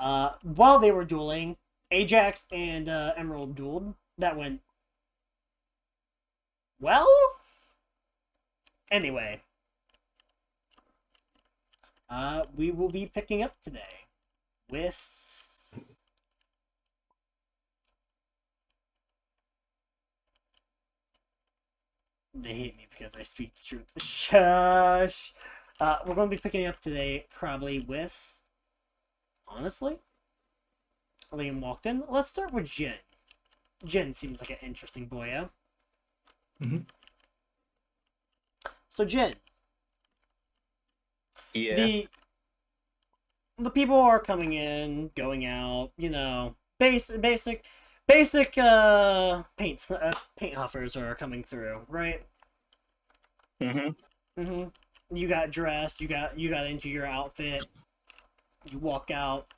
While they were dueling, Ajax and Emerald dueled. That went well. Anyway, we will be picking up today with. They hate me because I speak the truth. Shush. We're going to be picking up today probably with. Honestly, Liam walked in. Let's start with Jin. Jin seems like an interesting boyo. Mm-hmm. So Jin, Yeah. the people are coming in, going out. You know, basic paint huffers are coming through, right? Mm-hmm. You got dressed. You got into your outfit. You walk out.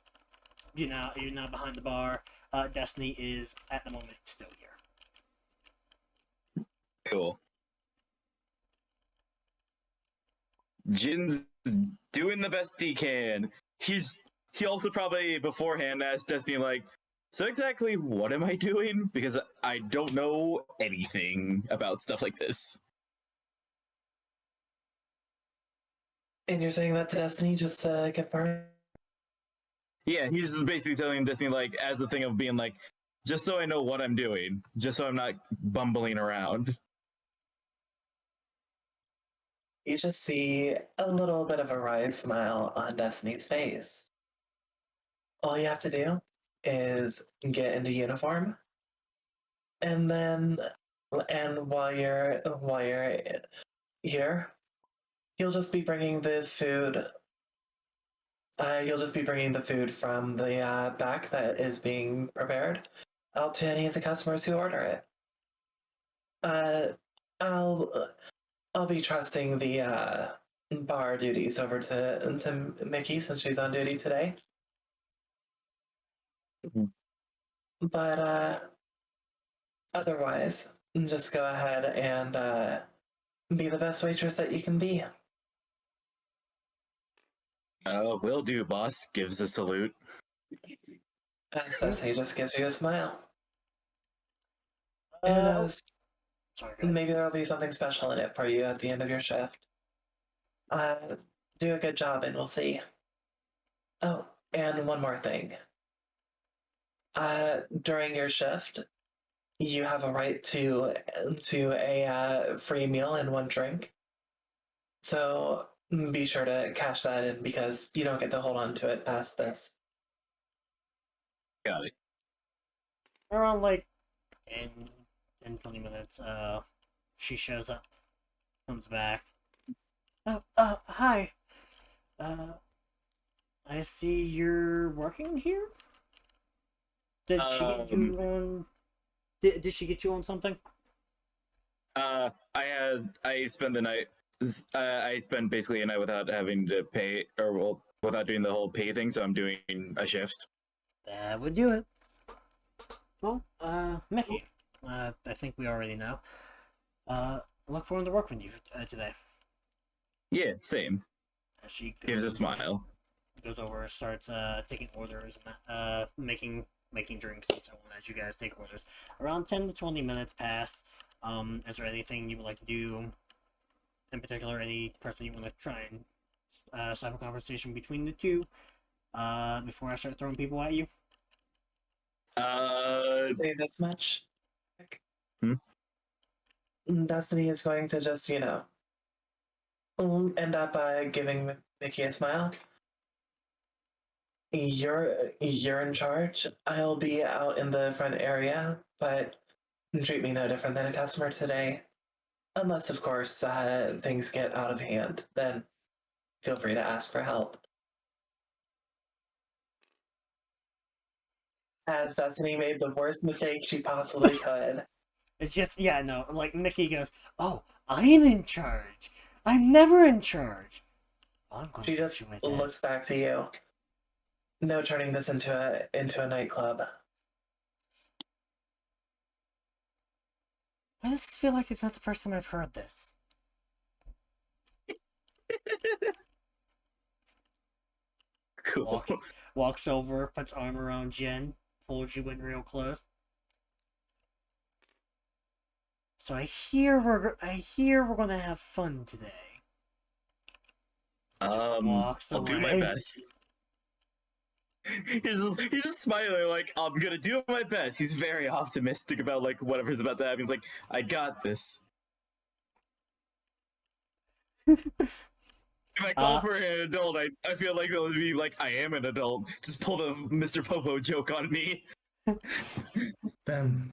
You're not behind the bar. Destiny is at the moment still here. Cool. Jin's doing the best he can. He also probably beforehand asked Destiny like, so exactly what am I doing? Because I don't know anything about stuff like this. And you're saying that to Destiny just to confirm? Yeah, he's just basically telling Destiny like as a thing of being like, just so I know what I'm doing, just so I'm not bumbling around. You just see a little bit of a wry smile on Destiny's face. All you have to do is get into uniform, and then, and while you're here, you'll just be bringing the food. You'll just be bringing the food from the back that is being prepared out to any of the customers who order it. Uh, I'll I'll be trusting the bar duties over to Mickey since she's on duty today. Mhm. But otherwise, just go ahead and be the best waitress that you can be. Will do, boss. Gives a salute. As Destiny just gives you a smile. Who Oh, knows? sorry, go ahead. Maybe there'll be something special in it for you at the end of your shift. Do a good job and we'll see. Oh, and one more thing. During your shift, you have a right to a free meal and one drink. So be sure to cash that in because you don't get to hold on to it past this. Got it. Around like in 20 minutes, she shows up, comes back. Oh, hi. I see you're working here. Did she get you on? Did she get you on something? I spent the night. I spent basically a night without having to pay, or well, without doing the whole pay thing. So I'm doing a shift. That would do it. Well, Mickey, I think we already know. I look forward to working with you today. Yeah, same. As she Gives a smile. goes over, starts taking orders, making drinks and so on as you guys take orders. Around 10 to 20 minutes pass. Is there anything you would like to do in particular? Any person you want to try and start a conversation between the two before I start throwing people at you? Say this much. Hmm? Destiny is going to just, end up giving Mickey a smile. You're in charge. I'll be out in the front area, but treat me no different than a customer today. Unless, of course, things get out of hand. Then feel free to ask for help. As Destiny made the worst mistake she possibly could. It's just, yeah, no, like Mickey goes, "Oh, I'm in charge. I'm never in charge. I'm going She to just hit you with looks this." back to you. No turning this into a nightclub. Why does this feel like it's not the first time I've heard this? Cool. walks over, puts arm around Jin, pulls you in real close. So I hear we're gonna have fun today. Just walks I'll away. do my best. He's just smiling like I'm gonna do my best. He's very optimistic about like whatever's about to happen. He's like, I got this. If I call for an adult, I feel like it'll be like I am an adult. Just pull the Mr. Popo joke on me. Damn.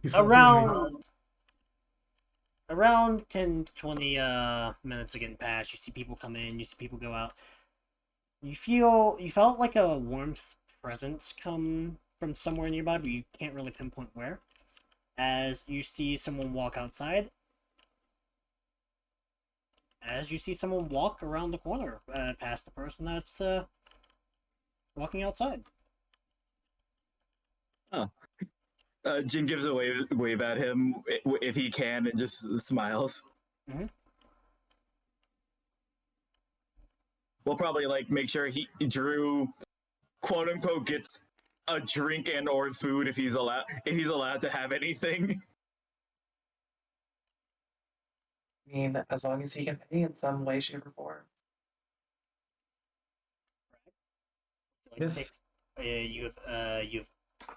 He's so Around 10 to 20 minutes are getting past. You see people come in, you see people go out. You felt like a warmth presence come from somewhere nearby, but you can't really pinpoint where. As you see someone walk outside. As you see someone walk around the corner, past the person that's walking outside. Oh. Jin gives a wave at him if he can and just smiles. Mm-hmm. We'll probably like make sure Drew, quote unquote, gets a drink and or food if he's allowed to have anything. I mean, as long as he can pay in some way, shape, or form. Like Yes. you've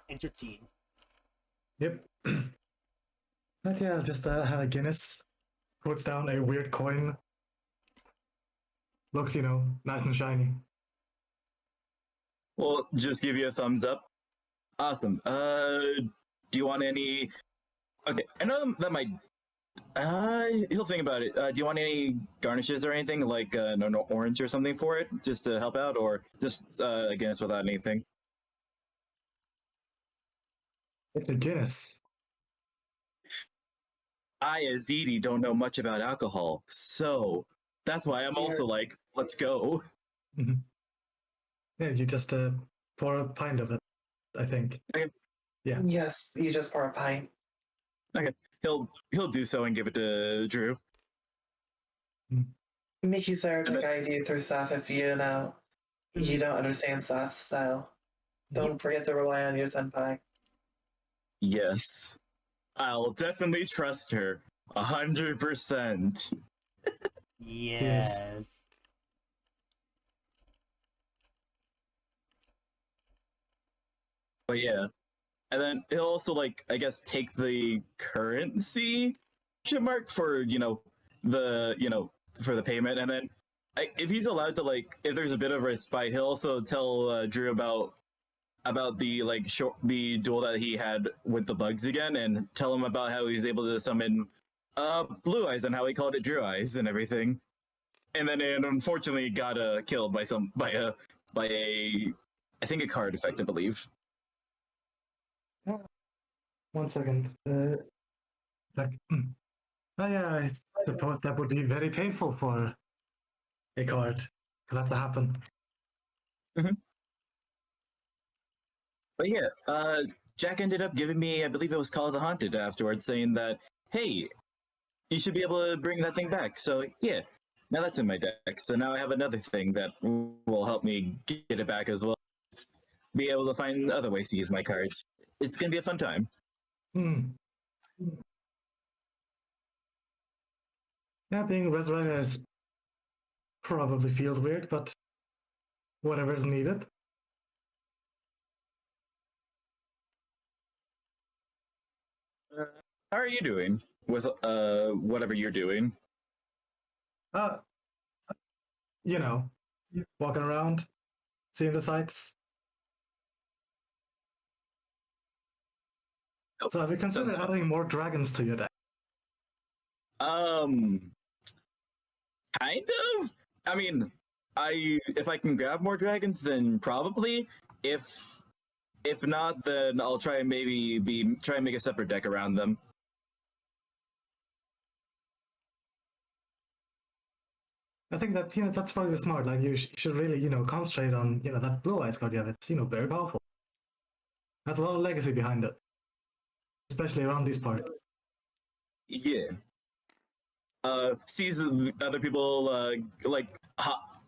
entered scene. Yep. But yeah, I'll just have a Guinness. Puts down a weird coin. Looks, nice and shiny. We'll just give you a thumbs up. Awesome. Do you want any? Okay, I know that might. He'll think about it. Do you want any garnishes or anything like an orange or something for it, just to help out, or just Guinness without anything? It's a Guinness. I, as Didi, don't know much about alcohol, so that's why I'm also like, let's go. Yeah, you just pour a pint of it, I think. Okay. Yeah. Yes, you just pour a pint. Okay, he'll do so and give it to Drew. Mickey sir can guide you through stuff if you don't understand stuff, so don't forget to rely on your senpai. Yes, I'll definitely trust her 100%. Yes. But yeah, and then he'll also like I guess take the currency mark for for the payment, and then if he's allowed to like if there's a bit of respite, he'll also tell Drew about the the duel that he had with the bugs again, and tell him about how he's able to summon Blue Eyes and how he called it Drew Eyes and everything. And then it unfortunately got killed by a I think a card effect, I believe. 1 second. Like, oh yeah, I suppose that would be very painful for a card for that to happen. But yeah, Jack ended up giving me, I believe it was Call of the Haunted afterwards, saying that, hey, you should be able to bring that thing back. So yeah, now that's in my deck. So now I have another thing that will help me get it back as well. Be able to find other ways to use my cards. It's gonna be a fun time. Yeah, being resurrected is probably feels weird, but whatever's needed. How are you doing with whatever you're doing? Walking around, seeing the sights. So have you considered adding more dragons to your deck? Kind of. I mean, if I can grab more dragons, then probably. If not, then I'll try and try and make a separate deck around them. I think that that's probably smart. Like you should really concentrate on that blue eyes card you have. It's very powerful. Has a lot of legacy behind it, especially around these parts. Yeah. Sees other people like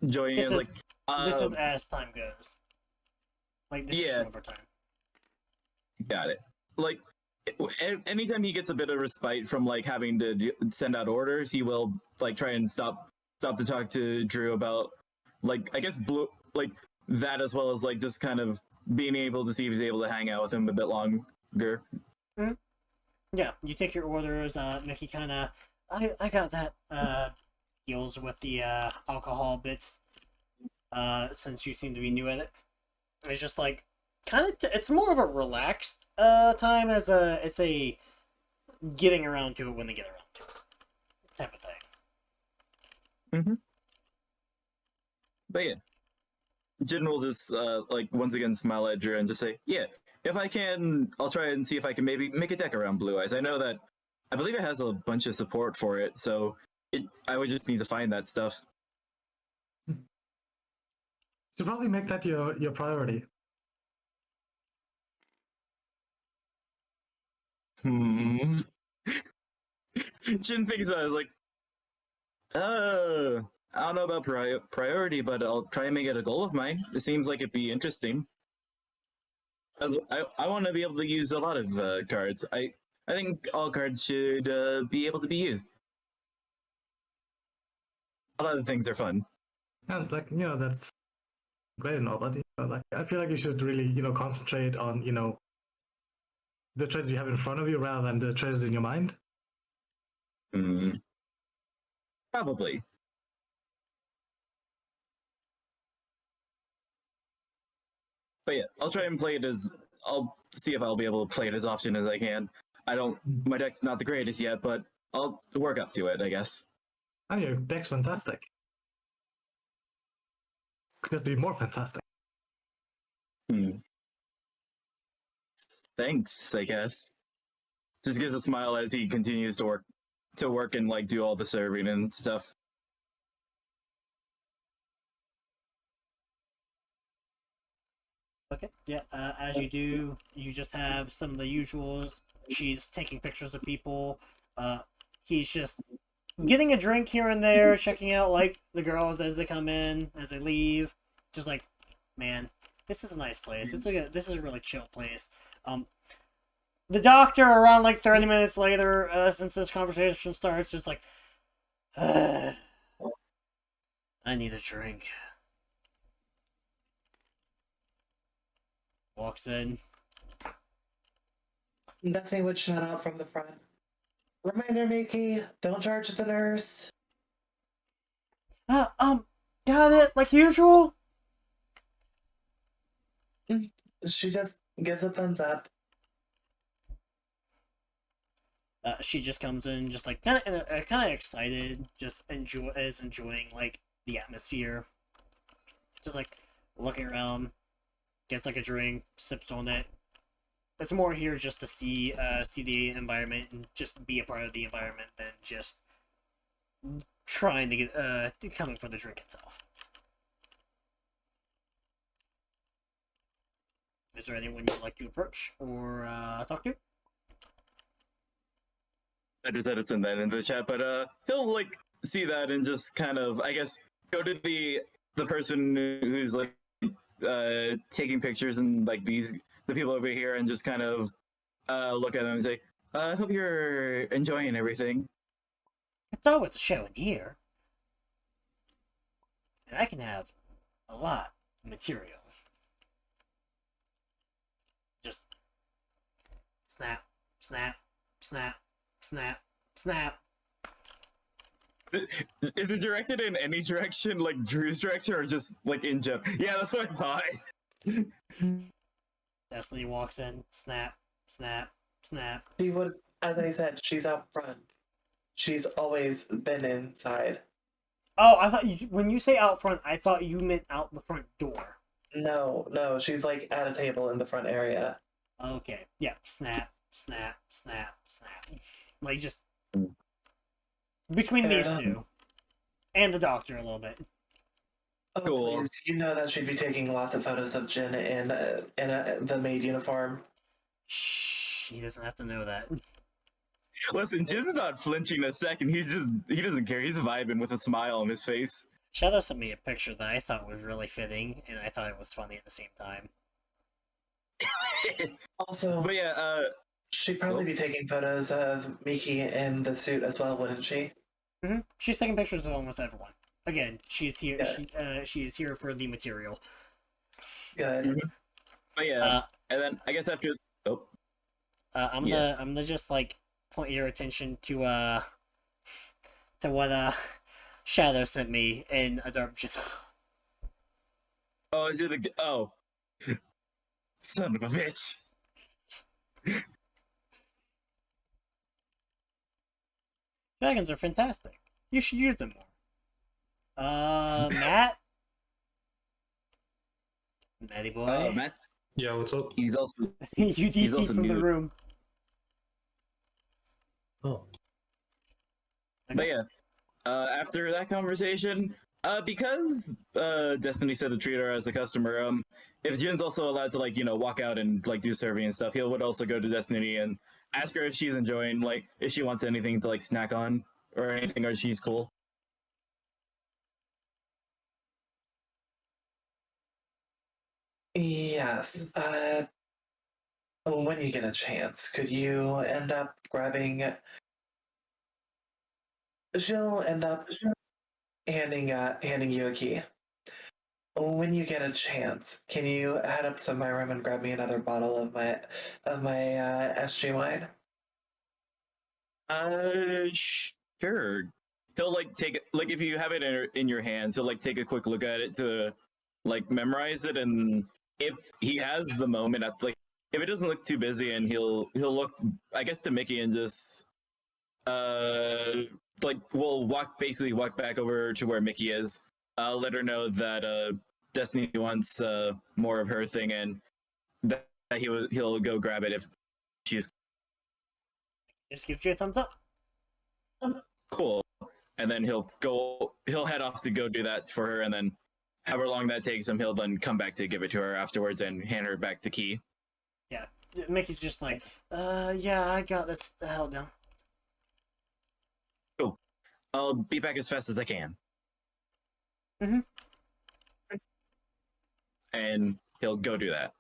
joining This in, is, this is as time goes. Like this is Yeah. overtime. Got it. Like, anytime he gets a bit of respite from like having to send out orders, he will like try and stop to talk to Drew about like I guess blue like that as well as like just kind of being able to see if he's able to hang out with him a bit longer. Yeah, you take your orders. Mickey kind of, I got that. Deals with the alcohol bits. Since you seem to be new at it, it's just like kind of. It's more of a relaxed time as it's a getting around to it when they get around to it type of thing. Mm-hmm. But yeah, Jin will just like once again smile at Drew and just say, "Yeah, if I can, I'll try and see if I can maybe make a deck around Blue Eyes. I know that I believe it has a bunch of support for it, so I would just need to find that stuff." Should probably make that your priority. Jin thinks about it, like, I don't know about priority, but I'll try and make it a goal of mine. It seems like it'd be interesting. I want to be able to use a lot of cards. I think all cards should be able to be used. A lot of things are fun. And like that's great and all, but like I feel like you should really concentrate on the treasures you have in front of you rather than the treasures in your mind. Probably. But yeah, I'll try and play it as. I'll see if I'll be able to play it as often as I can. My deck's not the greatest yet, but I'll work up to it, I guess. And your deck's fantastic. Could just be more fantastic. Thanks, I guess. Just gives a smile as he continues to work and like do all the serving and stuff. Okay, yeah. As you do, you just have some of the usuals. She's taking pictures of people. He's just getting a drink here and there, checking out like the girls as they come in, as they leave. Just like, man, this is a nice place. This is a really chill place. The doctor around like 30 minutes later, since this conversation starts, just like, I need a drink. Walks in. Destiny would shut out from the front. Reminder, Mickey, don't charge the nurse. Got it, like usual? She just gives a thumbs up. She just comes in, just like kind of excited, just enjoying like the atmosphere, just like looking around, gets like a drink, sips on it. It's more here just to see the environment and just be a part of the environment than just trying to get coming for the drink itself. Is there anyone you'd like to approach or talk to? I just had to send that into the chat, but he'll like see that and just kind of, I guess, go to the person who's like taking pictures and like the people over here and just kind of look at them and say, I hope you're enjoying everything. It's always a show in here. And I can have a lot of material. Just snap, snap, snap, snap, snap. Is it directed in any direction, like Drew's direction, or just like in general? Yeah, that's what I thought. Destiny walks in, snap, snap, snap. She would, as I said, she's out front. She's always been inside. Oh, I thought when you say out front, I thought you meant out the front door. No, she's like at a table in the front area. Okay, yeah, snap, snap, snap, snap. Like just between these two, and the doctor a little bit. Oh, Cool. please, you know that she'd be taking lots of photos of Jin in the maid uniform. Shh, he doesn't have to know that. Listen, Jin's not flinching a second. He doesn't care. He's vibing with a smile on his face. Shadow sent me a picture that I thought was really fitting, and I thought it was funny at the same time. Also, But yeah, she'd probably be taking photos of Miki in the suit as well, wouldn't she? She's taking pictures of almost everyone. Again, she's here. Yeah. She is here for the material. Good. Mhm. But yeah, and then I guess after I'm gonna just like point your attention to what Shadow sent me in a dark vision. oh, is it the son of a bitch. Dragons are fantastic. You should use them more. Matt, Matty boy, Matt's Yeah, what's up? he's also you he's DC also from the mute. room. Oh. But yeah, after that conversation, because Destiny said to treat her as a customer, if Jin's also allowed to like walk out and like do survey and stuff, he would also go to Destiny and ask her if she's enjoying like if she wants anything to like snack on or anything, or she's cool. Yes. When you get a chance, could you end up grabbing? She'll end up handing you a key. When you get a chance, can you head up to my room and grab me another bottle of my SG wine? Sure. He'll like take it like if you have it in your hands, he'll like take a quick look at it to like memorize it, and if he has the moment at like if it doesn't look too busy, and he'll look I guess to Mickey and just like we'll basically walk back over to where Mickey is. Let her know that Destiny wants more of her thing, and that he'll go grab it if she's Just gives you a thumbs up. cool. And then he'll head off to go do that for her, and then however long that takes him, he'll then come back to give it to her afterwards and hand her back the key. Yeah, Mickey's just like, yeah, I got this. The hell down. Cool. I'll be back as fast as I can. Mhm. And he'll go do that.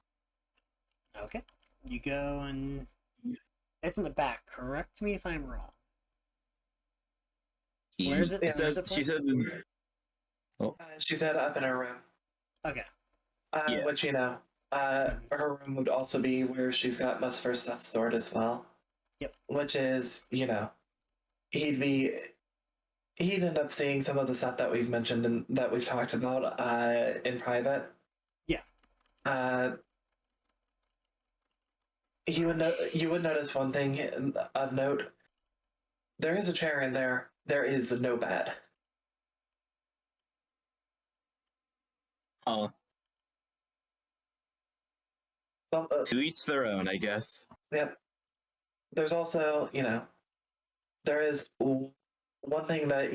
Okay, you go and it's in the back. Correct me if I'm wrong. Where is it? Yeah, Where is it She from? said, She said up in her room. Okay. Yeah. Which her room would also be where she's got most of her stuff stored as well. Yep. Which is, he'd end up seeing some of the stuff that we've mentioned and that we've talked about in private. Yeah. You would notice one thing of note. There is a chair in there. There is no bed. oh, to each their own, I guess. Yep. There's also, there is one thing that,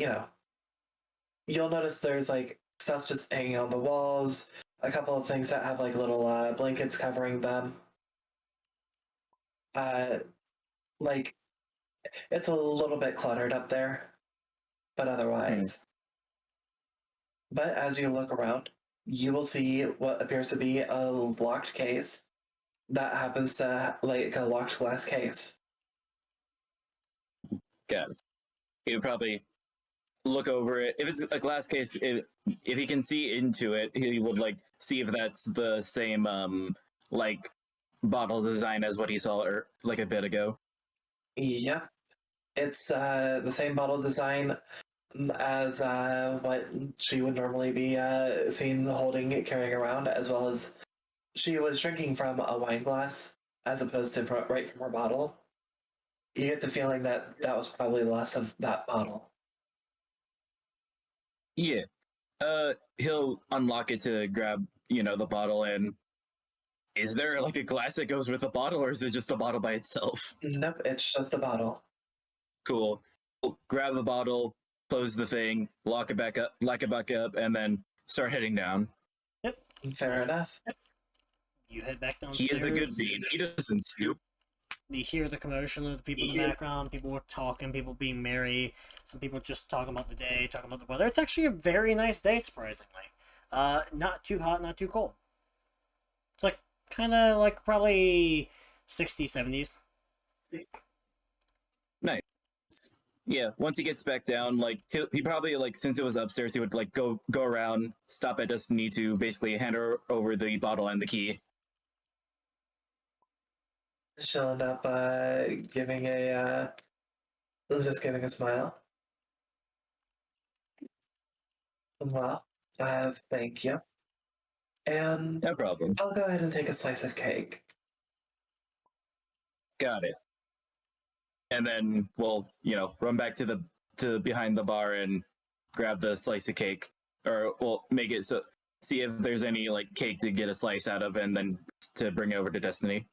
you'll notice there's like stuff just hanging on the walls, a couple of things that have like little blankets covering them. Like it's a little bit cluttered up there, but otherwise. But as you look around, you will see what appears to be a locked case that happens to like a locked glass case. Got it. He would probably look over it. If it's a glass case, if he can see into it, he would like see if that's the same like bottle design as what he saw like a bit ago. Yeah, it's the same bottle design as what she would normally be seen holding, carrying around, as well as she was drinking from a wine glass as opposed to right from her bottle. You get the feeling that that was probably less of that bottle. Yeah. He'll unlock it to grab, the bottle, and is there like a glass that goes with the bottle, or is it just a bottle by itself? Nope, it's just a bottle. Cool. Grab the bottle, close the thing, lock it back up, and then start heading down. Yep. Fair enough. You head back He downstairs. is a good bean. He doesn't snoop. You hear the commotion of the people in the background. People were talking, people being merry. Some people just talking about the day, talking about the weather. It's actually a very nice day, surprisingly. Not too hot, not too cold. It's like kind of like probably 60s, 70s. Nice. Yeah, once he gets back down, like he probably like since it was upstairs, he would like go around, stop at Destiny to basically hand her over the bottle and the key. She'll end up giving just giving a smile. Well, thank you. And No problem. I'll go ahead and take a slice of cake. Got it. And then we'll, run back to the behind the bar and grab the slice of cake, or we'll make it so see if there's any like cake to get a slice out of, and then to bring it over to Destiny.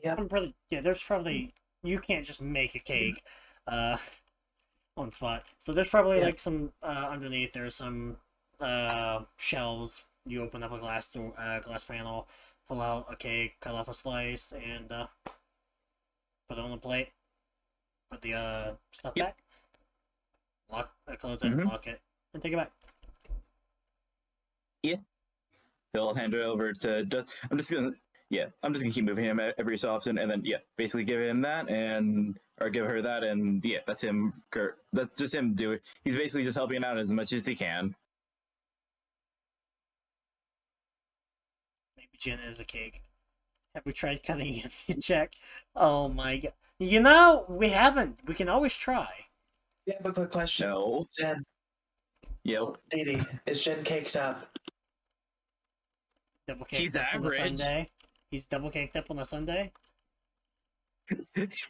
Yep. There's probably you can't just make a cake, on spot. So there's probably like some underneath. There's some shelves. You open up a glass panel, pull out a cake, cut off a slice, and put it on the plate. Put the stuff back. Close it, lock it, and take it back. Yeah. He'll hand it over to Dust. I'm just gonna keep moving him every so often, and then basically give him that or give her that, and that's him. That's just him doing. He's basically just helping out as much as he can. Maybe Jen is a cake. Have we tried cutting him? You check. Oh my god. We haven't. We can always try. Yeah, but quick question. No. Jen. Yep. Dee Dee, is Jen caked up? Double caked He's up on a average. Sunday. He's double caked up on a Sunday. It's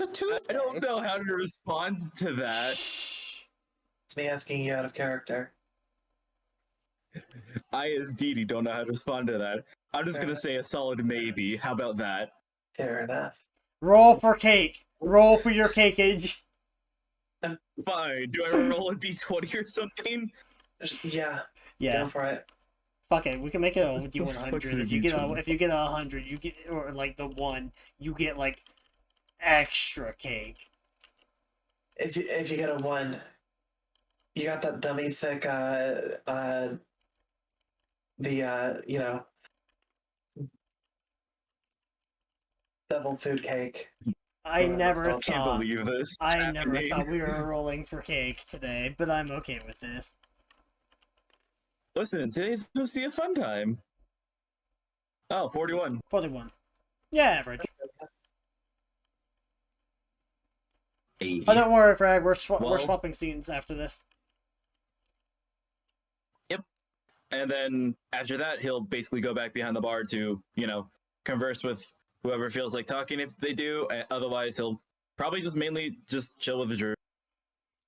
a Tuesday. I don't know how to respond to that. It's me asking you out of character. I, as Dee, don't know how to respond to that. I'm just gonna say a solid maybe. How about that? Fair enough. Roll for cake. Roll for your cakeage. Fine. Do I roll a d20 or something? Yeah. Yeah. Go for it. Fuck it. We can make it a D100. fuck's a If you get D20? 100, you get or like the 1, you get like extra cake. If you get a 1, you got that dummy thick devil food cake. I Well, never I Can't thought. believe this. I never happening. thought we were rolling for cake today, but I'm okay with this. Listen, today's supposed to be a fun time. Oh, 41. 41. Yeah, average. Hey. Oh, don't worry, Frag. We're Well- swapping scenes after this. And then after that, he'll basically go back behind the bar to, converse with whoever feels like talking if they do. Otherwise, he'll probably just mainly just chill with Drew.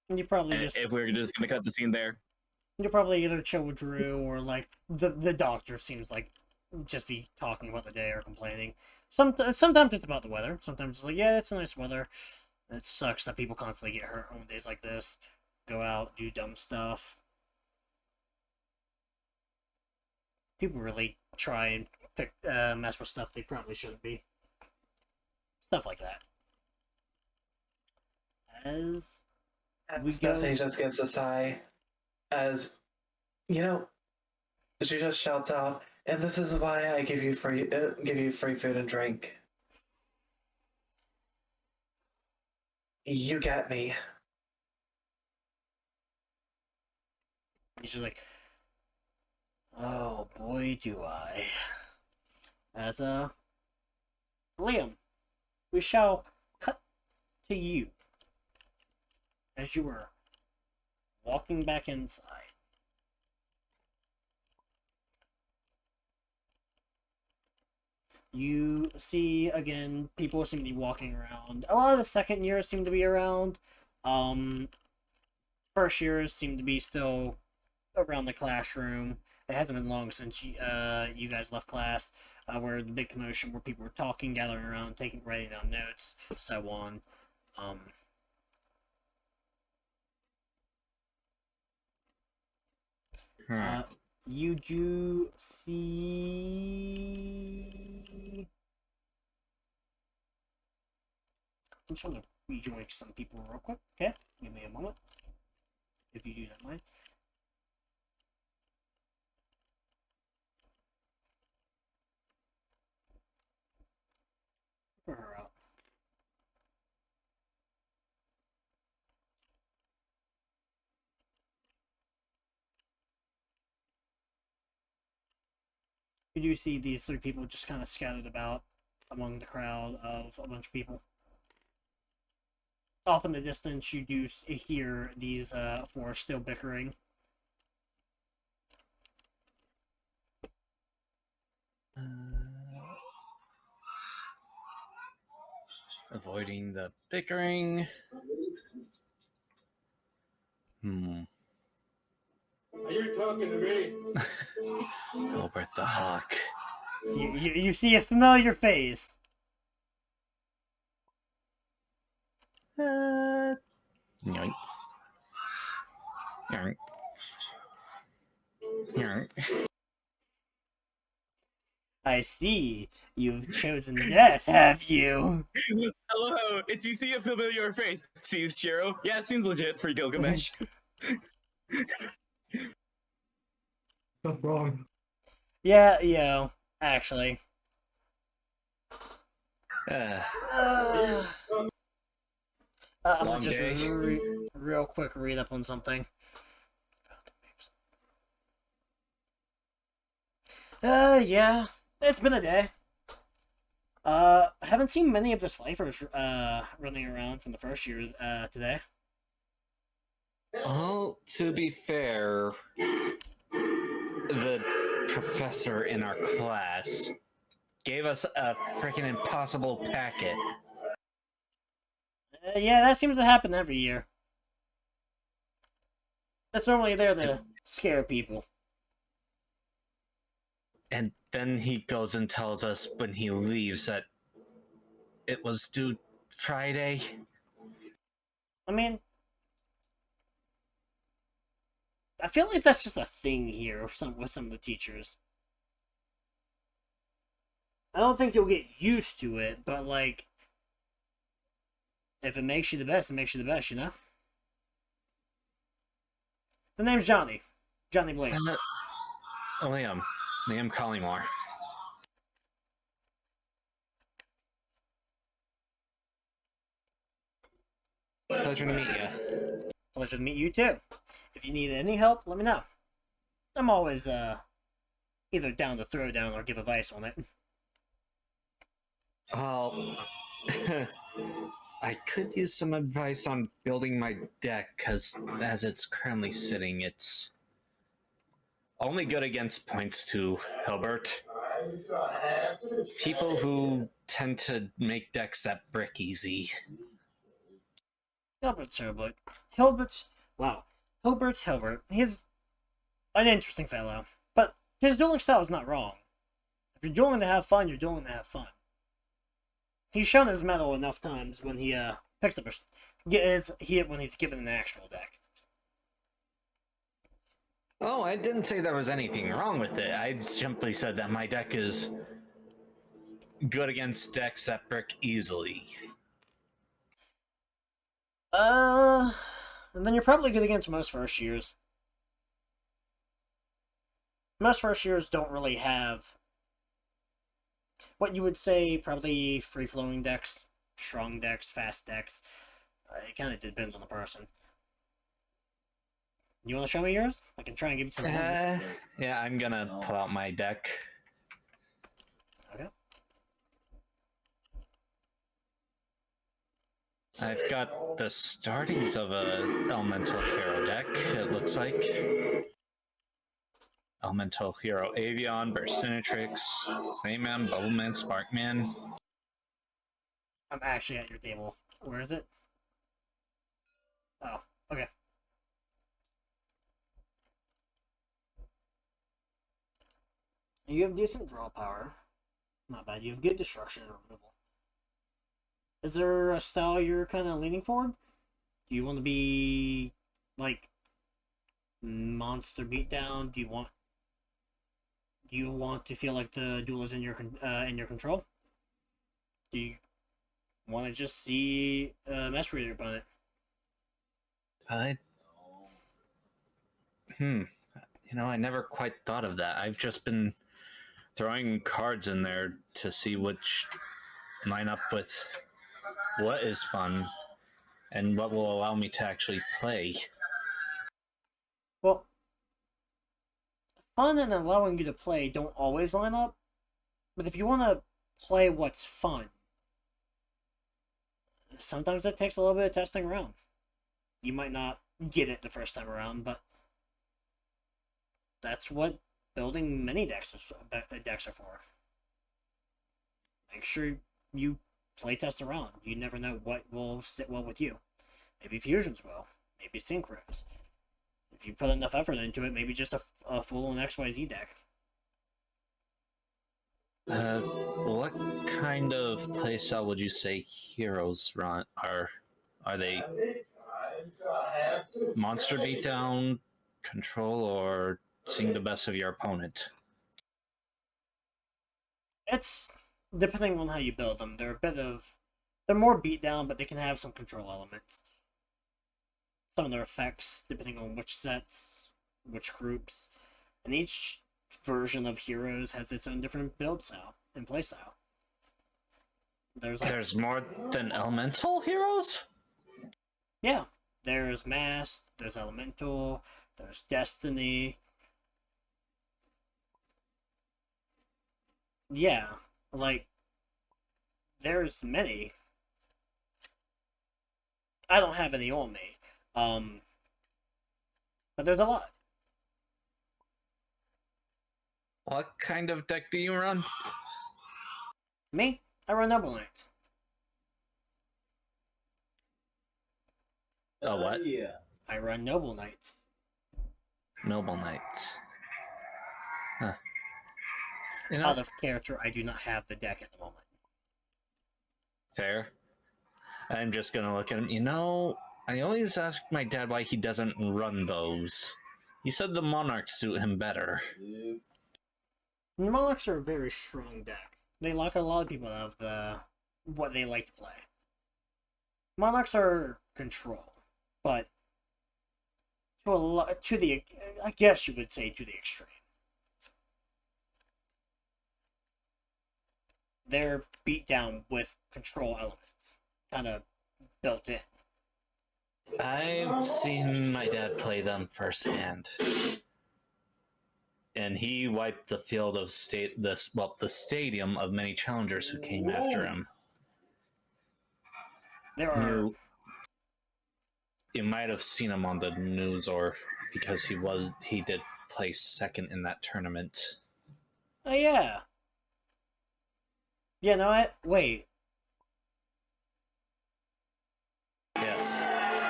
You probably just If we're just going to cut the scene there. you'll probably either chill with Drew or like the doctor seems like just be talking about the day or complaining. Sometimes it's about the weather. Sometimes it's like, yeah, it's a nice weather. It sucks that people constantly get hurt on days like this. Go out, do dumb stuff. People really try and mess with stuff they probably shouldn't be. Stuff like that. As we go, Stephanie just gives a sigh as, she just shouts out, and this is why I give you free food and drink. You get me. he's just like, oh boy, do I. As Liam, we shall cut to you as you were walking back inside. You see again people seem to be walking around. A lot of the second years seem to be around. First years seem to be still around the classroom. It hasn't been long since you guys left class, where the big commotion, where people were talking, gathering around, writing down notes, so on. You do see. I'm just going to rejoin some people real quick. Okay, give me a moment. If you do that, mind. You do see these three people just kind of scattered about among the crowd of a bunch of people. Off in the distance, you do hear these four still bickering. Avoiding the bickering. Are you talking to me? Albert the Hawk. You see a familiar face. Yoink. Yoink. Yoink. I see. You've chosen death, have you? Hello, it's you see a familiar face. Sees Shiro. Yeah, seems legit for Gilgamesh. Not wrong. Yeah, actually. Uh, I'm Long gonna just day. real quick read up on something. Yeah, it's been a day. Haven't seen many of the Sliffers running around from the first year today. well, to be fair, the professor in our class gave us a freaking impossible packet. Yeah, that seems to happen every year. That's normally there to scare people. And then he goes and tells us when he leaves that it was due Friday. I mean, I feel like that's just a thing here with some of the teachers. I don't think you'll get used to it, but like, if it makes you the best, it makes you the best, you know? The name's Johnny. Johnny Blaze. Liam Collymore. Pleasure to meet you. Pleasure to meet you too. If you need any help, let me know. I'm always either down to throw down or give advice on it. Well, I could use some advice on building my deck, because as it's currently sitting, it's only good against points to Hilbert. People who tend to make decks that brick easy. Hilbert. Wow. Hilbert. He's an interesting fellow. But his dueling style is not wrong. If you're dueling to have fun, you're dueling to have fun. He's shown his mettle enough times when he picks up when he's given an actual deck. Oh, I didn't say there was anything wrong with it. I simply said that my deck is good against decks that brick easily. And then you're probably good against most first years. Most first years don't really have what you would say probably free-flowing decks, strong decks, fast decks. It kind of depends on the person. You want to show me yours? I can try and give you some pointers. Yeah, I'm gonna pull out my deck. Okay. I've got the startings of a elemental hero deck, it looks like. Elemental hero Avion, Burstinatrix, Clayman, Bubbleman, Sparkman. I'm actually at your table. Where is it? Oh, okay. You have decent draw power. Not bad. You have good destruction and removal. Is there a style you're kind of leaning forward? Do you want to be like monster beatdown? Do you want to feel like the duel is in your control? Do you want to just see mess with your opponent? I never quite thought of that. I've just been throwing cards in there to see which line up with what is fun and what will allow me to actually play. Well, fun and allowing you to play don't always line up. But if you want to play what's fun, sometimes it takes a little bit of testing around. You might not get it the first time around, but that's what building mini decks are for. Make sure you play test around. You never know what will sit well with you. Maybe fusions will. Maybe synchros. If you put enough effort into it, maybe just a full-on XYZ deck. What kind of playstyle would you say heroes run are? Are they monster beatdown, control, or seeing the best of your opponent? It's depending on how you build them. They're more beatdown, but they can have some control elements. Some of their effects, depending on which sets, which groups, and each version of heroes has its own different build style and play style. There's more than elemental heroes? Yeah, there's Mass, there's Elemental, there's Destiny. Yeah, like, there's many. I don't have any on me. But there's a lot. What kind of deck do you run? Me? I run Noble Knights. What? Yeah. I run Noble Knights. Noble Knights. Huh. You know, Out of character, I do not have the deck at the moment. fair. I'm just gonna look at him. You know, I always ask my dad why he doesn't run those. He said the Monarchs suit him better. The Monarchs are a very strong deck. They lock a lot of people out of what they like to play. Monarchs are control, but I guess you would say to the extreme. They're beat down with control elements, kind of built in. I've seen my dad play them firsthand, and he wiped the field of the stadium of many challengers who came after him. There are You might have seen him on the news, or because he did place second in that tournament. oh yeah. Yeah, no, wait. Yes,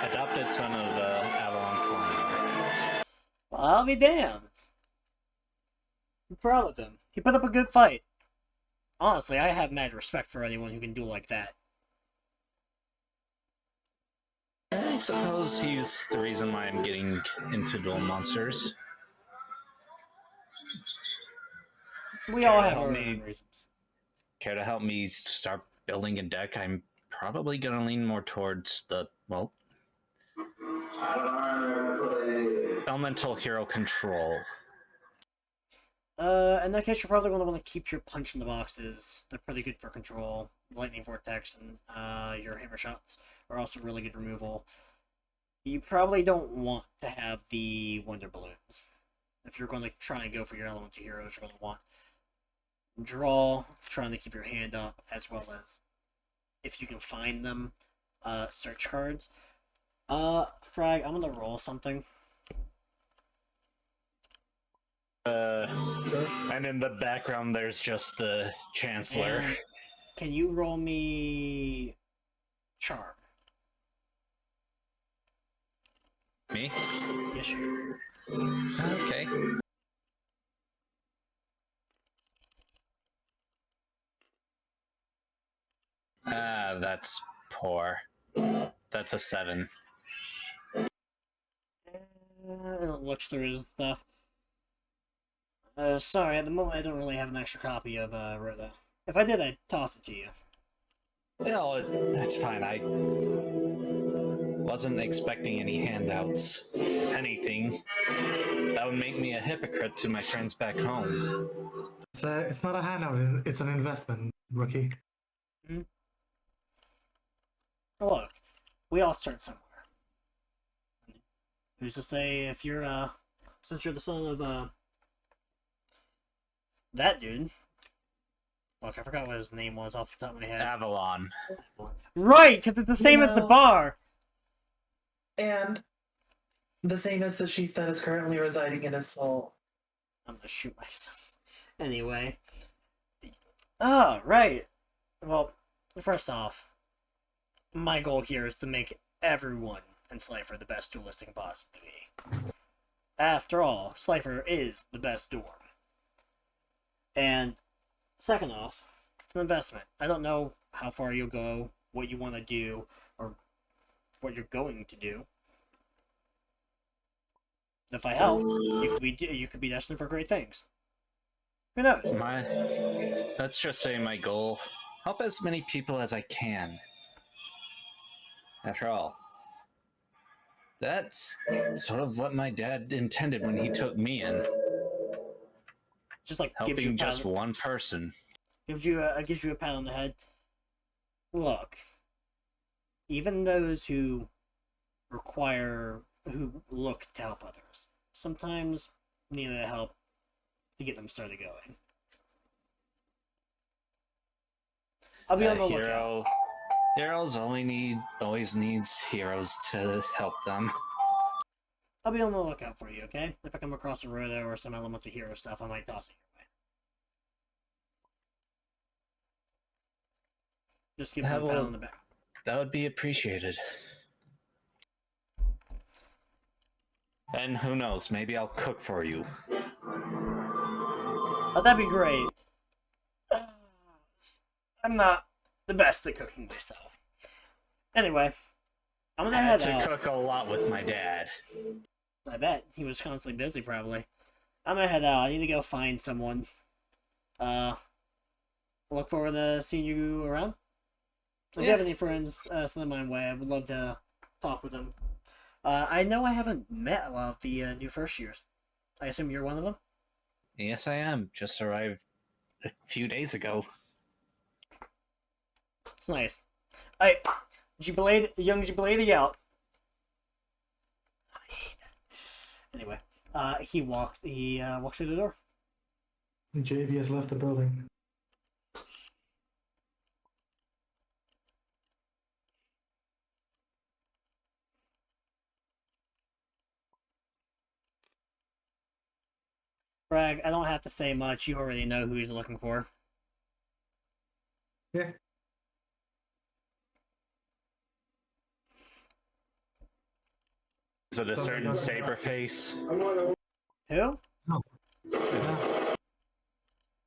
adopted son of Avalon Climber. Well, I'll be damned. I'm proud of him. He put up a good fight. Honestly, I have mad respect for anyone who can do like that. I suppose he's the reason why I'm getting into duel monsters. We Care all to have help our me? own reasons. Care to help me start building a deck? I'm probably gonna lean more towards the elemental hero control. In that case, you're probably going to want to keep your punch in the boxes. They're pretty good for control. Lightning Vortex and your Hammer Shots are also really good removal. You probably don't want to have the Wonder Balloons. If you're going to try and go for your elemental heroes, you're going to want draw, trying to keep your hand up, as well as, if you can find them, search cards. Frag, I'm going to roll something. And in the background, there's just the Chancellor. And can you roll me Charm? Me? Yes, you. Okay. That's poor. That's a 7. It looks through his stuff. Sorry, at the moment I don't really have an extra copy of Rhoda. If I did, I'd toss it to you. No, that's fine. I wasn't expecting any handouts. If anything, that would make me a hypocrite to my friends back home. It's not a handout, it's an investment, rookie. Mm-hmm. Look, we all start somewhere. Who's to say if you're, since you're the son of, that dude. Look, I forgot what his name was off the top of my head. Avalon. Right, because it's the same as the No. bar. And the same as the chief that is currently residing in his soul. I'm gonna shoot myself. Anyway. Oh, right. Well, first off, my goal here is to make everyone in Slifer the best duelist they can possibly be. After all, Slifer is the best dorm. And second off, it's an investment. I don't know how far you'll go, what you want to do, or what you're going to do. If I help, you could be destined for great things. Who knows? Let's just say my goal: help as many people as I can. After all, that's sort of what my dad intended when he took me in. Just like gives you Helping a pat, just one person. gives you a pat on the head. Look, even those who look to help others, sometimes need a help to get them started going. I'll be on the lookout. Heroes always needs heroes to help them. I'll be on the lookout for you, okay? If I come across a Rhoda or some elemental hero stuff, I might toss it your way. Just give them a pat on the back. That would be appreciated. And who knows, maybe I'll cook for you. Oh, that'd be great. I'm not the best at cooking myself. Anyway, I'm gonna I had head to out. cook a lot with my dad. I bet he was constantly busy, probably. I'm gonna head out. I need to go find someone. Look forward to seeing you around. If you have any friends, send them my way. I would love to talk with them. I know I haven't met a lot of the new first years. I assume you're one of them? Yes, I am. Just arrived a few days ago. It's nice. Alright, young Jubilated Yall. I hate that. Anyway, he walks through the door. JB has left the building. Bragg, I don't have to say much. You already know who he's looking for. Yeah. Is it a certain saber face? Who? Yeah.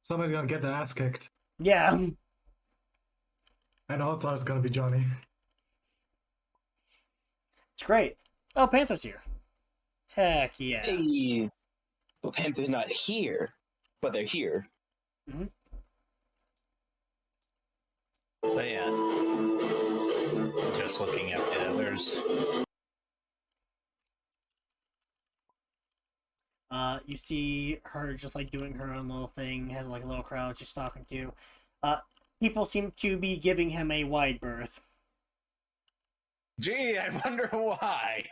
Somebody's gonna get their ass kicked. Yeah. And also it's gonna be Johnny. It's great. Oh, Panther's here. Heck yeah. Hey, well, Panther's not here, but they're here. But yeah. Just looking at the others. You see her just like doing her own little thing, has like a little crowd she's talking to. People seem to be giving him a wide berth. Gee, I wonder why.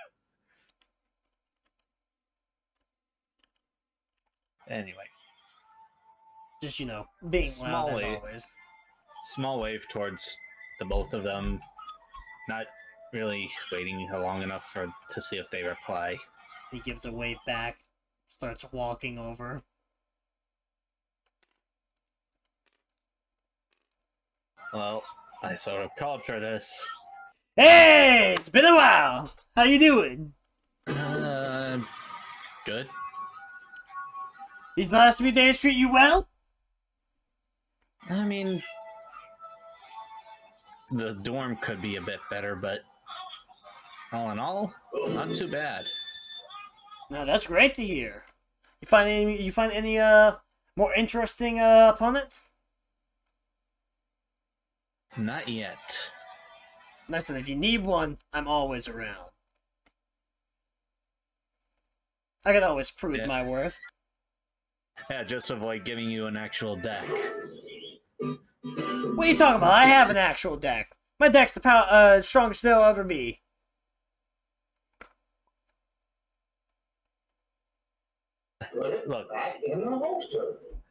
Anyway. Just, being loud as Small always. Small wave towards the both of them. Not really waiting long enough to see if they reply. He gives a wave back, starts walking over. Well, I sort of called for this. Hey, it's been a while. How you doing? Good. These last few days treat you well? I mean, the dorm could be a bit better, but all in all, not too bad. No, that's great to hear. You find any more interesting opponents? Not yet. Listen, if you need one, I'm always around. I can always prove Yeah. my worth. Yeah, just avoid giving you an actual deck. What are you talking about? I have an actual deck. My deck's the strongest it'll ever be. Look,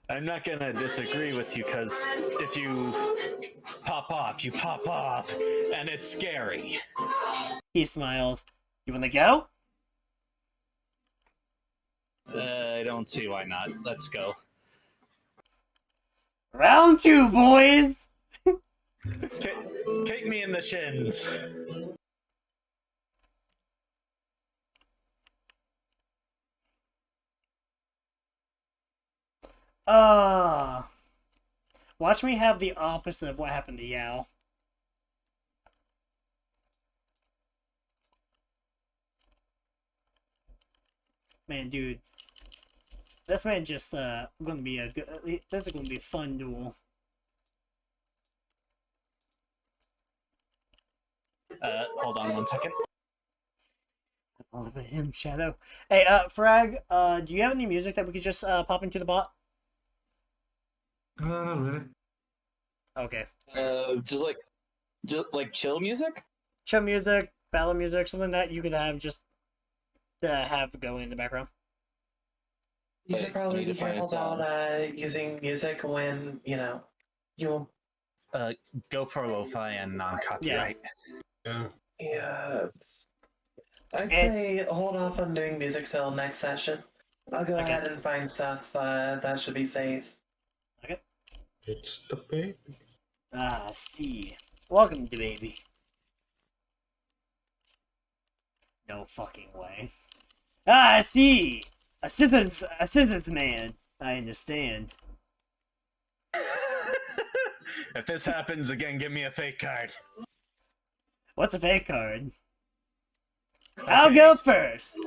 I'm not gonna disagree with you, because if you pop off, you pop off, and it's scary. He smiles. You wanna go? I don't see why not. Let's go. Round 2, boys! Kick me in the shins. Watch me have the opposite of what happened to Yao. Man, dude. This man just, gonna be a good, this is gonna be a fun duel. Hold on 1 second. All about him, Shadow. Hey, Frag, do you have any music that we could just, pop into the bot? Not really. Okay. Just like chill music. Chill music, battle music, something that you could have just, have going in the background. You should Wait, probably I need be to find a careful song. about using music when, you Go for lo-fi and non-copyright. Yeah. yeah. I'd It's- say hold off on doing music till next session. I'll go I guess- ahead and find stuff that should be safe. It's the baby. Ah, see. Welcome to baby. No fucking way. Ah, I see! A scissors man. I understand. If this happens again, give me a fake card. What's a fake card? I'll go first!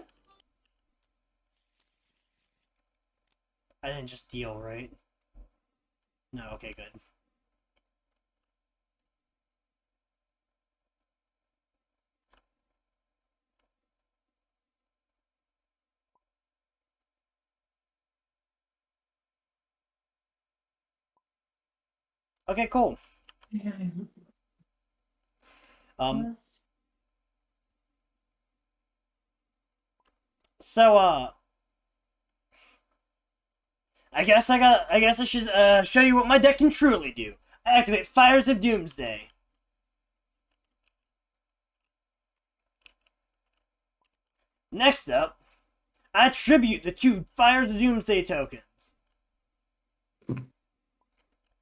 I didn't just deal, right? No, okay, good. Okay, cool. So, I guess I should, show you what my deck can truly do. I activate Fires of Doomsday. Next up, I tribute the 2 Fires of Doomsday tokens.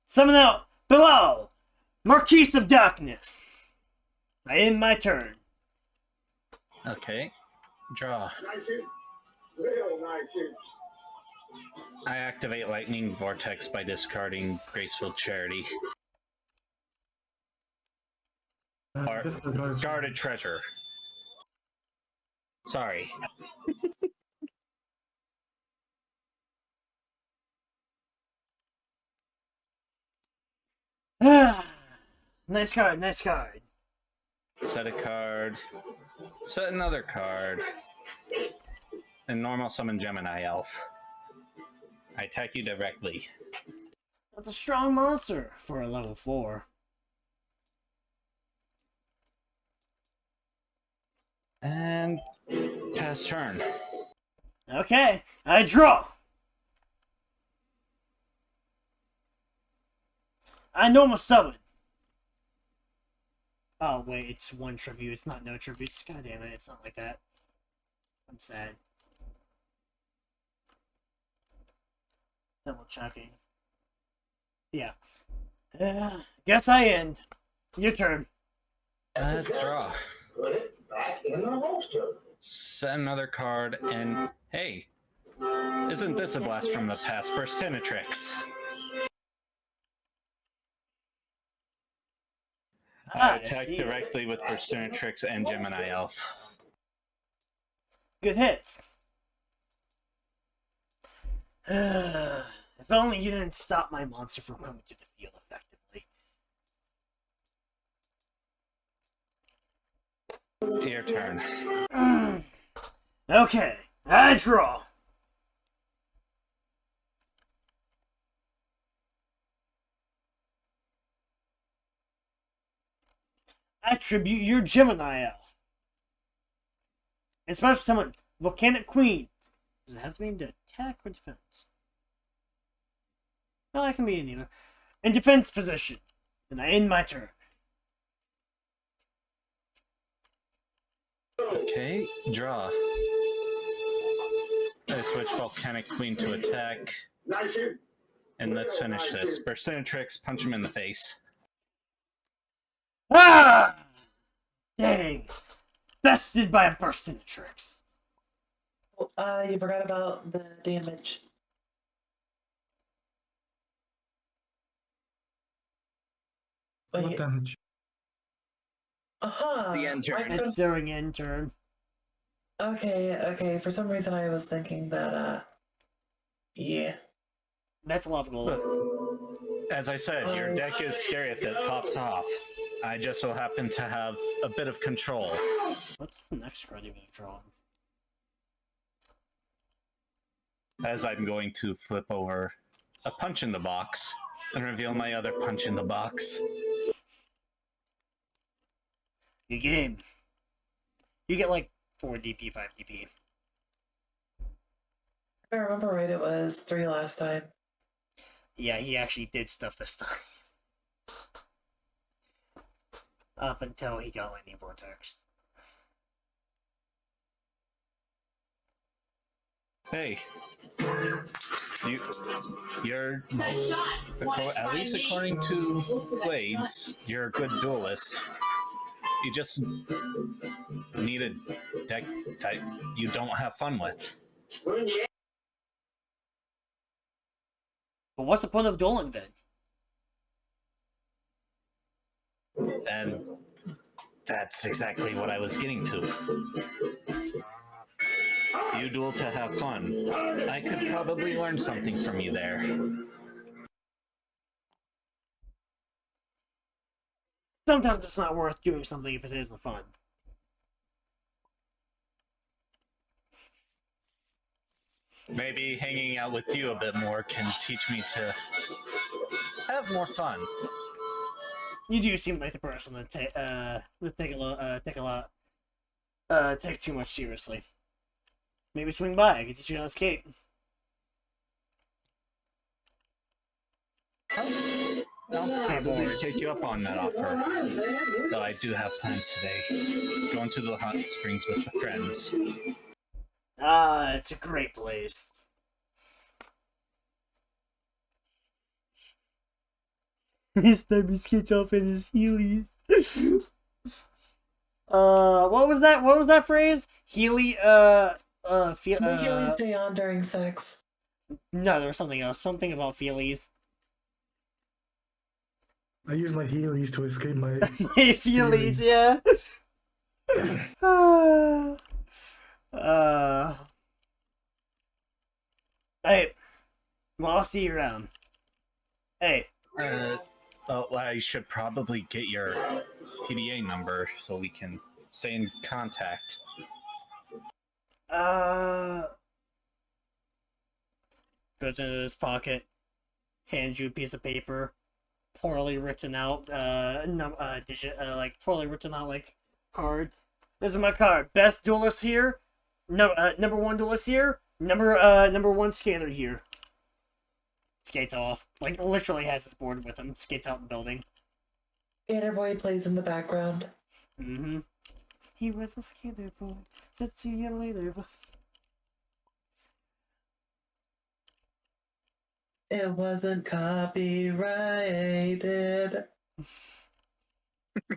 Summon out Bilal, Marquise of Darkness. I end my turn. Okay. Draw. Nice hit. Real nice hit. I activate Lightning Vortex by discarding Graceful Charity. Or Just because- Guarded Treasure. Sorry. Nice card, nice card. Set a card. Set another card. And normal summon Gemini Elf. I attack you directly. That's a strong monster for a level 4. And pass turn. Okay, I draw. I normal summon. Oh wait, it's 1 tribute. It's not no tributes. God damn it, it's not like that. I'm sad. Double checking. Yeah. Guess I end. Your turn. Draw. Put it back in the holster. Set another card, and hey, isn't this a blast from the past? Burstinatrix. I attack see. directly with Burstinatrix and Gemini Elf. Good hits. If only you didn't stop my monster from coming to the field effectively. Your turn. Okay, I draw. Attribute your Gemini Elf. And special summon Volcanic Queen. Does it have to be into attack or defense? Well, I can be in either. In defense position. And I end my turn. Okay, draw. I switch Volcanic Queen to attack. Nice hit. And let's finish this. Burstinatrix, punch him in the face. Ah! Dang. Bested by a burst in the tricks. You forgot about the damage. What Wait. damage? Aha! The end turn. I It's could've- during end turn. Okay. For some reason, I was thinking that, yeah. That's a lot of gold. As I said, your deck is scary if it pops off. I just so happen to have a bit of control. What's the next card you're drawing? As I'm going to flip over a punch in the box and reveal my other punch in the box. Good game. You get like 4 DP, 5 DP. If I remember right, it was 3 last time. Yeah, he actually did stuff this time. Up until he got Lightning Vortex. Hey, you're at least according to Blades, you're a good duelist. You just need a deck that you don't have fun with. But what's the point of dueling then? And that's exactly what I was getting to. You duel to have fun. I could probably learn something from you there. Sometimes it's not worth doing something if it isn't fun. Maybe hanging out with you a bit more can teach me to have more fun. You do seem like the person that take too much seriously. Maybe swing by. I can teach you how to skate. I'll probably take you up on that offer. Though I do have plans today. Going to the hot springs with the friends. Ah, it's a great place. This time he skates off in his heelys. What was that? What was that phrase? Heely, Can the Heelys stay on during sex? No, there was something else. Something about feelies. I use my heelys to escape my. Feelies, yeah. Hey. Well, I'll see you around. Hey. Oh, I should probably get your PDA number so we can stay in contact. Goes into his pocket, hands you a piece of paper, poorly written out, poorly written out, like, card. This is my card. Best duelist here. No, number 1 duelist here. Number 1 skater here. Skates off. Like, literally has his board with him. Skates out the building. Skater boy plays in the background. Mm-hmm. He was a skater boy. So see you later. It wasn't copyrighted.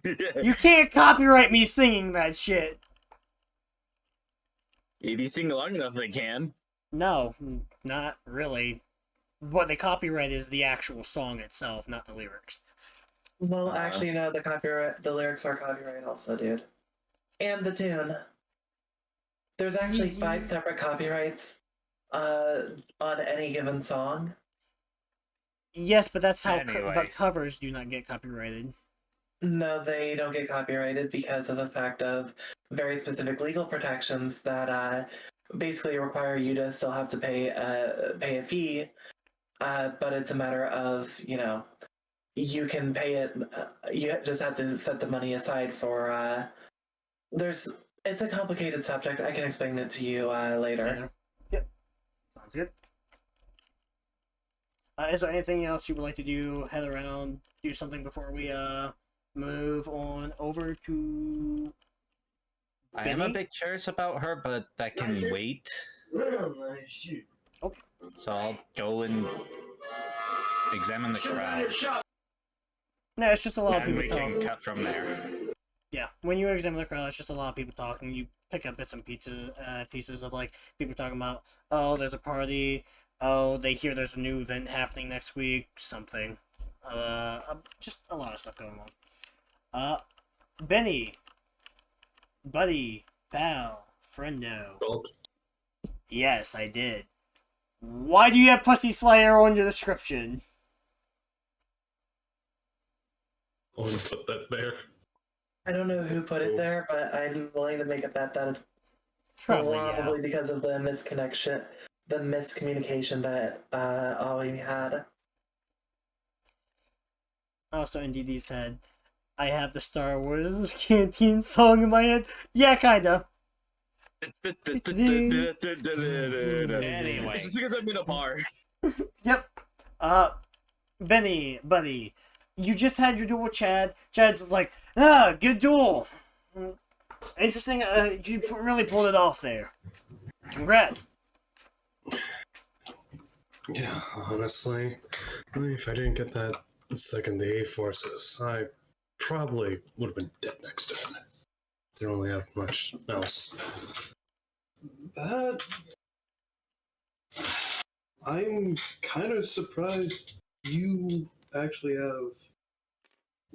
You can't copyright me singing that shit. If you sing long enough, they can. No, not really. What they copyright is the actual song itself, not the lyrics. Well, actually, no, the lyrics are copyright also, dude. And the tune. There's actually 5 separate copyrights on any given song. Yes, but that's how Anyway. but covers do not get copyrighted. No, they don't get copyrighted because of the fact of very specific legal protections that basically require you to still have to pay a fee. But it's a matter of, you can pay it. You just have to set the money aside for. It's a complicated subject. I can explain it to you later. Yep. Sounds good. Is there anything else you would like to do? Head around, do something before we move on over to I am a Benny? bit curious about her, but that can wait. Real nice shit. Okay. So I'll go and examine the crowd, No, it's just a lot of and people we can talking. cut from there. Yeah, when you examine the crowd, it's just a lot of people talking. You pick up bits and pieces of like people talking about, oh, there's a party. Oh, they hear there's a new event happening next week. Something. Just a lot of stuff going on. Benny, buddy, pal, friendo. Gulp. Yes, I did. Why do you have Pussy Slayer on your description? I want to put that there. I don't know who put it there, but I'm willing to make a bet that it's Probably, yeah. probably because of the miscommunication that Ollie had. Also, NDD said, I have the Star Wars canteen song in my head. Yeah, kinda. Anyway, It's just because I'm in a bar. Yep. Benny, buddy, you just had your duel with Chad. Chad's like, good duel. Interesting. You really pulled it off there. Congrats. Yeah, honestly, if I didn't get that second the A forces, I probably would have been dead next turn. Didn't really have much else. I'm kind of surprised you actually have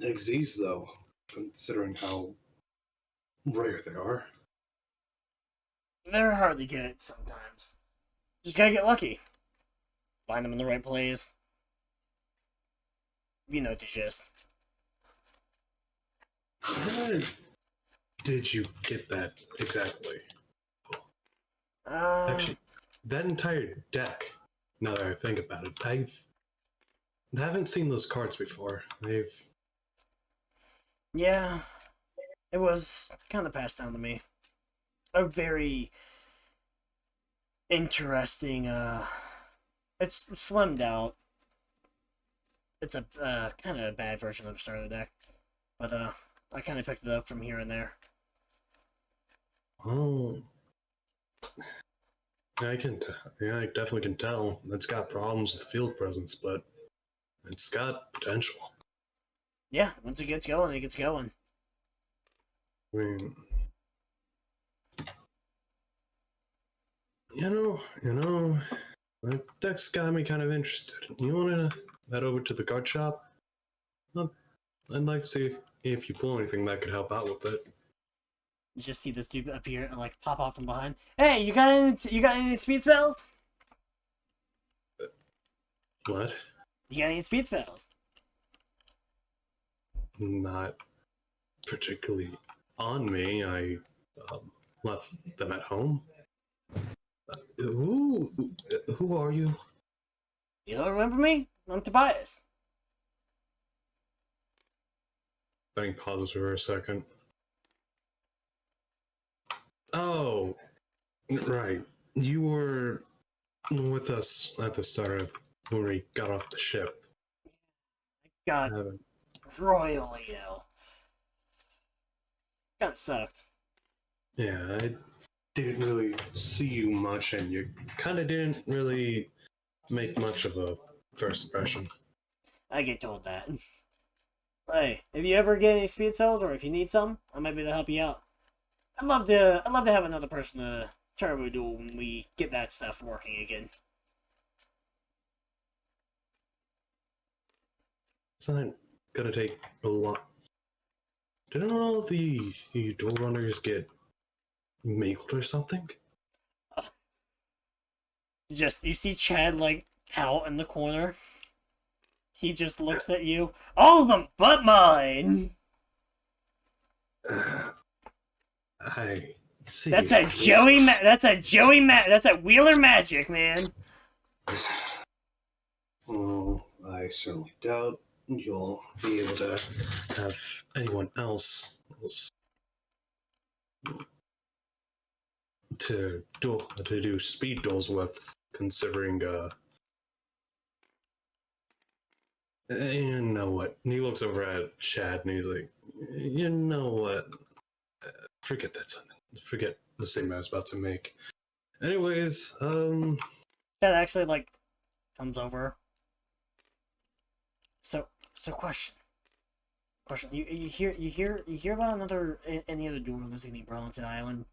XZs, though, considering how rare they are. They're hard to get sometimes. Just gotta get lucky. Find them in the right place. You know the gist. Where did you get that exactly? Actually, that entire deck, now that I think about it, I haven't seen those cards before. Yeah, it was kind of passed down to me. A very interesting, it's slimmed out. It's a kind of a bad version of the starter deck, but I kind of picked it up from here and there. Oh, I I definitely can tell. It's got problems with field presence, but it's got potential. Yeah, once it gets going, it gets going. I mean, that deck's got me kind of interested. You want to head over to the card shop? I'd like to see if you pull anything that could help out with it. You just see this dude appear and like pop off from behind. Hey, you got any speed spells? What? You got any speed spells? Not particularly on me. I left them at home. Who are you? You don't remember me? I'm Tobias. Then he pauses for a second. Oh, right. You were with us at the start of when we got off the ship. Got Haven't- royally ill. Kinda sucked. Yeah, I didn't really see you much, and you kind of didn't really make much of a first impression. I get told that. Hey, if you ever get any speed cells or if you need some, I might be able to help you out. I'd love to have another person to turbo duel when we get that stuff working again. It's not gonna take a lot. Didn't all the dual runners get mangled or something? Just you see Chad like out in the corner. He just looks at you. All of them but mine. I see. That's that Joey. That's that Wheeler magic, man. Well, I certainly doubt you'll be able to have anyone else to do speed duels with, considering You know what? And he looks over at Chad and he's like, you know what? Forget that sentence. Forget the statement I was about to make. Anyways, That actually like comes over. So question. You hear about any other duel runners getting brought onto the island?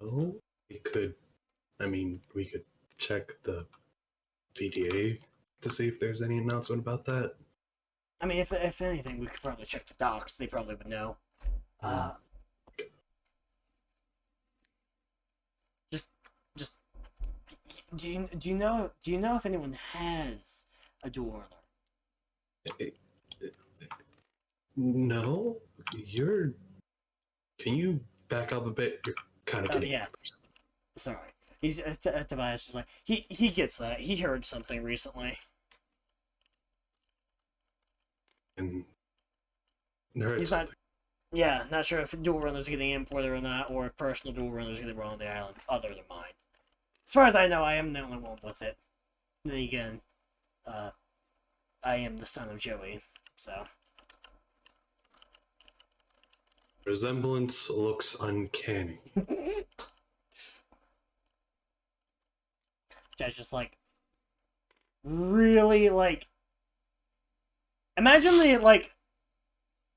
oh, we could. I mean, we could check the PDA to see if there's any announcement about that. I mean, if anything, we could probably check the docks. They probably would know. Just do you know if anyone has a dual runner? No, you're. Can you back up a bit? You're kind of Oh getting. yeah. Sorry. He's Tobias is like he gets that. He heard something recently. And heard He's something. not. Yeah, not sure if dual runners getting imported or not, or if personal dual runners getting brought on the island other than mine. As far as I know, I am the only one with it. Then again, I am the son of Joey, so. Resemblance looks uncanny. Judge just like really like imagine the like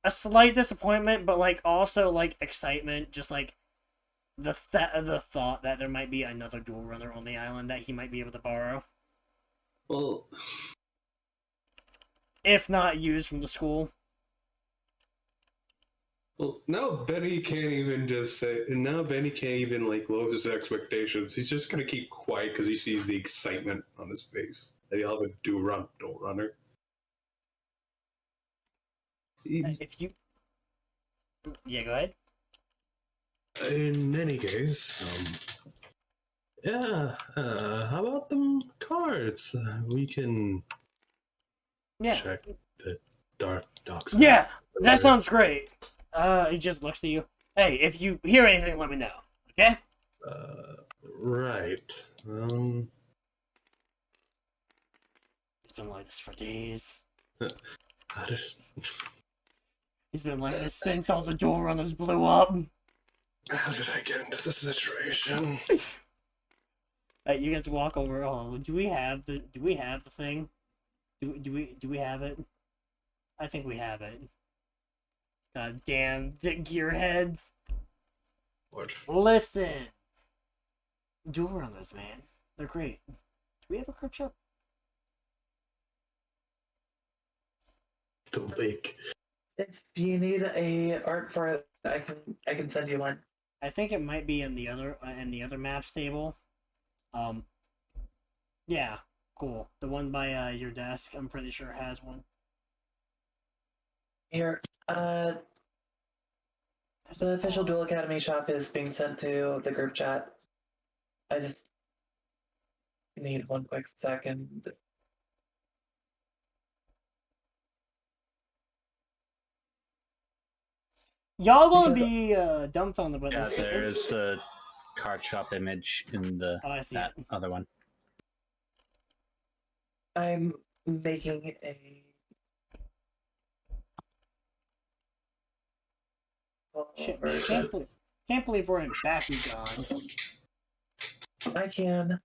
a slight disappointment, but like also like excitement, just like the thought that there might be another dual runner on the island that he might be able to borrow, Well, if not used from the school. now Benny can't even just say. Now Benny can't even like lower his expectations. He's just gonna keep quiet because he sees the excitement on his face that he'll have a dual runner. If you, yeah, go ahead. In any case, yeah. How about them cards? We can Yeah, check the dark docks. yeah, that sounds great. He just looks at you. Hey, if you hear anything, let me know. Okay. Right. It's been like this for days. How did He's been like this since all the dual runners blew up. I get into this situation? Hey, you guys walk over. Oh, do we have the thing? Do we have it? I think we have it. God damn, gearheads. What? Listen, dual runners, man, they're great. Do we have a crib shop? The lake. If you need a art for it, I can send you one. I think it might be in the other maps table. Yeah, cool. The one by your desk, I'm pretty sure has one. Here, the official Duel Academy shop is being sent to the group chat. I just need one quick second. Y'all gonna Because- be dumbfounded by Yeah, this. there's the card shop image in the Oh, I see that it. other one. I'm making a. Shit, man, can't believe we're in Bakugan. I can.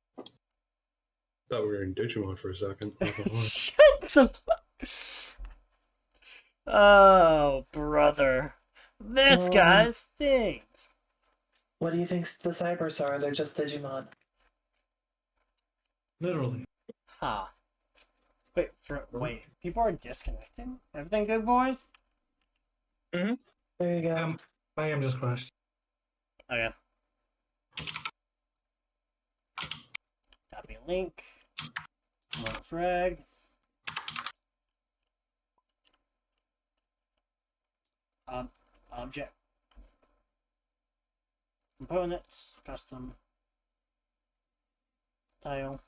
Thought we were in Digimon for a second. Shut the fuck. Oh, brother. This guy stinks. What do you think the cybers are? They're just Digimon. Literally. Huh. Wait, people are disconnecting? Everything good, boys? There you go. I am just crashed. Okay. Copy link. Remote frag. Object. Components. Custom. Tile.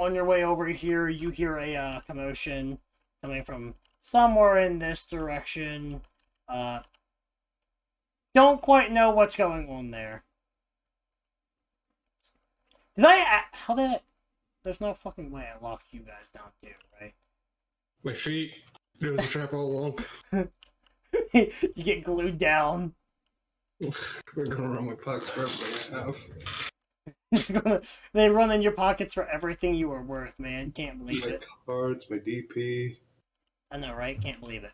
on your way over here, you hear a commotion coming from somewhere in this direction. Don't quite know what's going on there. How did I... There's no fucking way I locked you guys down too, right? My feet. It was a trap all along. You get glued down. They're gonna run my pockets for everything I have. They run in your pockets for everything you are worth, man. Can't believe My it. cards, my DP. I know, right? Can't believe it.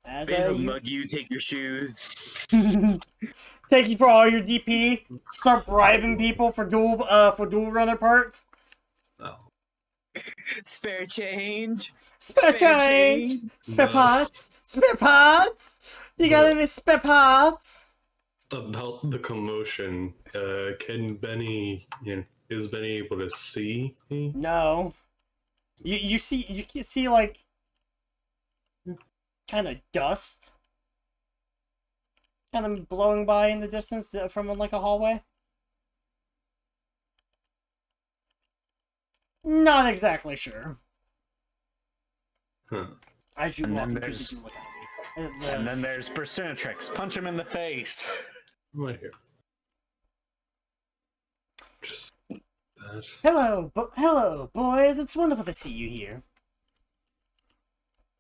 As Basil mug you, take your shoes. Thank you for all your DP. Start bribing people for dual runner parts. Oh. Spare change. Spare change. Spare No. parts. Spare parts. You got any spare parts? About the commotion, can Benny, is Benny able to see me? No. You can see like kind of dust kind of blowing by in the distance from like a hallway. Not exactly sure. Huh. As you And walk, then you there's- do look at me. And then there's persona tricks. Punch him in the face. Right here. Just that. Hello, boys. It's wonderful to see you here.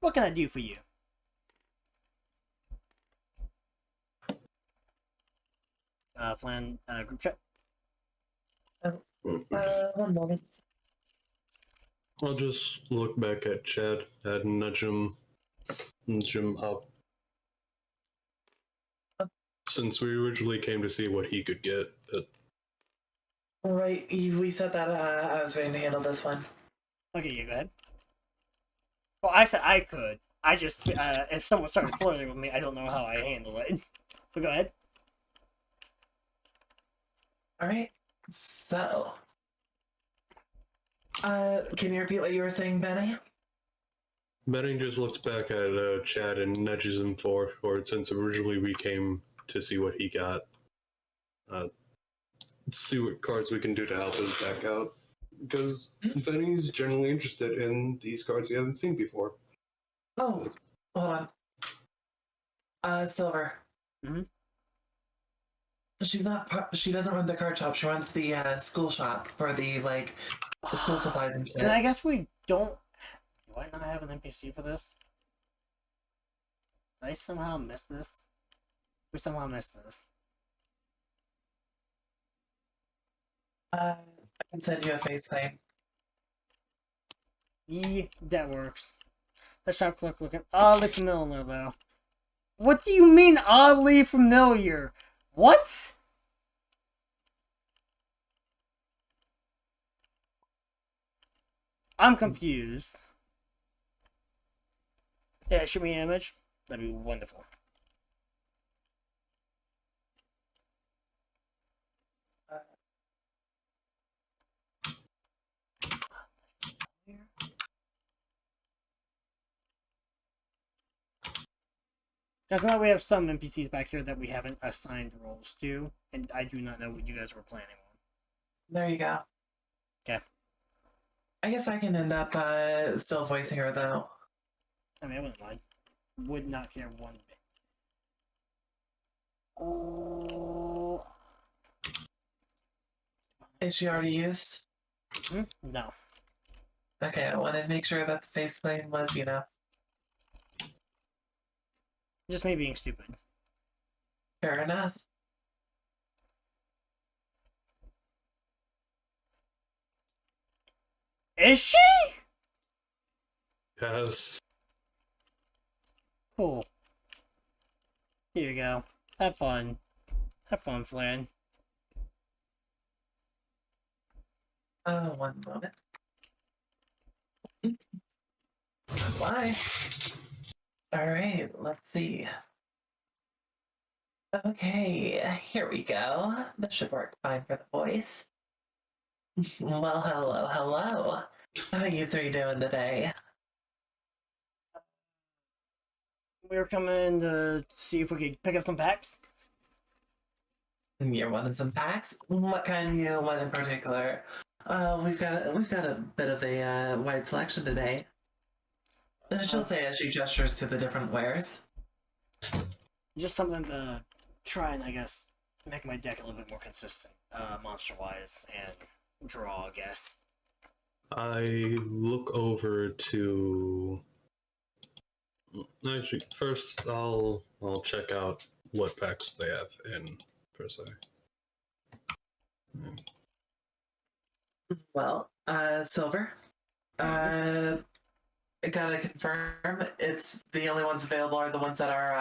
What can I do for you? Flan, group chat. One moment. I'll just look back at Chad and nudge him up. Since we originally came to see what he could get, but All right, we said that I was ready to handle this one. Okay, you go ahead. Well, I said I could. I just, if someone started flirting with me, I don't know how I handle it. But go ahead. All right, so, can you repeat what you were saying, Benny? Benny just looks back at Chad and nudges him forward since originally we came to see what he got. See what cards we can do to help him back out. Because Benny's generally interested in these cards he hasn't seen before. Oh, hold on. Silver. Mhm. She's not. She doesn't run the card shop. She runs the school shop for the school supplies and shit. And I guess we don't... Do I not have an NPC for this? Did I somehow miss this? We somehow missed this. I can send you a face claim. Yeah, that works. That shop clerk looking oddly familiar, though. What do you mean oddly familiar? What? I'm confused. Yeah, shoot me an image. That'd be wonderful. Guys, now we have some NPCs back here that we haven't assigned roles to, and I do not know what you guys were planning on. There you go. Okay. I guess I can end up still voicing her though. I mean, I wouldn't mind. Would not care one bit. Oh. Is she already used? No. Okay, I wanted to make sure that the face claim was, Just me being stupid. fair enough. Is she? Yes. Cool. Here you go. Have fun. Have fun, Flan. One moment. Why? Alright, let's see. Okay, here we go. This should work fine for the voice. Well, hello. How you three doing today? We were coming to see if we could pick up some packs. You're wanting some packs? What kind you want in particular? We've got a bit of a wide selection today. She'll say as she gestures to the different wares. Just something to try and, I guess, make my deck a little bit more consistent, monster-wise, and draw, I guess. I look over to. Actually, first I'll check out what packs they have in per se. Well, Silver. I gotta confirm, it's the only ones available are the ones that are,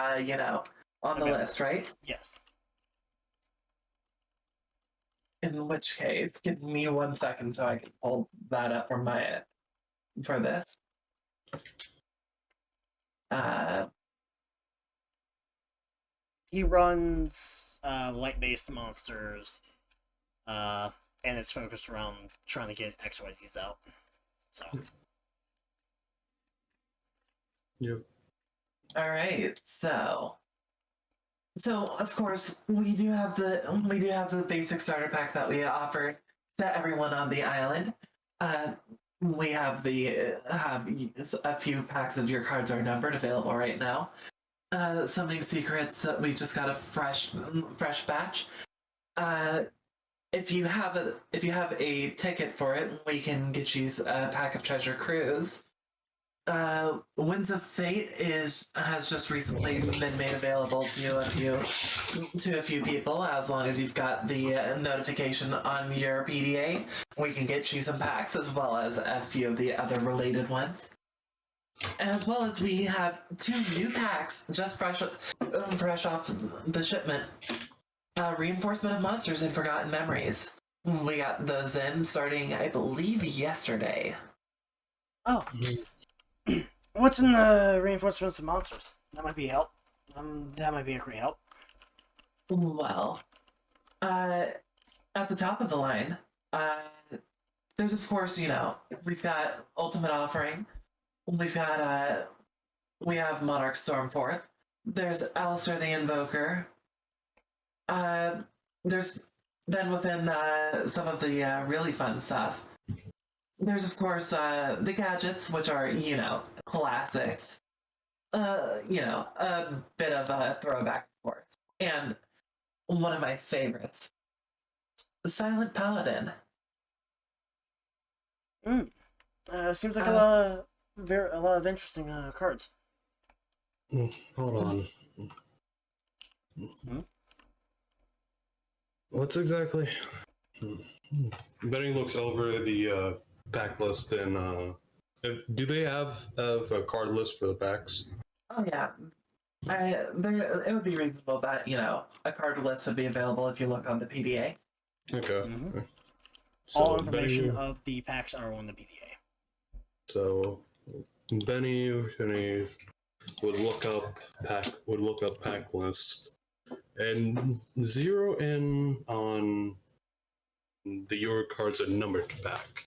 on the Okay. list, right? Yes. In which case, give me 1 second so I can pull that up from for this. He runs light-based monsters, and it's focused around trying to get XYZs out. So. Yep. All right, so of course we do have the basic starter pack that we offer to everyone on the island. We have have a few packs of Your Cards Are Numbered available right now. Summoning Secrets, we just got a fresh batch. If you have a ticket for it, we can get you a pack of Treasure Cruise. Winds of Fate has just recently been made available to a few people. As long as you've got the notification on your PDA, we can get you some packs as well as a few of the other related ones. As well as we have 2 new packs just fresh off the shipment. Reinforcement of Monsters and Forgotten Memories. We got those in starting, I believe, yesterday. Oh. What's in the reinforcements of monsters? That might be help. That might be a great help. Well, at the top of the line, there's of course, we've got Ultimate Offering. We have Monarch Stormforth. There's Alistair the Invoker. There's then within some of the really fun stuff. There's of course the gadgets, which are classics. A bit of a throwback, of course, and one of my favorites, the Silent Paladin. Seems like a lot of interesting cards. Hold on. Hmm? What's exactly? Benny looks over the pack list and do they have a card list for the packs? Oh yeah, it would be reasonable that a card list would be available if you look on the PDA. Okay. Mm-hmm. So All information Benny, of the packs are on the PDA. so Benny would look up pack list and zero in on the Your Cards Are Numbered pack.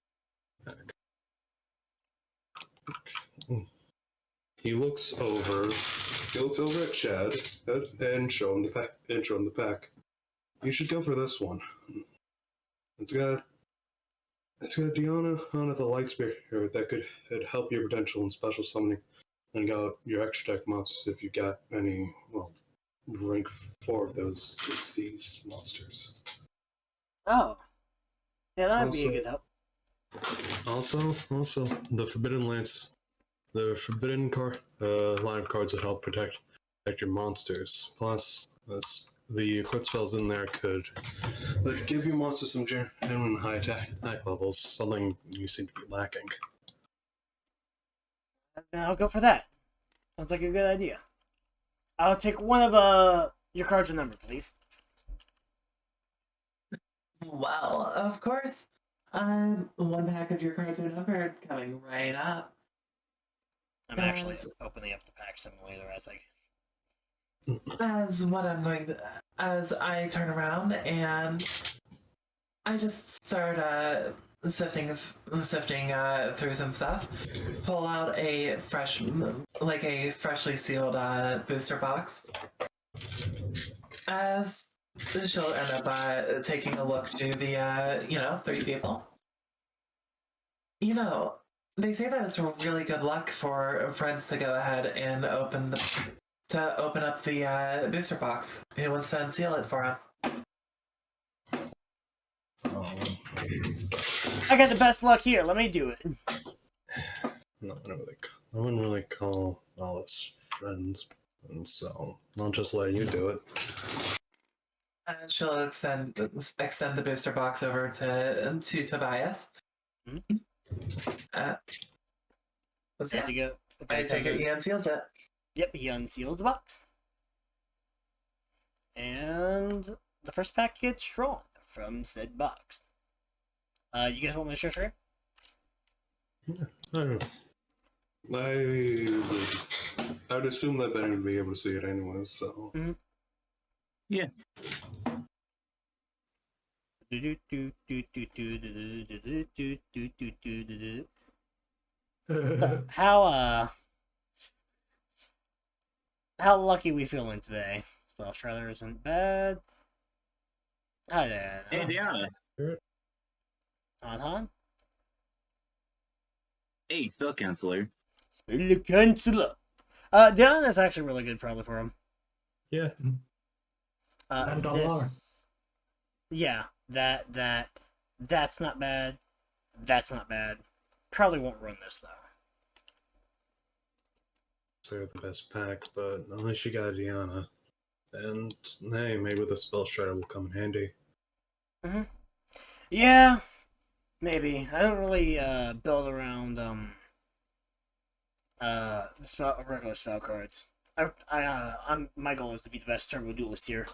He looks over at Chad and show him the pack. You should go for this one. It's got Diana on it, the Lightspear that could help your potential in special summoning and got your extra deck monsters if you got any, rank 4 of those these monsters. Oh. Yeah, that would be a good help. Also, the Forbidden Lance, the Forbidden line of cards that help protect your monsters. Plus, the equip spells in there could give your monsters some genuine high attack levels, something you seem to be lacking. I'll go for that. Sounds like a good idea. I'll take one of Your Cards Are Numbered, please. Well, of course. One pack of Your Cards Are Numbered coming right up. I'm actually opening up the pack simulator as As I turn around and I just start sifting through some stuff, pull out a freshly sealed booster box. As she'll end up taking a look to the 3 people. They say that it's really good luck for friends to go ahead and open up the booster box. Who wants to unseal it for him? I got the best luck here. Let me do it. No, I wouldn't really call all its friends, and so I'll just let you do it. She'll extend the booster box over to Tobias. Mhm. What's As that? you go. I Okay, so take it he unseals it. Yep, he unseals the box. And the first pack gets drawn from said box. You guys want me to show screen? I don't know. I would assume that Ben would be able to see it anyways, so. Yeah. How lucky we feeling today? Spell Shredder isn't bad. Hi there. Hey, Diana. Han. Hey, spell counselor. Spell Counselor. Diana's actually really good probably for him. Yeah. And This. Yeah, that's not bad. That's not bad. Probably won't run this though. So the best pack, but unless you got Diana, then hey, maybe the spell shredder will come in handy. Yeah, maybe. I don't really build around regular spell cards. My goal is to be the best turbo duelist here,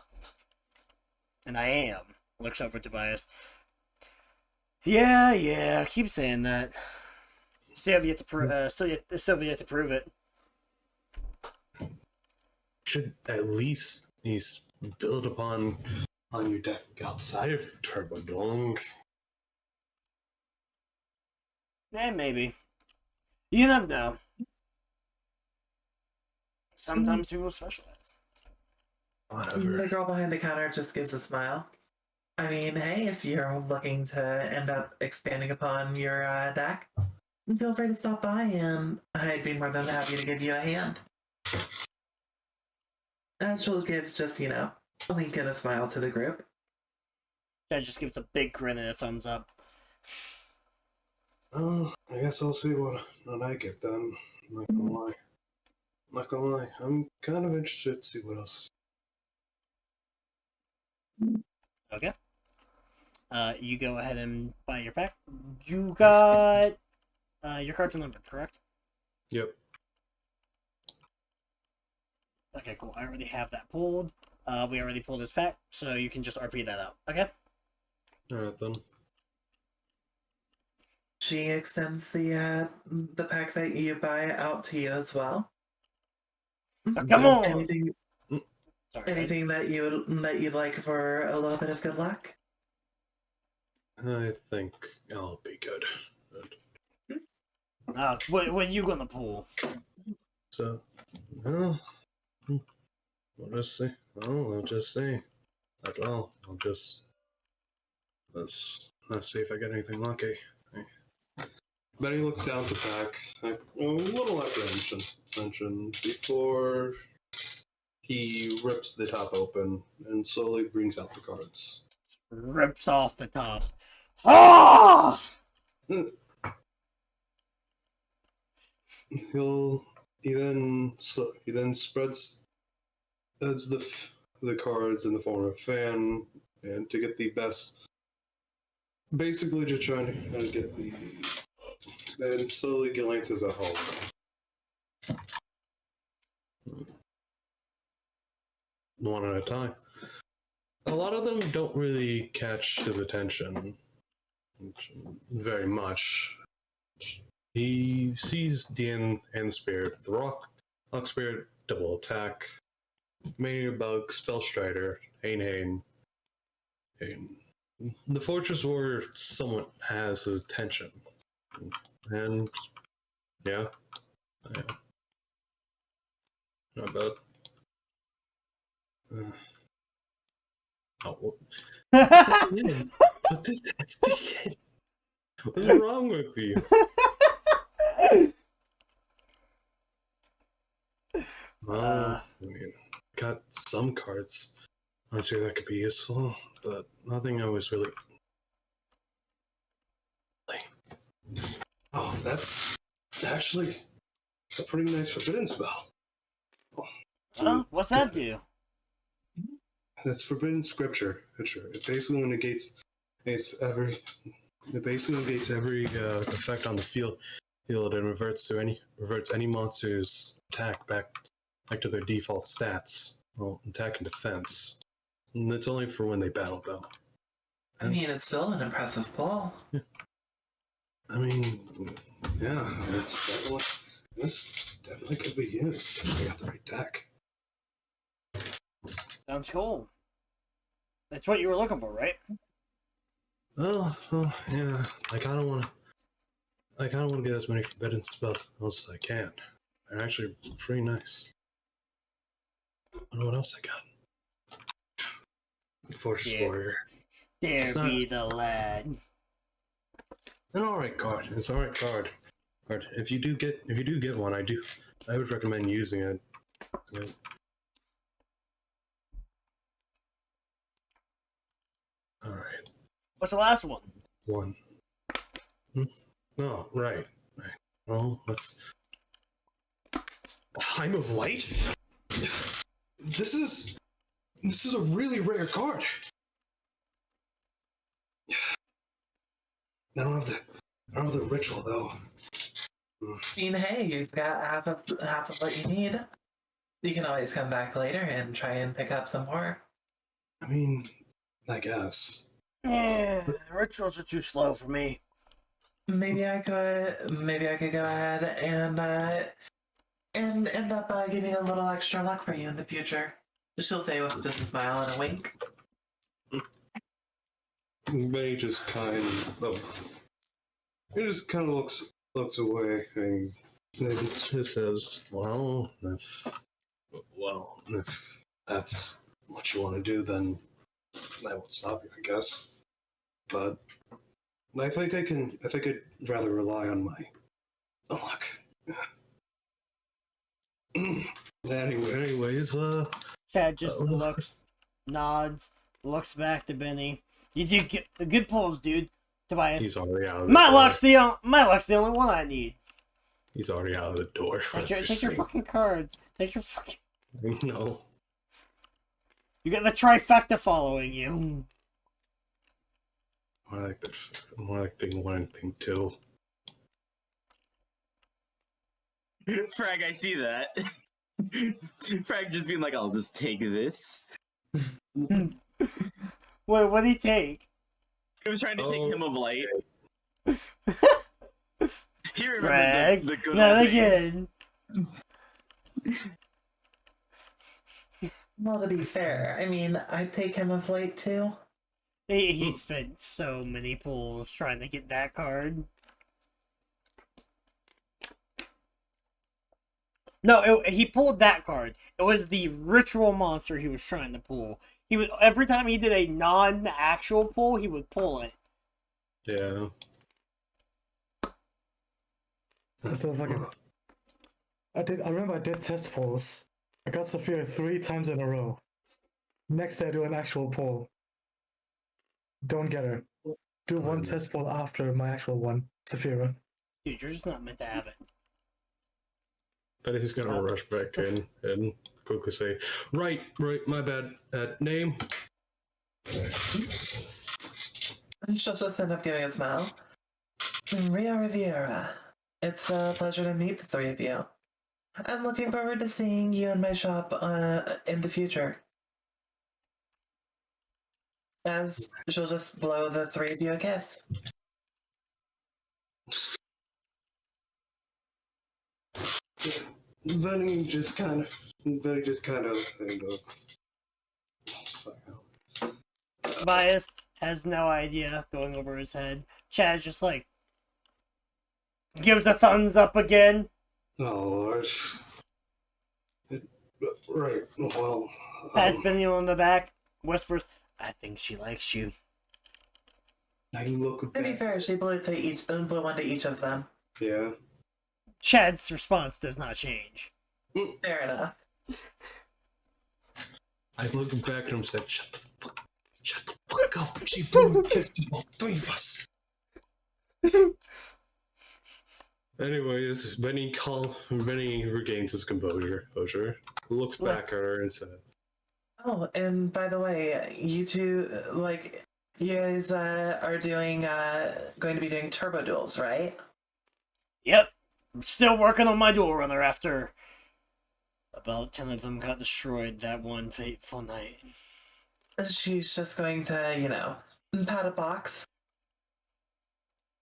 and I am. Looks over to Tobias. Yeah. Keep saying that. Still have yet to prove it. Should at least he's build upon on your deck outside of turbo dueling. Maybe. You never know. Sometimes people specialize. The Whatever. girl behind the counter just gives a smile. I mean, hey, if you're looking to end up expanding upon your deck, feel free to stop by and I'd be more than happy to give you a hand. She'll give just, a wink and a smile to the group. That just gives a big grin and a thumbs up. Oh, I guess I'll see what I get then. I'm not gonna lie. I'm kind of interested to see what else. Okay. You go ahead and buy your pack. You got your cards are numbered, correct? Yep. Okay, cool. I already have that pulled. We already pulled this pack, so you can just RP that out. Okay. Alright then. She extends the pack that you buy out to you as well. Come on. Anything Sorry. anything that you'd like for a little bit of good luck? I think I'll be good. What are you gonna pull? So, well, we'll just see. I'll just see. Well, let's see if I get anything lucky. Benny looks down at the pack, a little apprehension before he rips the top open and slowly brings out the cards. Rips off the top. Ah! He then spreads the cards in the form of a fan, and to get the best, basically just trying to get the, and slowly glances at home. One at a time. A lot of them don't really catch his attention very much. He sees Dean and Spirit, the Rock Spirit, double attack, Mania Bug, Spellstrider, Hane. The Fortress Warrior somewhat has his attention. And yeah. Not bad. Oh, put this in. What's wrong with you? Well, I mean, got some cards. I'm sure that could be useful, but nothing I was really. Oh, that's actually a pretty nice forbidden spell. What's that do? That's forbidden scripture. It basically negates every. It basically negates every effect on the field and reverts any monster's attack back to their default stats. Well, attack and defense. And it's only for when they battle, though. I mean, it's still an impressive pull. I mean, yeah, this definitely could be used if we got the right deck. Sounds cool. That's what you were looking for, right? Oh, yeah. I kind of want to get as many forbidden spells as I can. They're actually pretty nice. I don't know what else I got. Force Warrior. There be the lad. An alright card. It's an alright card. But if you do get one, I would recommend using it. Yeah. Alright. What's the last one? One. No, right. Well, let's. Time of Light? This is a really rare card. I don't have the ritual though. I mean, hey, you've got half of what you need. You can always come back later and try and pick up some more. I mean, I guess. Yeah, rituals are too slow for me. Maybe I could go ahead and end up giving a little extra luck for you in the future. She'll say with just a smile and a wink. May just kind of looks away and it just says, well, if that's what you want to do, then I won't stop you, I guess. But I think I'd rather rely on my luck. Anyways, Chad just looks, nods, looks back to Benny. You do get good pulls, dude. Tobias. he's already out of the My door. luck's the only one I need. He's already out of the door. Take your fucking cards. Take your fucking. No. You got the trifecta following you. More like thing one and thing two. Frag, I see that. Frag just being like, I'll just take this. Wait, what'd he take? He was trying to take him of light. He remembered Frag. the good Not old days. again. Well, to be fair, I mean, I'd take him of late too. He spent so many pulls trying to get that card. No, he pulled that card. It was the ritual monster he was trying to pull. He would every time he did a non-actual pull, he would pull it. Yeah. So fucking. I remember I did test polls. I got Saphira 3 times in a row. Next day I do an actual poll. Don't get her. Do one test poll after my actual one, Saphira. Dude, you're just not meant to have it. But he's gonna rush back in and quickly say, right, my bad. Name? She'll just end up giving a smile. Rio Riviera. It's a pleasure to meet the three of you. I'm looking forward to seeing you in my shop in the future. As she'll just blow the three of you a kiss. Benny just kind of. Bias has no idea going over his head. Chad's just like gives a thumbs up again. Oh Lord. Right. Well. Pat's Benny on the back, whispers, I think she likes you. I look To be back. fair, she blew one to each of them. Yeah. Chad's response does not change. Fair enough. I looked back at him and said, shut the fuck up. She blew a kiss to all three of us. Anyways, Benny regains his composure. Looks back at her and says, Oh, and by the way, you two, you guys are going to be doing turbo duels, right? Yep. I'm still working on my dual runner after about 10 of them got destroyed that one fateful night. She's just going to, pat a box.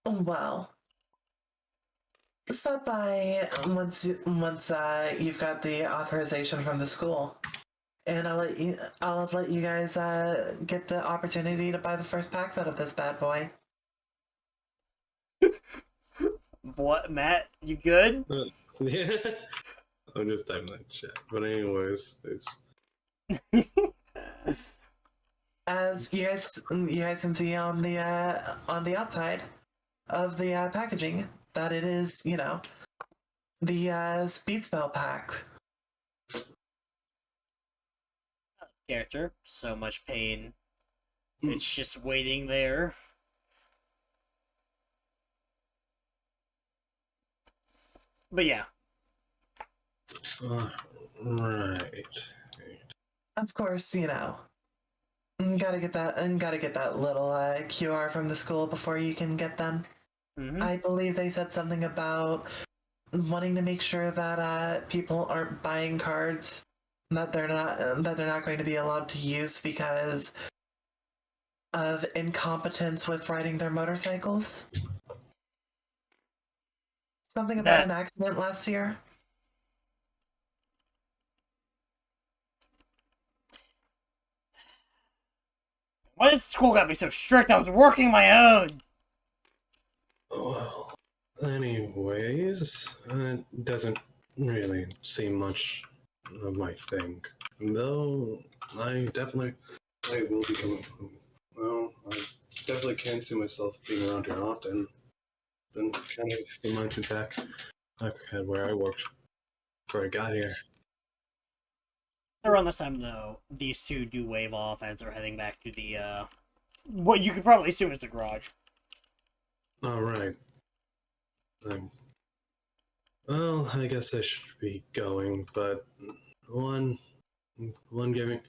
Well, stop by once you've got the authorization from the school, and I'll let you guys get the opportunity to buy the first packs out of this bad boy. What, Matt? You good? yeah. I'm just typing that chat. But anyways, As you guys can see on the outside of the packaging, that it is, the speed spell pack. Character. So much pain. It's just waiting there. But yeah. right. Of course, gotta get that little QR from the school before you can get them. Mm-hmm. I believe they said something about wanting to make sure that people aren't buying cards that they're not going to be allowed to use because of incompetence with riding their motorcycles. Something about an accident last year. Why does school got me so strict? I was working my own! Well, anyways, it doesn't really seem much of my thing. Though, I will be coming. Well, I definitely can't see myself being around here often. Then kind of reminds me back at where I worked before I got here. Around this time, though, these two do wave off as they're heading back to the, what you could probably assume is the garage. Alright. Well, I guess I should be going, but one giving...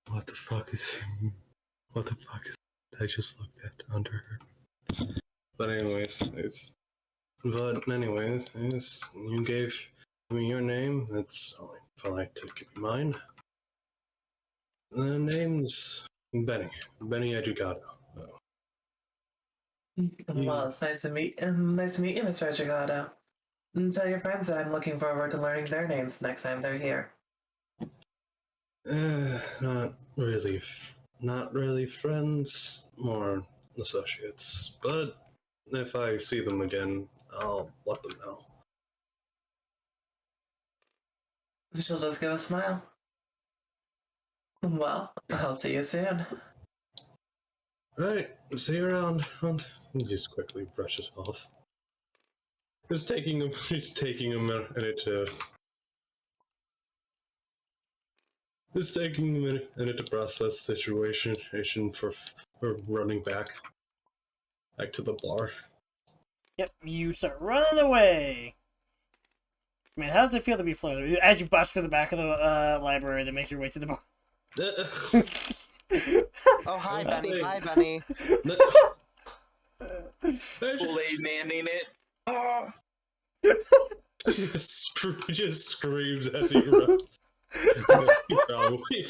What the fuck is I just looked at under her. But anyways, you gave me your name, that's only polite to give you mine. The name's Benny Educato. Well, it's nice to meet you, Mr. Educato. And tell your friends that I'm looking forward to learning their names next time they're here. Not really friends, more associates. But if I see them again, I'll let them know. She'll just give a smile. Well, I'll see you soon. Right, see you around. And he just quickly brushes off. It's taking a minute to. It's taking a minute to process the situation for running back to the bar. Yep, you start running away. Man, how does it feel to be floated? As you bust through the back of the library to make your way to the bar. Oh, hi, Benny. Hi, Benny. Kool-Aid man in it. Oh. just screams as he runs. He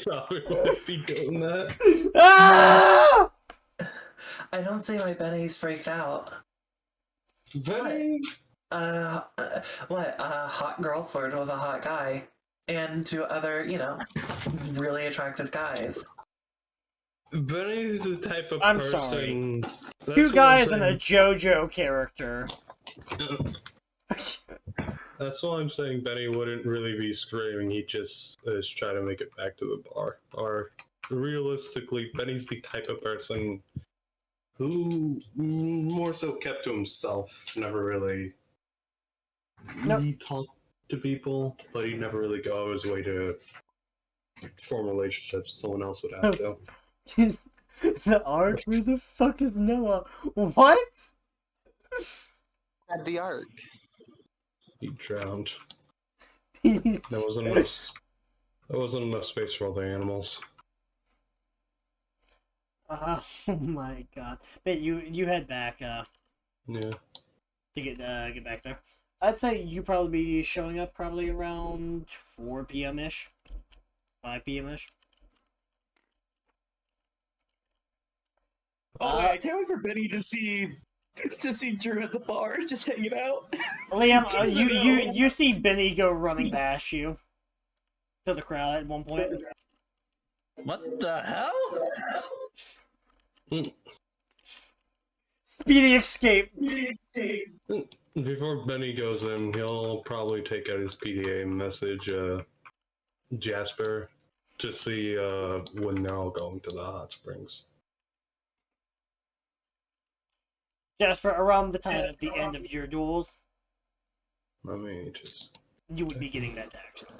probably wouldn't be doing that. Ah! I don't see why Benny's freaked out. Benny? What? A hot girl flirted with a hot guy. And two other, really attractive guys. Benny's the type of I'm person... sorry. Two guys and a JoJo character. That's why I'm saying Benny wouldn't really be screaming. He just is trying to make it back to the bar. Or realistically, Benny's the type of person who more so kept to himself. Never really Nope. he talked to people, but he never really go out of his way to form relationships. Someone else would have to. The arc? Where the fuck is Noah? What? At the arc. He drowned. He's- There wasn't enough. There wasn't enough space for all the animals. Oh my god. But you head back Yeah. to get back there. I'd say you probably be showing up probably around 4 p.m. ish. 5 p.m. ish. Oh wait, I can't wait for Benny to see Drew at the bar, just hanging out. Liam, He doesn't know. you see Benny go running past you to the crowd at one point. What the hell? Speedy escape. Before Benny goes in, he'll probably take out his PDA and message Jasper to see when they're all going to the hot springs. Jasper, around the time of the end of your duels, Let me just. you would be getting that text.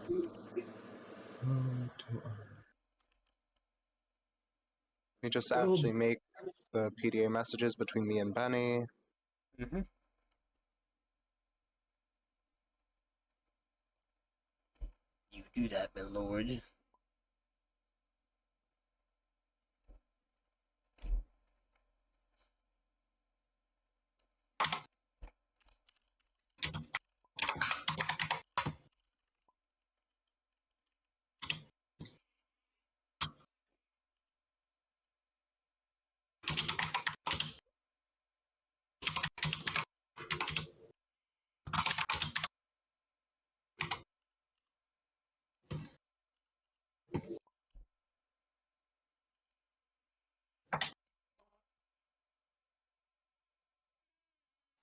We just actually make the PDA messages between me and Benny. Mm-hmm. You do that, my lord.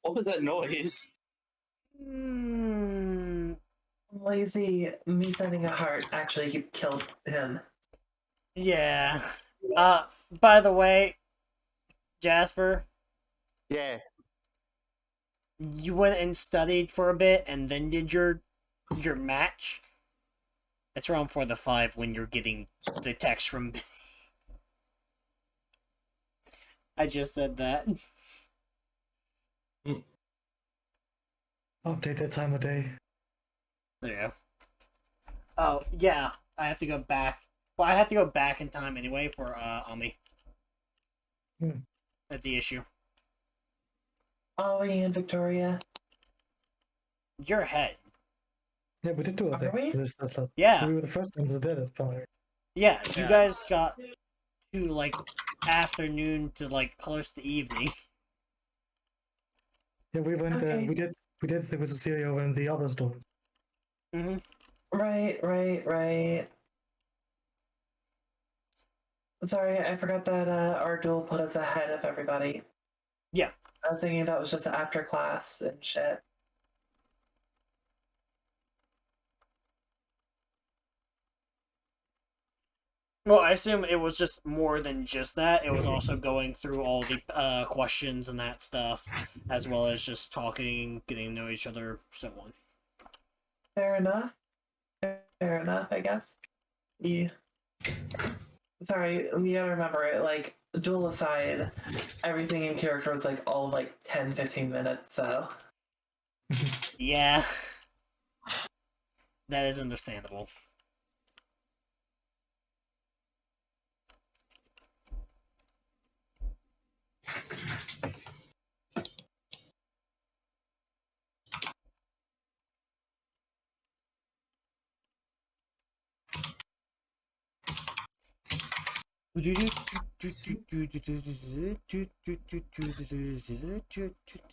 What was that noise? Well, you see, me sending a heart actually killed him. Yeah. By the way, Jasper, Yeah. you went and studied for a bit and then did your match. It's around 4 to 5 when you're getting the text from. I just said that. Update that time of day. There you go. Oh yeah, I have to go back. Well, I have to go back in time anyway for Ami. That's the issue. Oh, and Victoria. Your head. Yeah, we did do a Are thing. we? That's not, Yeah. we were the first ones that did it, probably. Yeah, you guys got to like afternoon to like close to evening. Yeah, we went. Okay. We did. There was a Cecilia and the other stores. Mm-hmm. Right. Sorry, I forgot that our duel put us ahead of everybody. Yeah. I was thinking that was just after class and shit. Well, I assume it was just more than just that. It was also going through all the questions and that stuff, as well as just talking, getting to know each other, so on. Fair enough, I guess. Yeah. Sorry, you gotta remember it, like, duel aside, everything in character was like all like 10-15 minutes, so. Yeah. That is understandable.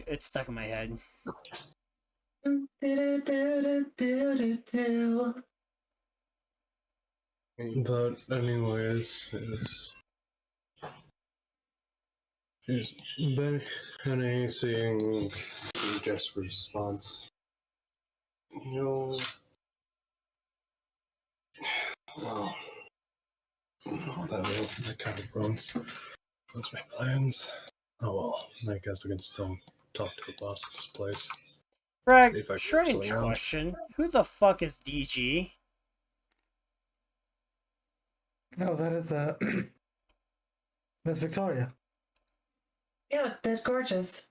It's stuck in my head. But anyways, is Benny seeing Jasper's response. You'll. Well. Oh, that kind of ruins my plans. Oh well, I guess I can still talk to the boss of this place. Greg, If I can strange still around. question. Who the fuck is DG? No, that is that's Victoria. Yeah, dead gorgeous.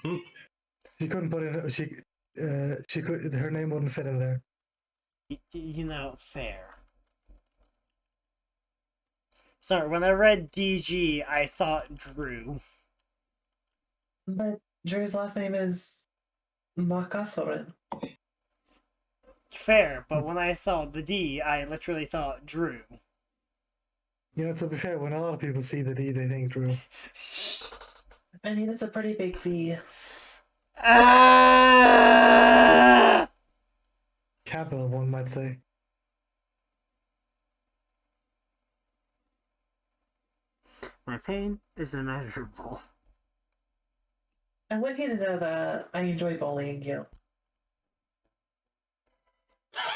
She couldn't put in she could her name wouldn't fit in there. You know, fair. Sorry, when I read DG, I thought Drew. But Drew's last name is Makasoren. Fair, but when I saw the D, I literally thought Drew. You know, to be fair, when a lot of people see the D, they think Drew. I mean, it's a pretty big V. Ah! Capital, one might say. My pain is immeasurable. I want you to know that I enjoy bullying you.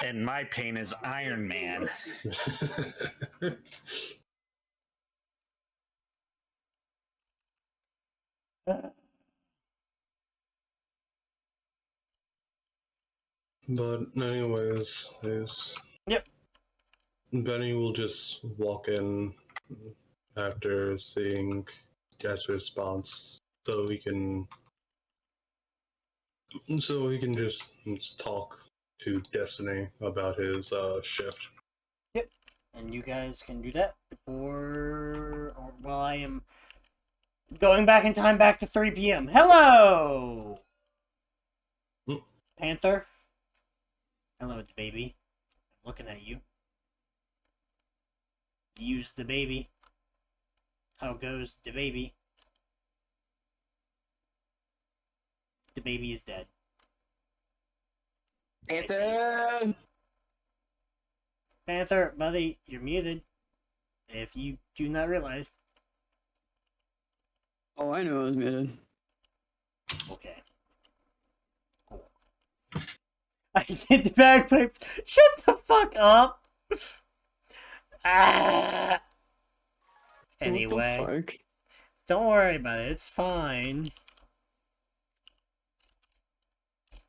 And my pain is Iron Man. But anyways, Yep. Benny will just walk in after seeing Gas's response, so we can just talk to Destiny about his shift. Yep. And you guys can do that before, or while I am going back in time back to 3 p.m. Hello! Panther? Hello, the baby. I'm looking at you. Use the baby. How goes the baby? The baby is dead. Panther! Panther, buddy, you're muted. If you do not realize. Oh, I knew I was muted. Okay. Cool. I hit the bagpipes. Shut the fuck up! Ah! Anyway, What the fuck? don't worry about it. It's fine.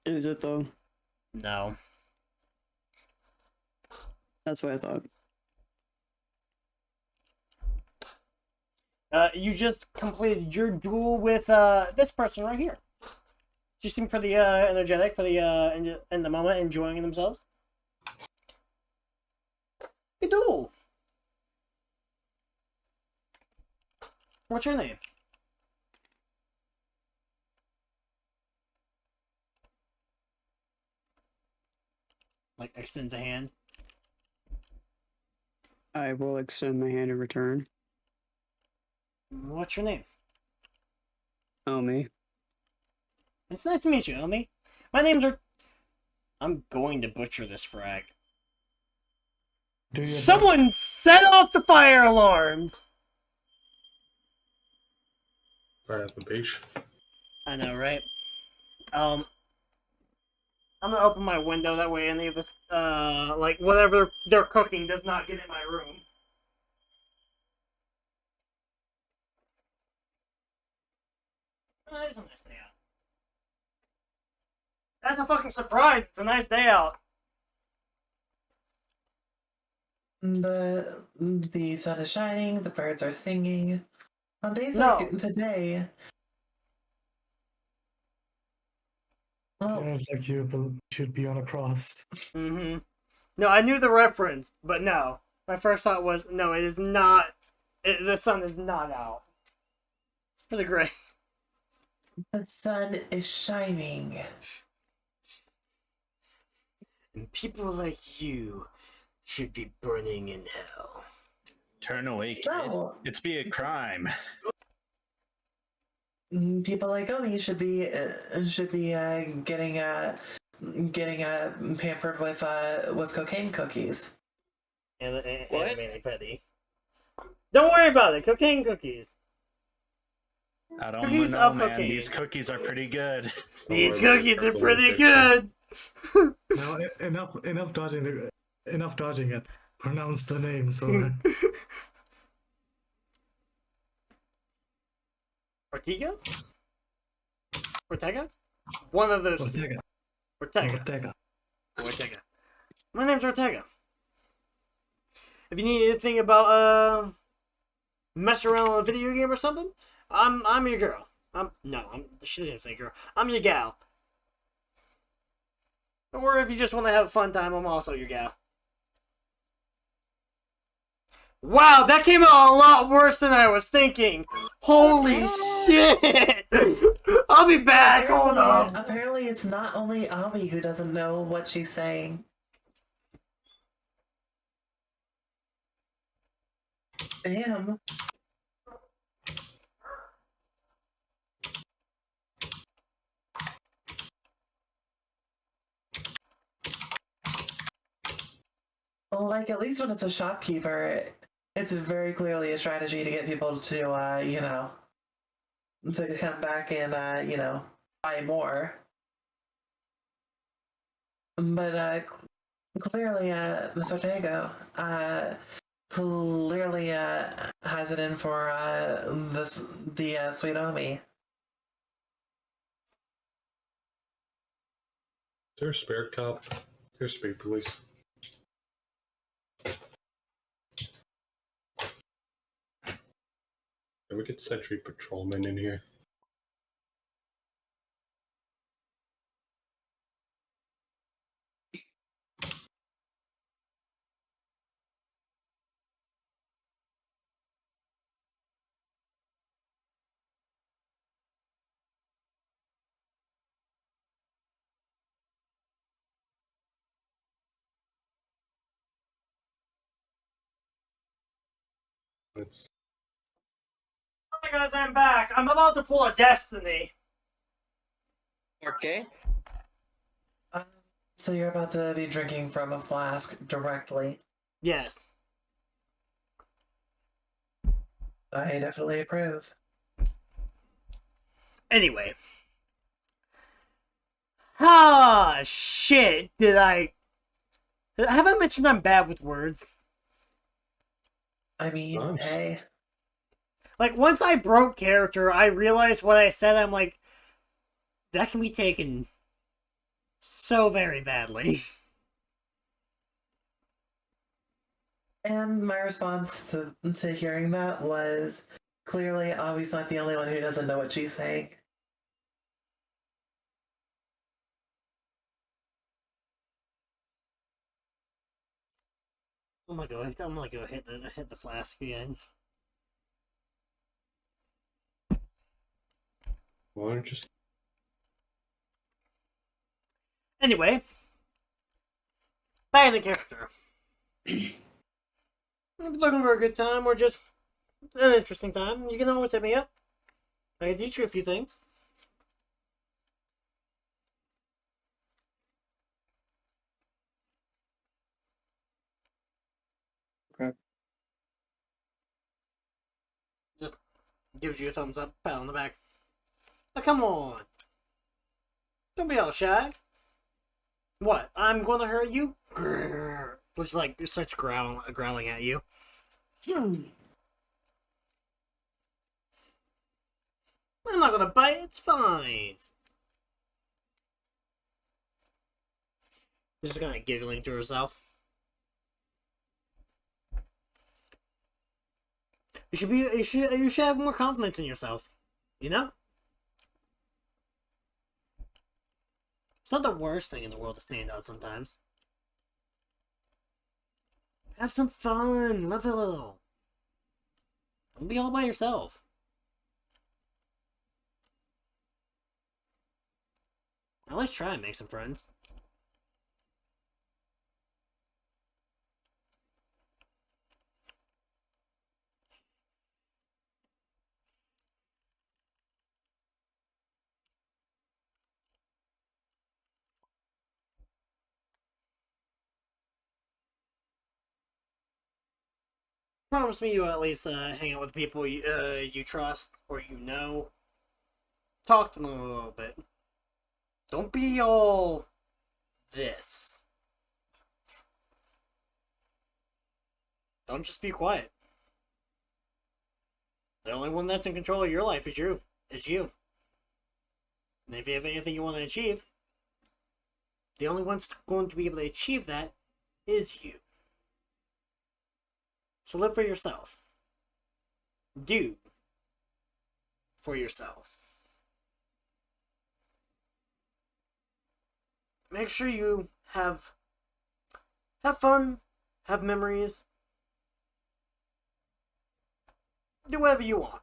Is it though? No. That's what I thought. You just completed your duel with this person right here. You seem pretty energetic, pretty in the moment, enjoying themselves. Good duel. What's your name? Like extends a hand. I will extend my hand in return. What's your name? Omi. It's nice to meet you, Omi. My name's I'm going to butcher this frag. Do you Someone set off the fire alarms! Right at the beach. I know, right? I'm gonna open my window, that way any of this, like, whatever they're cooking does not get in my room. Oh, it's a nice day out. That's a fucking surprise! It's a nice day out! The sun is shining, the birds are singing. On days No. like today, well, Sounds like you should be on a cross. Mm-hmm. No, I knew the reference, but no. My first thought was, no, it is not. The sun is not out. It's pretty great. the sun is shining. And people like you should be burning in hell. Turn away, kid. No, It's be a crime. people like Omi should be getting pampered with cocaine cookies. And What? mainly petty. Don't worry about it. Cocaine cookies. I don't Cookies know, of man. cocaine. These cookies are pretty good. These Or cookies are purple pretty addiction. good. Now enough dodging it. Pronounce the name, so Ortega? Ortega? One of those. Ortega. Ortega. Ortega. Ortega. My name's Ortega. If you need anything about mess around on a video game or something, I'm your girl. She doesn't say girl. I'm your gal. Or if you just want to have a fun time, I'm also your gal. Wow, that came out a lot worse than I was thinking. Holy shit! I'll be back. Hold on. Apparently, it's not only Abby who doesn't know what she's saying. Damn. Like, at least when it's a shopkeeper, it's very clearly a strategy to get people to, to come back and, buy more. But, clearly, Miss Ortega, clearly, has it in for, the Sweet Omi. Is there a spare cop? There's speed police. Can we get Sentry Patrolman in here? Let's. Hi guys, I'm back. I'm about to pull a Destiny. Okay. So you're about to be drinking from a flask directly. Yes. I definitely approve. Anyway. Ah, shit. Have I mentioned I'm bad with words? I mean, Nice. hey. Like, once I broke character, I realized what I said. I'm like, that can be taken so very badly. And my response to hearing that was, clearly Abby's not the only one who doesn't know what she's saying. I'm gonna go hit the flask again. Why don't you just. Anyway, back in the character. If you're looking for a good time or just an interesting time, you can always hit me up. I can teach you a few things. Okay. Just gives you a thumbs up, pat on the back. Now come on. Don't be all shy. What? I'm gonna hurt you? Grrr. Just like starts growling at you. I'm not gonna bite. It's fine. Just kind of giggling to herself. You should have more confidence in yourself. You know? It's not the worst thing in the world to stand out sometimes. Have some fun. Live a little. Don't be all by yourself. At least try and make some friends. Promise me you'll at least hang out with people you trust or you know. Talk to them a little bit. Don't be all this. Don't just be quiet. The only one that's in control of your life is you. And if you have anything you want to achieve, the only one's going to be able to achieve that is you. So live for yourself. Do for yourself. Make sure you have fun, have memories, do whatever you want.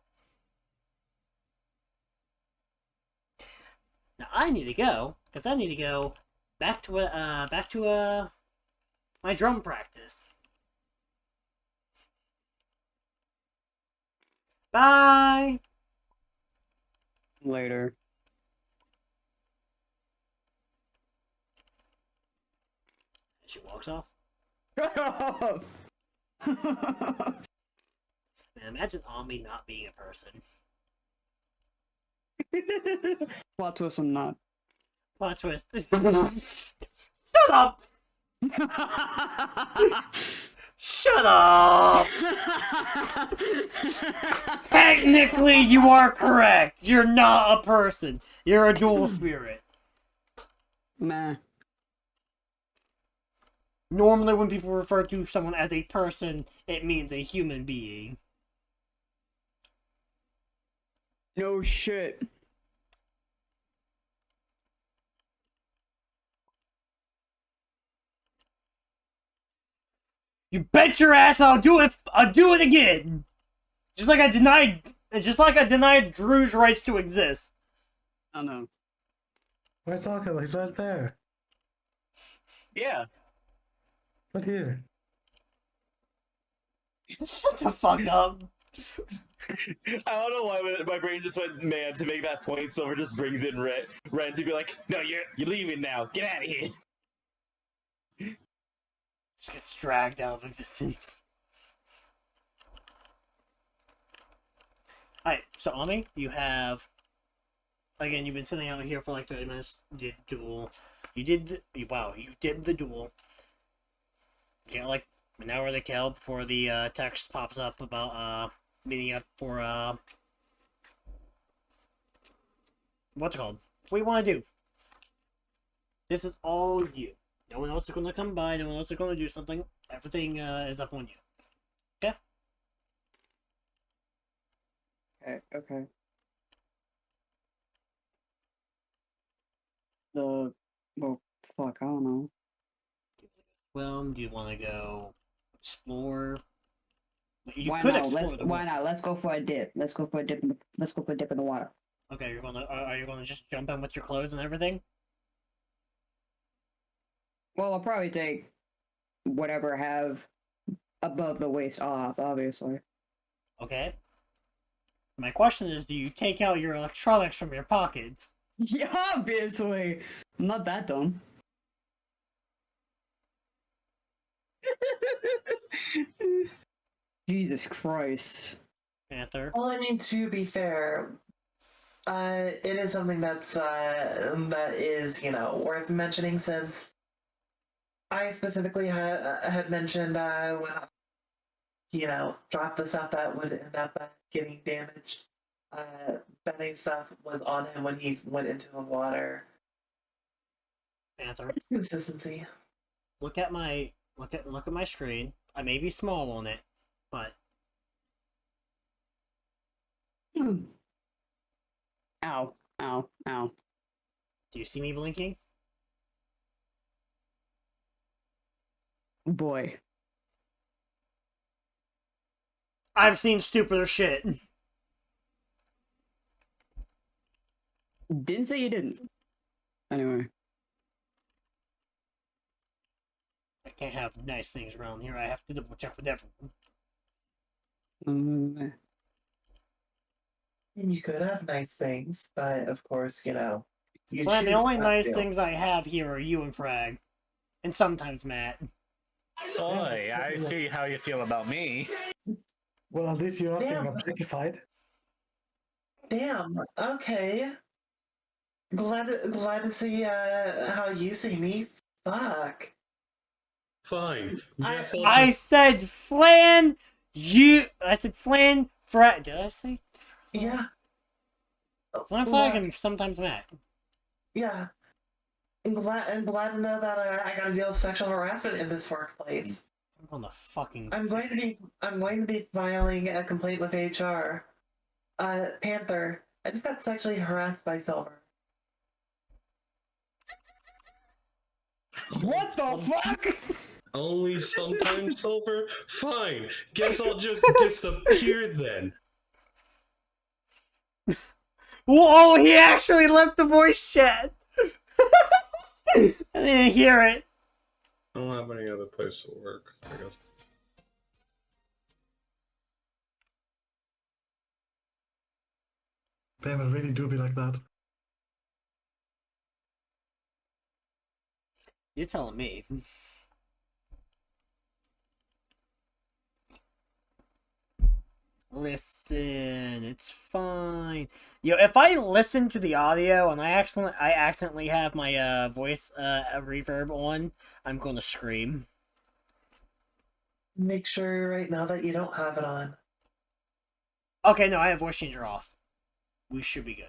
Now I need to go, because I need to go back to my drum practice. Bye! Later. She walks off. Man, imagine Ami not being a person. Plot twist, I'm not. Plot twist. Shut up! Shut up! Technically, you are correct. You're not a person. You're a dual spirit. Meh. Normally, when people refer to someone as a person, it means a human being. No shit. You bet your ass I'll do it. I'll do it again. Just like I denied Drew's rights to exist. I know. Where's Alka? He's right there. Yeah. Right here. Shut the fuck up. I don't know why my brain just went mad to make that point. Silver just brings in Ren to be like, "No, you're leaving now. Get out of here." Just gets dragged out of existence. Alright, so Ami, you have... Again, you've been sitting out here for like 30 minutes. You did duel. You did the duel. You got like an hour to kill before the text pops up about meeting up for what's it called? What do you want to do? This is all you. No one else is going to come by. No one else is going to do something. Everything is up on you. Okay? Okay. Well, fuck, I don't know. Swim? Do you want to go explore? You Why could not? explore the Why woods. not? Let's go for a dip. Let's go for a dip. Let's go for a dip in the water. Okay, are you gonna just jump in with your clothes and everything? Well, I'll probably take whatever I have above the waist off, obviously. Okay. My question is, do you take out your electronics from your pockets? Yeah, obviously. I'm not that dumb. Jesus Christ. Panther. Well, I mean, to be fair, it is something that is, worth mentioning, since I specifically had mentioned when dropped the stuff that would end up getting damaged. Benny's stuff was on him when he went into the water. Panther. Consistency. Look at my screen. I may be small on it, but Ow. Ow. Ow. do you see me blinking? Boy. I've seen stupider shit. Didn't say you didn't. Anyway. I can't have nice things around here. I have to double check with everyone. And you could have nice things, but of course, you Glenn, the choose only not nice to. things I have here are you and Frag. And sometimes Matt. Boy, I see how you feel about me. Well, at least you're not Yeah. being objectified. Damn. Okay. Glad to see how you see me. Fuck. Fine. I- Guess I'll I just... said Flan. I said Flan. Did I say Yeah. Flan Flag Look, and sometimes Matt? yeah. I'm glad to know that I got to deal with sexual harassment in this workplace. I'm on the fucking. I'm going to be filing a complaint with HR. Panther, I just got sexually harassed by Silver. What the fuck? Only sometimes, Silver? Fine. Guess I'll just disappear then. Whoa! He actually left the voice chat. I didn't hear it. I don't have any other place to work, I guess. Damn, it really do be like that. You're telling me. Listen, it's fine. Yo, if I listen to the audio and I accidentally have my voice reverb on, I'm going to scream. Make sure right now that you don't have it on. Okay, no, I have voice changer off. We should be good.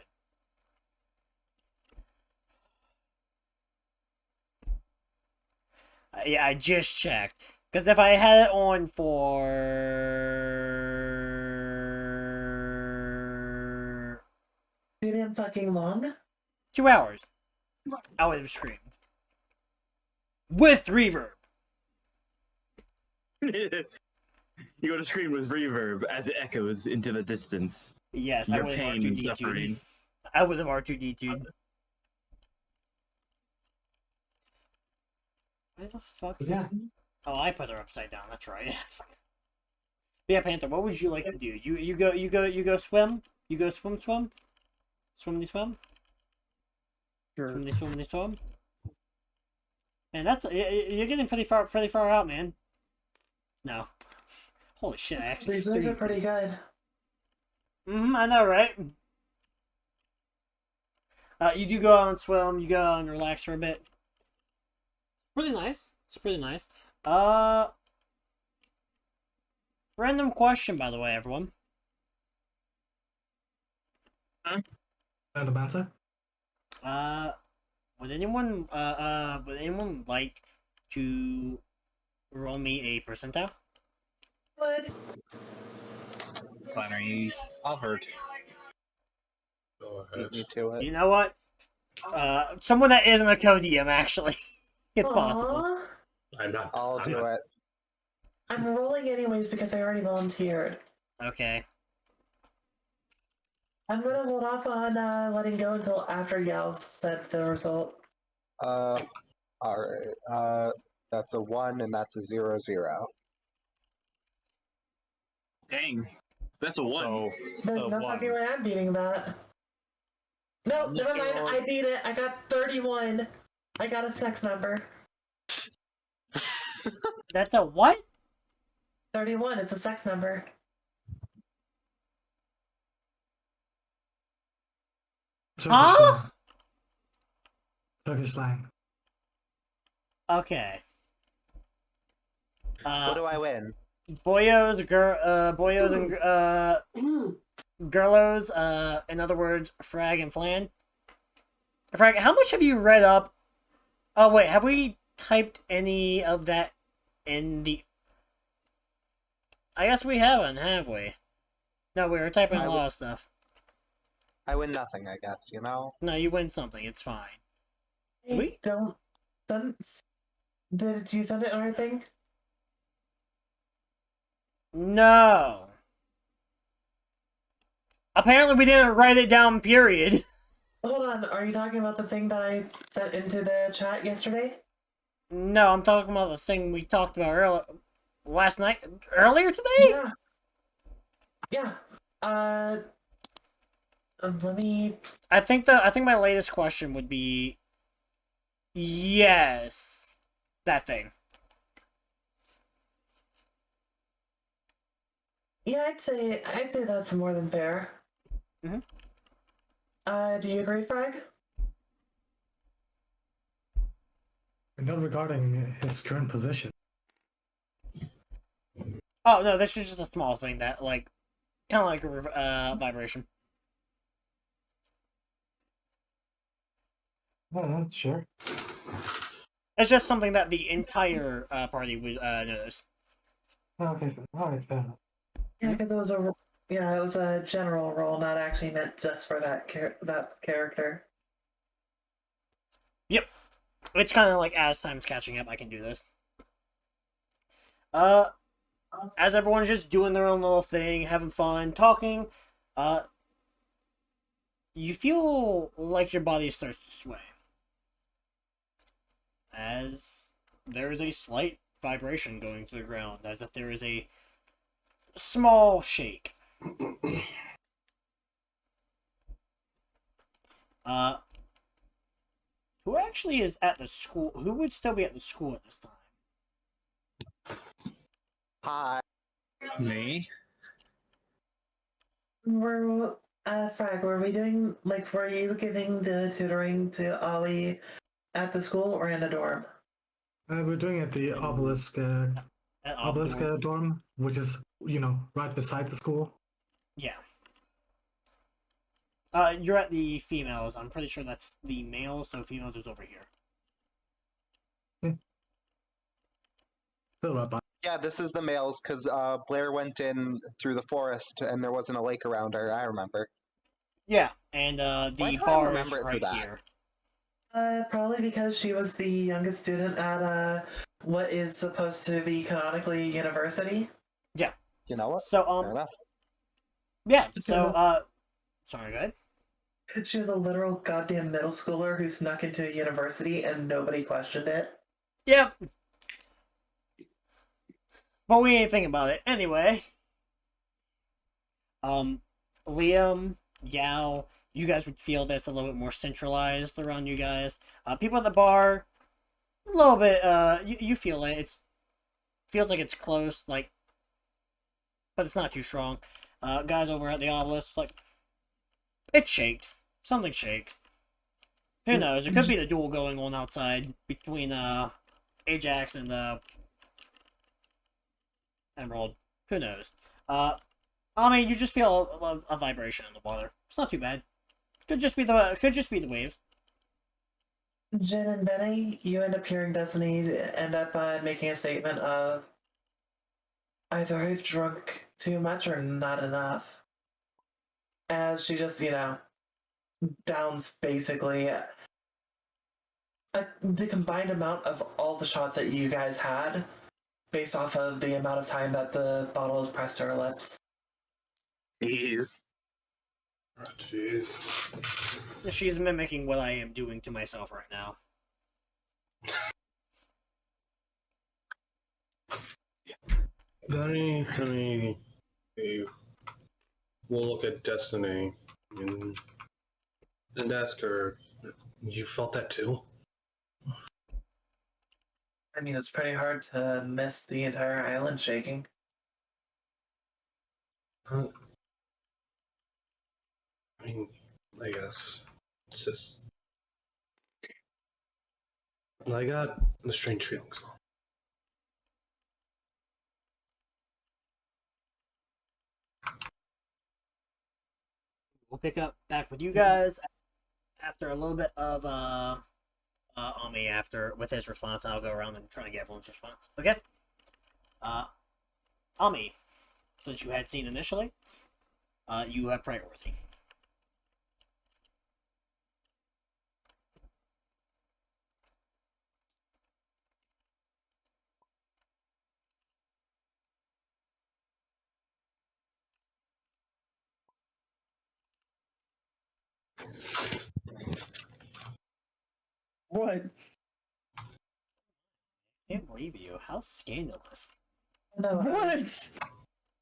Yeah, I just checked. Because if I had it on for Too damn fucking long. 2 hours, I would have screamed. With reverb. You go to scream with reverb as it echoes into the distance. Yes, I Your would have pain and R2D2'd. suffering. I would have R2D2'd. Where the fuck is... Yeah. Oh, I put her upside down, that's right. Yeah, Panther, what would you like to do? You go swim? You go swim? Swim? Sure. Swim? Man, that's... You're getting pretty far out, man. No. Holy shit, I actually... These moves are pretty good. I know, right? You do go out and swim, you go out and relax for a bit. Pretty nice. It's pretty nice. Random question, by the way, everyone. Random answer. Would anyone like to roll me a percentile? Good. Flannery offered. Go Beat ahead. me to it. You know what? Someone that isn't a co-DM, actually, if possible. Aw, I'm not. I'll I'm do not- it. I'm rolling anyways because I already volunteered. Okay. I'm gonna hold off on letting go until after Yal said the result. Alright. That's a 1 and that's a 0-0. Dang. That's a 1. So, There's no one. fucking way I'm beating that. No, never mind. I beat it. I got 31. I got a sex number. That's a what? 31. It's a sex number. Turkish Huh? slang. Turkish slang. Okay. What do I win? Boyos and girlos, in other words, Frag and Flan. Frag, how much have you read up? Oh wait, have we typed any of that in the... I guess we haven't, have we? No, we were typing a lot of stuff. I win nothing, I guess, you know? No, you win something, it's fine. Hey, We- don't send. Did you send it or anything? No. Apparently we didn't write it down, period. Hold on. Are you talking about the thing that I sent into the chat yesterday? No, I'm talking about the thing we talked about earlier today? Yeah. Yeah. Let me. I think my latest question would be yes. That thing. Yeah, I'd say that's more than fair. Mhm. Do you agree, Frag? Not regarding his current position. Oh no, this is just a small thing that like, kind of like a vibration. No, sure. It's just something that the entire party would notice. Okay, alright, fair enough. Yeah, because it was it was a general role, not actually meant just for that character. Yep, it's kind of like as time's catching up, I can do this. Uh, as everyone's just doing their own little thing, having fun, talking, you feel like your body starts to sway. As there is a slight vibration going through the ground, as if there is a small shake. Who actually is at the school? Who would still be at the school at this time? Hi. Me? Frag, were we doing, like, were you giving the tutoring to Ollie at the school or in a dorm? We're doing it at the obelisk Dorm. dorm, which is, right beside the school. Yeah. You're at the females. I'm pretty sure that's the males, so females is over here. Still right by. Yeah, this is the males because Blair went in through the forest and there wasn't a lake around her. I remember. Yeah, and Why the do I bar is remember it for right that? here. Probably because she was the youngest student at what is supposed to be canonically university. Yeah. You know what? So Fair enough. yeah. So sorry, go ahead. She was a literal goddamn middle schooler who snuck into a university and nobody questioned it. Yep. But we ain't thinking about it anyway. Liam, Yao, you guys would feel this a little bit more centralized around you guys. People at the bar, a little bit. You feel it. It's feels like it's close, like, but it's not too strong. Guys over at the obelisk, like, it shakes. Something shakes. Who knows? It could be the duel going on outside between Ajax and Emerald. Who knows? I mean, you just feel a vibration in the water. It's not too bad. Could just be the waves. Jin and Benny, you end up hearing Destiny end up making a statement of either I've drunk too much or not enough. As she just, downs basically the combined amount of all the shots that you guys had based off of the amount of time that the bottle is pressed to her lips. Jeez. Oh, jeez. She's mimicking what I am doing to myself right now. Then we'll look at Destiny and ask her, you felt that too? I mean, it's pretty hard to miss the entire island shaking. I mean, I guess it's just I got the strange feelings. We'll pick up back with you guys after a little bit of Ami after with his response. I'll go around and try to get everyone's response. Okay. Ami, since you had seen initially, you have priority. What? Can't believe you. How scandalous. No, What?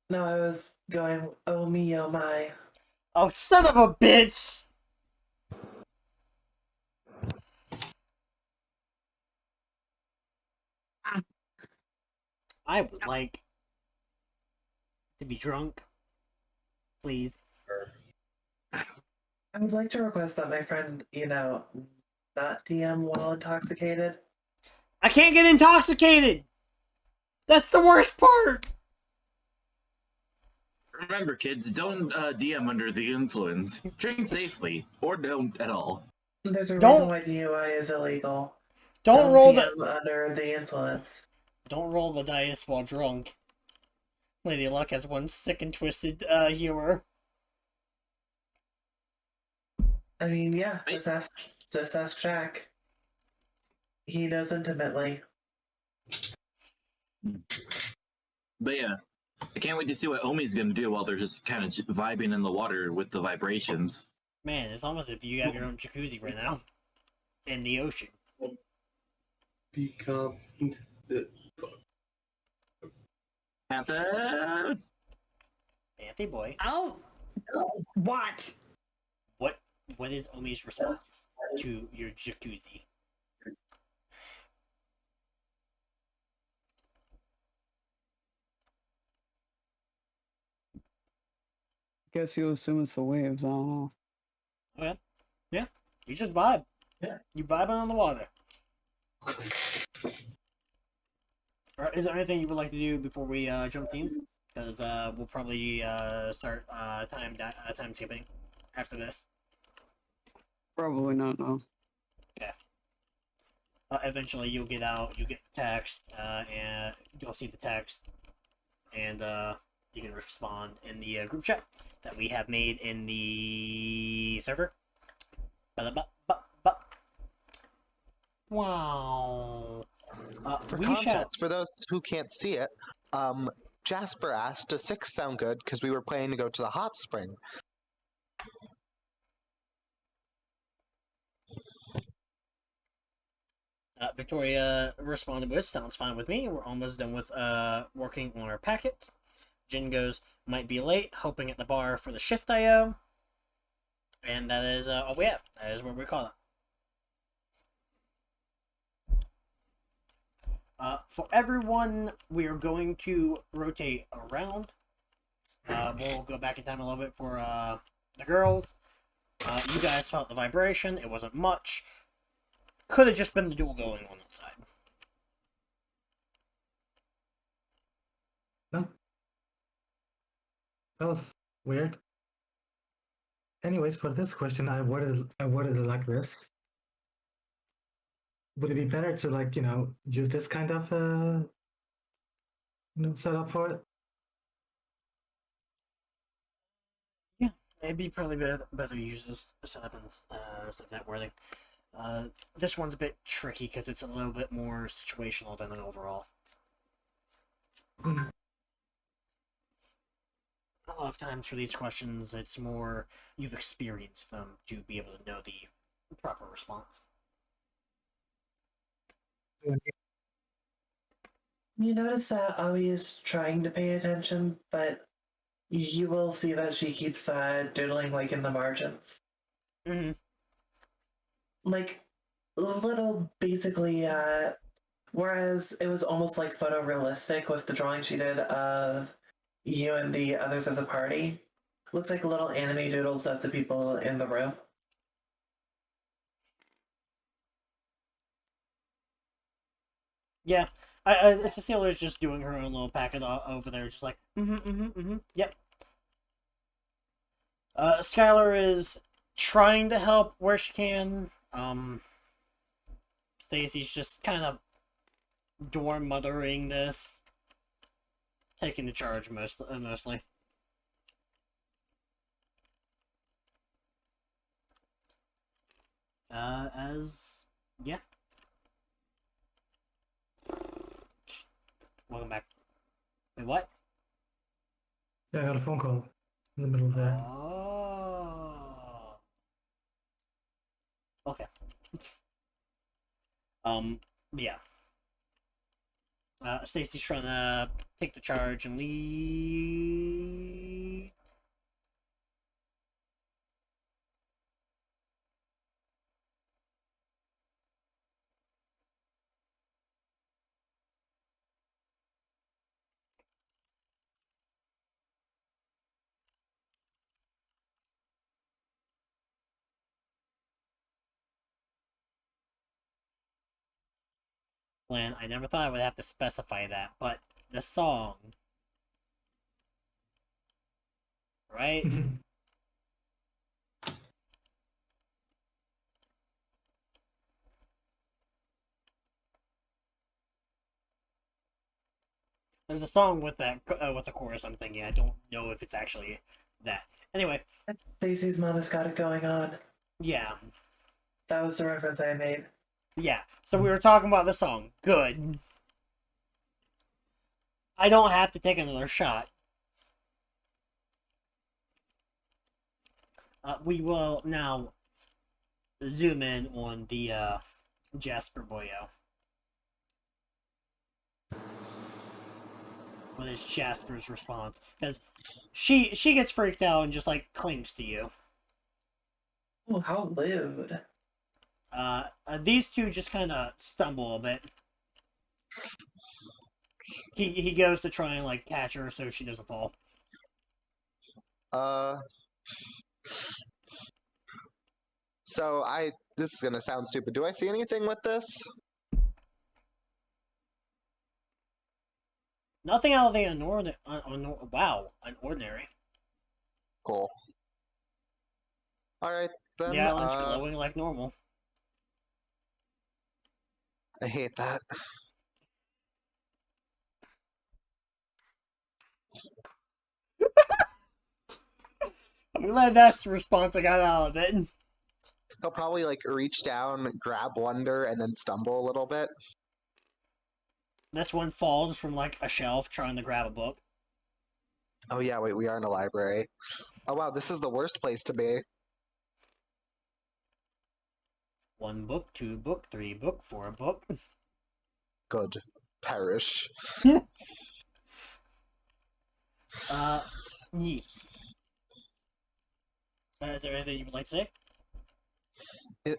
no, I was going, oh me, oh my. Oh, son of a bitch! I would like to be drunk. Please. I would like to request that my friend, not DM while intoxicated. I can't get intoxicated. That's the worst part. Remember, kids, don't DM under the influence. Drink safely, or don't at all. There's a Don't- reason why DUI is illegal. Don't roll DM the under the influence. don't roll the dice while drunk. Lady Luck has one sick and twisted humor. I mean, yeah, just ask Jack. He knows intimately. But yeah, I can't wait to see what Omi's gonna do while they're just kind of vibing in the water with the vibrations. Man, it's almost as if you have your own jacuzzi right now. In the ocean. Become. Panther! Fancy boy. Oh, what? What is Omi's response to your jacuzzi? Guess you assume it's the waves. I don't know. Okay. Yeah. You just vibe. Yeah. You vibing on the water. Alright, is there anything you would like to do before we jump scenes? Because we'll probably start time skipping after this. Probably not. No. Eventually, you'll get the text, and you'll see the text, and you can respond in the group chat that we have made in the server. Ba-da-ba-ba-ba. Wow. For We context, for those who can't see it, Jasper asked, "Does 6 sound good?" Because we were planning to go to the hot spring. Victoria responded with, "Sounds fine with me. We're almost done with working on our packets." Jin goes, "Might be late. Hoping at the bar for the shift IO." And that is all we have. That is what we call it. For everyone, we are going to rotate around. We'll go back in time a little bit for the girls. You guys felt the vibration. It wasn't much. Could have just been the duel going on outside. No. That was weird. Anyways, for this question, I worded it like this. Would it be better to use this kind of setup for it? Yeah, it'd be probably better to use this setup instead of that wording. This one's a bit tricky because it's a little bit more situational than an overall. A lot of times for these questions, it's more you've experienced them to be able to know the proper response. You notice that Aoi is trying to pay attention, but you will see that she keeps doodling like in the margins. Mm-hmm. Like little basically whereas it was almost like photorealistic with the drawing she did of you and the others of the party. Looks like little anime doodles of the people in the room. Yeah, I Cecilia's just doing her own little packet over there, just like yep. Skylar is trying to help where she can. Stacy's just kind of door mothering this, taking the charge mostly. Yeah. Welcome back. Wait, what? Yeah, I got a phone call in the middle there. Oh. Okay. Yeah. Stacy's trying to take the charge and lead. When I never thought I would have to specify that, but the song, right? There's a song with that with the chorus. I'm thinking. I don't know if it's actually that. Anyway, Stacy's mom has got it going on. yeah, That was the reference I made. yeah. So we were talking about the song. Good. I don't have to take another shot. We will now zoom in on the Jasper Boyo. What is Jasper's response? Because she gets freaked out and just like clings to you. Oh, how lewd. These two just kind of stumble a bit. He goes to try and like catch her so she doesn't fall. So this is gonna sound stupid. Do I see anything with this? Nothing out of the unordinary. Cool. All right then. The island's glowing like normal. I hate that. I'm glad that's the response I got out of it. He'll probably like reach down, grab Wonder, and then stumble a little bit. This one falls from like a shelf trying to grab a book. Oh yeah, wait, we are in a library. Oh wow, this is the worst place to be. 1 book, 2 book, 3 book, 4 book. Good. Perish. Yeah. Is there anything you would like to say?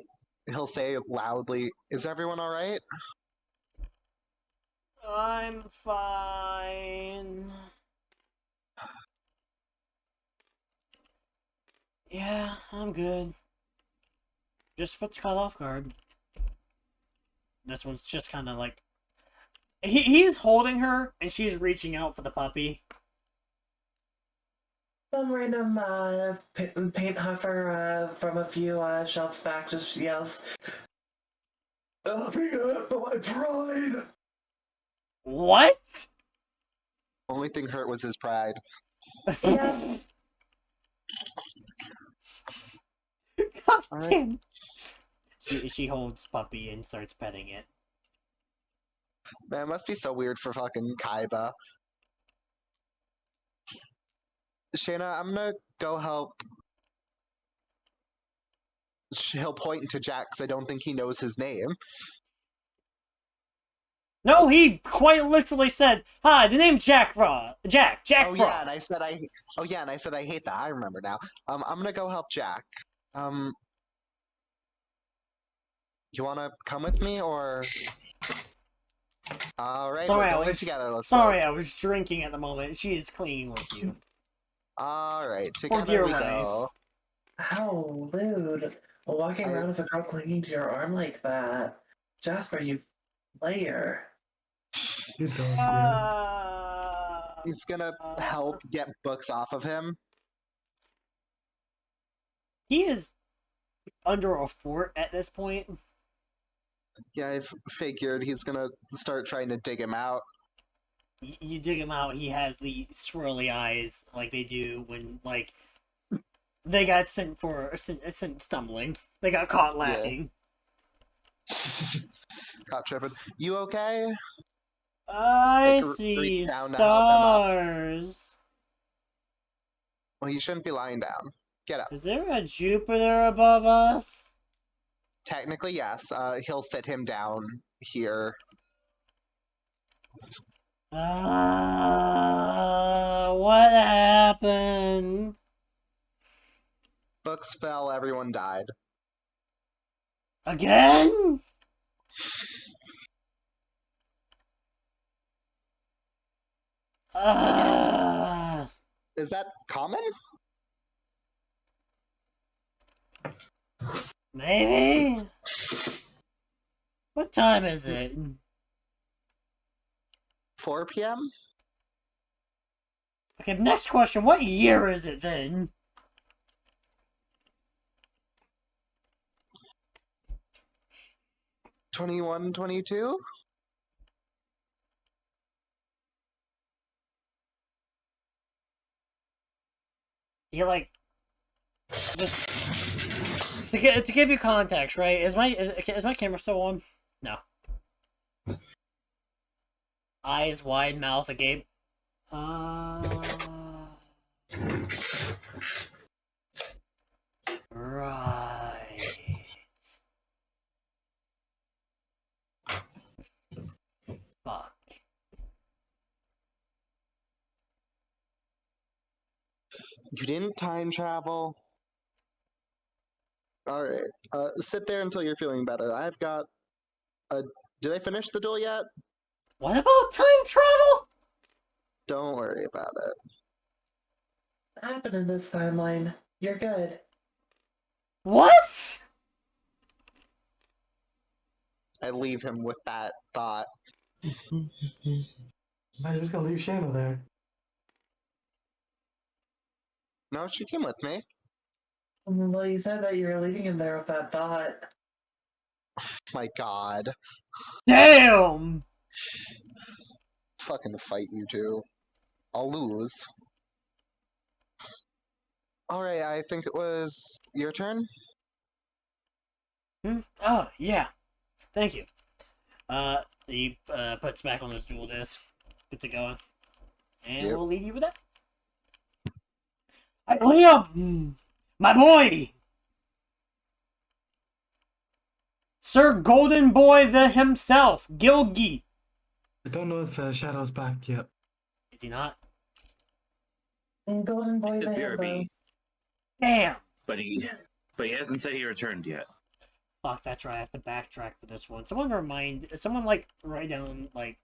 He'll say loudly, "Is everyone all right?" I'm fine. Yeah, I'm good. Just what's caught off guard. This one's just kind of like... He's holding her, and she's reaching out for the puppy. Some random paint huffer from a few shelves back just yells, "Nothing but my pride!" What? Only thing hurt was his pride. Yeah. God All right. damn. She holds puppy and starts petting it. Man, it must be so weird for fucking Kaiba. Shayna, I'm gonna go help. He'll point to Jack because I don't think he knows his name. No, he quite literally said, "Hi, the name's Jack Frost. Jack Oh Frost." yeah, and I said I hate that. I remember now. I'm gonna go help Jack. You wanna come with me or? All right, Sorry, we're going together. Looks sorry, like. I was drinking at the moment. She is clinging with you. All right, For together dear we life. go. How lewd. Walking around with a girl clinging to your arm like that. Jasper, you player. You don't, yes. He's gonna help get books off of him. He is under a fort at this point. Yeah, I figured he's gonna start trying to dig him out. You dig him out, he has the swirly eyes like they do when, like, they got sent stumbling. They got caught laughing. Caught tripping. You okay? I Like, see reach down to help him up. stars. Well, you shouldn't be lying down. Get up. Is there a Jupiter above us? Technically, yes. He'll sit him down here. What happened? Books fell, everyone died. Again? Is that common? Maybe? What time is it? 4 p.m. Okay, next question. What year is it then? '21, '22. You like just to give you context, right? Is my camera still on? No. Eyes wide, mouth agape. Right. Fuck. You didn't time travel. All right. Sit there until you're feeling better. I've got a. Did I finish the duel yet? What about time travel? Don't worry about it. What happened in this timeline? You're good. What? I leave him with that thought. I'm just gonna leave Shayna there. No, she came with me. Well, you said that you were leaving him there with that thought. My God. Damn! Fucking fight you two. I'll lose. Alright, I think it was your turn. Oh, yeah. Thank you. He puts back on his dual disc. Gets it going. And Yep. we'll leave you with that. Hey, Liam! My boy! Sir Golden Boy the himself, Gilgi. I don't know if Shadow's back yet. Is he not? And Golden Boy said the himbo. BRB, Damn! but he hasn't said he returned yet. Fuck, that's right. I have to backtrack for this one. Someone, like, write down, like...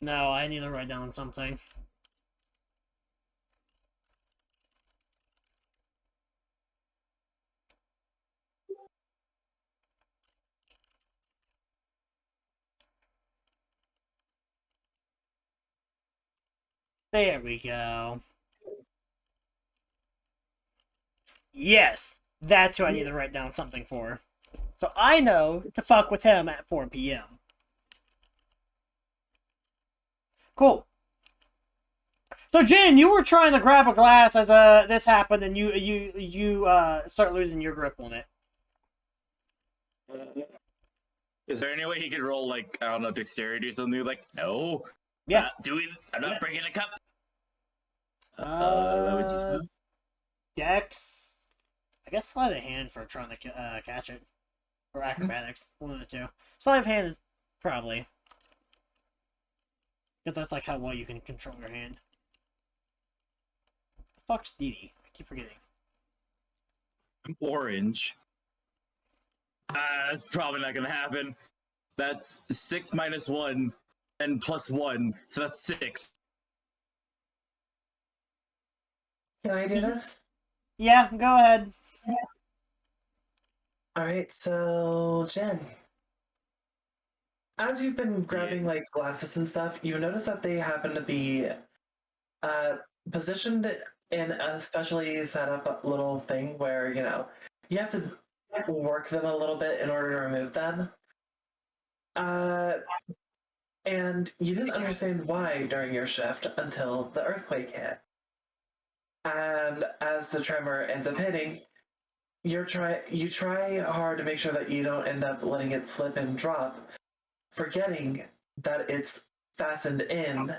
No, I need to write down something. There we go. Yes, that's who I need to write down something for. So I know to fuck with him at 4 p.m. Cool. So Jin, you were trying to grab a glass as this happened, and you start losing your grip on it. Is there any way he could roll, like, I don't know, dexterity or something? Like, no. Yeah. Not doing. I'm not bringing a cup. Uh, That would just. Dex. I guess sleight of hand for trying to catch it, or acrobatics, one of the two. Sleight of hand is probably because that's like how well you can control your hand. The fuck's Dee? I keep forgetting. I'm orange. That's probably not gonna happen. That's 6 minus 1 and plus 1, so that's 6. Can I do this? Yeah, go ahead. Alright, so Jen. As you've been grabbing like glasses and stuff, you notice that they happen to be positioned in a specially set up little thing where, you have to work them a little bit in order to remove them. And you didn't understand why during your shift until the earthquake hit. And as the tremor ends up hitting, you try hard to make sure that you don't end up letting it slip and drop, forgetting that it's fastened in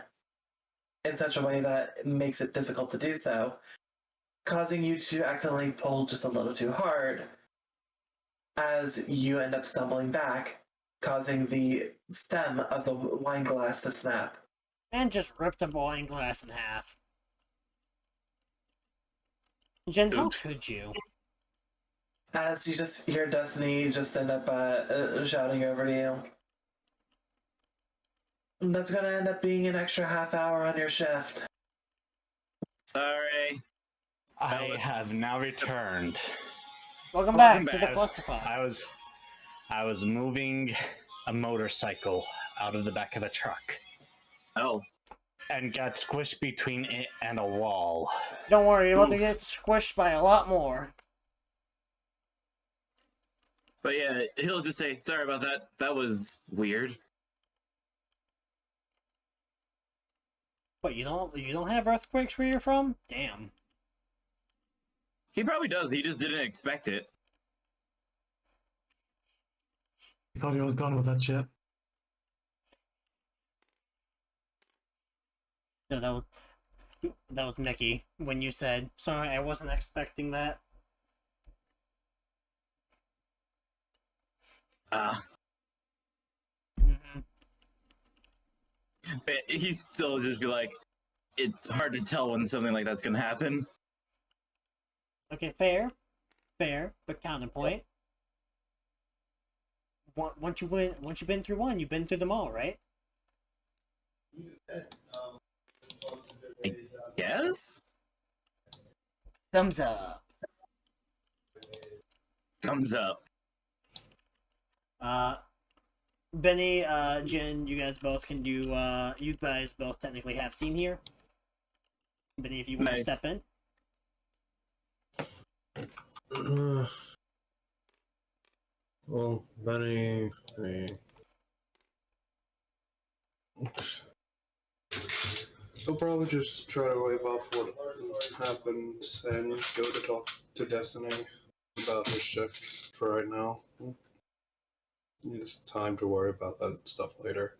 such a way that makes it difficult to do so, causing you to accidentally pull just a little too hard as you end up stumbling back, causing the stem of the wine glass to snap. And just rip the wine glass in half. Jen, how Oops. could you? As you just hear Destiny just end up shouting over to you. And that's gonna end up being an extra half hour on your shift. Sorry. I have now returned. Welcome Welcome back to the back. clusterfuck. I was moving a motorcycle out of the back of a truck Oh, and got squished between it and a wall. Don't worry, you're about to Oof. get squished by a lot more. but yeah, he'll just say, "Sorry about that. That was weird." But you don't have earthquakes where you're from? Damn. He probably does. He just didn't expect it. He thought he was gone with that shit. No, that was Mickey when you said, "Sorry, I wasn't expecting that." Mm-hmm. But he still just be like, "It's hard to tell when something like that's gonna happen." Okay, fair, but counterpoint. Once you've been through one, you've been through them all, right? Yes. Thumbs up. Thumbs up. Benny, Jin, you guys both can do. You guys both technically have seen here. Benny, if you want to Nice. step in. Well, Benny, he'll probably just try to wave off what happened and go to talk to Destiny about his shift for right now. It's time to worry about that stuff later.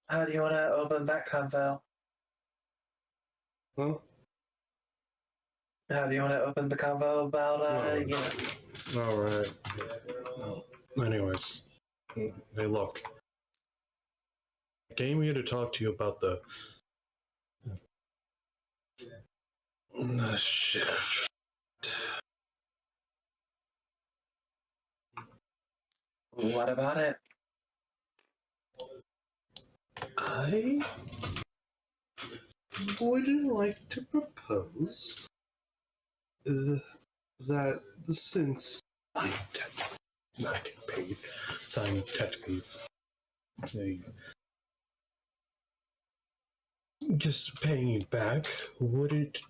How do you want to open that convo? Huh? How do you want to open the convo about, Alright. Anyways, hey, look. I came here to talk to you about the shift. What about it? I would like to propose that since I'm not getting paid, so I'm technically just paying you back, would it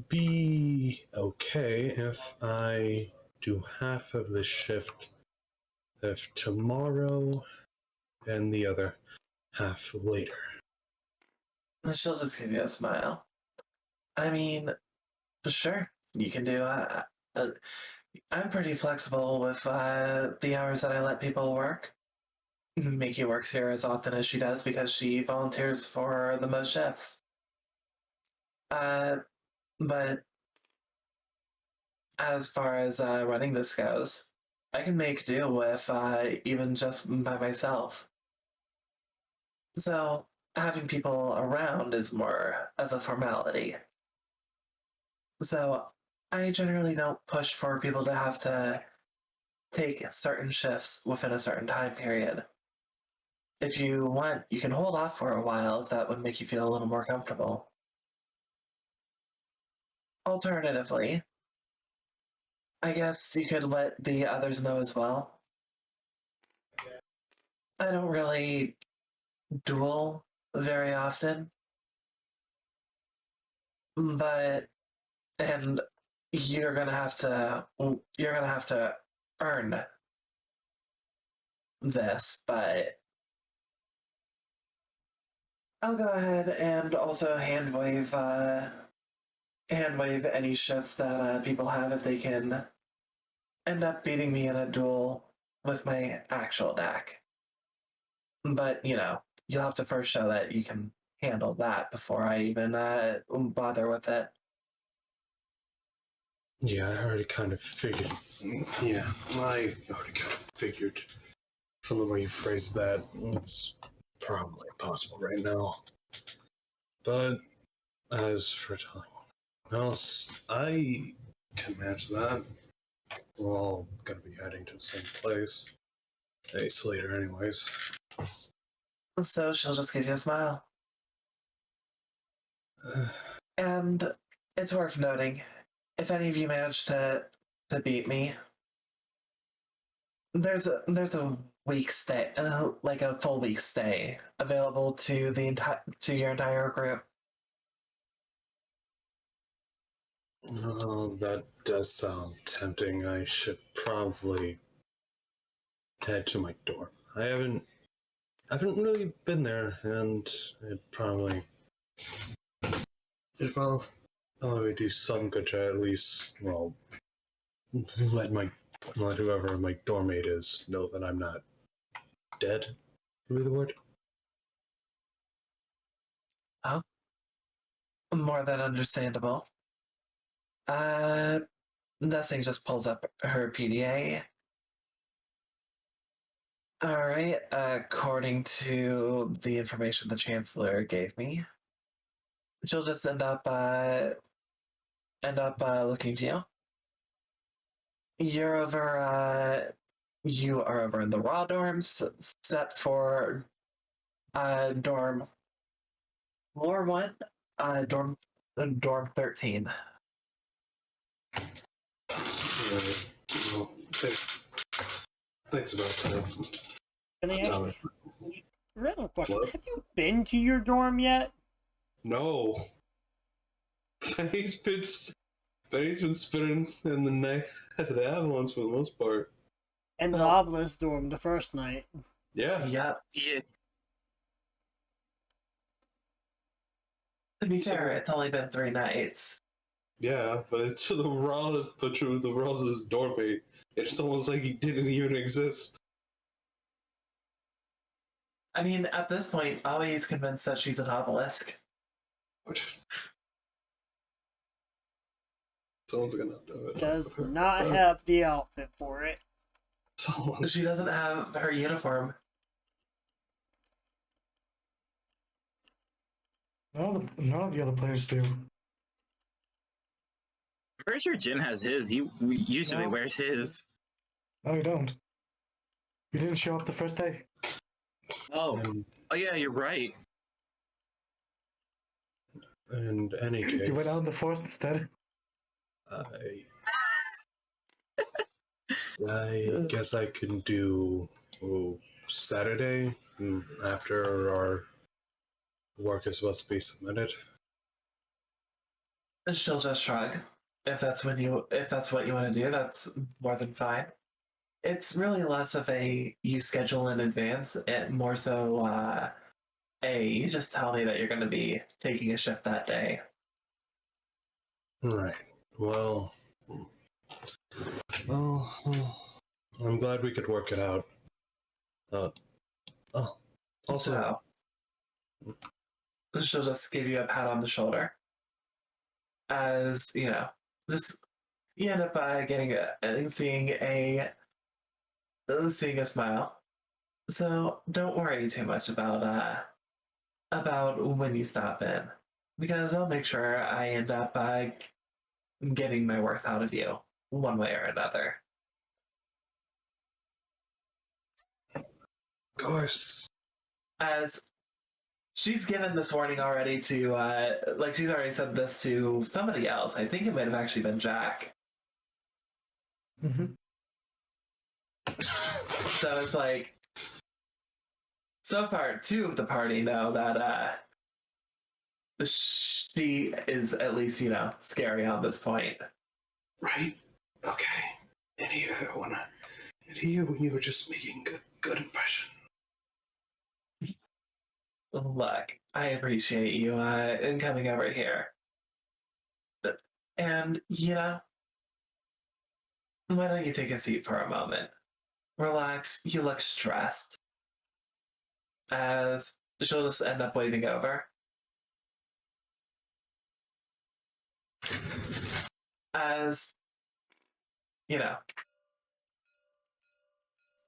be okay if I do half of the shift of tomorrow and the other half later? She'll just give you a smile. I mean, sure, you can do. I'm pretty flexible with the hours that I let people work. Mickey works here as often as she does because she volunteers for the most shifts. But as far as running this goes, I can make do with even just by myself. So having people around is more of a formality. So I generally don't push for people to have to take certain shifts within a certain time period. If you want, you can hold off for a while if that would make you feel a little more comfortable. Alternatively, I guess you could let the others know as well. I don't really duel very often, but and you're gonna have to earn this, but I'll go ahead and also hand wave any shifts that people have if they can end up beating me in a duel with my actual deck. But you'll have to first show that you can handle that before I even bother with it. Yeah, I already kind of figured. Yeah, I already kind of figured from the way you phrased that, it's probably impossible right now. But as for telling anyone else, I can manage that. We're all gonna be heading to the same place days later, anyways. So she'll just give you a smile. And it's worth noting, if any of you manage to beat me, there's a week stay, like a full week stay available to your entire group. Oh, that does sound tempting. I should probably head to my dorm. I haven't really been there, and it probably do some good to at least, well, let whoever my dorm mate is know that I'm not dead. Would be the word. Oh, more than understandable. Destiny just pulls up her PDA. All right. According to the information the Chancellor gave me, she'll just end up looking to you. You are over in the raw dorms, set for dorm floor 1, dorm 13. Right. Well, thanks about that. Can I ask Damn it. random question? What? Have you been to your dorm yet? No. Benny's been spinning in the night at the Avalons for the most part. And the Well- Obelisk dorm the first night. Yeah. Yep. Yeah. To be fair, it's only been 3 nights. Yeah, but it's for the Raw's dorm mate. It's almost like he didn't even exist. I mean, at this point, Aoi's convinced that she's an obelisk. What? Someone's gonna do it. Does not have the outfit for it. Someone. She doesn't have her uniform. None of the other players do. I'm pretty sure Jin has his. He usually No. wears his. No, you don't. You didn't show up the first day. Oh. In, Oh yeah, you're right. in any case, You went out in the forest instead. I guess I can do Saturday after our work is supposed to be submitted. She'll just shrug. If that's what you want to do, that's more than fine. It's really less of a you schedule in advance, and more so you just tell me that you're going to be taking a shift that day. Right. Well, I'm glad we could work it out. Also, So she'll just give you a pat on the shoulder, as you know, just you end up seeing a smile. So don't worry too much about when you stop in, because I'll make sure I end up getting my worth out of you one way or another. of course. As she's given this warning already to she's already said this to somebody else. I think it might have actually been Jack. Mm-hmm. So it's like, so far, 2 of the party know that she is at least, scary on this point. Right. Okay. Anywho, when you were just making good impression. Look, I appreciate you in coming over here. And, why don't you take a seat for a moment? Relax, you look stressed. As she'll just end up waving over. As,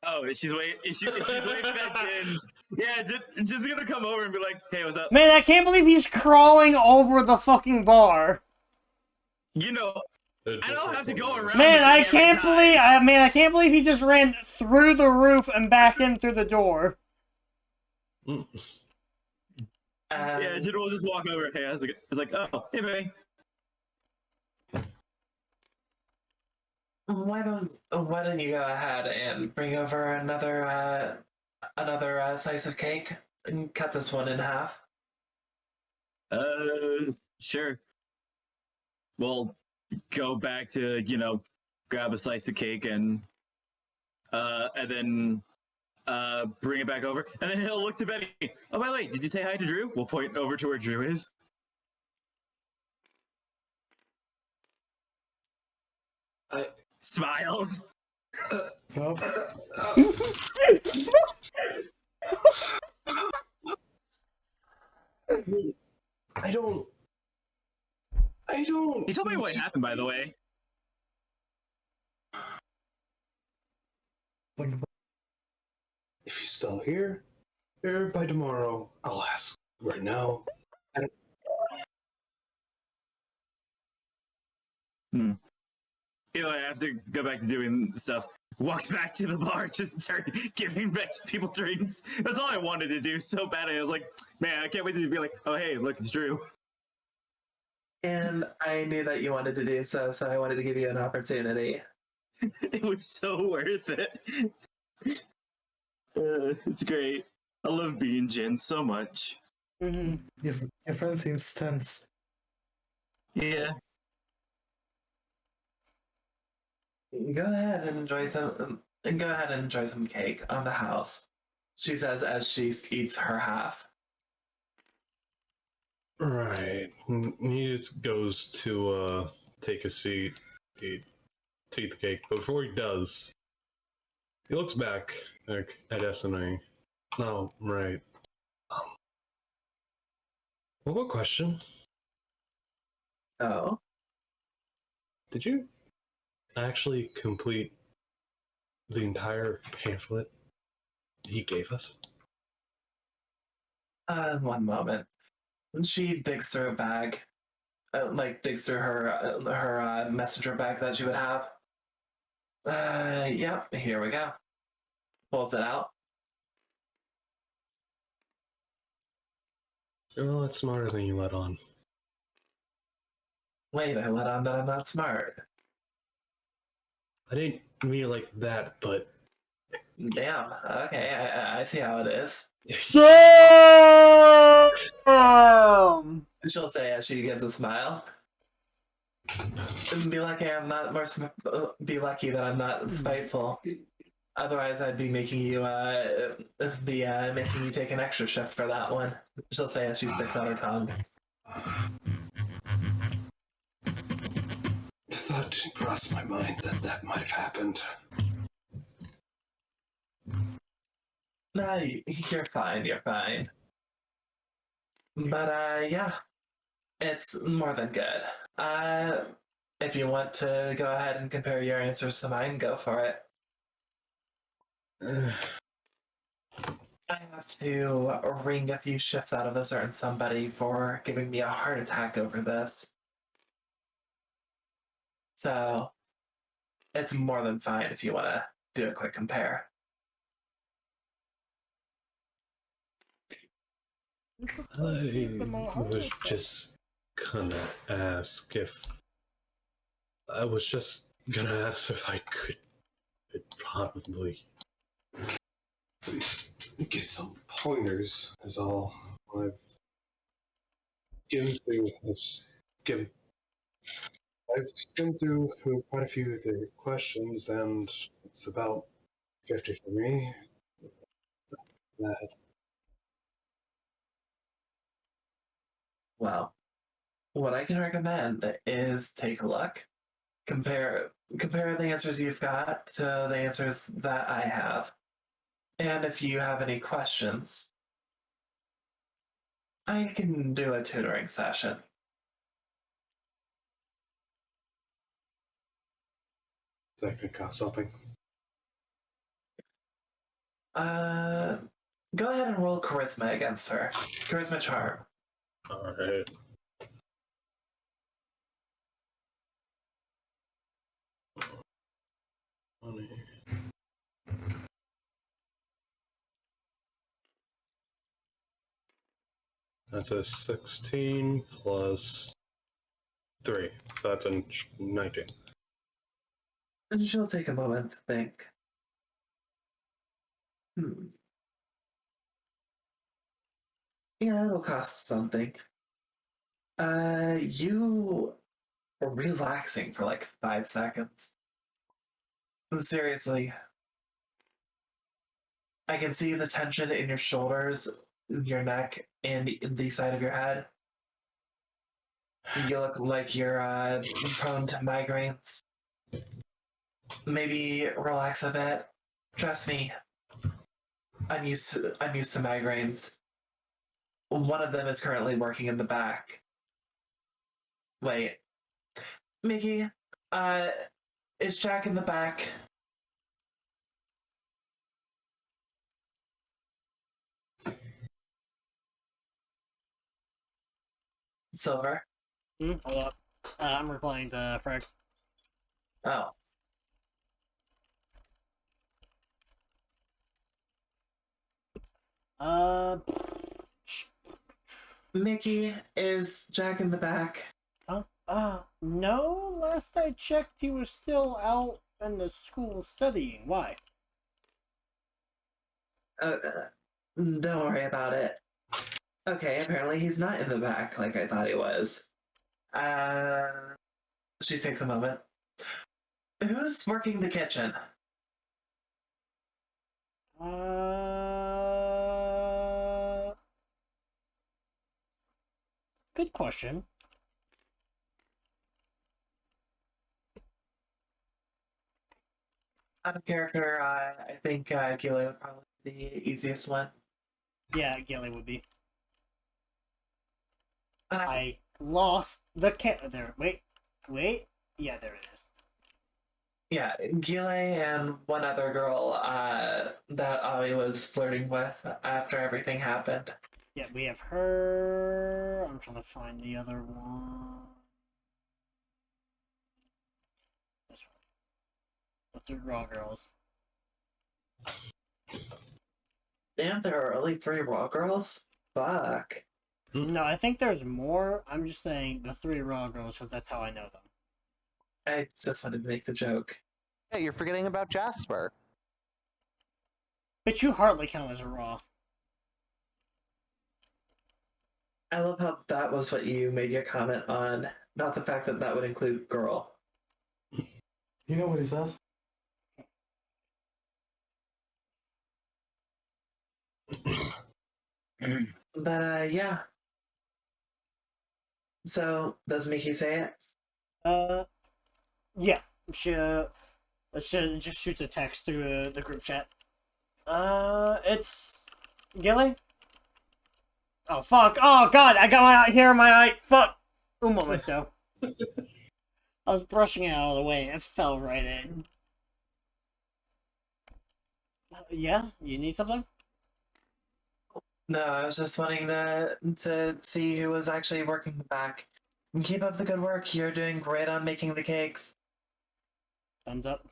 Oh, she's waiting back in. Yeah, Jin's gonna come over and be like, "Hey, what's up?" Man, I can't believe he's crawling over the fucking bar. You know, I don't have to go around. Man, the I thing every can't time. believe I can't believe he just ran through the roof and back in through the door. Yeah, And Jin will just walk over. Hey, how's it? It's like, oh, hey, May. why don't you go ahead and bring over another slice of cake and cut this one in half? Sure. We'll go back to grab a slice of cake and then bring it back over, and then he'll look to Betty. Oh, by the way, did you say hi to Drew? We'll point over to where Drew is. I Smiles. So, I don't. He told me what happened, by the way. like, If he's still here, or by tomorrow, I'll ask. Right now, I have to go back to doing stuff. Walks back to the bar to start giving back people drinks. That's all I wanted to do so bad. I was like, man, I can't wait to be like, oh, hey, look, it's Drew. And I knew that you wanted to do so, so I wanted to give you an opportunity. It was so worth it. It's great. I love being Jin so much. your friend seems tense. Yeah. Go ahead and enjoy some cake on the house, she says as she eats her half. right. He just goes to take a seat, eat the cake. But before he does, he looks back at Esme. Oh, right. One more question. Oh, Did you actually complete the entire pamphlet he gave us? one moment. And she digs through a bag, digs through her messenger bag that she would have. Yep, here we go. Pulls it out. You're a lot smarter than you let on. Wait, I let on that I'm not smart. I didn't mean it like that, but Damn. Okay, I see how it is. Damn! She'll say as she gives a smile. Be lucky I'm not be lucky that I'm not spiteful. Otherwise, I'd be making you making you take an extra shift for that one. She'll say as she sticks out her tongue. the thought didn't cross my mind that might have happened. No, you're fine. You're fine. But yeah, it's more than good. If you want to go ahead and compare your answers to mine, go for it. I have to wring a few shifts out of a certain somebody for giving me a heart attack over this. So it's more than fine if you want to do a quick compare. I was just gonna ask if I could probably get some pointers. Is all. I've given I've skimmed through quite a few of the questions, and it's about 50 for me. That Well, what I can recommend is take a look, compare the answers you've got to the answers that I have. And if you have any questions, I can do a tutoring session. could cost something. Go ahead and roll charisma against her. Charisma charm. All right. That's a 16 plus 3. So that's a 19. And she'll take a moment to think. Yeah, it'll cost something. You were relaxing for like 5 seconds. Seriously. I can see the tension in your shoulders, your neck, and the side of your head. You look like you're prone to migraines. Maybe relax a bit. Trust me, I'm used to migraines. One of them is currently working in the back. Wait, Mickey, uh, is Jack in the back? Silver. Hold up. I'm replying to Frank. Oh. Mickey, is Jack in the back? No. Last I checked, he was still out in the school studying. Why? Don't worry about it. Okay, apparently he's not in the back like I thought he was. She takes a moment. Who's working the kitchen? Good question. Out of character, I think Gilly would probably be the easiest one. Yeah, Gilly would be. Uh, I lost the there. Wait. Yeah, there it is. Yeah, Gile and one other girl that Avi was flirting with after everything happened. Yeah, we have her. I'm trying to find the other one. This one. The 3 raw girls. Damn, there are only 3 raw girls? Fuck. No, I think there's more. I'm just saying the 3 raw girls because that's how I know them. I just wanted to make the joke. Hey, you're forgetting about Jasper. But you hardly count as a raw. I love how that was what you made your comment on, not the fact that that would include girl. You know what he says? But yeah. So, does Mickey say it? Yeah. She just shoots a text through the group chat. It's Gilly. Oh fuck! Oh god! I got my hair in my eye. Fuck! Un momento. I was brushing it out of the way and it fell right in. Yeah, you need something? No, I was just wanting to see who was actually working the back. And keep up the good work. You're doing great on making the cakes. Thumbs up.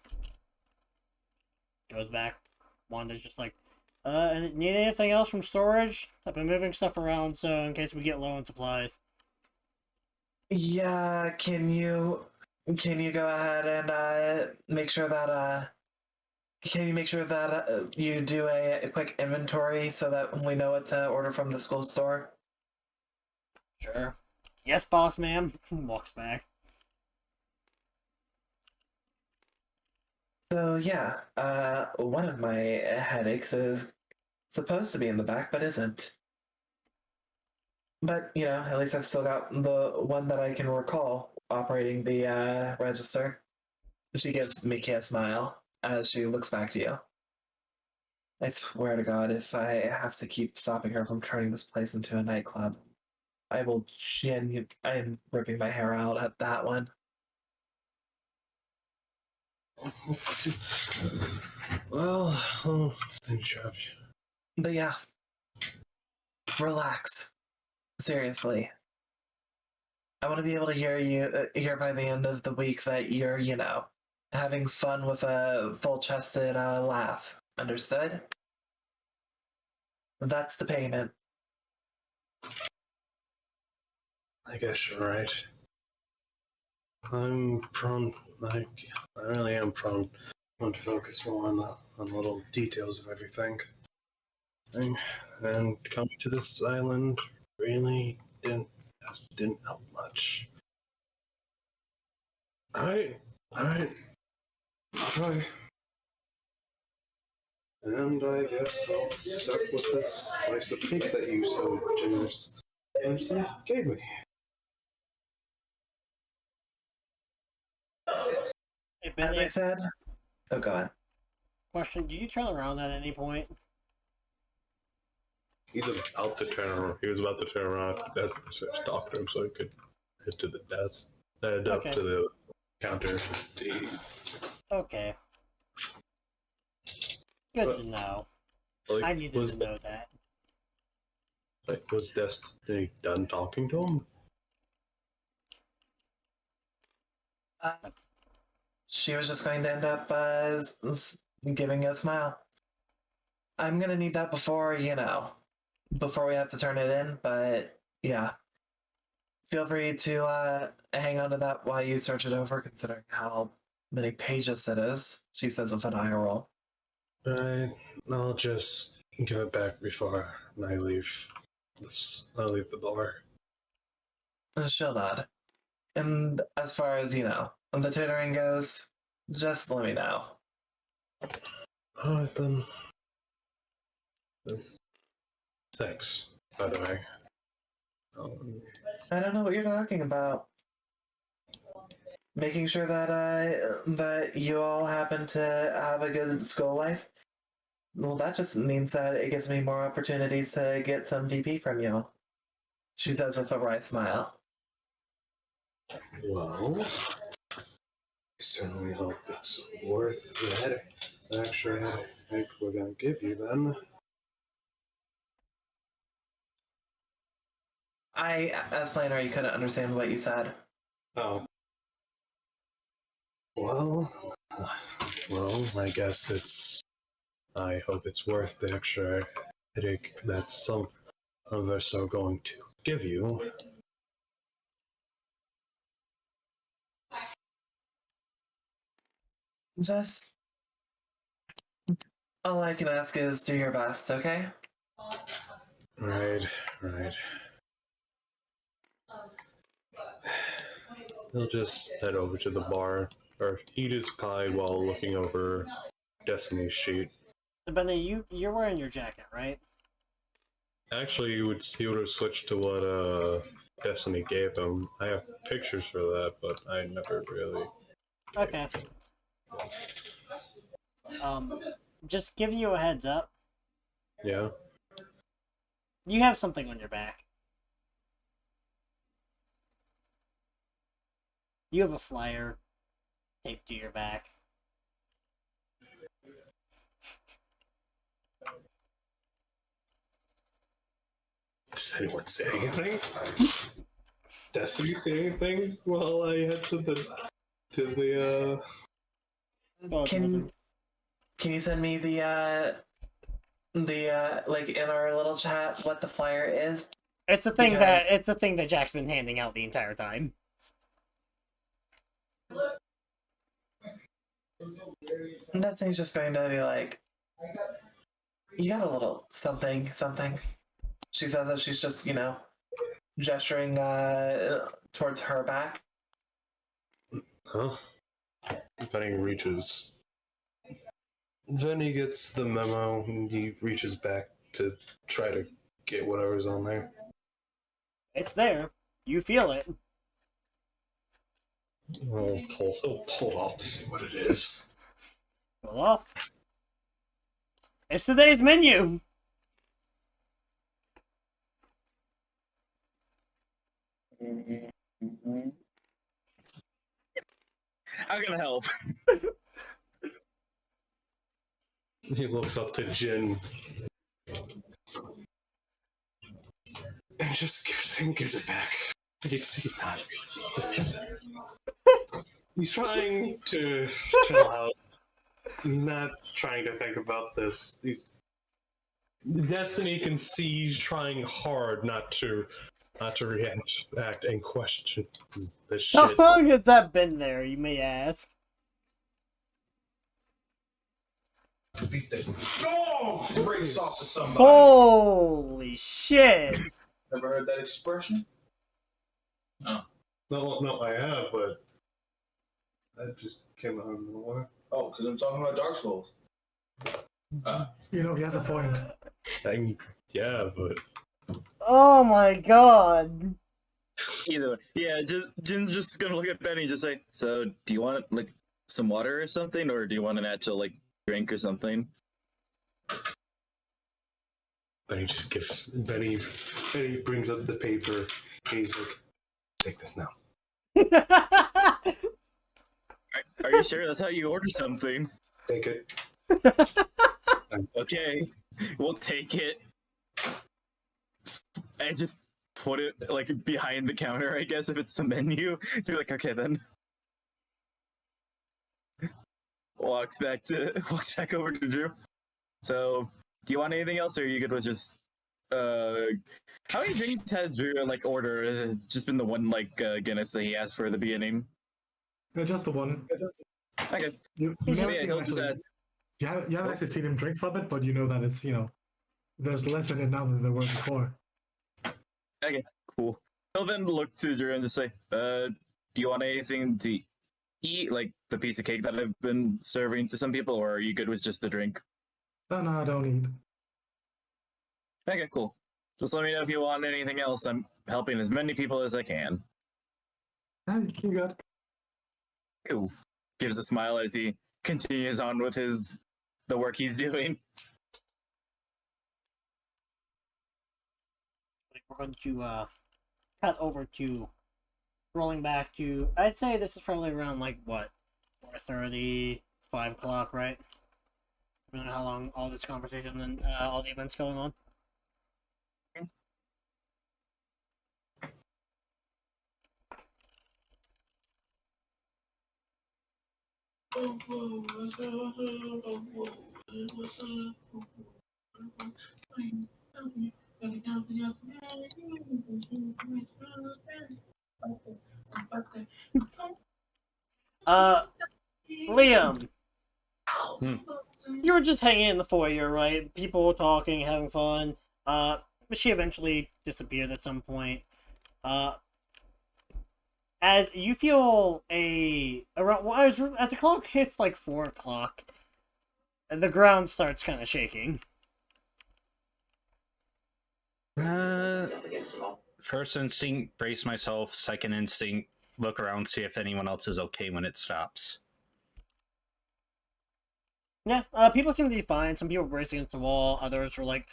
Goes back. Wanda's just like, need anything else from storage? I've been moving stuff around, so in case we get low on supplies. Yeah, can you go ahead and make sure that can you make sure that you do a quick inventory so that we know what to order from the school store? Sure. Yes, boss, ma'am. Walks back. So yeah, one of my headaches is supposed to be in the back, but isn't. But you know, at least I've still got the one that I can recall operating the register. She gives Mickey a smile as she looks back to you. I swear to God, if I have to keep stopping her from turning this place into a nightclub, I will I am ripping my hair out at that one. Well, good job. But yeah, relax. Seriously. I want to be able to hear by the end of the week that you're, you know, having fun with a full-chested laugh. Understood? That's the payment. I guess you're right. I'm prone. I really am prone to focus more on little details of everything. And coming to this island really didn't help much. Alright. Try. And I guess I'll stuck with this slice of cake that you so generously gave me. Hey, As Benny, I said, oh, go on. question: do you turn around at any point? He's about to turn around. He was about to turn around at the desk and talk to him so he could head to the desk. Head up Okay. to the counter. Okay. Good But, to know. like, I needed to know that. Was Destiny done talking to him? She was just going to end up giving you a smile. I'm gonna need that before we have to turn it in. But yeah, feel free to hang on to that while you search it over, considering how many pages it is. She says with an eye roll. Right. I'll just give it back before I leave. I leave the bar. She'll nod. And as far as the tutoring goes, just let me know. Alright then. Thanks, by the way. I don't know what you're talking about. Making sure that you all happen to have a good school life. Well, that just means that it gives me more opportunities to get some DP from you. She says with a wry smile. Well, I certainly hope it's worth the extra headache we're gonna give you then. As plainer, you couldn't understand what you said. Oh. Well, I guess I hope it's worth the extra headache that some of us are going to give you. Just all I can ask is do your best, okay? Right. He'll just head over to the bar, or eat his pie while looking over Destiny's sheet. So, Benny, you're wearing your jacket, right? Actually, he would have switched to what Destiny gave him. I have pictures for that, but I never really. Okay. Just giving you a heads up. Yeah. You have something on your back. You have a flyer taped to your back. Does anyone say anything? Destiny say anything while I head to the Can you send me the like in our little chat what the flyer is? It's the thing that Jack's been handing out the entire time. And Destiny's just going to be like, you got a little something. She says that she's just, gesturing towards her back. Huh? Benny reaches. Benny gets the memo and he reaches back to try to get whatever's on there. It's there. You feel it. He'll pull off to see what it is. Pull off. It's today's menu. How can I help? He looks up to Jin and just gives it back. He's not. He's trying to chill out. He's not trying to think about this. Destiny can see he's trying hard not to not to react and question the How shit. long has that been there, you may ask? Beat the brakes off of somebody. Holy shit! Never heard that expression? No, I have, but that just came out of nowhere. Oh, because I'm talking about Dark Souls. You know, he has a point. Yeah, but Oh my god! Either way, yeah, Jin's just gonna look at Benny and just say, "So, do you want like some water or something, or do you want an actual like drink or something?" Benny brings up the paper and he's like, "Take this now." Are you sure that's how you order something? Take it. Okay, we'll take it. And just put it like behind the counter, I guess, if it's the menu. You're like, okay then. Walks back over to Drew. So, do you want anything else, or are you good with just how many drinks has Drew like order? Has it just been the one like Guinness that he asked for at the beginning? Just the one. Okay. You He's never just- see him he'll just actually. ask. You haven't actually seen him drink from it, but you know that it's, there's less in it now than there were before. Okay, cool. He'll then look to Drew and just say, do you want anything to eat, like the piece of cake that I've been serving to some people, or are you good with just the drink?" No, I don't need. Okay, cool. Just let me know if you want anything else. I'm helping as many people as I can. You got. Ooh. Gives a smile as he continues on with the work he's doing. We're going to cut over to rolling back to, I'd say this is probably around like what, 4:30, 5 o'clock, right? I don't know how long all this conversation and all the events going on. Liam, you were just hanging in the foyer, right? People talking, having fun. But she eventually disappeared at some point. As you feel as the clock hits like 4 o'clock, the ground starts kind of shaking. First instinct, brace myself. Second instinct, look around, see if anyone else is okay when it stops. Yeah, people seem to be fine. Some people were bracing against the wall. Others were like,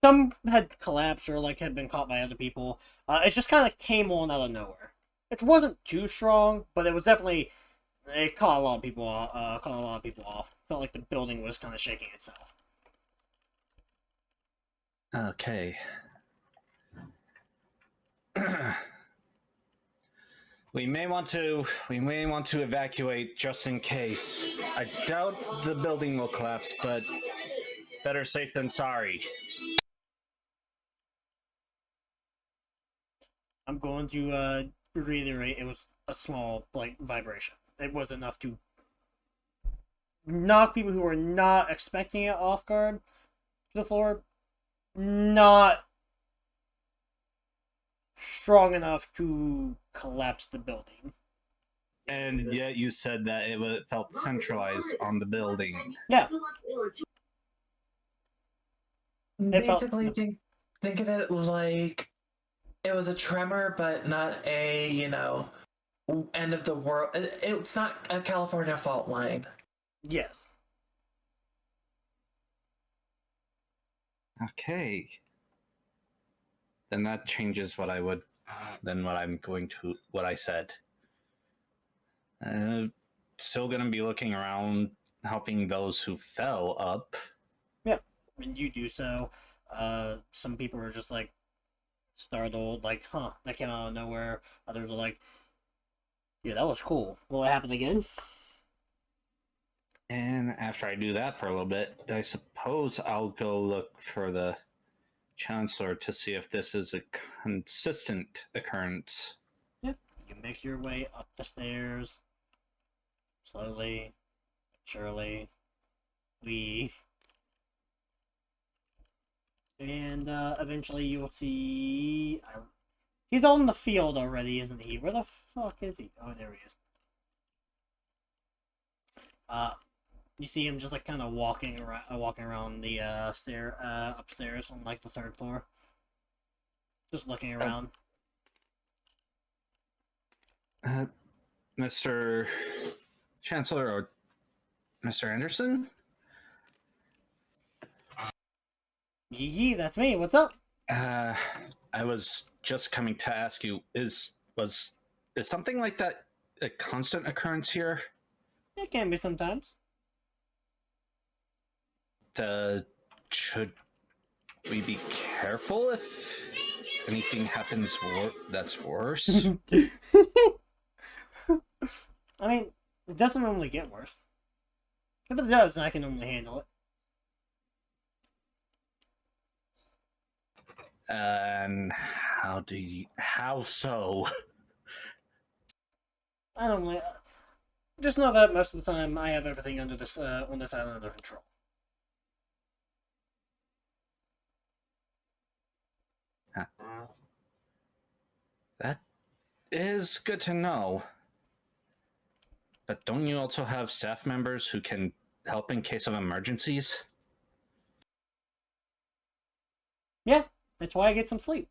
some had collapsed or like had been caught by other people. It just kind of came on out of nowhere. It wasn't too strong, but it was definitely, it caught a lot of people off. Felt like the building was kind of shaking itself. Okay. We may want to evacuate just in case. I doubt the building will collapse, but better safe than sorry. I'm going to reiterate, it was a small like vibration. It was enough to knock people who were not expecting it off guard to the floor. Not strong enough to collapse the building. And yet you said that it felt centralized on the building. Yeah. It felt- Basically, think of it like it was a tremor, but not a, end of the world. It's not a California fault line. Yes. Okay. Then that changes what I said. Still gonna be looking around, helping those who fell up. Yeah. And you do so. Some people were just like startled, like, huh, that came out of nowhere. Others were like, yeah, that was cool. Will it happen again? And after I do that for a little bit, I suppose I'll go look for the Chancellor to see if this is a consistent occurrence. Yep. You make your way up the stairs. Slowly, surely. And eventually you'll see... He's on the field already, isn't he? Where the fuck is he? Oh, there he is. You see him just like kind of walking around the upstairs on like the 3rd floor, just looking around. Mr. Chancellor or Mr. Anderson? Yee, that's me. What's up? I was just coming to ask you: is something like that a constant occurrence here? It can be sometimes. Should we be careful if anything happens that's worse? I mean, it doesn't normally get worse. If it does, then I can normally handle it. And how so? I normally just know that most of the time I have everything under this on this island under control. Huh. That is good to know. But don't you also have staff members who can help in case of emergencies? Yeah, that's why I get some sleep.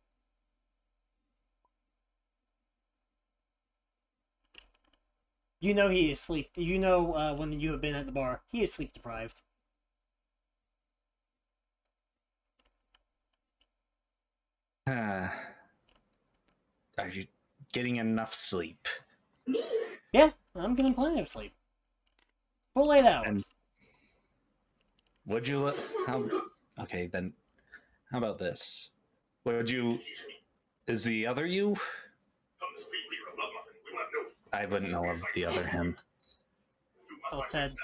You know he is sleep. You know when you have been at the bar, he is sleep deprived. Are you getting enough sleep? Yeah, I'm getting plenty of sleep. Full 8 hours. And would you okay, then how about this? Is the other you? I wouldn't know of the other him. Oh, Ted.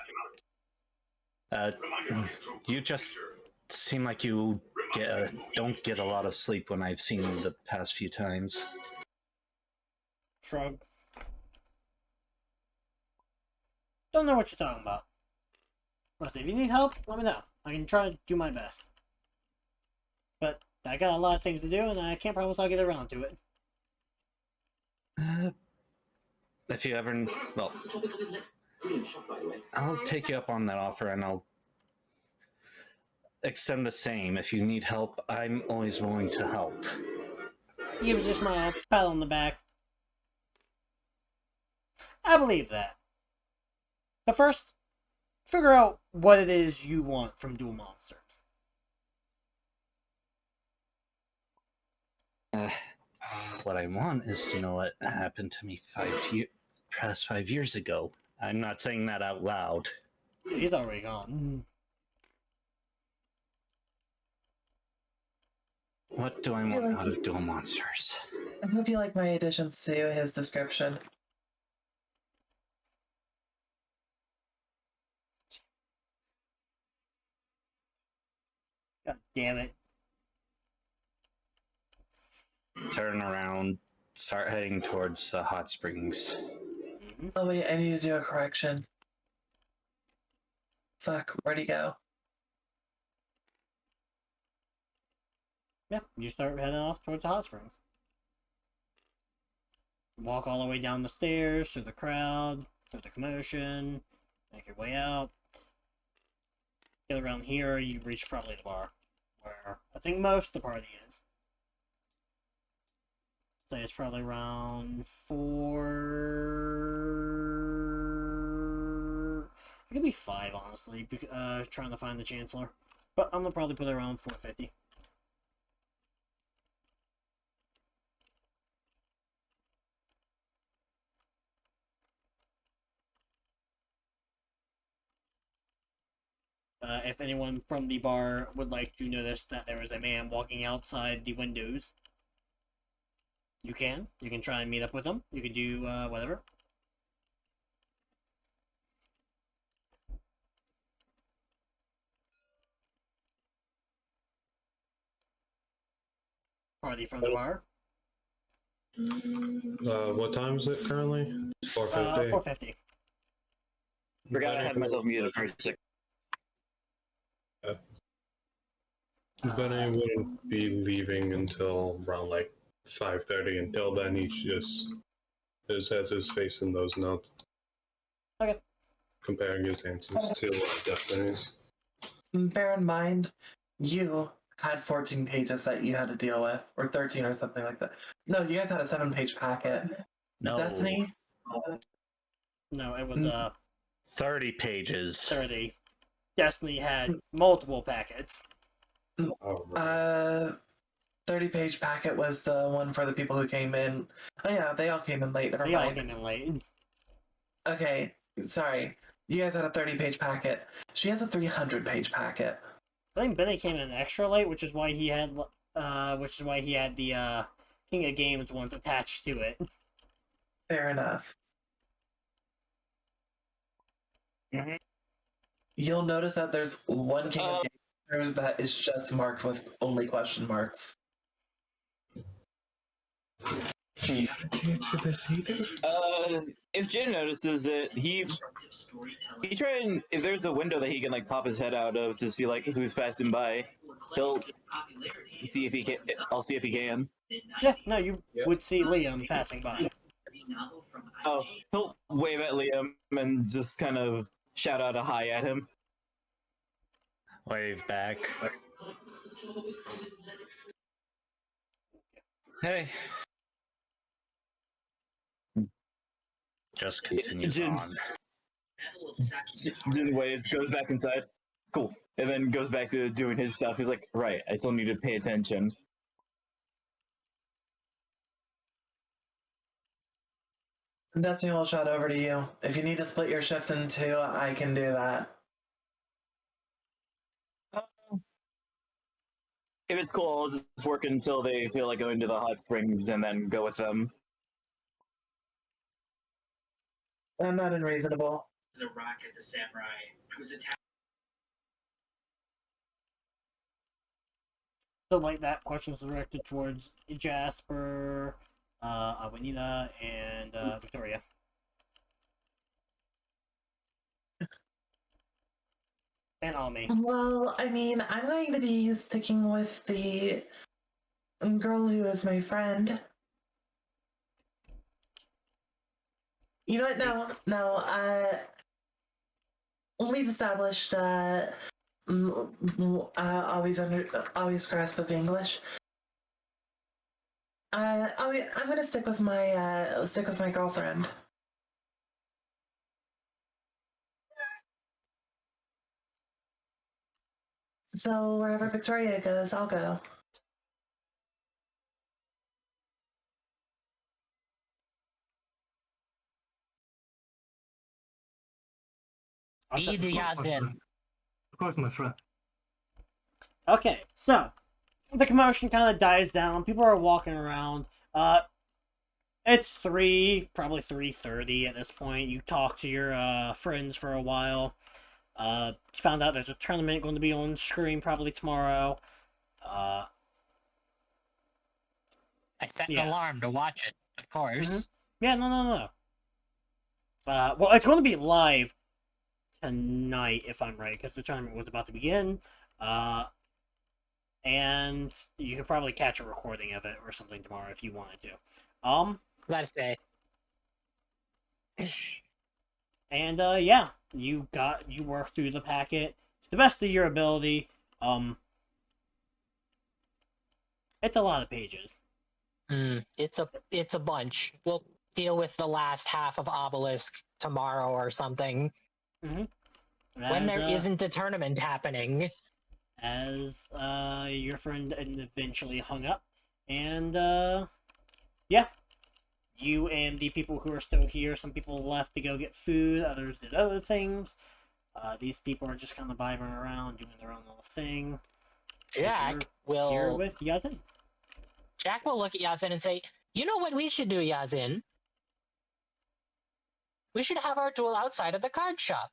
You just seem like you don't get a lot of sleep when I've seen you the past few times. Shrug. Don't know what you're talking about. But if you need help, let me know. I can try to do my best. But I got a lot of things to do, and I can't promise I'll get around to it. If you ever, well, I'll take you up on that offer, and I'll extend the same. If you need help, I'm always willing to help. He was just my pat on the back. I believe that. But first, figure out what it is you want from Duel Monsters. What I want is to know what happened to me past 5 years ago. I'm not saying that out loud. He's already gone. What do I want out of Duel Monsters? I hope you like my additions to his description. God damn it. Turn around, start heading towards the hot springs. Oh wait, I need to do a correction. Fuck, where'd he go? Yeah, you start heading off towards the hot springs. Walk all the way down the stairs, through the crowd, through the commotion, make your way out. Get around here, you reach probably the bar, where I think most of the party is. Say it's probably around 4... It could be 5, honestly, trying to find the Chancellor. But I'm gonna probably put it around 4:50. If anyone from the bar would like to notice that there is a man walking outside the windows, you can. You can try and meet up with him. You can do whatever. party from the bar. What time is it currently? 4:50. 4:50. Forgot I had myself muted for a second. Benny wouldn't be leaving until around like 5:30. Until then, he just has his face in those notes. Okay. Comparing his answers to Destiny's. Bear in mind, you had 14 pages that you had to deal with, or 13 or something like that. No, you guys had a 7-page packet. No. Destiny? No, it was 30 pages. 30. Destiny had multiple packets. Oh, right. 30-page packet was the one for the people who came in. Oh yeah, they all came in late. Never They all mind. came in late. Okay, sorry. You guys had a 30-page packet. She has a 300-page packet. I think Benny came in extra late, which is why he had the King of Games ones attached to it. Fair enough. Mhm. You'll notice that there's one King of Games that is just marked with only question marks. If Jin notices it, he try and if there's a window that he can like pop his head out of to see like who's passing by, he'll see if he can. I'll see if he can. Yeah, no, you would see Liam passing by. Oh, he'll wave at Liam and just kind of shout out a hi at him. Wave back. Hey. Just continues on. Jin waves, goes back inside. Cool. And then goes back to doing his stuff. He's like, right, I still need to pay attention. Destiny will shout over to you. If you need to split your shift in two, I can do that. If it's cool, I'll just work until they feel like going to the hot springs and then go with them. I'm not unreasonable. A rock at the samurai who's attacked. So, like, that question is directed towards Jasper, Juanita, and Victoria. And Ami. Well, I mean, I'm going to be sticking with the girl who is my friend. You know what? No. We've established always grasp of English. I'm gonna stick with my girlfriend. So wherever Victoria goes, I'll go. Also- Be the Yazin. Of course, my friend. Okay, so the commotion kind of dies down. People are walking around. It's probably 3:30 at this point. You talk to your friends for a while. Found out there's a tournament going to be on screen probably tomorrow. I set Yeah. an alarm to watch it, of course. Yeah, no. Well, it's going to be live tonight, if I'm right, because the tournament was about to begin. And you could probably catch a recording of it or something tomorrow if you wanted to. Let's say. And yeah, you worked through the packet to the best of your ability. It's a lot of pages. It's a bunch. We'll deal with the last half of Obelisk tomorrow or something. When there isn't a tournament happening. As your friend eventually hung up, and yeah, you and the people who are still here, some people left to go get food, others did other things. These people are just kind of vibing around, doing their own little thing. Jack Here will with Yazin. Jack will look at Yazin and say, "You know what we should do, Yazin? We should have our duel outside of the card shop.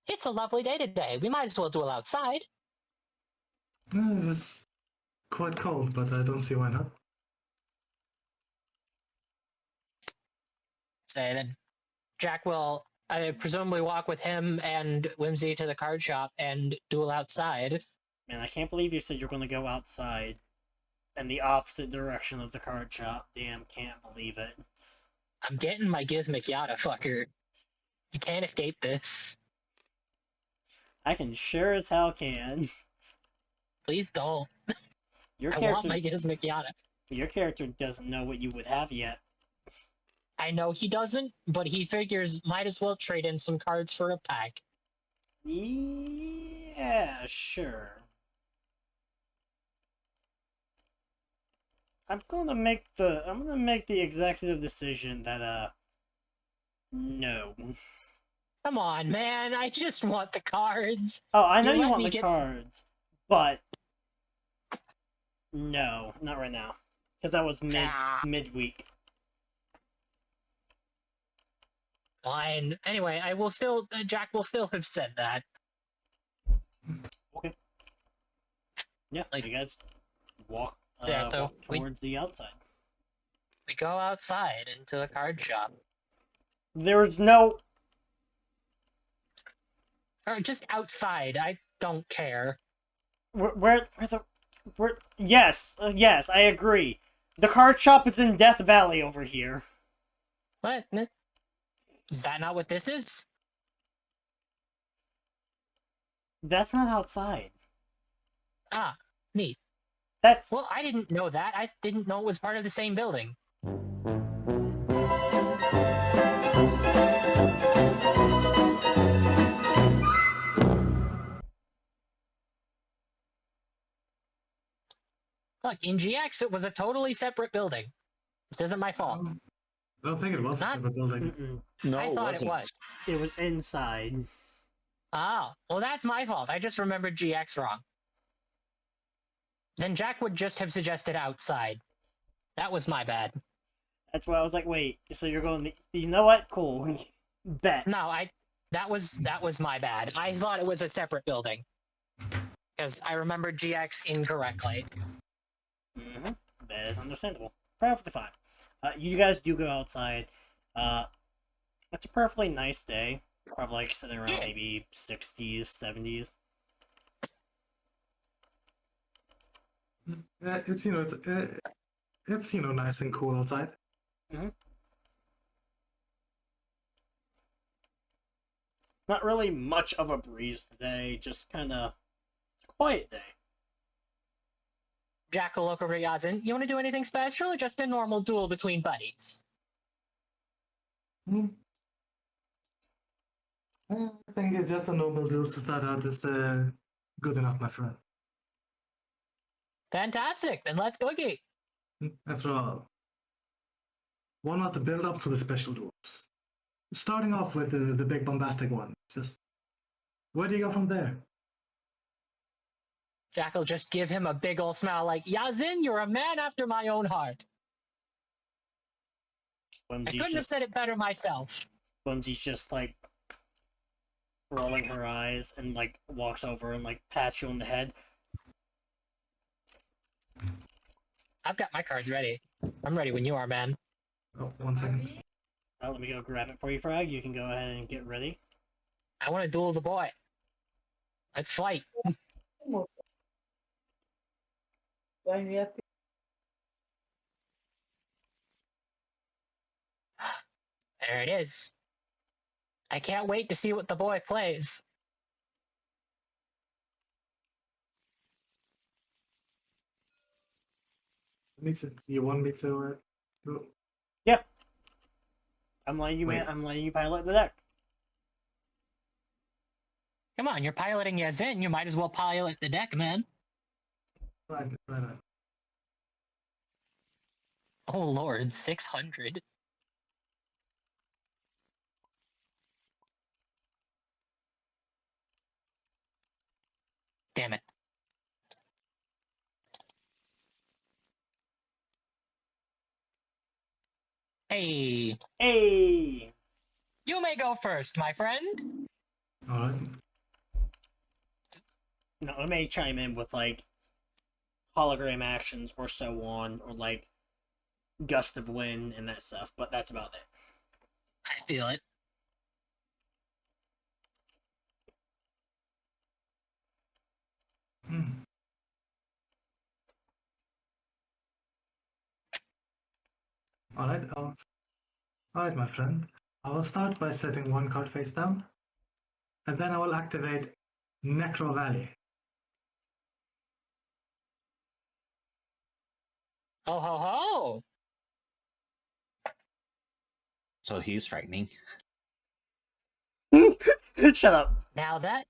It's a lovely day today. We might as well duel outside." quite cold, but I don't see why not. So then Jack will presumably walk with him and Whimsy to the card shop and duel outside. Man, I can't believe you said you're going to go outside in the opposite direction of the card shop. Damn, can't believe it. I'm getting my Gizmic Yada, fucker. You can't escape this. I can sure as hell can. Please don't. Your I character, want my Gizmic Yada. your character doesn't know what you would have yet. I know he doesn't, but he figures might as well trade in some cards for a pack. Yeah, sure. I'm gonna make the executive decision that no. Come on, man. I just want the cards. Oh, I know You you let want me the get- cards, but no, not right now, because that was midweek. Fine. Anyway, I will still. Jack will still have said that. Okay. Yeah, Like- you guys walk, Yeah, so walk towards the outside. We go outside into the card shop. There's no. Or just outside. I don't care. Yes, yes, I agree. The card shop is in Death Valley over here. What? Is that not what this is? That's not outside. Ah, neat. That's Well, I didn't know that. I didn't know it was part of the same building. Look, in GX, it was a totally separate building. This isn't my fault. I don't think it was a Not- separate building. mm-mm. No, I thought it wasn't. was. It was inside. Oh, well, that's my fault. I just remembered GX wrong. Then Jack would just have suggested outside. That was my bad. That's why I was like, wait. So you're going? You know what? Cool. Bet. No, that was my bad. I thought it was a separate building because I remembered GX incorrectly. Mm-hmm. That is understandable. Perfectly fine. You guys do go outside. It's a perfectly nice day. Probably like sitting around Yeah. maybe 60s, 70s. It's it's nice and cool outside. Not really much of a breeze today. Just kind of quiet day. Jack will look over at Yazin. You want to do anything special or just a normal duel between buddies? Hmm. I think it's just a normal duel to start out is good enough, my friend. Fantastic. Then let's boogie. After all, one has to build up to the special duels. Starting off with the big bombastic one. Just where do you go from there? Jack will just give him a big ol' smile like, Yazin, you're a man after my own heart. I Whimsy's couldn't have said it better myself. Whimsy's just like rolling her eyes and like walks over and like pats you on the head. I've got my cards ready. I'm ready when you are, man. Oh, 1 second. Let me go grab it for you, Frag. You can go ahead and get ready. I want to duel the boy. Let's fight. There it is. I can't wait to see what the boy plays. You want me to? Do- Yeah. I'm letting you Wait. I'm letting you pilot the deck. Come on, you're piloting Yazin. You might as well pilot the deck, man. Right. Oh lord, 600. Damn it. Hey, Hey! you may go first, my friend. All right. No, I may chime in with like hologram actions or so on, or like gust of wind and that stuff, but that's about it. I feel it. Hmm. Alright, my friend. I will start by setting one card face down, and then I will activate Necro Valley. Oh ho ho! So he's frightening. Shut up. Now that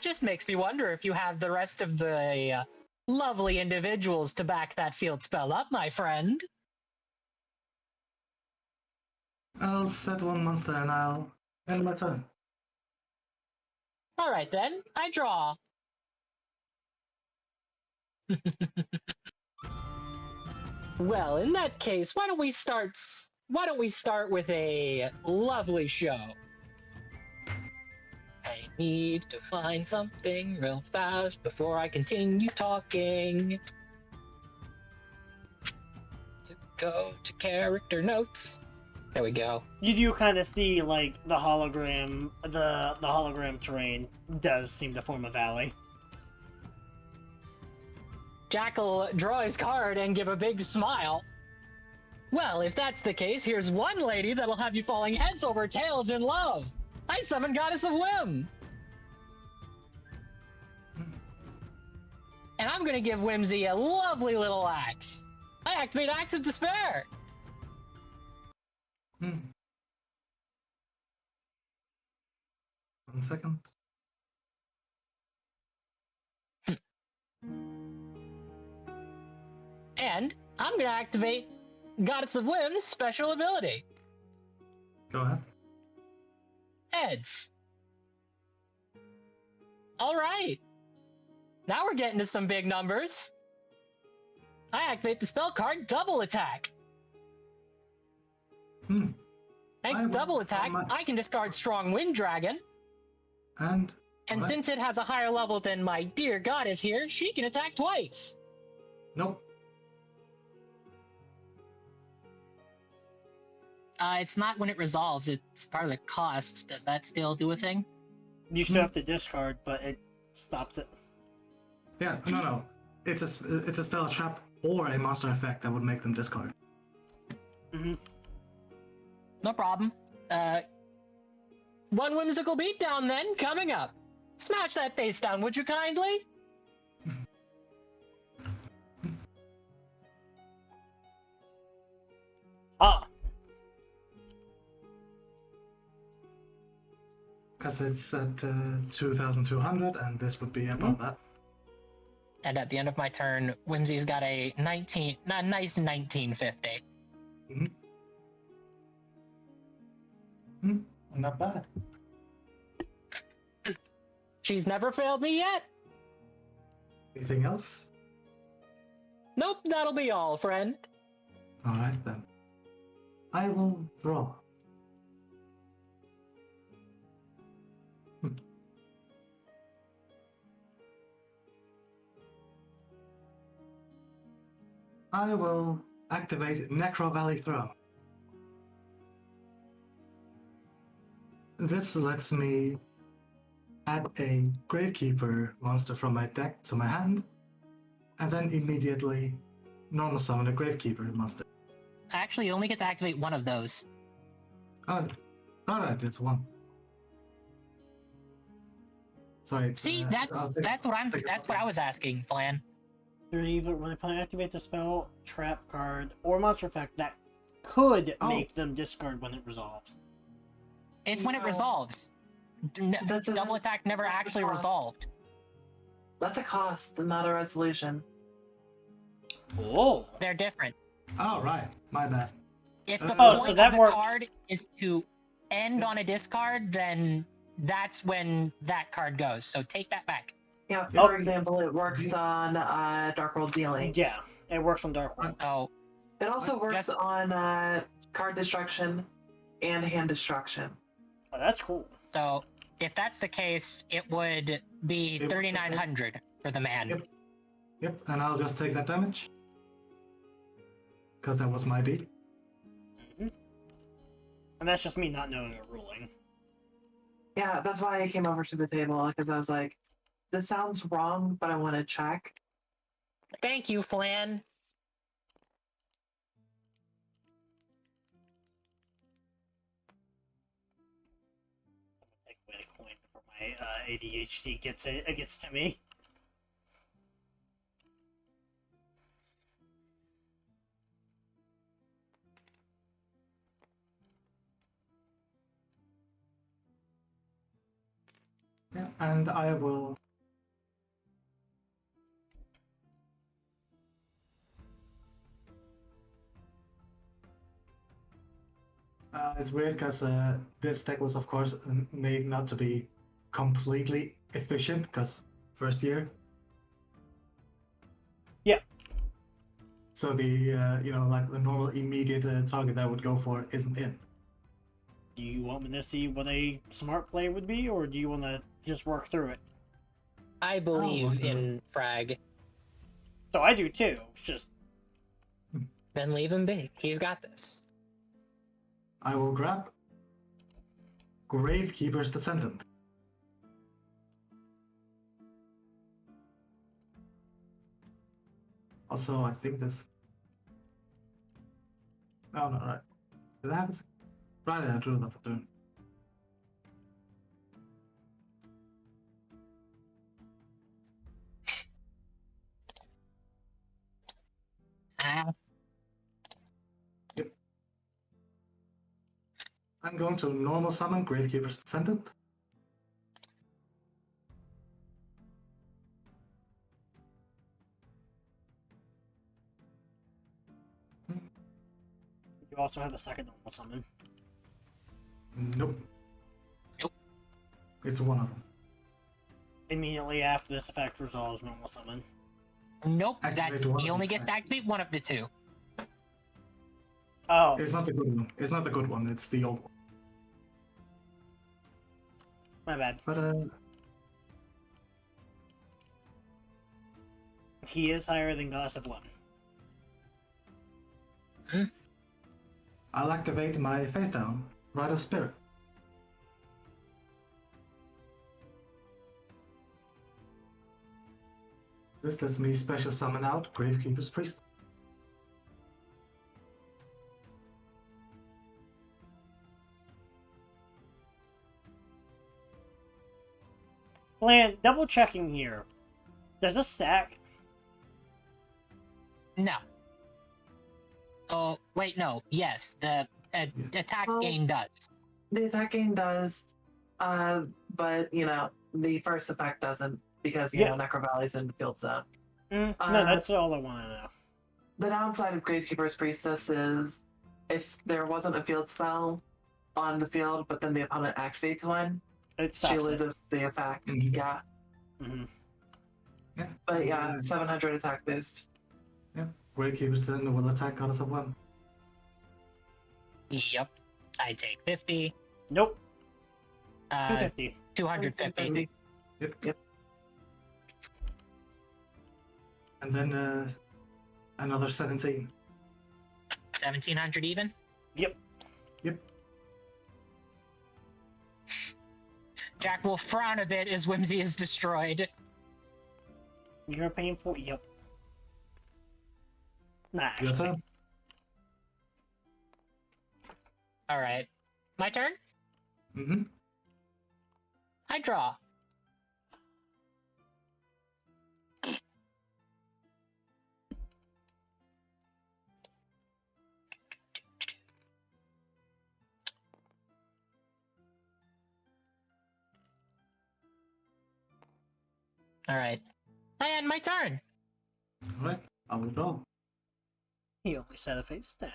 just makes me wonder if you have the rest of the lovely individuals to back that field spell up, my friend. I'll set one monster and I'll end my turn. All right then, I draw. Well, in that case, why don't we start with a lovely show? I need to find something real fast before I continue talking. To go to character notes. There we go. You do kind of see like the hologram terrain does seem to form a valley. Jack will draw his card and give a big smile. Well, if that's the case, here's one lady that'll have you falling heads over tails in love. I summon Goddess of Whim. And I'm gonna give Whimsy a lovely little axe. I activate Axe of Despair. Hmm. 1 second. And I'm gonna activate Goddess of Whim's special ability. Go ahead. Heads. Alright. Now we're getting to some big numbers. I activate the spell card Double Attack. Thanks to Double Attack, I can discard Strong Wind Dragon. And Since it has a higher level than my dear goddess here, she can attack twice. Nope. It's not when it resolves, it's part of the cost. Does that still do a thing? You still have to discard, but it stops it. Yeah, no. It's a spell trap or a monster effect that would make them discard. Mm-hmm. No problem. One whimsical beatdown then, coming up. Smash that face down, would you kindly? Ah! Because it's at 2,200, and this would be above that. And at the end of my turn, Whimsy's got a nice 1950. Not bad. She's never failed me yet? Anything else? Nope, that'll be all, friend. Alright then. I will draw. I will activate Necro Valley Throw. This lets me add a Gravekeeper monster from my deck to my hand, and then immediately normal summon a Gravekeeper monster. Actually, you only get to activate one of those. Oh, alright, it's one. Sorry. See, that's what I was asking, Flan. When a player activates a spell, trap card, or monster effect that could make them discard when it resolves. It's when it resolves. Double attack never actually resolved. That's a cost, not a resolution. Oh. They're different. Oh, right. My bad. If the so point that of the works. card is to end on a discard, then that's when that card goes. So take that back. Yeah, for example, it works on Dark World Dealings. Yeah, it works on Dark World. Oh. It also works on card destruction and hand destruction. Oh, that's cool. So if that's the case, it would be 3,900 for the man. Yep. Yep, and I'll just take that damage. Because that was my deal. And that's just me not knowing a ruling. Yeah, that's why I came over to the table, because I was like, this sounds wrong, but I want to check. Thank you, Flan. Take away the coin before my ADHD gets to me. Yeah, and I will. It's weird because this deck was, of course, made not to be completely efficient because first year. Yeah. So the like the normal immediate target that I would go for isn't in. Do you want me to see what a smart play would be, or do you want to just work through it? I believe in Frag. So I do too. It's just Then leave him be. He's got this. I will grab Gravekeeper's Descendant. Also, I think this. Oh no, right. Did I have it? Right, I drew it up a turn. Ah. Yep. I'm going to normal summon Gravekeeper's Descendant. you also have a second normal summon. Nope. Nope. It's one of them. Immediately after this effect resolves normal summon. Nope, Activate that's one he of only these gets to activate one of the two. Oh, It's not the good one. It's not the good one. It's the old one. my bad. But He is higher than Goddess of One. I'll activate my face down, Rite of Spirit. This lets me special summon out Gravekeeper's Priest. Lan, double checking here. Does this stack? No. Oh, wait, no. Yes, the attack Well- gain does. The attacking does, but the first effect doesn't because Necro Valley's in the field zone. No, that's all I want to know. The downside of Gravekeeper's Priestess is if there wasn't a field spell on the field, but then the opponent activates one, It she stops it. loses the effect. Mhm. Yeah. Mm-hmm. Yeah. But yeah, 700 attack boost. Gravekeeper's Descendant will attack Goddess of One. Yep. I take 50. Nope. Uh, 250. 250. Yep. And then another 17. 1,700 even? Yep. Jack will frown a bit as Whimsy is destroyed. You're painful. Yep. Nah, Your actually. turn. Alright. My turn? Mm-hmm. I draw. Alright. I end my turn. Alright, I will draw. He only set a face down.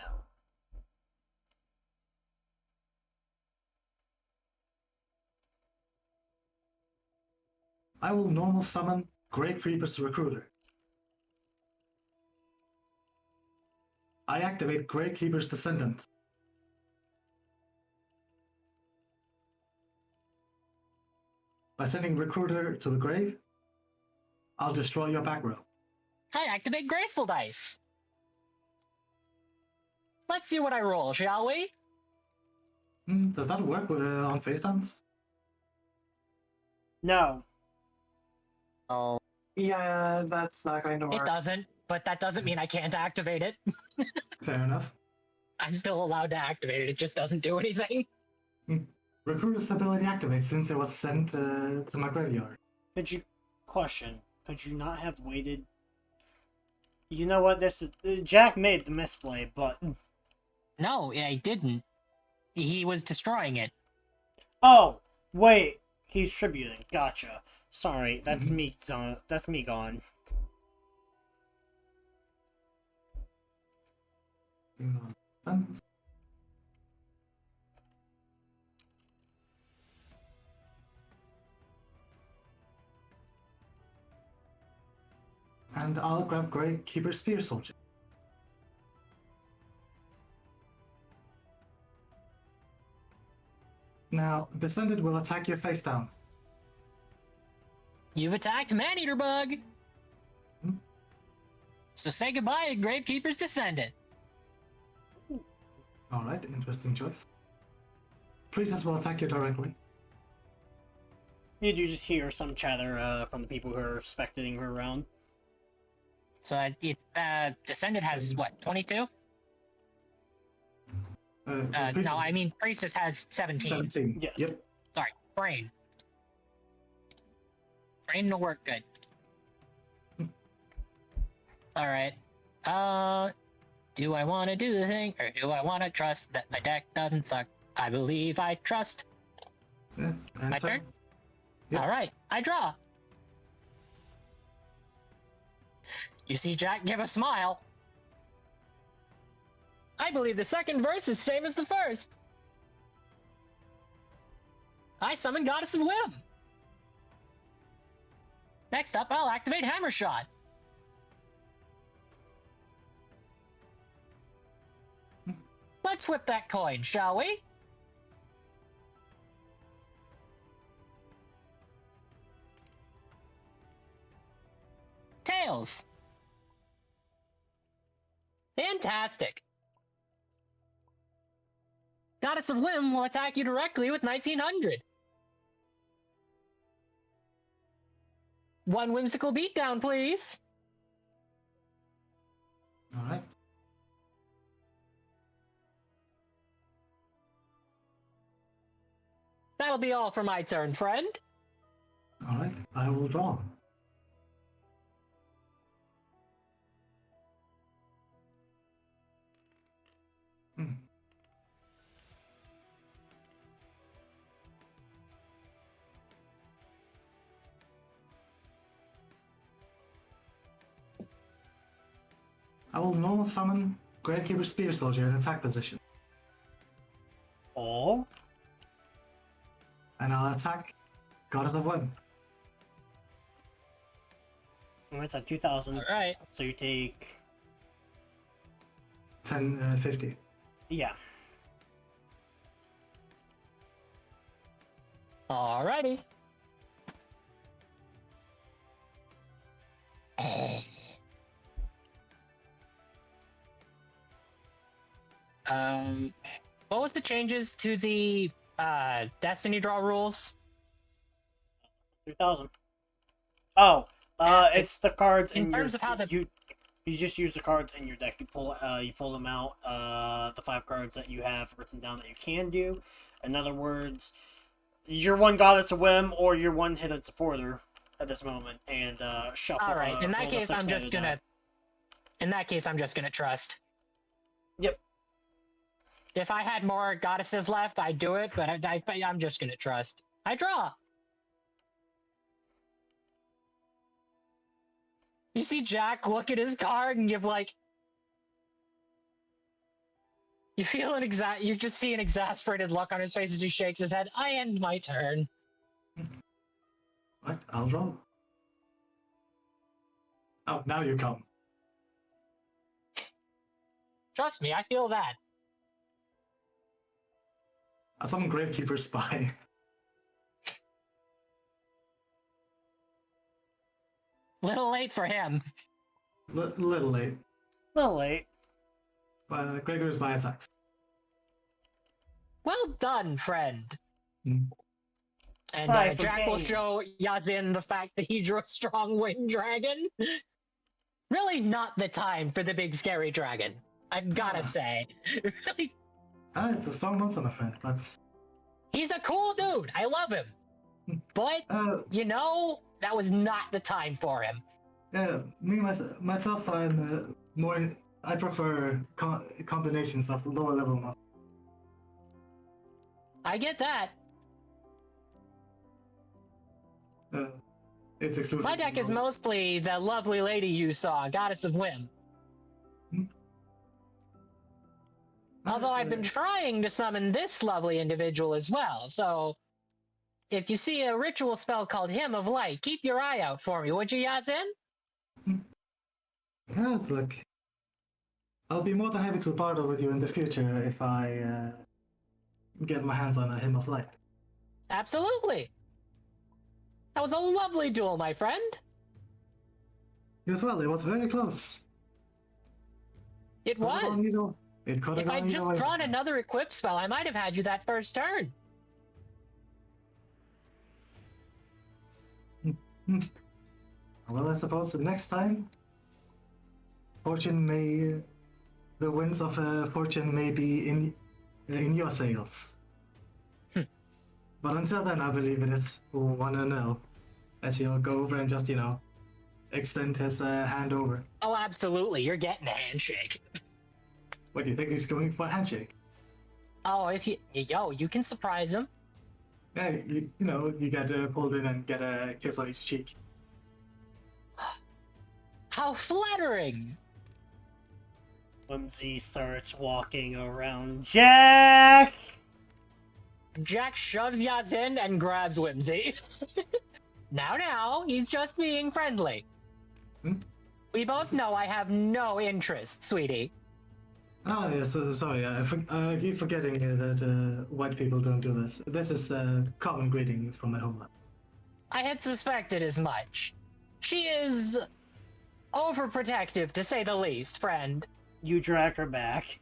I will normal summon Gravekeeper's Recruiter. I activate Gravekeeper's Descendant. By sending Recruiter to the grave, I'll destroy your back row. I activate Graceful Dice. Let's see what I roll, shall we? Does that work on face dance? No. Oh, Yeah, that's not going to It work. doesn't, but that doesn't mean I can't activate it. Fair enough. I'm still allowed to activate it, it just doesn't do anything. Recruiter's ability activates since it was sent to my graveyard. Could you not have waited? You know what? This is Jack made the misplay, but No, I didn't. He was destroying it. oh wait, he's tributing. Gotcha. Sorry, that's me. That's me gone. And I'll grab Great Keeper Spear Soldier. Now, Descended will attack you face down. You've attacked Maneater Bug! So say goodbye to Gravekeeper's Descendant. Alright, interesting choice. Priestess will attack you directly. You do just hear some chatter from the people who are spectating her around. So Descendant has what, 22? No, I mean Priestess has 17. 17. Yes. Yep. Sorry, Brain. Brain will work good. Alright. Do I want to do the thing, or do I want to trust that my deck doesn't suck? I believe I trust. Yeah, My so- turn? Yep. Alright, I draw. You see Jack give a smile. I believe the second verse is same as the first. I summon Goddess of Whim. Next up, I'll activate Hammer Shot. Let's flip that coin, shall we? Tails. Fantastic. Goddess of Whim will attack you directly with 1900. One whimsical beatdown, please. Alright. That'll be all for my turn, friend. Alright, I will draw. I will normal summon Gravekeeper Spear Soldier in attack position. Oh? And I'll attack Goddess of Whim. That's at 2,000. Alright. So you take 1050. yeah. Alrighty. What was the changes to the Destiny draw rules? 3,000. Oh, it's the cards in in terms your, of how the you just use the cards in your deck. You pull them out. The 5 cards that you have written down that you can do. In other words, you're one Goddess of Whim or you're one hidden supporter at this moment, and shuffle. All right. In that roll the case, I'm just six-sided gonna. die. In that case, I'm just gonna trust. Yep. If I had more goddesses left, I'd do it, but I'm just gonna trust. I draw. You see Jack look at his card and give like. You feel you just see an exasperated look on his face as he shakes his head. I end my turn. What? I'll draw. Oh, now you come. Trust me, I feel that. I summon Gravekeeper Spy. Little late for him. Little late. Little late. But Gregor's by attacks. Well done, friend. Hmm. And Try for Jack will gain. show Yazin the fact that he drew a strong wind dragon. Really not the time for the big scary dragon. I've gotta say. Really, It's a strong monster, my friend. But he's a cool dude. I love him. But, you know, that was not the time for him. yeah, myself, I'm more. I prefer combinations of lower level monsters. I get that. It's exclusive. My deck is mostly the lovely lady you saw, Goddess of Whim. Although I've been trying to summon this lovely individual as well, so if you see a ritual spell called Hymn of Light, keep your eye out for me, would you, Yazin? Yeah, it's like I'll be more than happy to partner with you in the future if I get my hands on a Hymn of Light. Absolutely. That was a lovely duel, my friend. You as well. It was very close. It was. It could have If gone I'd either just way. drawn another equip spell, I might have had you that first turn. Well, I suppose the next time, the winds of fortune may be in your sails. But until then, I believe it is 1-0, as he'll go over and just, extend his hand over. Oh, absolutely. You're getting a handshake. What do you think he's going for a handshake? Oh, you can surprise him. Yeah, you get pulled in and get a kiss on each cheek. How flattering! Whimsy starts walking around Jack! Jack shoves Yazin and grabs Whimsy. Now, he's just being friendly. We both know I have no interest, sweetie. Oh, yeah, sorry, I keep forgetting that white people don't do this. This is a common greeting from my homeland. I had suspected as much. She is overprotective, to say the least, friend. You drag her back.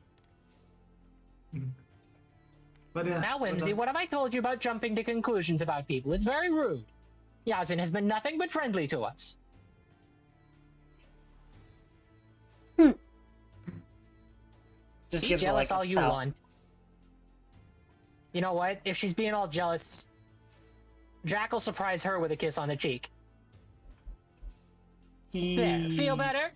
But yeah. Now, Whimsy, what have I told you about jumping to conclusions about people? It's very rude. Yazin has been nothing but friendly to us. Just Be gives her, jealous like, all you pout. want. You know what? If she's being all jealous, Jack will surprise her with a kiss on the cheek. There, feel better?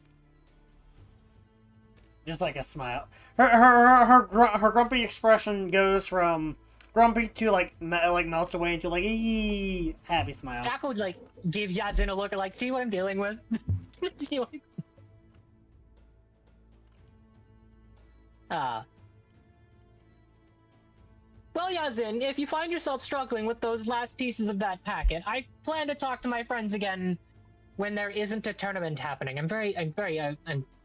Just like a smile. Her grumpy expression goes from grumpy to like melts away into like eee, happy smile. Jack will like give Yazin a look and like, see what I'm dealing with. See what Well, Yazin, if you find yourself struggling with those last pieces of that packet, I plan to talk to my friends again when there isn't a tournament happening. I'm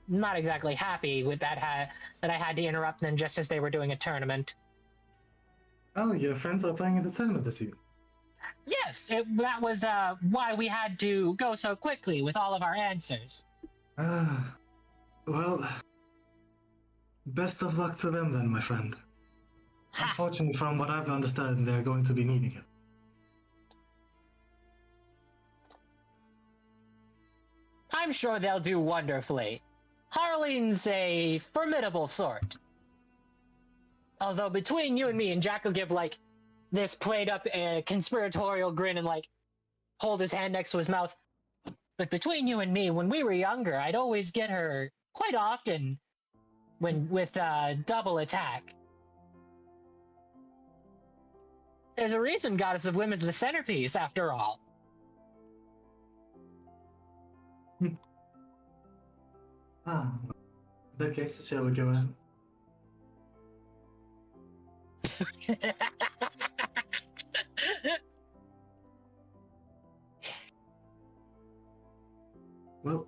not exactly happy with that that I had to interrupt them just as they were doing a tournament. Oh, your friends are playing in the tournament this year. Yes, that was why we had to go so quickly with all of our answers. Well, best of luck to them then, my friend. Unfortunately, from what I've understood, they're going to be needing it. I'm sure they'll do wonderfully. Harleen's a formidable sort. Although between you and me, and Jack will give like this played up conspiratorial grin and like hold his hand next to his mouth. But between you and me, when we were younger, I'd always get her quite often with double attack. There's a reason Goddess of Whim is the centerpiece, after all. In that case, shall we go in? Well,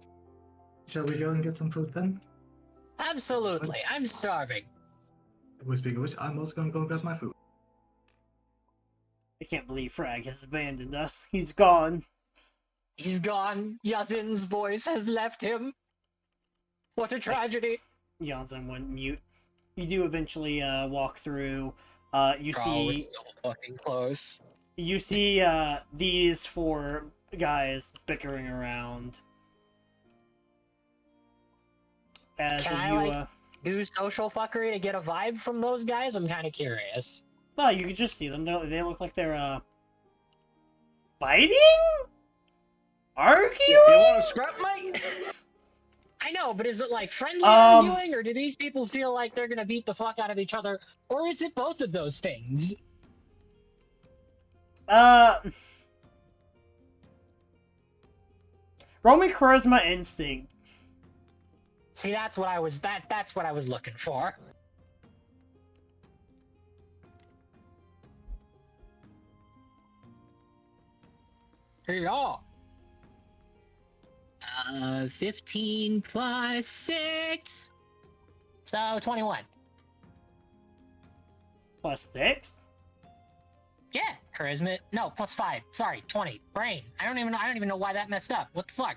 shall we go and get some food then? Absolutely, I'm starving. Speaking of which, I'm also going to go grab my food. I can't believe Frag has abandoned us. He's gone. He's gone. Yazin's voice has left him. What a tragedy. Yazin went mute. You do eventually walk through. You Bro, see was so fucking close. you see these four guys bickering around. As Can I, do social fuckery to get a vibe from those guys? I'm kind of curious. well, you can just see them. They look like they're fighting, arguing. You want to scrap, mate? I know, but is it like friendly arguing, or do these people feel like they're gonna beat the fuck out of each other, or is it both of those things? Roll me charisma instinct. See, that's what I was that's what I was looking for. Yeah. 15 plus 6. So 21. Plus 6? Yeah, charisma. No, plus 5. Sorry, 20. Brain. I don't even know why that messed up. What the fuck?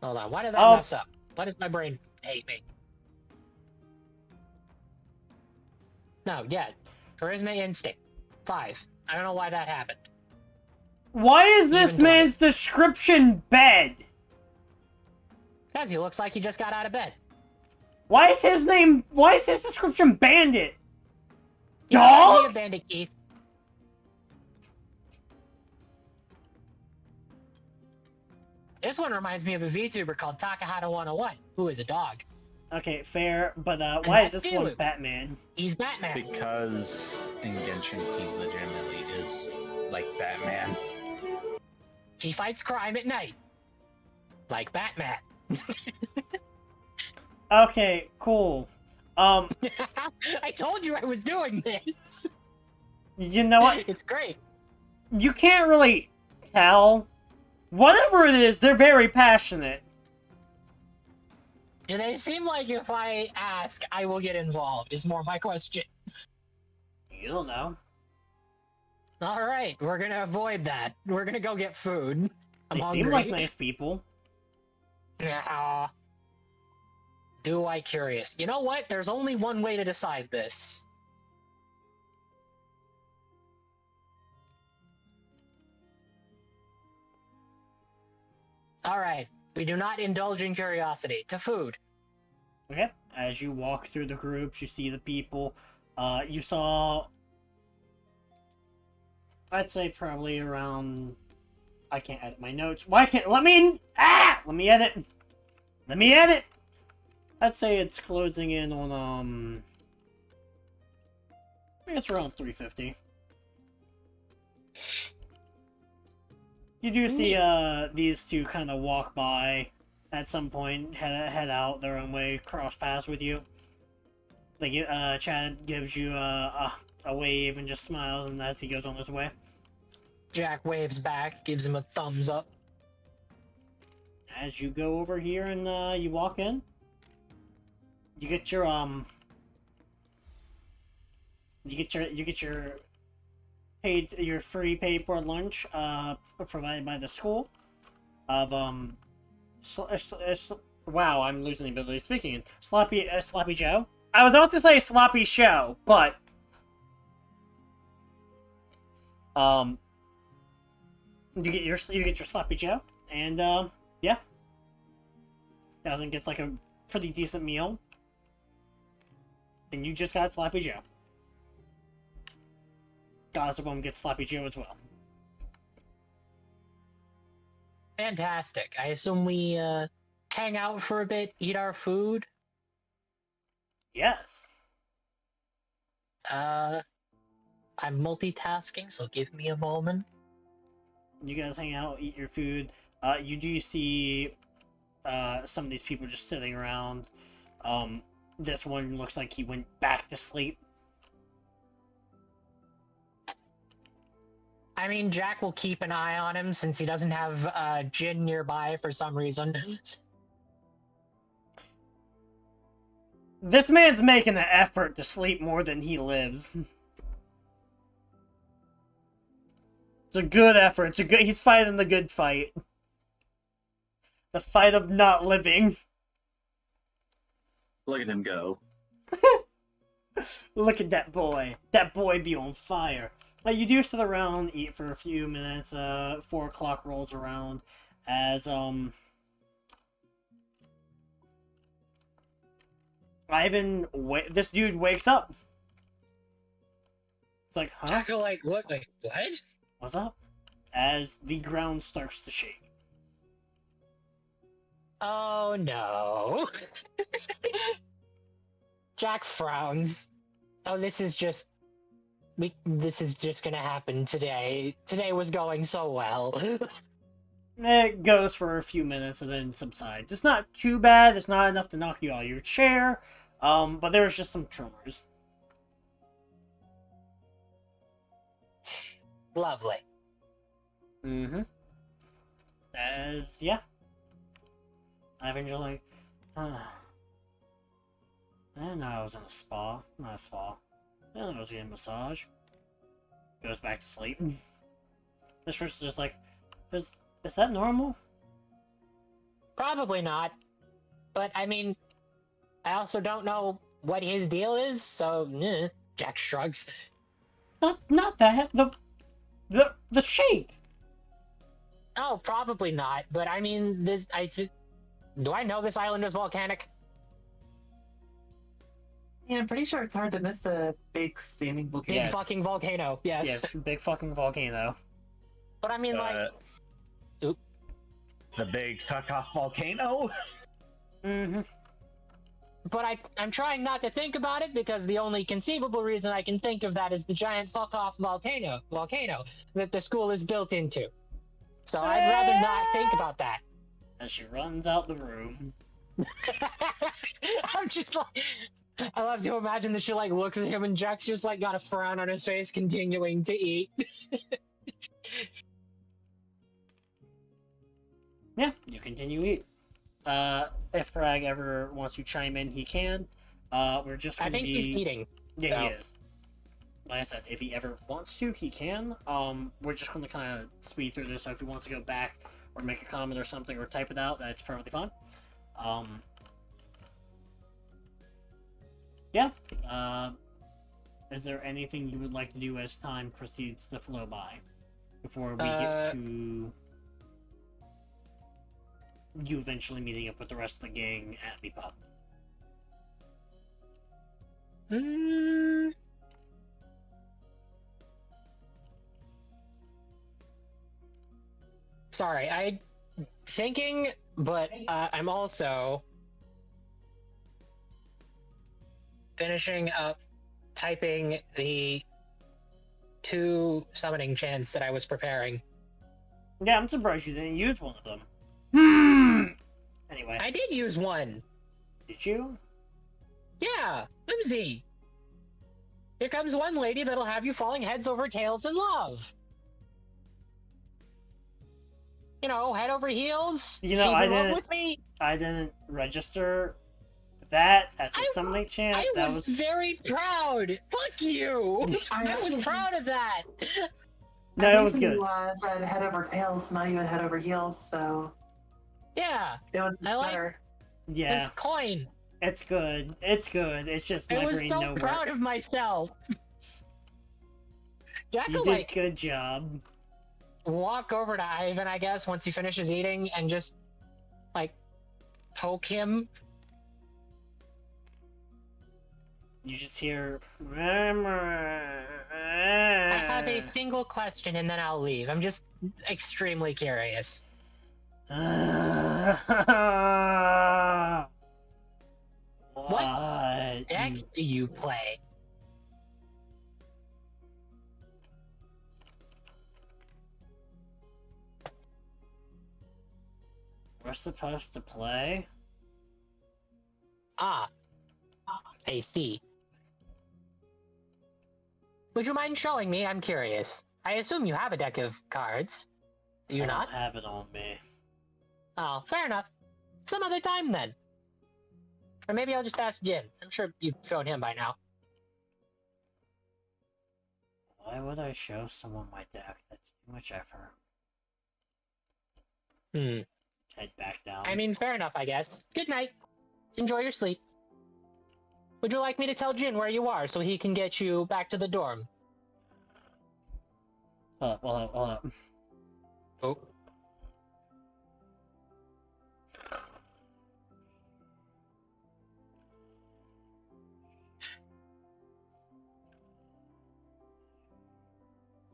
Hold on. Why did that mess up? Why does my brain hate me? No, yeah. Charisma instinct. 5. I don't know why that happened. Why is this Even man's description bed? Because he looks like he just got out of bed. Why is his description Bandit? Yeah, Dog? a bandit, Keith. This one reminds me of a VTuber called Takahata 101, who is a dog. Okay, fair, but why is that's this one Filu. Batman? He's Batman. Because in Genshin, he legitimately is like Batman. He fights crime at night. Like Batman. Okay, cool. I told you I was doing this. You know what? It's great. You can't really tell. Whatever it is, they're very passionate. Do they seem like if I ask, I will get involved, is more my question. You don't know. Alright, we're gonna avoid that. We're gonna go get food. I'm They hungry. seem like nice people. Yeah. Do I curious? You know what? There's only one way to decide this. Alright, we do not indulge in curiosity. To food. Okay. As you walk through the groups, you see the people. You saw... I'd say probably around... I can't edit my notes. Why can't... Let me edit! Let me edit! I'd say it's closing in on, I think it's around 350. You do see, these two kind of walk by at some point, head out their own way, cross paths with you. Like, Chad gives you a wave and just smiles, and as he goes on his way. Jack waves back, gives him a thumbs up. As you go over here and, you walk in, you get your, you get your free paid for lunch, provided by the school of, wow, I'm losing the ability of speaking. Sloppy Joe. I was about to say Sloppy Show, but, you get your Sloppy Joe, and, yeah. Thousand gets like a pretty decent meal. And you just got Sloppy Joe. Gossipum gets Sloppy Joe as well. Fantastic. I assume we, hang out for a bit, eat our food? Yes. I'm multitasking, so give me a moment. You guys hang out, eat your food. You do see some of these people just sitting around. This one looks like he went back to sleep. I mean, Jack will keep an eye on him since he doesn't have Jin nearby for some reason. This man's making an effort to sleep more than he lives. a good effort. It's a good. He's fighting the good fight. The fight of not living. Look at him go. Look at that boy. That boy be on fire. You do sit around, eat for a few minutes. 4 o'clock rolls around as this dude wakes up. It's like, huh? Jackal, like, look, like, what? What's up? As the ground starts to shake. Oh no. Jack frowns. Oh, this is just gonna happen today. Today was going so well. It goes for a few minutes and then subsides. It's not too bad. It's not enough to knock you out of your chair. But there's just some tremors. Lovely. Mm-hmm. Yeah. Ivan just like, I didn't know I was in a spa. Not a spa. I didn't know I was getting a massage. Goes back to sleep. This person's just like, is that normal? Probably not. But, I mean, I also don't know what his deal is, so, Jack shrugs. Not that. The shake. Oh, probably not. But, I mean, do I know this island is volcanic? Yeah, I'm pretty sure it's hard to miss a big steaming volcano. Big fucking volcano, yes. Yes, big fucking volcano. But, I mean, like... The big fuck off volcano? Mm-hmm. But I'm trying not to think about it because the only conceivable reason I can think of that is the giant fuck off volcano that the school is built into. So I'd rather not think about that. As she runs out the room. I'm just like, I love to imagine that she like looks at him and Jack's just like got a frown on his face, continuing to eat. Yeah, you continue eat. If Frag ever wants to chime in, he can. We're just gonna I think he's eating. Yeah, so. he is. Like I said, if he ever wants to, he can. We're just gonna kind of speed through this, so if he wants to go back or make a comment or something or type it out, that's perfectly fine. Yeah. Is there anything you would like to do as time proceeds to flow by before we get to you eventually meeting up with the rest of the gang at the pub? Sorry, I'm thinking, but I'm also finishing up typing the 2 summoning chants that I was preparing. Yeah, I'm surprised you didn't use one of them. Anyway. I did use one. Did you? Yeah, Whimsy. Here comes one lady that'll have you falling heads over tails in love. You know, head over heels. You know, She's in love with me. I didn't register that as a summoning chant. I was very proud. Fuck you. I was proud of that. No, it was good. You said head over tails, not even head over heels, so Yeah. it was better. Yeah. It's coin. It's good. It's good. It's just my I was brain so no proud work. of myself. Jack You will, did like, good job. walk over to Ivan, I guess, once he finishes eating and just, like, poke him. You just hear. I have a single question and then I'll leave. I'm just extremely curious. What deck do you play? We're supposed to play? Ah, I see. Would you mind showing me? I'm curious. I assume you have a deck of cards. Do you not? I don't have it on me. Oh, fair enough. Some other time then. Or maybe I'll just ask Jin. I'm sure you've shown him by now. What? Why would I show someone my deck? That's too much effort. Head back down. I mean, fair enough, I guess. Good night. Enjoy your sleep. Would you like me to tell Jin where you are so he can get you back to the dorm? Hold up. Oh.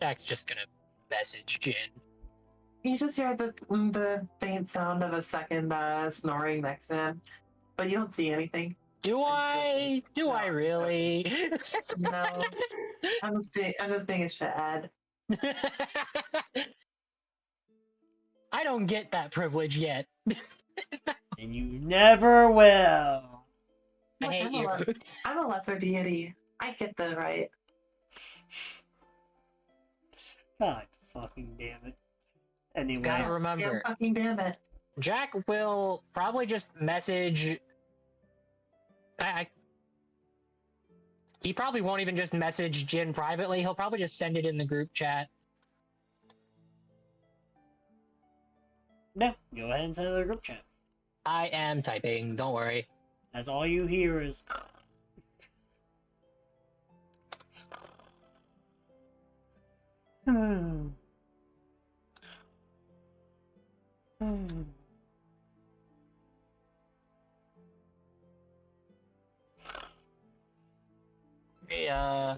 Jack's just gonna message Jin. You just hear the faint sound of a second snoring next to him, but you don't see anything. Do I? Do I really? No, I'm just being a shithead. I don't get that privilege yet. And you never will. I hate you. I'm a lesser deity. I get the right. God fucking damn it. Anyway. Gotta remember. Yeah, fucking damn it. Jack will probably just message. He probably won't even just message Jin privately. He'll probably just send it in the group chat. No, go ahead and send it to the group chat. I am typing, don't worry. As all you hear is... Yeah.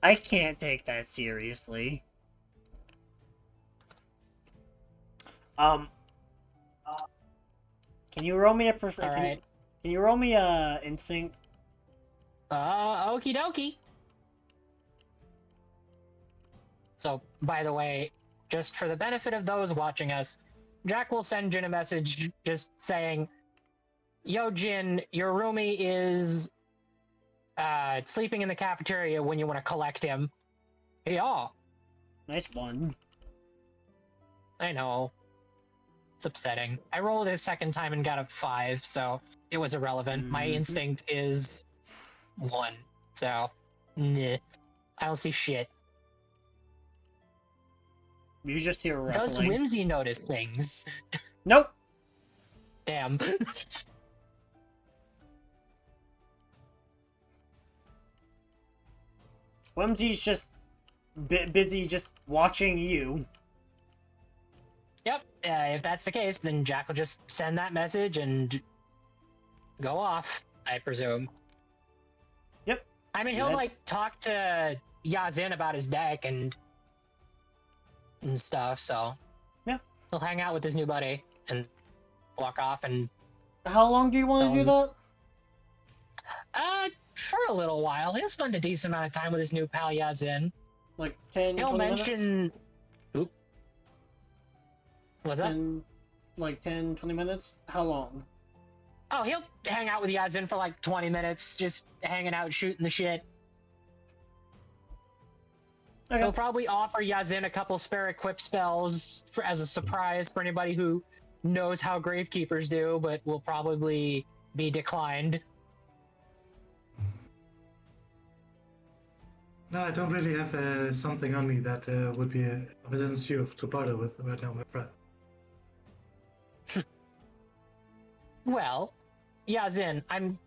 I can't take that seriously. Can you roll me a Alright. Can you roll me a instinct? Okie dokie. So, by the way, just for the benefit of those watching us, Jack will send Jin a message just saying, "Yo, Jin, your roomie is sleeping in the cafeteria when you want to collect him." Yeah. Nice one. I know. It's upsetting. I rolled it a second time and got a 5, so it was irrelevant. My instinct is 1, so nah. I don't see shit. You just hear ruffling. Does Whimsy notice things? Nope. Damn. Whimsy's just busy just watching you. Yep, if that's the case, then Jack will just send that message and go off, I presume. Yep. I mean, he'll, like, talk to Yazin about his deck and stuff, so... Yeah. He'll hang out with his new buddy and walk off and... How long do you want to do that? For a little while. He'll spend a decent amount of time with his new pal Yazin. Like 10, He'll 20 mention... minutes? Oop. What's that? 10, 20 minutes? How long? Oh, he'll hang out with Yazin for like 20 minutes, just hanging out, shooting the shit. Okay. He'll probably offer Yazin a couple spare equip spells as a surprise for anybody who knows how Gravekeepers do, but will probably be declined. No, I don't really have something on me that would be of assistance to you to partner with right now, my friend. Well, Yazin, I'm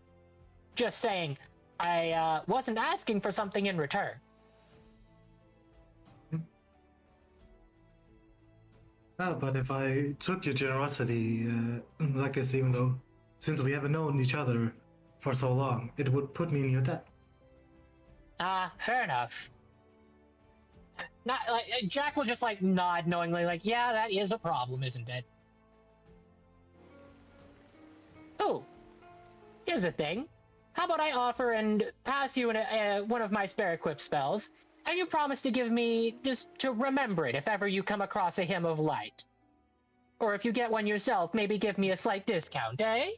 just saying, I wasn't asking for something in return. Oh, but if I took your generosity like this, even though since we haven't known each other for so long, it would put me in your debt. Fair enough. Not like Jack will just like nod knowingly, like, yeah, that is a problem, isn't it? Oh, here's a thing. How about I offer and pass you one of my spare equip spells, and you promise to give me just to remember it if ever you come across a hymn of light. Or if you get one yourself, maybe give me a slight discount, eh?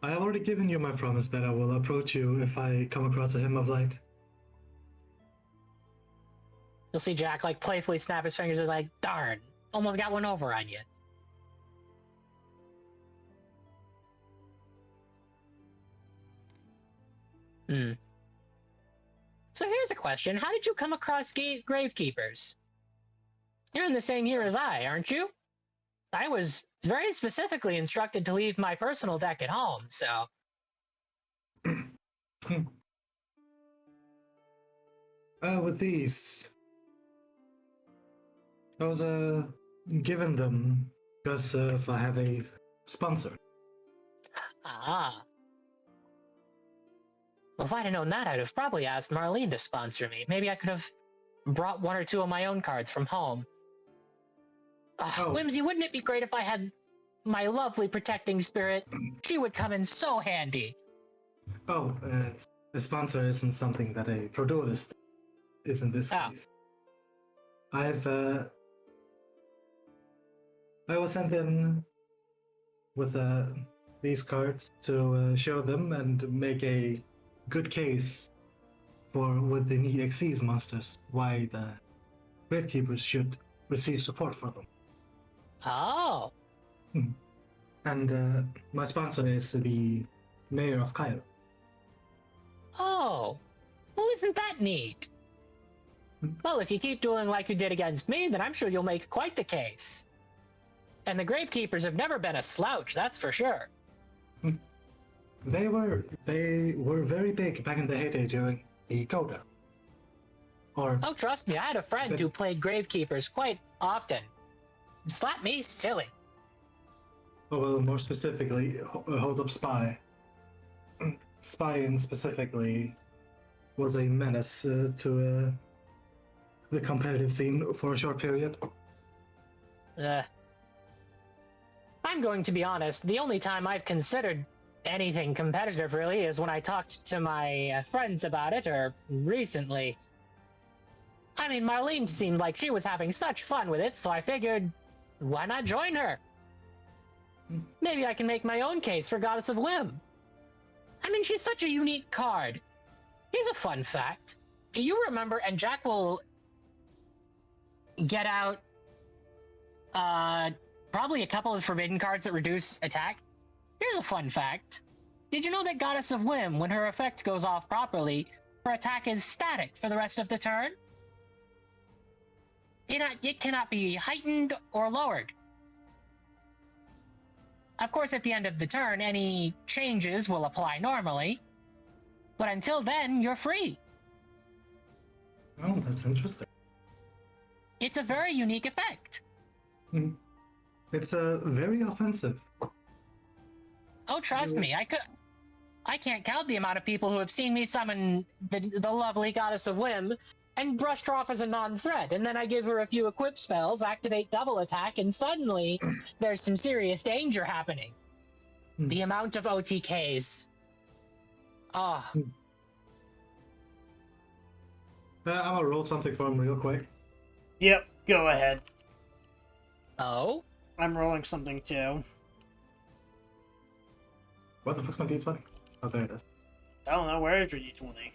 I have already given you my promise that I will approach you if I come across a hymn of light. You'll see Jack like playfully snap his fingers and like, darn, almost got one over on you. So here's a question. How did you come across Gravekeepers? You're in the same year as I, aren't you? I was very specifically instructed to leave my personal deck at home, so... With these, I was given them because if I have a sponsor. Ah. Well, if I'd have known that, I'd have probably asked Marlene to sponsor me. Maybe I could have brought one or two of my own cards from home. Whimsy, wouldn't it be great if I had my lovely protecting spirit? She would come in so handy. Oh, a sponsor isn't something that a protagonist is in this case. I was sent in with these cards to show them and make a good case for with the EXE's monsters, why the Gravekeepers should receive support for them. Oh. And my sponsor is the mayor of Cairo. Oh. Well, isn't that neat? Well, if you keep doing like you did against me, then I'm sure you'll make quite the case. And the Gravekeepers have never been a slouch, that's for sure. They were very big back in the heyday during the Coda. Oh, trust me, I had a friend who played Gravekeepers quite often. Slap me silly. Oh, well, more specifically, Hold Up Spy. Spying specifically was a menace to the competitive scene for a short period. I'm going to be honest, the only time I've considered anything competitive really is when I talked to my friends about it, or recently. I mean, Marlene seemed like she was having such fun with it, so I figured, why not join her? Maybe I can make my own case for Goddess of Whim. I mean, she's such a unique card. Here's a fun fact. Do you remember, and Jack will get out probably a couple of forbidden cards that reduce attack? Here's a fun fact. Did you know that Goddess of Whim, when her effect goes off properly, her attack is static for the rest of the turn? It cannot be heightened or lowered. Of course, at the end of the turn, any changes will apply normally. But until then, you're free. Oh, that's interesting. It's a very unique effect. It's very offensive. Oh, trust me, I can't count the amount of people who have seen me summon the lovely Goddess of Whim and brushed her off as a non-threat, and then I give her a few equip spells, activate double attack, and suddenly there's some serious danger happening. The amount of OTKs. Ah. I'm gonna roll something for him real quick. Yep, go ahead. Oh? I'm rolling something too. What the fuck's my D20? Oh, there it is. I don't know, where is your D20? It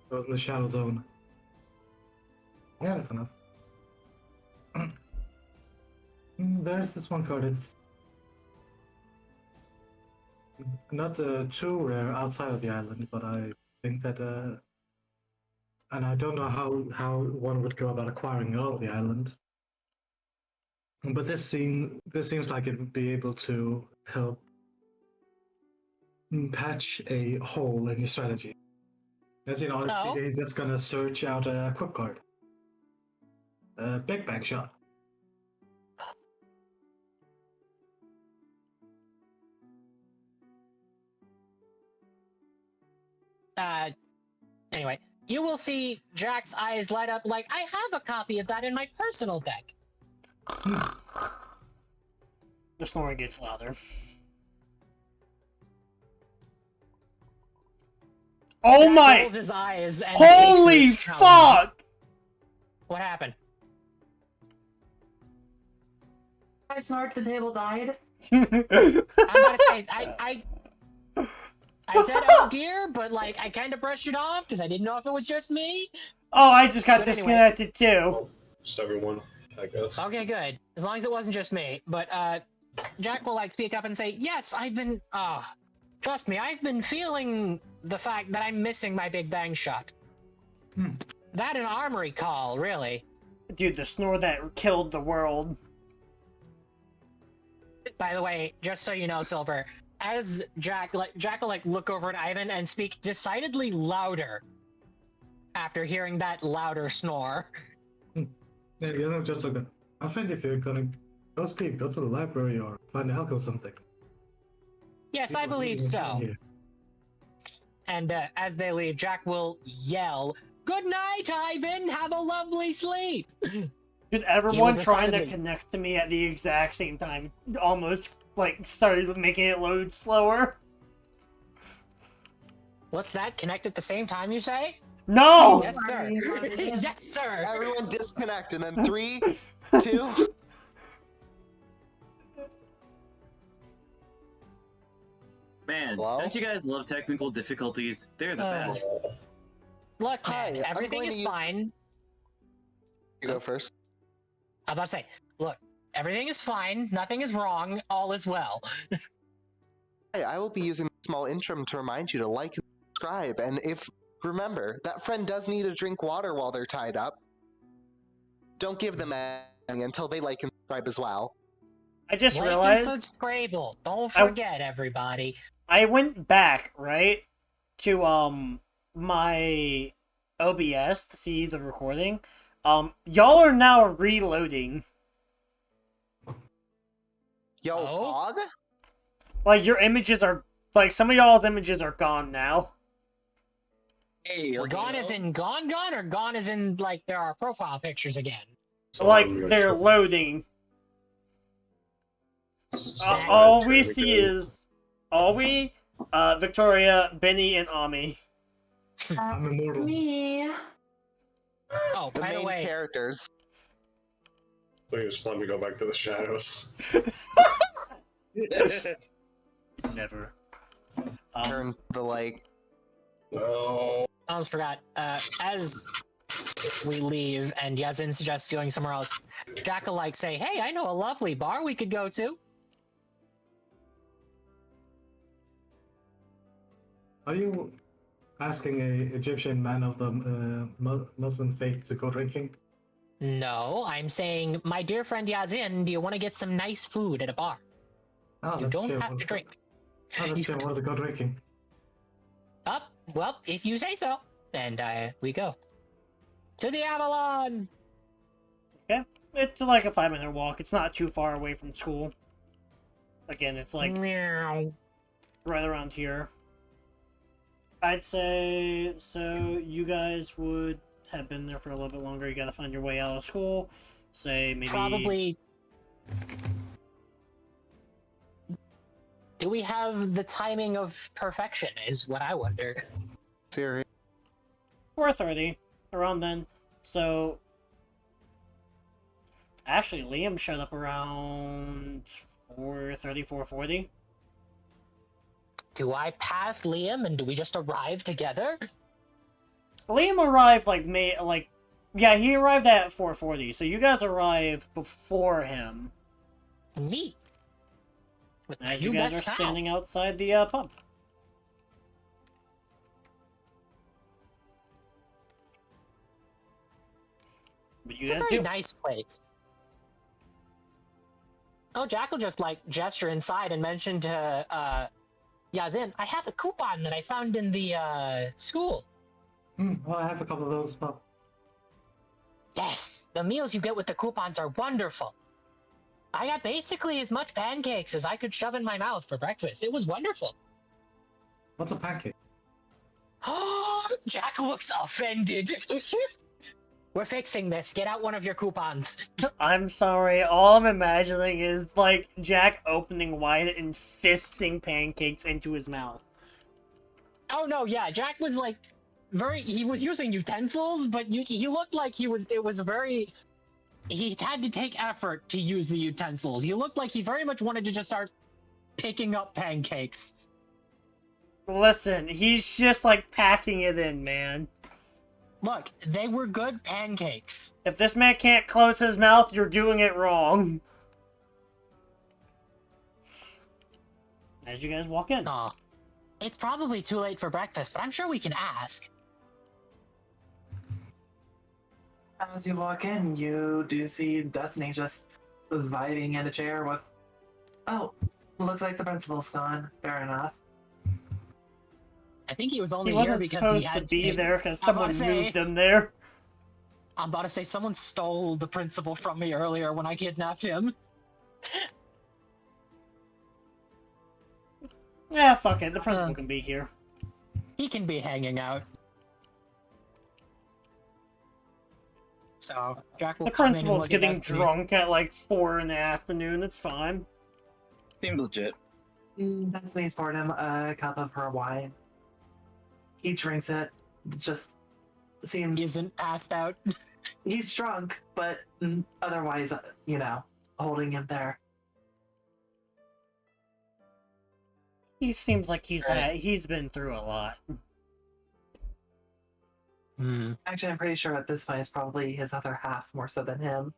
was in the shadow zone. Yeah, that's enough. There's this one card. It's not too rare outside of the island, but I think that, and I don't know how one would go about acquiring all of the island. But this seems like it would be able to help patch a hole in your strategy. As you know, he's just gonna search out a quick card. Big Bang Shot. Anyway, you will see Jack's eyes light up like, I have a copy of that in my personal deck. The snoring gets louder. Oh Jack my! rolls his eyes and holy takes his challenge. fuck! What happened? I snarked, the table died. I'm about to say, I said, oh dear, but like, I kind of brushed it off because I didn't know if it was just me. Oh, I just got But disconnected too. Just everyone, I guess. Okay, good. As long as it wasn't just me. But Jack will like speak up and say, yes, I've been Trust me, I've been feeling the fact that I'm missing my Big Bang shot. That and armory call, really. Dude, the snore that killed the world. By the way, just so you know, Silver, as Jack will look over at Ivan and speak decidedly louder after hearing that louder snore. Yeah, you know, just look at. I think if you're gonna go sleep, go to the library or find help or something. Yes, I believe so. And as they leave, Jack will yell, "Good night, Ivan! Have a lovely sleep!" Dude, everyone trying to decidedly- connect to me at the exact same time almost, like, started making it load slower. What's that? Connect at the same time, you say? No! Yes, sir. Yes, sir. Everyone disconnect, and then 3, 2. Man, Hello? don't you guys love technical difficulties? They're the best. Look, Hi, man, I'm everything going to is use- fine. You go first. I'm about to say, look, everything is fine. Nothing is wrong. All is well. Hey, I will be using a small interim to remind you to like and subscribe. And if remember, that friend does need to drink water while they're tied up. Don't give them any until they like and subscribe as well. I just Like and realized subscribe. Don't I- forget, everybody. I went back, right, to, my OBS to see the recording. Y'all are now reloading. Yo, Oh? Hog? Like, your images are, like, some of y'all's images are gone now. Hey, Gone as in gone, or gone as in, like, there are profile pictures again? So Like, I'm they're gonna- loading. So All I'm we gonna see go- is Victoria, Benny, and Ami. I'm immortal. Me. Oh, The by the main way, characters. Please just let me go back to the shadows. Never. Turn the like. No. I almost forgot. As we leave and Yazin suggests going somewhere else, Jack will like say, "Hey, I know a lovely bar we could go to." Are you asking a Egyptian man of the Muslim faith to go drinking? No, I'm saying, my dear friend Yazin, do you want to get some nice food at a bar? Oh, You that's don't chill. have to drink. Oh, that's chill. What is it go drinking? Up, well, if you say so. And we go to the Avalon. It's like a 5-minute walk. It's not too far away from school. Again, it's like Meow. right around here. I'd say, so you guys would have been there for a little bit longer. You gotta find your way out of school. Say maybe... Probably. Do we have the timing of perfection? Is what I wonder. Siri. 4:30, around then. So... Actually, Liam showed up around 4:30, 4:40. Do I pass Liam and do we just arrive together? Liam arrived yeah, he arrived at 4:40, so you guys arrived before him. Neat. With my As you new guys are best pal. standing outside the pub. What do you It's a guys very do? nice place. Oh, Jack will just like gesture inside and mention to Yazin, I have a coupon that I found in the school. Well, I have a couple of those as well. Yes, the meals you get with the coupons are wonderful. I got basically as much pancakes as I could shove in my mouth for breakfast. It was wonderful. What's a pancake? Jack looks offended. We're fixing this. Get out one of your coupons. I'm sorry, all I'm imagining is, like, Jack opening wide and fisting pancakes into his mouth. Oh no, yeah, Jack was like he was using utensils, but he looked like he had to take effort to use the utensils. He looked like he very much wanted to just start picking up pancakes. Listen, he's just, like, packing it in, man. Look, they were good pancakes. If this man can't close his mouth, you're doing it wrong. As you guys walk in. Aw. It's probably too late for breakfast, but I'm sure we can ask. As you walk in, you do see Destiny just vibing in a chair with. Oh, looks like the principal's gone. Fair enough. I think he was only He here wasn't because supposed he to had be there because I'm about someone to say- moved him there. I'm about to say someone stole the principal from me earlier when I kidnapped him. Yeah, fuck it. The principal can be here. He can be hanging out. So Jack will The come in and principal's look at getting Destiny. drunk at like 4 in the afternoon. It's fine. Seems legit. Destiny's poured him a cup of her wine. He drinks it. Just seems He isn't passed out. he's drunk, but otherwise, holding him there. He seems like he's been through a lot. Actually, I'm pretty sure at this point it's probably his other half more so than him.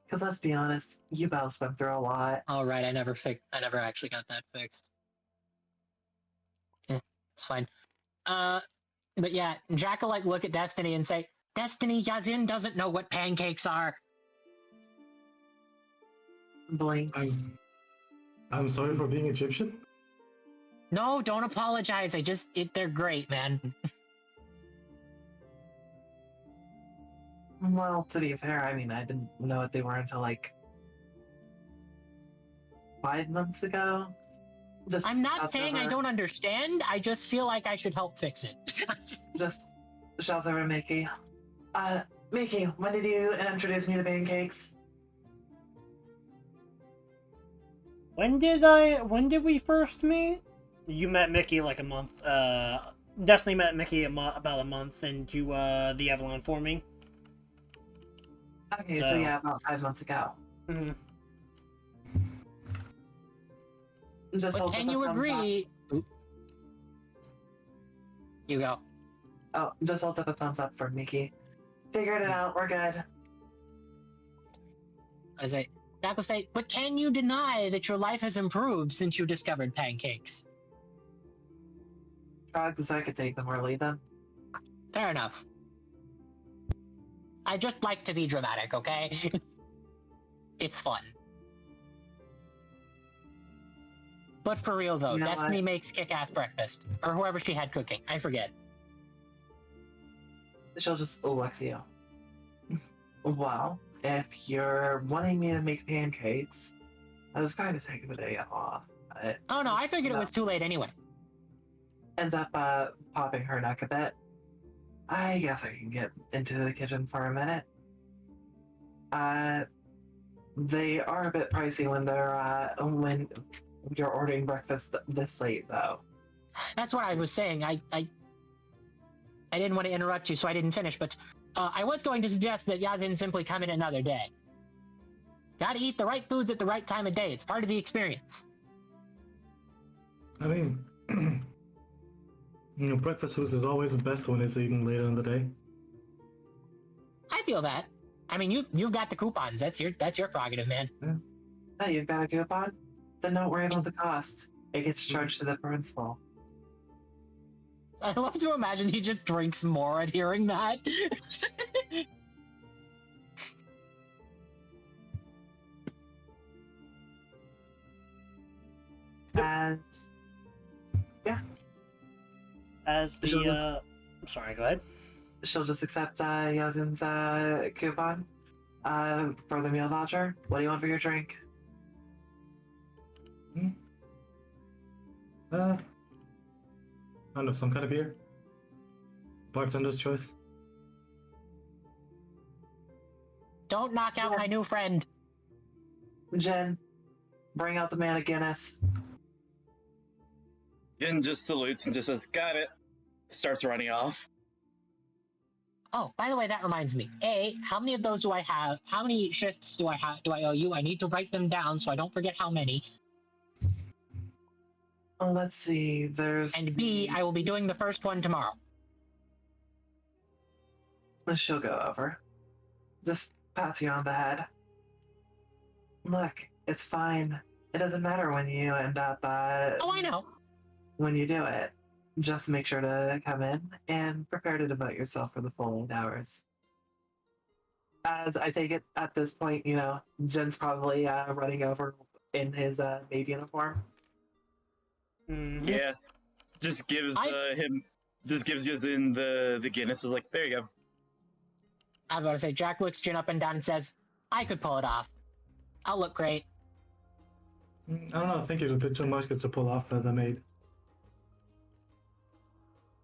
Because let's be honest, you both went through a lot. All right, I never actually got that fixed. It's fine. But yeah, Jack will like look at Destiny and say, "Destiny, Yazin doesn't know what pancakes are." Blinks. I'm sorry for being Egyptian. No, don't apologize. They're great, man. Well, to be fair, I mean, I didn't know what they were until like 5 months ago. Just I'm not shouts saying I over- don't understand. I just feel like I should help fix it. Just shouts over to Mickey. Mickey, when did you introduce me to pancakes? When did we first meet? You met Mickey like a month. Destiny met Mickey about a month into the Avalon forming. Okay, so yeah, about 5 months ago. Mm-hmm. Just But hold can up a you thumbs agree? You go. up. Oh, just hold up a thumbs up for Mickey. Figured it out. We're good. I say, Jack will say, but can you deny that your life has improved since you discovered pancakes? Drugs, I could take them or leave them. Fair enough. I just like to be dramatic, okay? It's fun. But for real though, You know Destiny what? makes kick-ass breakfast. Or whoever she had cooking. I forget. She'll just look at you. Well, if you're wanting me to make pancakes, I was going to take the day off. But Oh no, I figured it No. was too late anyway. ends up popping her neck a bit. I guess I can get into the kitchen for a minute. They are a bit pricey when when you're ordering breakfast this late, though. That's what I was saying. I didn't want to interrupt you, so I didn't finish, but I was going to suggest that Yazin simply come in another day. Gotta eat the right foods at the right time of day. It's part of the experience. I mean, breakfast food is always the best when it's eaten later in the day. I feel that. I mean, you've got the coupons. That's your prerogative, man. Oh, you've got a coupon? Then don't worry about the cost. It gets charged to the principal. I love to imagine he just drinks more at hearing that. And As the I'm sorry, go ahead. she'll just accept Yazin's coupon for the meal voucher. What do you want for your drink? I don't know, some kind of beer. Bartender's choice. Don't knock out my new friend. Jen, bring out the man of Guinness. Jin just salutes and just says, "Got it." Starts running off. Oh, by the way, that reminds me. How many of those do I have? How many shifts do I owe you? I need to write them down so I don't forget how many. Let's see, there's... And B, I will be doing the first one tomorrow. She'll go over. Just pats you on the head. Look, it's fine. It doesn't matter when you end up, Oh, I know. when you do it, just make sure to come in and prepare to devote yourself for the full 8 hours. As I take it at this point, Jen's probably running over in his maid uniform. Mhm. Yeah, just gives Yuzin the Guinness. Is like, there you go. I'm about to say, Jack looks Jin up and down and says, I could pull it off. I'll look great. I don't know. I think it'll be too much to pull off for the maid.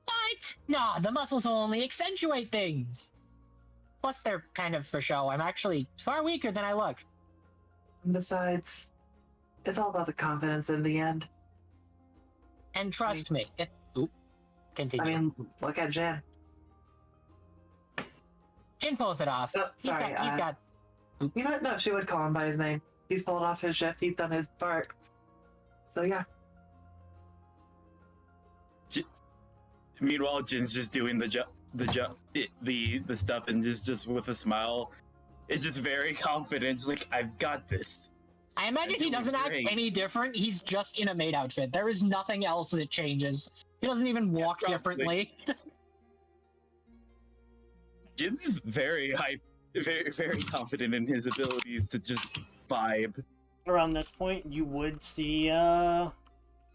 What? Nah, the muscles will only accentuate things. Plus, they're kind of for show. I'm actually far weaker than I look. Besides, it's all about the confidence in the end. And trust me. Continue. I mean, look at Jen. Jin pulls it off. Oh, sorry, He's got. You know what? No, she would call him by his name. He's pulled off his shift. He's done his part. So yeah. Meanwhile, Jin's just doing the stuff, and just with a smile, is just very confident. Just like, I've got this. I imagine he doesn't act any different. He's just in a maid outfit. There is nothing else that changes. He doesn't even walk differently. Jin's very very confident in his abilities to just vibe. Around this point, you would see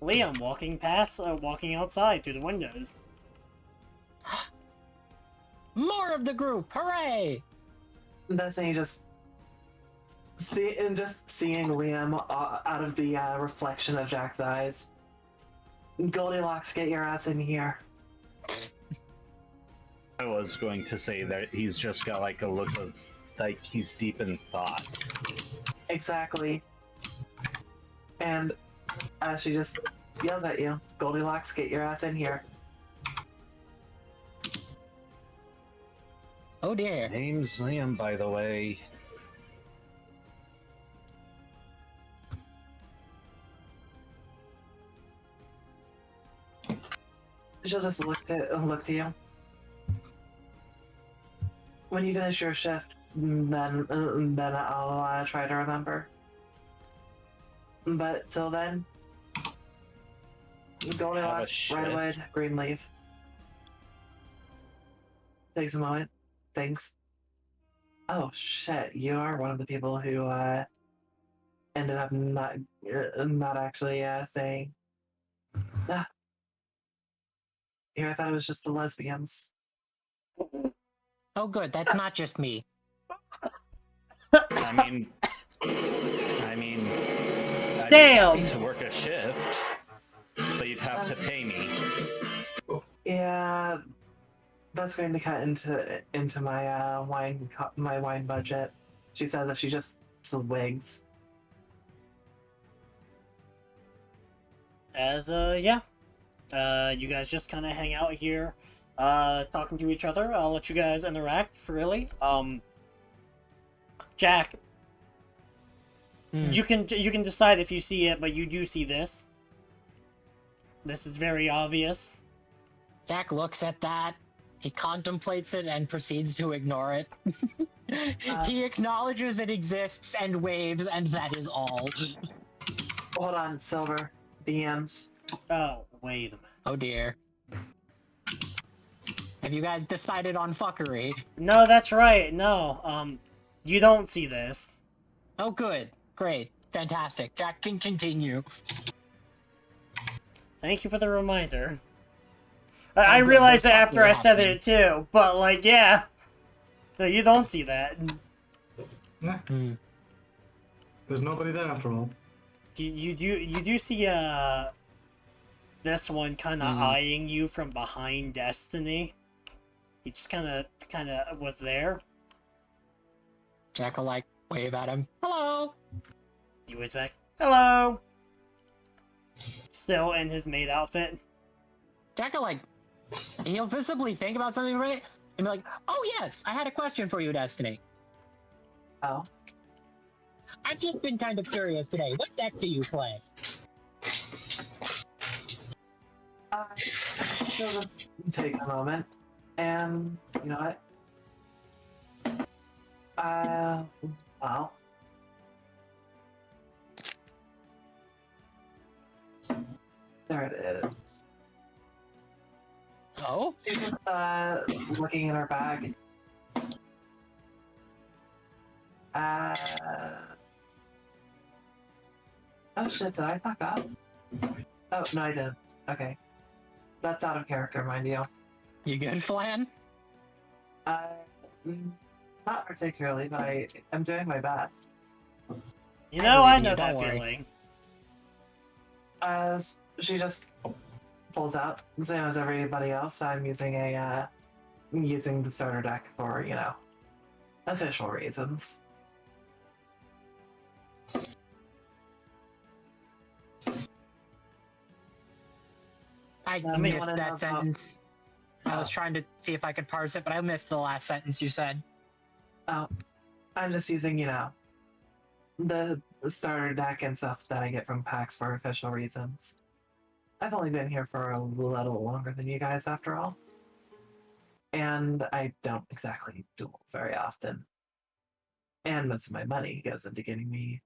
Liam walking outside through the windows. More of the group! Hooray! That's when you just seeing Liam out of the reflection of Jack's eyes. Goldilocks, get your ass in here. I was going to say that he's just got like a look of like he's deep in thought. Exactly. And she just yells at you, Goldilocks, get your ass in here. Oh dear. Name's Liam, by the way. She'll just look to you. When you finish your shift, then I'll try to remember. But till then, Goldilocks, Redwood, Greenleaf. Takes a moment. Thanks. Oh shit! You are one of the people who ended up not actually saying. Ah. Here, I thought it was just the lesbians. Oh good, that's not just me. I mean, Damn! I'd like to work a shift, but you'd have to pay me. Yeah, that's going to cut into my wine budget. She says that she just wigs. You guys just kind of hang out here, talking to each other. I'll let you guys interact freely. Jack, you can decide if you see it, but you do see this. This is very obvious. Jack looks at that, he contemplates it and proceeds to ignore it. He acknowledges it exists and waves, and that is all. Hold on, Silver. DMs. Oh, wait a minute. Oh dear. Have you guys decided on fuckery? No, that's right. No, you don't see this. Oh good. Great. Fantastic. Jack can continue. Thank you for the reminder. I realized it after I said it too, but like, yeah. No, you don't see that. Nah. There's nobody there after all. You do see this one kind of eyeing you from behind Destiny. He just kind of was there. Jack will like wave at him. Hello. He waves back. Hello. Still in his maid outfit. Jack will like, he'll visibly think about something, right? And be like, oh yes, I had a question for you, Destiny. Oh. I've just been kind of curious today. What deck do you play? She'll just take a moment, and you know what? Well. There it is. Oh? She's just looking in her bag. Oh shit, did I fuck up? Oh, no, I didn't. Okay. That's out of character, mind you. You good, Flan? Mm, not particularly, but I'm doing my best. You I know, believe I in you, know don't that worry. feeling. As she just pulls out, same as everybody else, I'm using using the starter deck for, official reasons. I You missed wanna know that about- sentence. I was trying to see if I could parse it, but I missed the last sentence you said. Oh, I'm just using, the starter deck and stuff that I get from packs for official reasons. I've only been here for a little longer than you guys, after all. And I don't exactly duel very often. And most of my money goes into getting me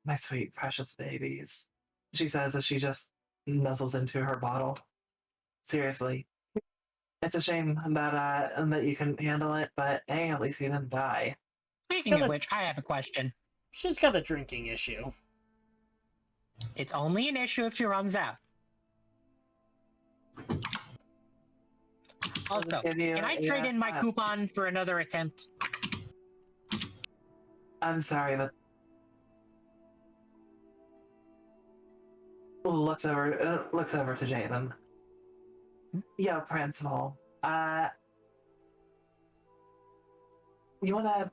my sweet, precious babies. She says as she just nuzzles into her bottle. Seriously. It's a shame that you couldn't handle it, but hey, at least you didn't die. Speaking of which, I have a question. She's got a drinking issue. It's only an issue if she runs out. Also, give you can I a, trade in my uh, coupon for another attempt? I'm sorry, but looks over to Jaden. Yo, Principal. You wanna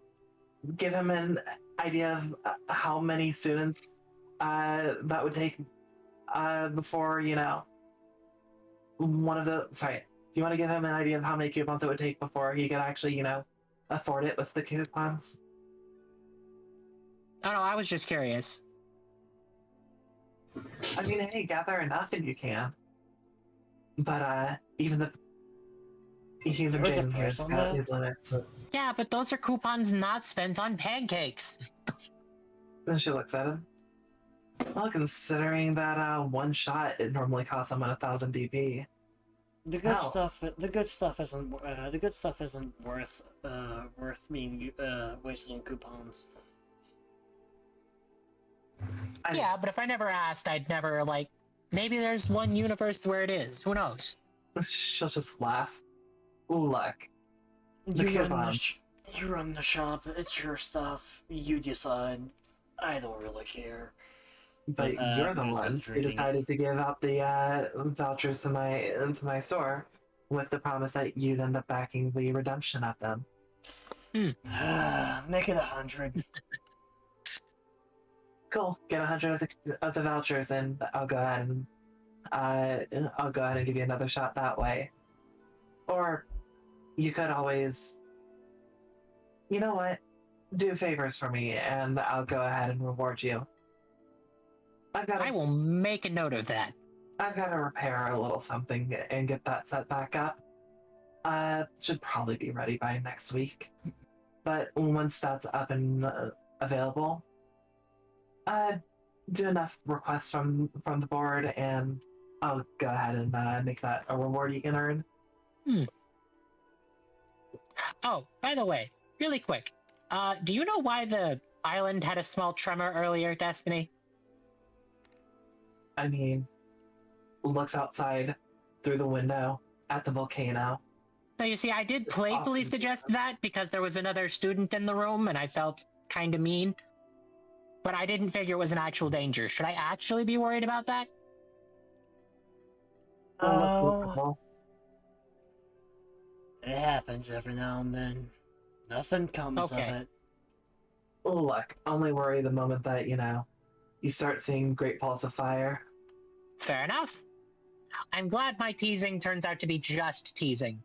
give him an idea of how many students that would take before, one of the sorry. Do you want to give him an idea of how many coupons it would take before he could actually, afford it with the coupons? Oh no, I was just curious. I mean, hey, gather enough and you can. But even There was a Jaden price here's on got that? his limits. Yeah, but those are coupons not spent on pancakes. Then she looks at him. Well, considering that one shot it normally costs someone 1,000 DP. The good Hell. stuff. The good stuff isn't. The good stuff isn't worth being wasted on coupons. Yeah, but if I never asked, I'd never, maybe there's one universe where it is. Who knows? She'll just laugh. Look, the You run coupon. you run the shop. It's your stuff. You decide. I don't really care. But you're the there's been ones who drinking. decided to give out the vouchers to my store with the promise that you'd end up backing the redemption of them. Make it 100. Cool. Get 100 of the vouchers, and I'll go ahead and give you another shot that way. Or you could always, you know what? Do favors for me, and I'll go ahead and reward you. I will make a note of that. I've got to repair a little something and get that set back up. Should probably be ready by next week. But once that's up and available, do enough requests from the board, and I'll go ahead and make that a reward you can earn. Oh, by the way, really quick. Do you know why the island had a small tremor earlier, Destiny? I mean, looks outside through the window at the volcano. So you see, I did playfully suggest that because there was another student in the room and I felt kind of mean. But I didn't figure it was an actual danger. Should I actually be worried about that? Oh, it happens every now and then. Nothing comes of it. Look, only worry the moment that, you start seeing great balls of fire. Fair enough. I'm glad my teasing turns out to be just teasing.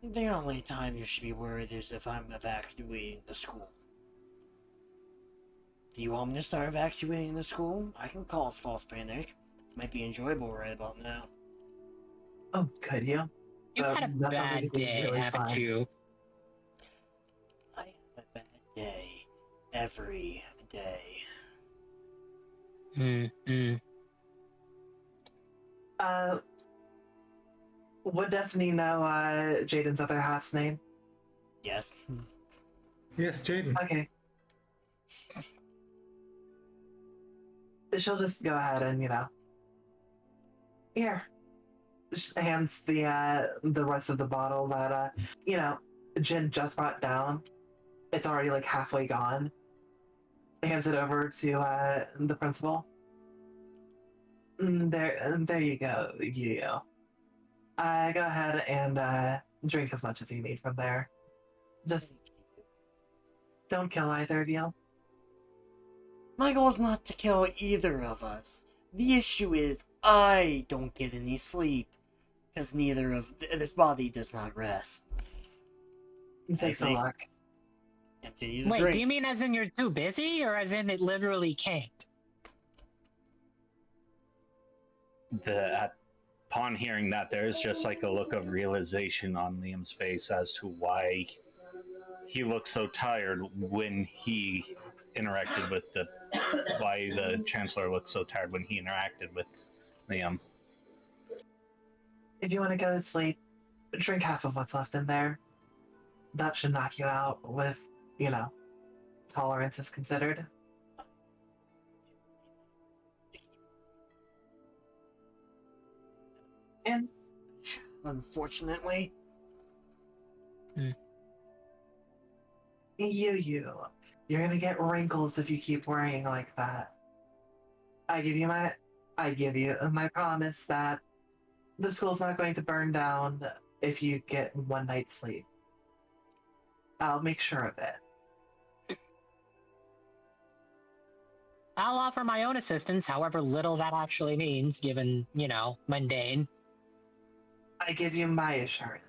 The only time you should be worried is if I'm evacuating the school. Do you want me to start evacuating the school? I can cause false panic. Might be enjoyable right about now. Oh, could you? You've had a that sounds like bad it'd be day, really haven't fun. you? I have a bad day. Every day. Would Destiny know Jaden's other half's name? Yes. Yes, Jaden. Okay. She'll just go ahead and, here. Just hands the rest of the bottle that Jin just brought down. It's already like halfway gone. Hands it over to the principal. There you go. You. Go ahead and drink as much as you need from there. Just don't kill either of you. My goal is not to kill either of us. The issue is I don't get any sleep, because neither of this body does not rest. Takes a luck. Continue to Wait, drink. do you mean as in you're too busy, or as in it literally can't? Upon hearing that, there's just like a look of realization on Liam's face as to why he looked so tired when he interacted with why the Chancellor looked so tired when he interacted with Liam. If you want to go to sleep, drink half of what's left in there. That should knock you out with, tolerances considered. And Unfortunately. You're gonna get wrinkles if you keep worrying like that. I give you my promise that the school's not going to burn down if you get one night's sleep. I'll make sure of it. I'll offer my own assistance, however little that actually means, given, mundane. I give you my assurance.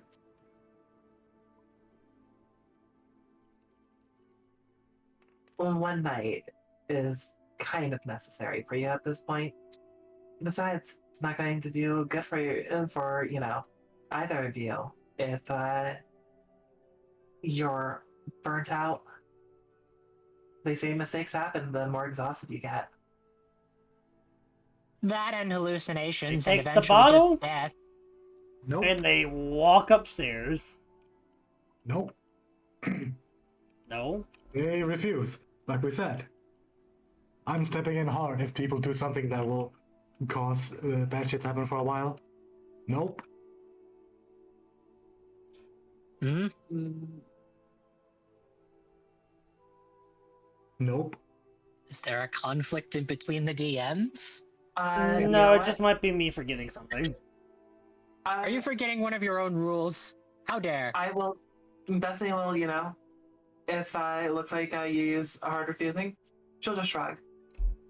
One night is kind of necessary for you at this point. Besides, it's not going to do good for either of you if you're burnt out. They say mistakes happen the more exhausted you get. That and hallucinations, They and take the eventually bottle? just death. Nope. And they walk upstairs. Nope. No? They refuse. Like we said. I'm stepping in hard if people do something that will cause bad shit to happen for a while. Nope. Hmm? Nope. Is there a conflict in between the DMs? You no, know it what? just might be me forgetting something. Are you forgetting one of your own rules? How dare? I will. Destiny will, if it looks like you use a hard refusing, she'll just shrug.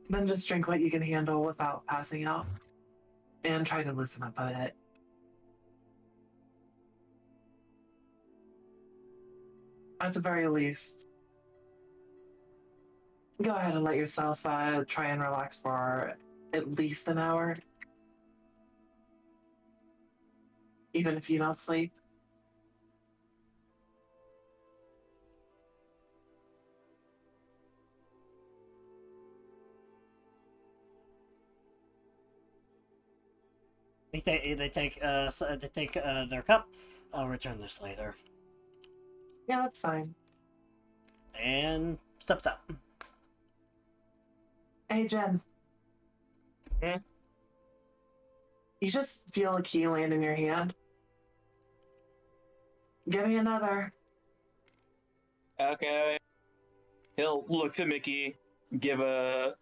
Then just drink what you can handle without passing out. And try to loosen up a bit. At the very least, go ahead and let yourself try and relax for at least an hour. Even if you don't sleep. They take their cup. I'll return this later. Yeah, that's fine. And steps out. Hey, Jen. Hmm? You just feel a key land in your hand. Give me another. Okay. He'll look to Mickey, give a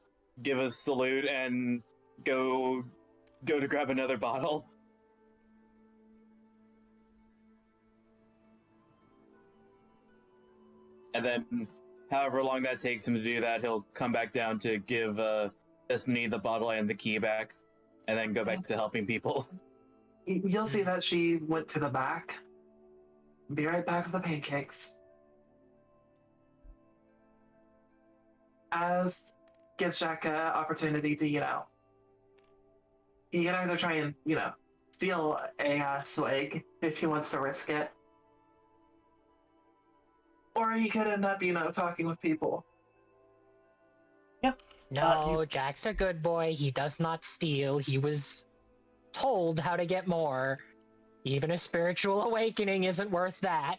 salute, and go to grab another bottle. And then, however long that takes him to do that, he'll come back down to give Destiny the bottle and the key back, and then go back to helping people. You'll see that she went to the back. Be right back with the pancakes. As gives Jack an opportunity to, you can either try and, steal a swig if he wants to risk it. Or he could end up, talking with people. No, Jack's a good boy. He does not steal. He was told how to get more. Even a spiritual awakening isn't worth that.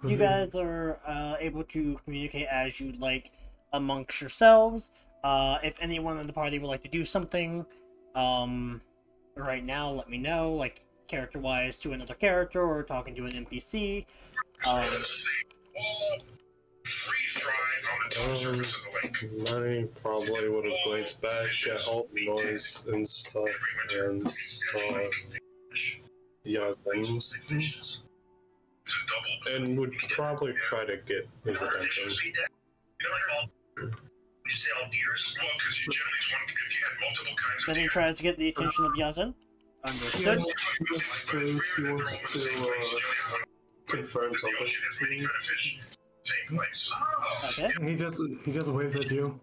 You guys are able to communicate as you'd like amongst yourselves. If anyone in the party would like to do something, right now, let me know. Like character-wise, to another character or talking to an NPC. I probably would have glanced back at all the noise and stuff and saw Yazin and would probably try to get his attention. Then he tries to get the attention of Yazin. Understood. He wants to confirm something. Okay. He just waves at you.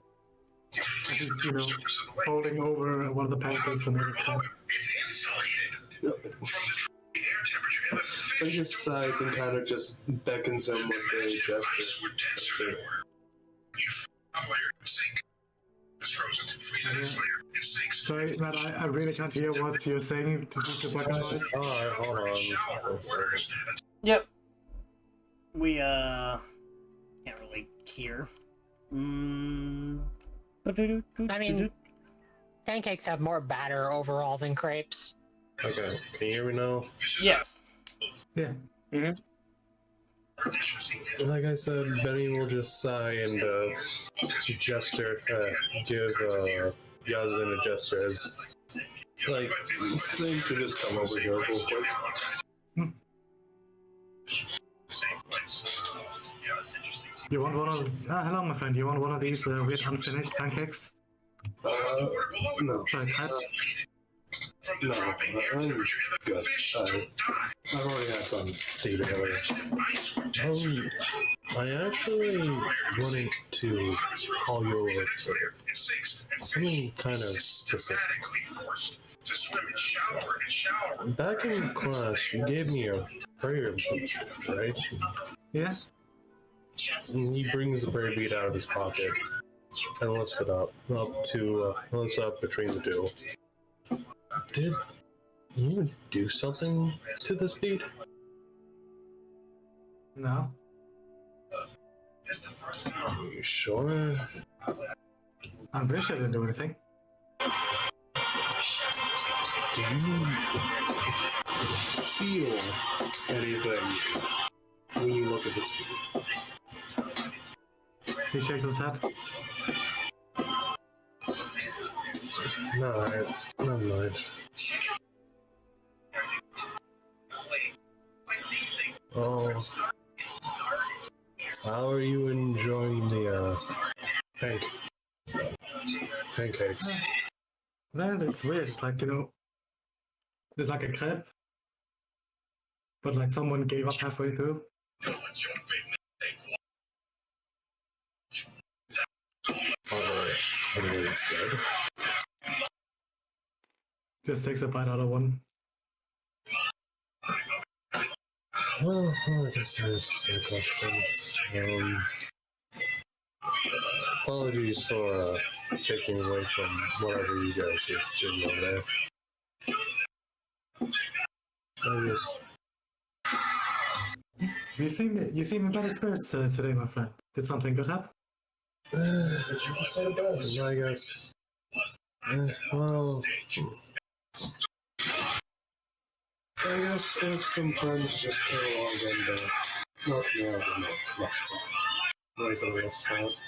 He's, holding over one of the pancakes to make it sound. I just sighs and kind of just beckons him with a gesture. Sorry, man, I really can't hear what you're saying to do the background noise. Alright, hold on. Yep. We can't really hear. I mean, pancakes have more batter overall than crepes. Okay, can you hear me now? Yes. Yeah. Like I said, Benny will just sigh and gesture, give Yazin a gesture as, like, they could just come over here real quick. You want one of... hello, my friend. You want one of these weird unfinished pancakes? No. Sorry, No, I'm good. I've already had some tea earlier. I actually wanted to call you over for something kind of specific. Back in class, you gave me a prayer bead, right? Yes? And he brings the prayer bead out of his pocket and lifts it up between the two. Did you do something to this bead? No? Are you sure? I'm pretty sure I didn't do anything. Do you feel anything when you look at this bead? He shakes his head. No, never mind. Oh, how are you enjoying the pancakes? Well, it's weird. It's like, there's like a crepe, but like someone gave up halfway through. Are they instead? Just takes a bite out of one. Well, I guess that answers my question. Apologies for taking away from whatever you guys are doing over there. I just... You seem in better spirits today, my friend. Did something good happen? I guess. Well, I guess if some friends just came along and not more than less fun. Raise a little spot.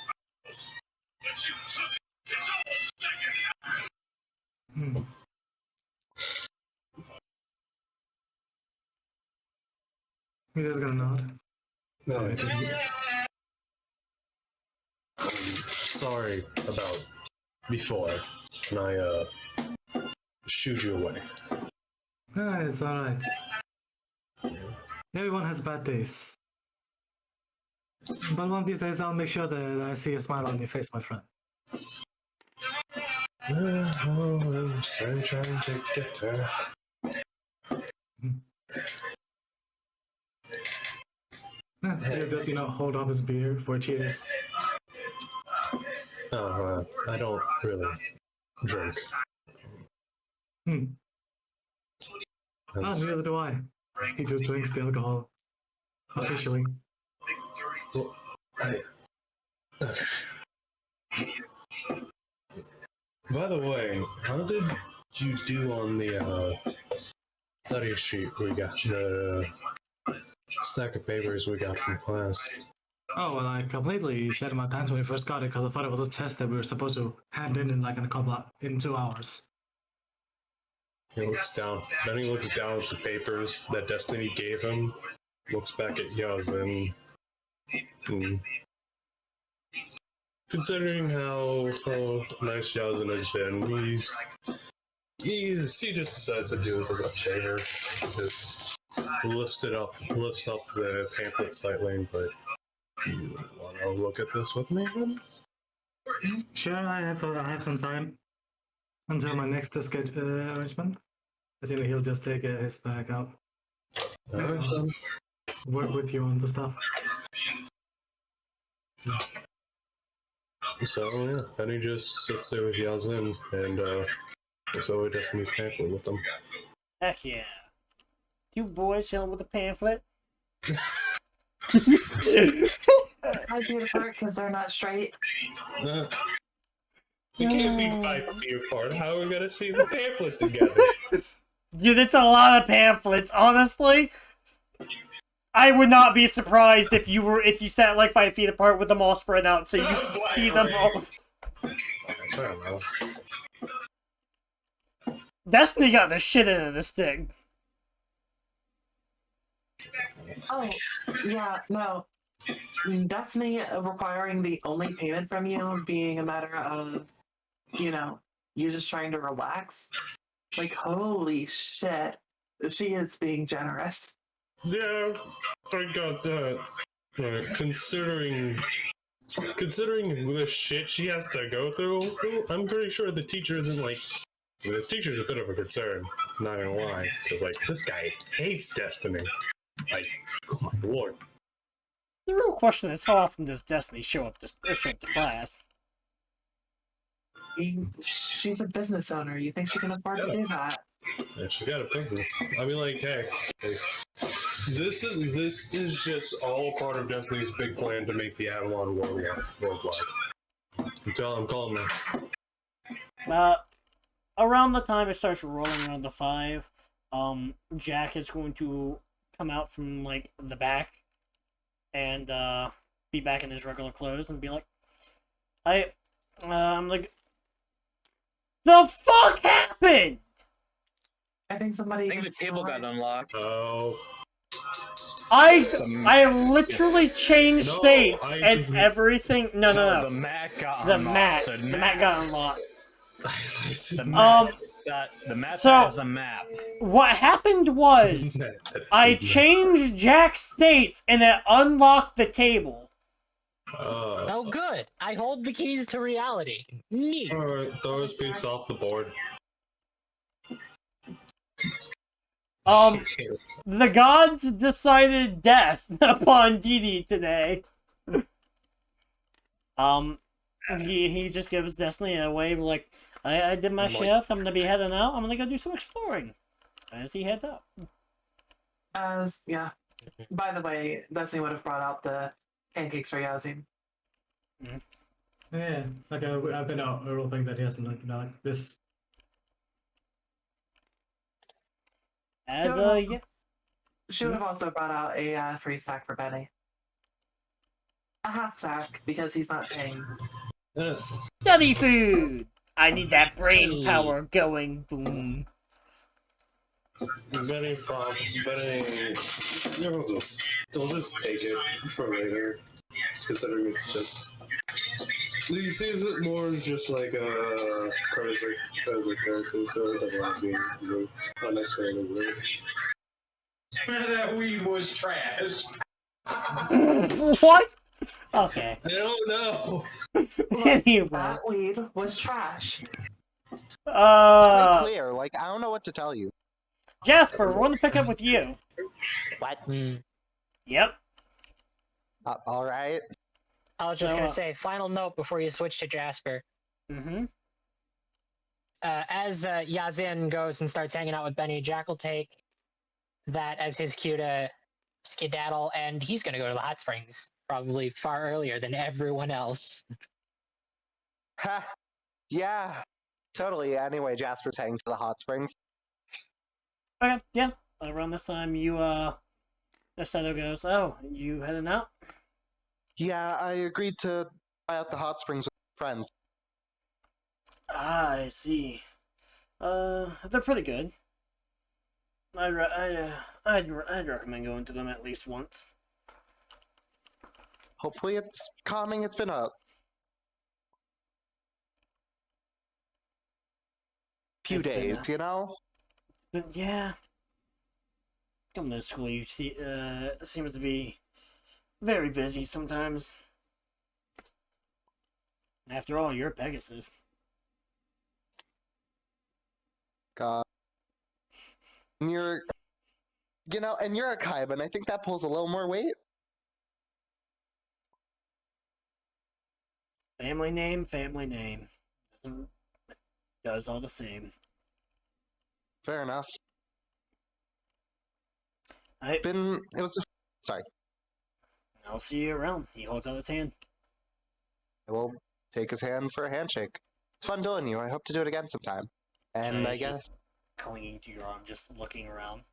He's just gonna nod. Sorry. Sorry about before, and I shooed you away. It's alright. Everyone has bad days. But one of these days I'll make sure that I see a smile on your face, my friend. Well, I'm still trying to get there. He'll just, hold up his beer for cheers. I don't really drink. Ah, neither do I. He just drinks the alcohol. Officially. Well, okay. By the way, how did you do on the study sheet we got? The stack of papers we got from class. Oh, well, I completely shat my pants when we first got it because I thought it was a test that we were supposed to hand in like in 2 hours. He looks down. Then he looks down at the papers that Destiny gave him. Looks back at Yazin. Considering how nice Yazin has been, he just decides to do this as a favor. Just lifts up the pamphlet slightly, but you want to look at this with me? Sure, I have some time until my next arrangement. As you know, he'll just take his bag out. Alright then. Work with you on the stuff. So yeah, Penny just sits there with Yazin and looks over Destiny's pamphlet with them. Heck yeah. You boys chilling with the pamphlet? I'd be apart because they're not straight. We can't be 5 feet apart. How are we gonna see the pamphlet together? Dude, it's a lot of pamphlets. Honestly, I would not be surprised if you sat like 5 feet apart with them all spread out so you could see them all. I don't know. Destiny got the shit into this thing. Oh, yeah, no. Destiny requiring the only payment from you being a matter of, you just trying to relax. Like, holy shit. She is being generous. Yeah, I got that. But considering the shit she has to go through, I'm pretty sure the teacher isn't like. The teacher's a bit of a concern, not gonna lie. Because, like, this guy hates Destiny. Like, oh my lord. The real question is, how often does Destiny show up to class? She's a business owner. You think she can afford to do that? Yeah, she's got a business. I mean, like, hey, this is just all part of Destiny's big plan to make the Avalon worldwide. I'm calling her. Around the time it starts rolling around the 5, Jack is going to come out from like the back and be back in his regular clothes and be like, I'm like, the fuck happened? I think somebody. I think the table got unlocked. Oh. I literally changed No, states I and didn't. everything. No. The mat got The unlocked. mat got unlocked. The map So- has a map. What happened was I changed Jack's states and it unlocked the table. Oh, good. I hold the keys to reality. Neat. Alright, throw his piece off the board. The gods decided death upon Didi today. He just gives Destiny away like, I did my shift, I'm gonna be heading out, I'm gonna go do some exploring. As he heads out. Yeah. By the way, Destiny would have brought out the pancakes for Yazin. Yeah, like I've been out a role playing that he hasn't like this. Yeah. She would have also brought out a free stack for Benny. A half stack because he's not paying. Study food! I need that brain power going, boom. Benny, they'll just take it for later. Considering it's just. He sees it more as just like a courtesy, so it doesn't want to be rude, unnecessarily rude. That weed was trash. What? Okay. I don't know. Anyway. That weed was trash. It's quite clear. Like, I don't know what to tell you. Jasper, we're going to pick up with you. What? Yep. All right. I was just gonna say, final note before you switch to Jasper. Mm-hmm. as Yazin goes and starts hanging out with Benny, Jack will take that as his cue to skedaddle, and he's going to go to the hot springs probably far earlier than everyone else. Ha! Yeah, totally. Anyway, Jasper's heading to the hot springs. Okay, yeah. Around this time, Shadow goes, "Oh, you heading out?" Yeah, I agreed to try out the hot springs with friends. Ah, I see. They're pretty good. I'd recommend going to them at least once. Hopefully it's calming. It's been a few It's been days, you know? But yeah, coming to school, you see, seems to be very busy sometimes. After all, you're a Pegasus. God. And you're, and you're a Kaiban. I think that pulls a little more weight. Family name. Doesn't- Does all the same. Fair enough. I Sorry. I'll see you around. He holds out his hand. I will take his hand for a handshake. Fun knowing you. I hope to do it again sometime. And I He's guess just clinging to your arm, just looking around.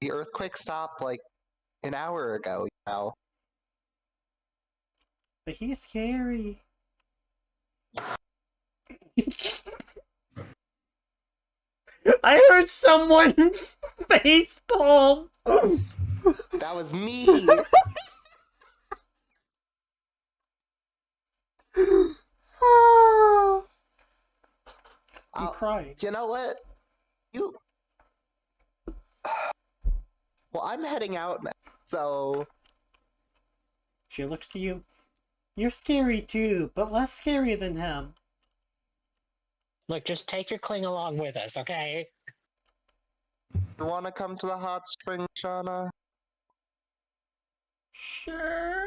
the earthquake stopped like an hour ago, you know? But he's scary. I heard someone facepalm. That was me! I'm crying. You know what? Well, I'm heading out now, so... She looks to you. You're scary too, but less scary than him. Look, just take your cling along with us, okay? You wanna come to the hot spring, Shauna? Sure.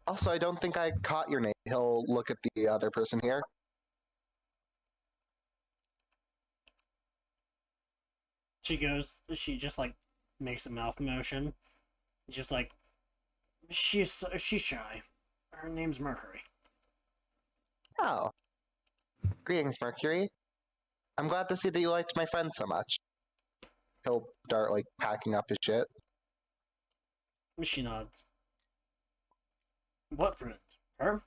Also, I don't think I caught your name. He'll look at the other person here. She just like makes a mouth motion. Just like, she's shy. Her name's Mercury. Oh. Greetings, Mercury. I'm glad to see that you liked my friend so much. He'll start, like, packing up his shit. She nods. What friend? Her?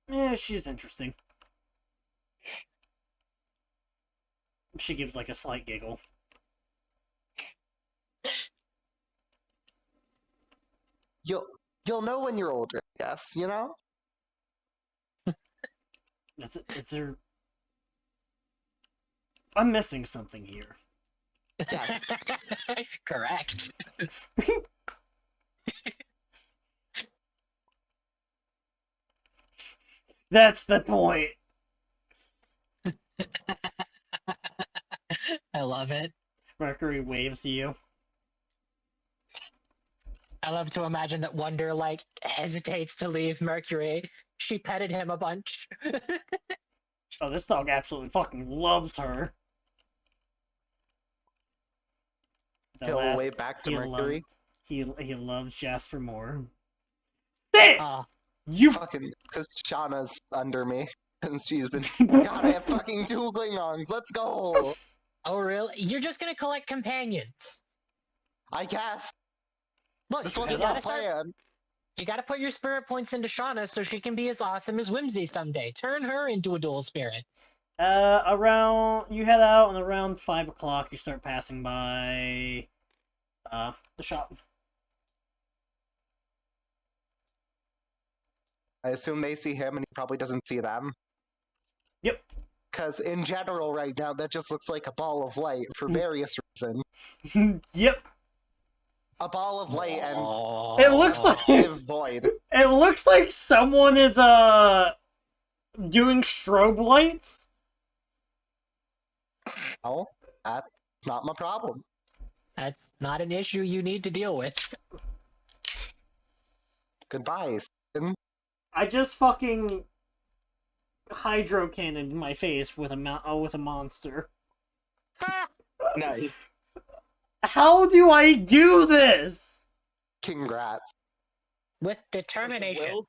Yeah, she's interesting. She gives like a slight giggle. You'll know when you're older, I guess, you know? Is there... I'm missing something here. Yes. Correct. That's the point. I love it. Mercury waves to you. I love to imagine that Wonder, like, hesitates to leave Mercury. She petted him a bunch. Oh, this dog absolutely fucking loves her. He'll wave back to Mercury. He loves Jasper more. Sit! You fucking, because Shauna's under me, and she's been. God, I have fucking 2 Klingons. Let's go. Oh, really? You're just gonna collect companions? I guess. Look, This wasn't our plan. You gotta put your spirit points into Shauna so she can be as awesome as Whimsy someday. Turn her into a dual spirit. You head out, and around 5 o'clock, you start passing by, the shop. I assume they see him, and he probably doesn't see them. Yep. Because in general, right now, that just looks like a ball of light for various reasons. Yep. A ball of light and it looks like void. It looks like someone is doing strobe lights. Oh, that's not my problem. That's not an issue you need to deal with. Goodbye. Sin. I just fucking hydro cannoned my face with a monster. Nice. How do I do this? Congrats. With determination. Will?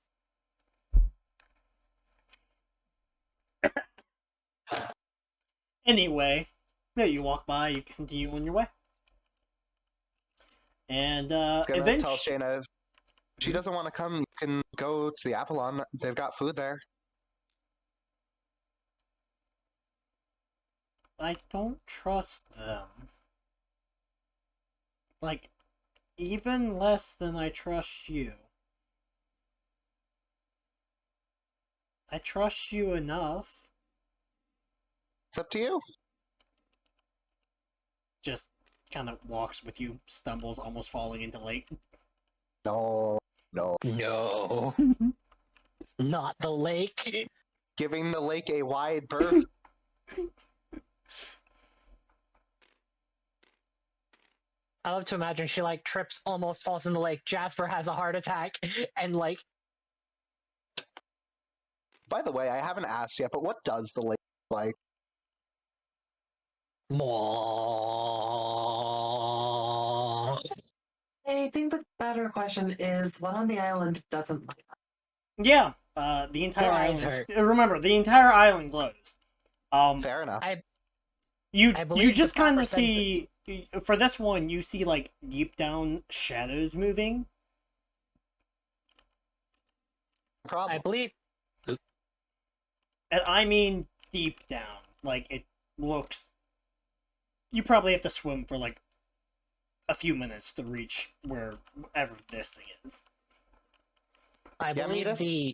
Anyway, yeah, you walk by, you continue on your way. And It's gonna tell eventually, Shayna if she doesn't want to come, you can go to the Avalon. They've got food there. I don't trust them. Like, even less than I trust you. I trust you enough. It's up to you. Just kind of walks with you, stumbles, almost falling into lake. No, no. No. Not the lake. Giving the lake a wide berth. I love to imagine she like trips, almost falls in the lake. Jasper has a heart attack, and like, By the way, I haven't asked yet, but what does the lake look like? I think the better question is what on the island doesn't look like. Yeah, the entire Your eyes island. hurt. Remember, the entire island glows. Fair enough. I You believe you just the proper kind of see for this one. You see like deep down shadows moving. Problem. I believe And I mean deep down. Like, it looks... You probably have to swim for, like, a few minutes to reach wherever this thing is. I Yeah, believe Midas?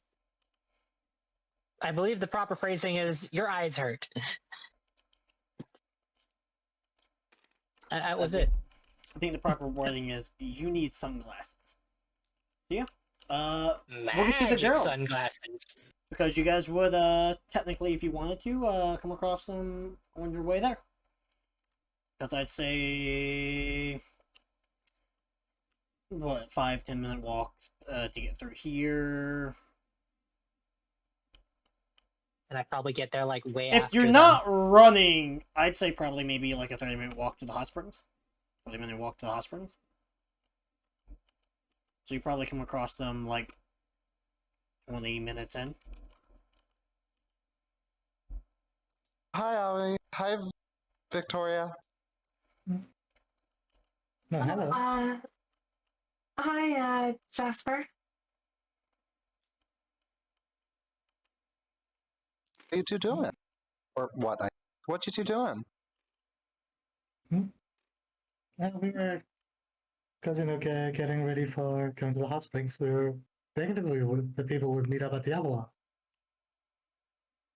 I believe the proper phrasing is your eyes hurt. That was it. I think the proper wording is, you need sunglasses. Yeah. We'll get to the Magic girls. sunglasses. Because you guys would, technically, if you wanted to, come across them on your way there. Because I'd say... What, 5-10 minute walk to get through here. And I probably get there like way If after you're them. not running, I'd say probably maybe like a 30-minute walk to the hot springs. 30-minute walk to the hot springs. So you probably come across them like 20 minutes in. Hi, Ollie. Hi, Victoria. No, hello. Hi, Jasper. What are you two doing? Or what? What you two doing? We were, because getting ready for going to the hot springs. We were thinking if the people would meet up at the Avalon.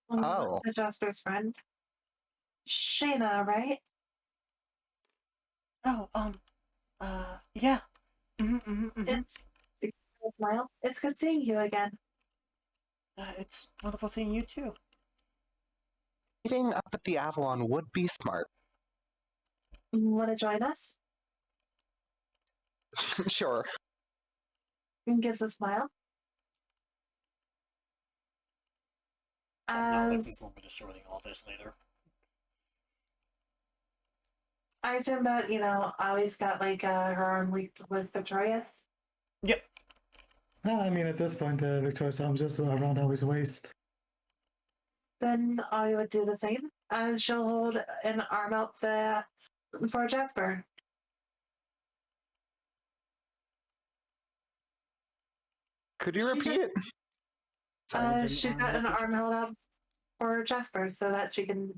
Oh. To Jasper's friend. Shayna, right? Oh, yeah. It's good seeing you again. It's wonderful seeing you too. Meeting up at the Avalon would be smart. Want to join us? Sure. Gives a smile. I'm not looking As forward to sorting all this later. I assume that, Ollie's got like her arm linked with Victoria's. Yep. I mean, at this point, Victoria's arm's just around Ollie's waist. Then Ollie would do the same, as she'll hold an arm out for Jasper. Could you repeat? She's got an arm held out for Jasper so that she can,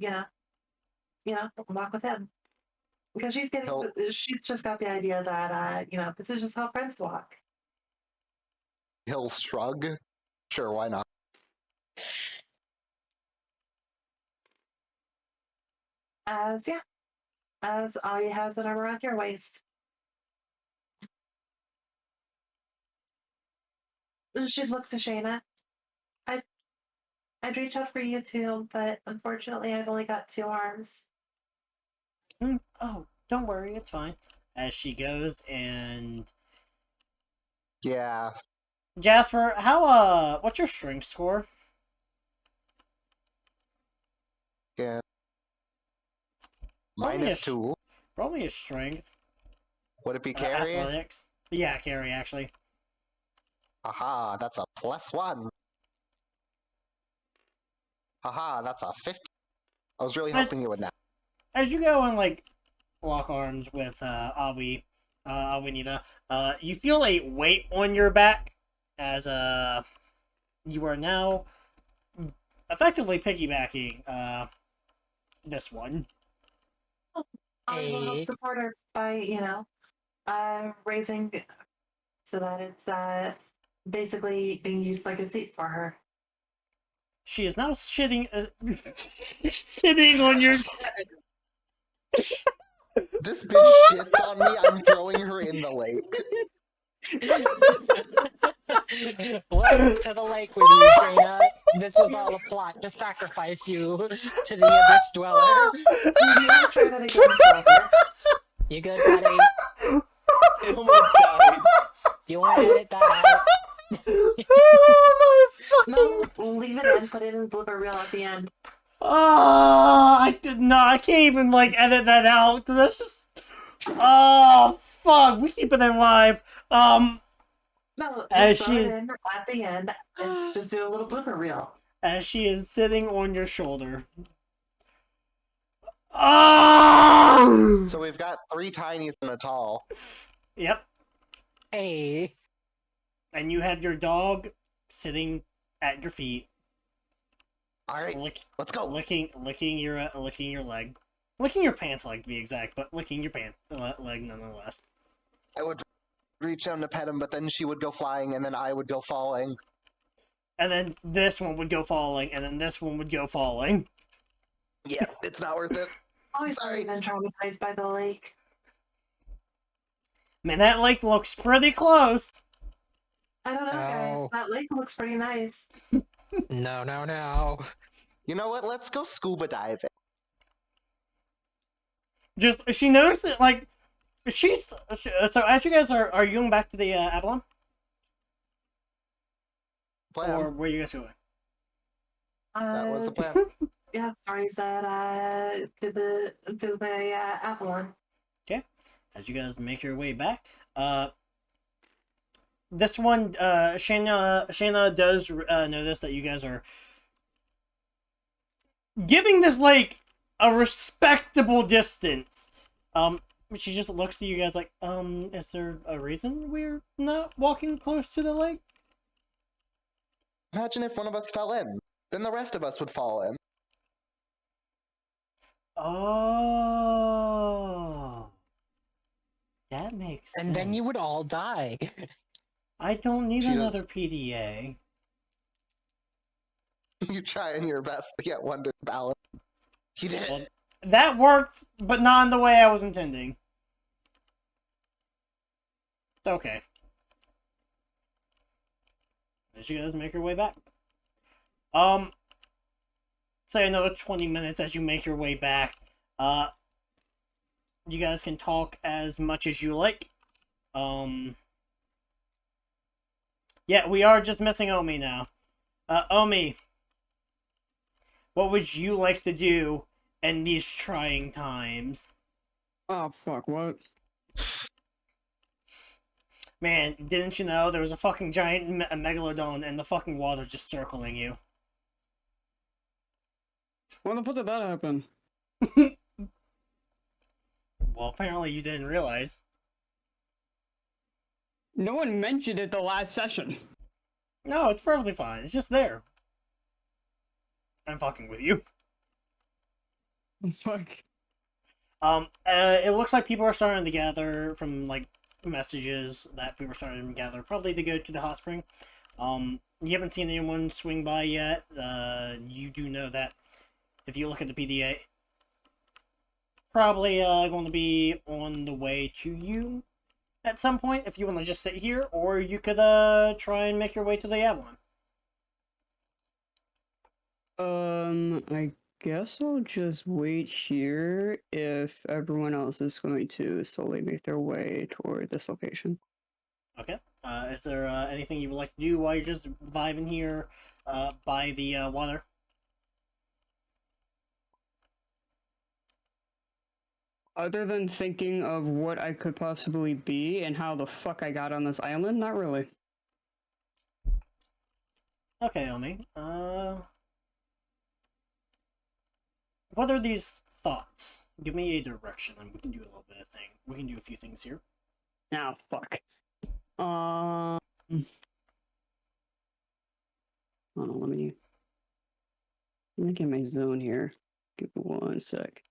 walk with him. Because she's just got the idea that, this is just how friends walk. He'll shrug. Sure, why not? As Ollie has an arm around your waist. She'd look to Shayna. I'd reach out for you too, but unfortunately I've only got 2 arms. Oh, don't worry, it's fine. As she goes and... Yeah. Jasper, what's your strength score? Yeah. Roll me a -2. Roll me a strength. Would it be carry? Athletics. Yeah, carry, actually. Aha, that's a +1. Haha, that's a 50. I was really hoping you would now. As you go and, like, lock arms with, Awinita, you feel a weight on your back as, you are now effectively piggybacking, this one. I will help Hey. support her by, raising so that it's basically being used like a seat for her. She is now sitting on your. This bitch shits on me, I'm throwing her in the lake. Welcome to the lake with you, Shayna. This was all a plot to sacrifice you to the Abyss Dweller. Try that again, Silver. You good, buddy? It almost died. You want to edit that out? Oh my fucking. No, leave it in, put it in the blooper reel at the end. Oh, I did not. I can't even like edit that out because that's just. Oh fuck! We keep it in live. No, As just throw she- it in at the end. And just do a little blooper reel. as she is sitting on your shoulder. Oh! So we've got 3 tinies and a tall. Yep. Hey. And you have your dog sitting at your feet, Alright, let's go. licking your leg, licking your pants leg to be exact, but licking your leg nonetheless. I would reach down to pet him, but then she would go flying, and then I would go falling. And then this one would go falling, and then this one would go falling. Yeah, it's not worth it. Always Sorry. been traumatized by the lake. Man, that lake looks pretty close. I don't know, guys. No. That lake looks pretty nice. No. You know what? Let's go scuba diving. Just she noticed that, like, so as you guys are you going back to the Avalon, Plan. or where you guys going? That was the plan. Yeah, sorry, said to the Avalon. As you guys make your way back, this one, Shayna does notice that you guys are giving this lake a respectable distance. She just looks at you guys like, is there a reason we're not walking close to the lake? Imagine if one of us fell in. Then the rest of us would fall in. Oh, that makes sense. And then you would all die. I don't need She does- another PDA. You trying your best to get one to balance. You did. Well, that worked, but not in the way I was intending. Okay. As you guys make your way back. Say another 20 minutes as you make your way back. You guys can talk as much as you like. Yeah, we are just missing Omi now. Omi, what would you like to do in these trying times? Oh fuck! What? Man, didn't you know there was a fucking giant megalodon in the fucking water just circling you? When the fuck did that happen? Well, apparently you didn't realize. No one mentioned it the last session. No, it's perfectly fine. It's just there. I'm fucking with you. Fuck. It looks like people are starting to gather from, like, messages that people are starting to gather, probably to go to the hot spring. You haven't seen anyone swing by yet. You do know that if you look at the PDA, probably going to be on the way to you at some point if you want to just sit here, or you could try and make your way to the Avalon. I guess I'll just wait here if everyone else is going to slowly make their way toward this location. Okay. Is there anything you would like to do while you're just vibing here by the water? Other than thinking of what I could possibly be and how the fuck I got on this island, not really. Okay, Omi. What are these thoughts? Give me a direction, and we can do a little bit of thing. We can do a few things here. Ah, fuck. Hold on, let me get my zone here. Give me 1 sec.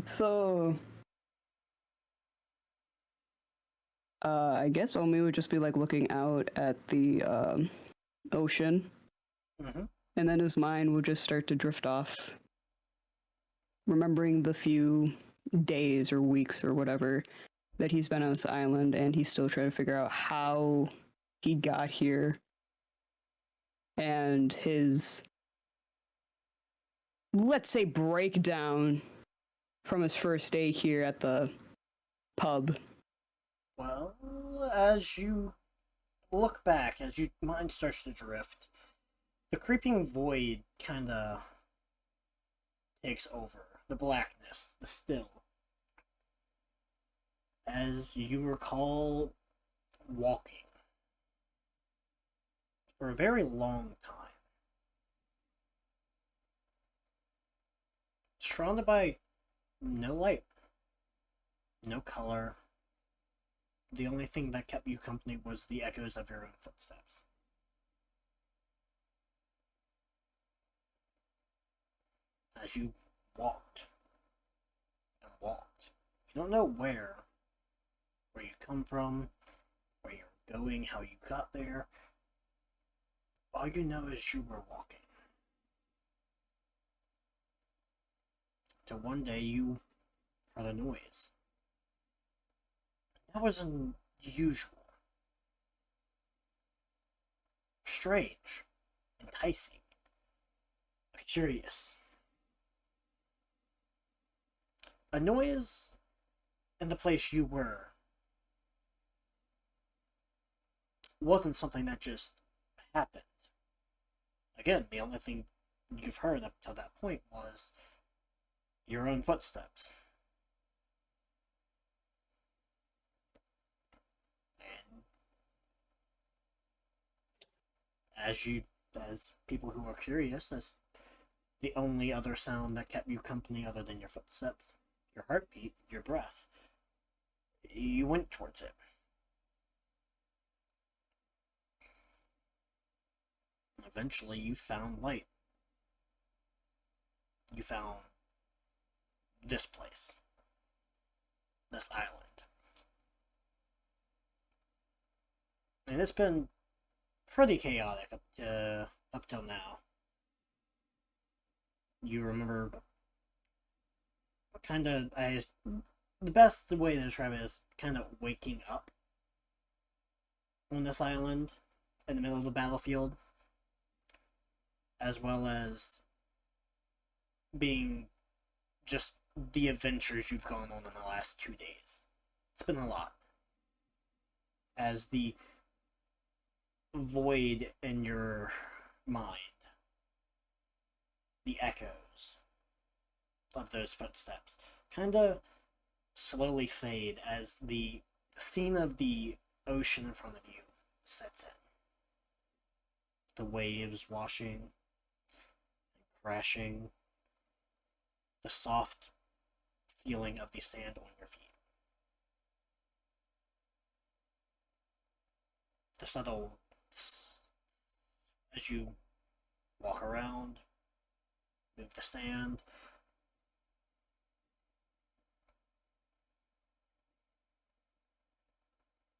So I guess Omi would just be like looking out at the ocean, Mm-hmm. and then his mind would just start to drift off, remembering the few days or weeks or whatever that he's been on this island, and he's still trying to figure out how he got here, and his, let's say, breakdown from his first day here at the pub. Well, as you look back, as your mind starts to drift, the creeping void kind of takes over. The blackness, the still. As you recall walking for a very long time, surrounded by no light, no color. The only thing that kept you company was the echoes of your own footsteps. As you walked and walked, you don't know where you come from, where you're going, how you got there. All you know is you were walking. Till one day you heard a noise. That was unusual. Strange. Enticing. Curious. A noise in the place you were wasn't something that just happened. Again, the only thing you've heard up to that point was your own footsteps. And as people who are curious, as the only other sound that kept you company other than your footsteps, your heartbeat, your breath, you went towards it. Eventually, you found light. You found this place. This island. And it's been pretty chaotic up till now. You remember the best way to describe it is kind of waking up on this island in the middle of the battlefield, as well as being just the adventures you've gone on in the last 2 days. It's been a lot. As the void in your mind, the echoes of those footsteps kind of slowly fade as the scene of the ocean in front of you sets in. The waves washing and crashing, the soft feeling of the sand on your feet. The subtle as you walk around, move the sand.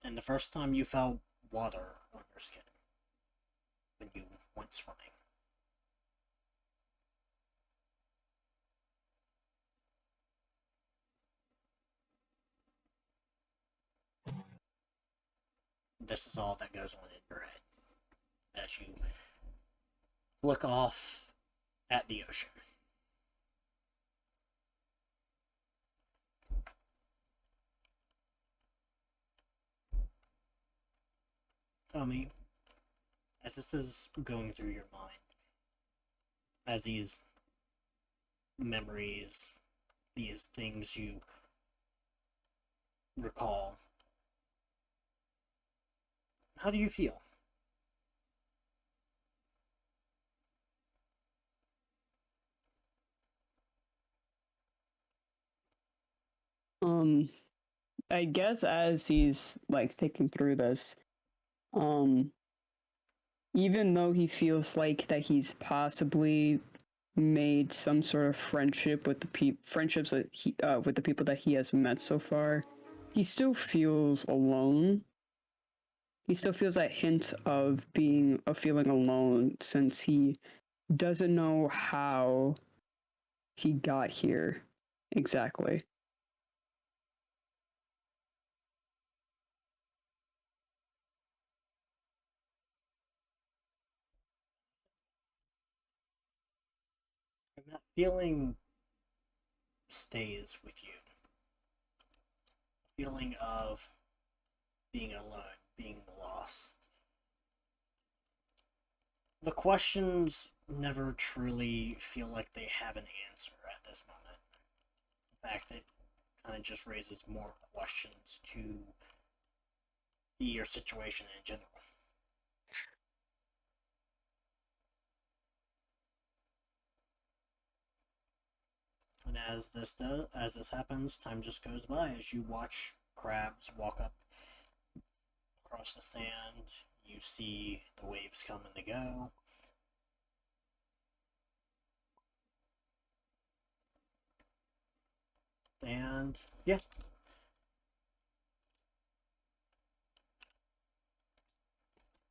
And the first time you felt water on your skin when you went swimming. This is all that goes on in your head as you look off at the ocean. Tell me, as this is going through your mind, as these memories, these things you recall, how do you feel? I guess as he's like thinking through this, um, even though he feels like that he's possibly made some sort of friendship with the friendships that he with the people that he has met so far, he still feels alone. He still feels that hint of feeling alone since he doesn't know how he got here exactly. And that feeling stays with you. Feeling of being alone, being lost. The questions never truly feel like they have an answer at this moment. In fact, it kind of just raises more questions to your situation in general. And as this happens, time just goes by as you watch crabs walk up across the sand. You see the waves come and they go. And yeah.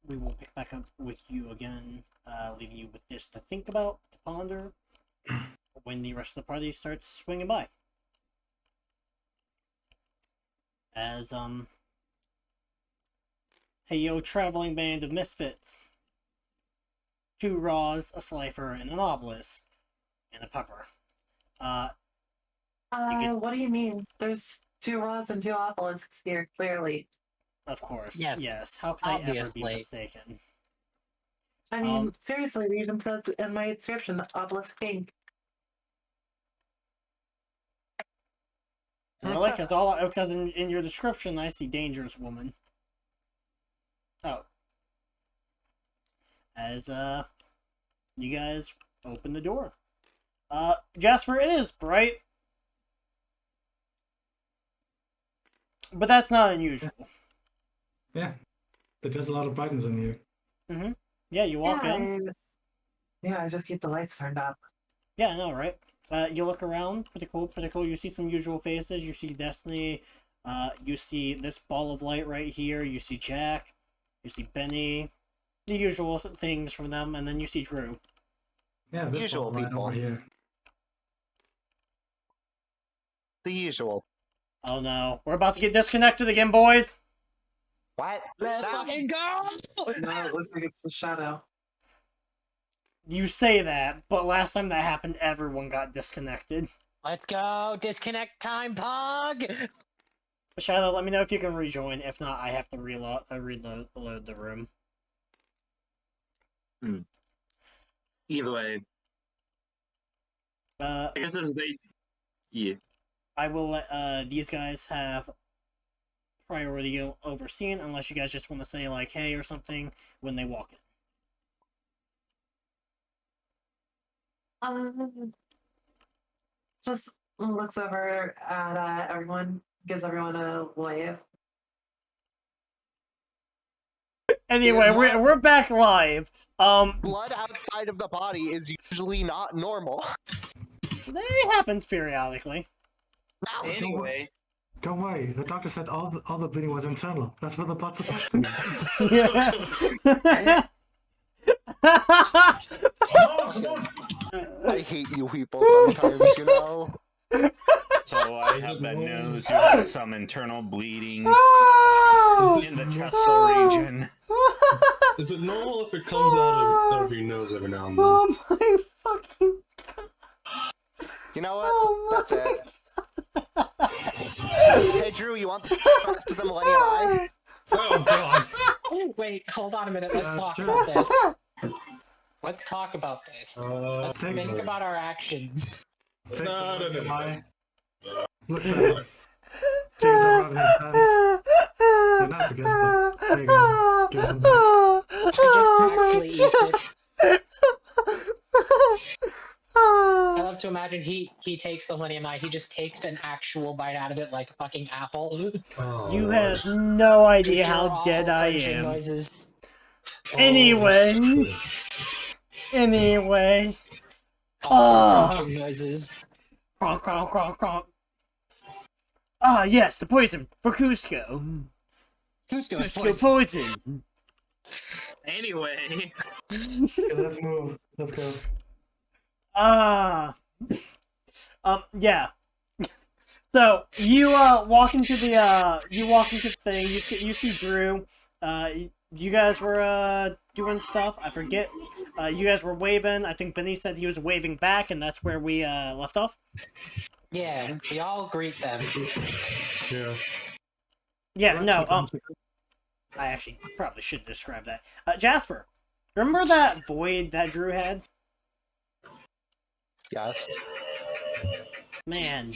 We will pick back up with you again, leaving you with this to think about, to ponder, when the rest of the party starts swinging by. As, hey yo, traveling band of misfits. 2 Raws, a Slifer, and an Obelisk, and a Pepper. What do you mean? There's 2 Raws and 2 Obelisks here, clearly. Of course. Yes, How can I ever be obviously. mistaken? I mean, seriously, it even says in my description, Obelisk Pink. Really? Because in your description, I see dangerous woman. Oh. As, you guys open the door. Jasper, it is bright. But that's not unusual. Yeah. There's just a lot of brightness in here. Mm-hmm. Yeah, you walk in. I just keep the lights turned up. Yeah, I know, right? You look around, pretty cool. You see some usual faces. You see Destiny. You see this ball of light right here. You see Jack. You see Benny. The usual things from them, and then you see Drew. Yeah, this usual right people. over here. The usual. Oh no, we're about to get disconnected again, boys. What? Let's fucking go! No, it looks like it's a shadow. You say that, but last time that happened, everyone got disconnected. Let's go! Disconnect time, Pog! Shadow, let me know if you can rejoin. If not, I have to reload the room. Either way. I guess as they... Yeah. I will let these guys have priority over seeing, unless you guys just want to say, like, hey or something when they walk in. Just looks over at everyone, gives everyone a wave. Anyway, we're back live. Blood outside of the body is usually not normal. It happens periodically. Anyway. Don't worry, the doctor said all the bleeding was internal. That's what the blood's supposed to be. I hate you people sometimes, you know? So I have bad news. You have some internal bleeding in the chestal region. Is it normal if it comes out of your nose every now and then? Oh my fucking... You know what? That's it. Hey Drew, you want the rest of the Millennium Eye? Oh god! Wait, hold on a minute. Let's talk sure. about this. Let's talk about this. Let's take think it. about our actions. Takes No, the no, no. eye, looks at it, takes them out of his hands. They're nice, I guess, but there you go. Gives them back. He just actually eats it. I love to imagine he takes the Millennium Eye, he just takes an actual bite out of it like a fucking apple. Oh, You Lord. have no idea Pure how awful dead I crunching am. Noises. Anyway. Oh, Anyway. Awful Ah. crunching noises. Cronk, cronk, cronk, cronk. Ah, yes, the poison for Cusco. Cusco's Cusco poison. poison. Anyway, Okay, let's move. Let's go. Yeah. So you walk into the thing. You see Drew. You guys were doing stuff. I forget. You guys were waving. I think Benny said he was waving back, and that's where we left off. Yeah, we all greet them. Yeah. Yeah. No. I actually probably should describe that. Jasper, remember that void that Drew had? Yes. Man.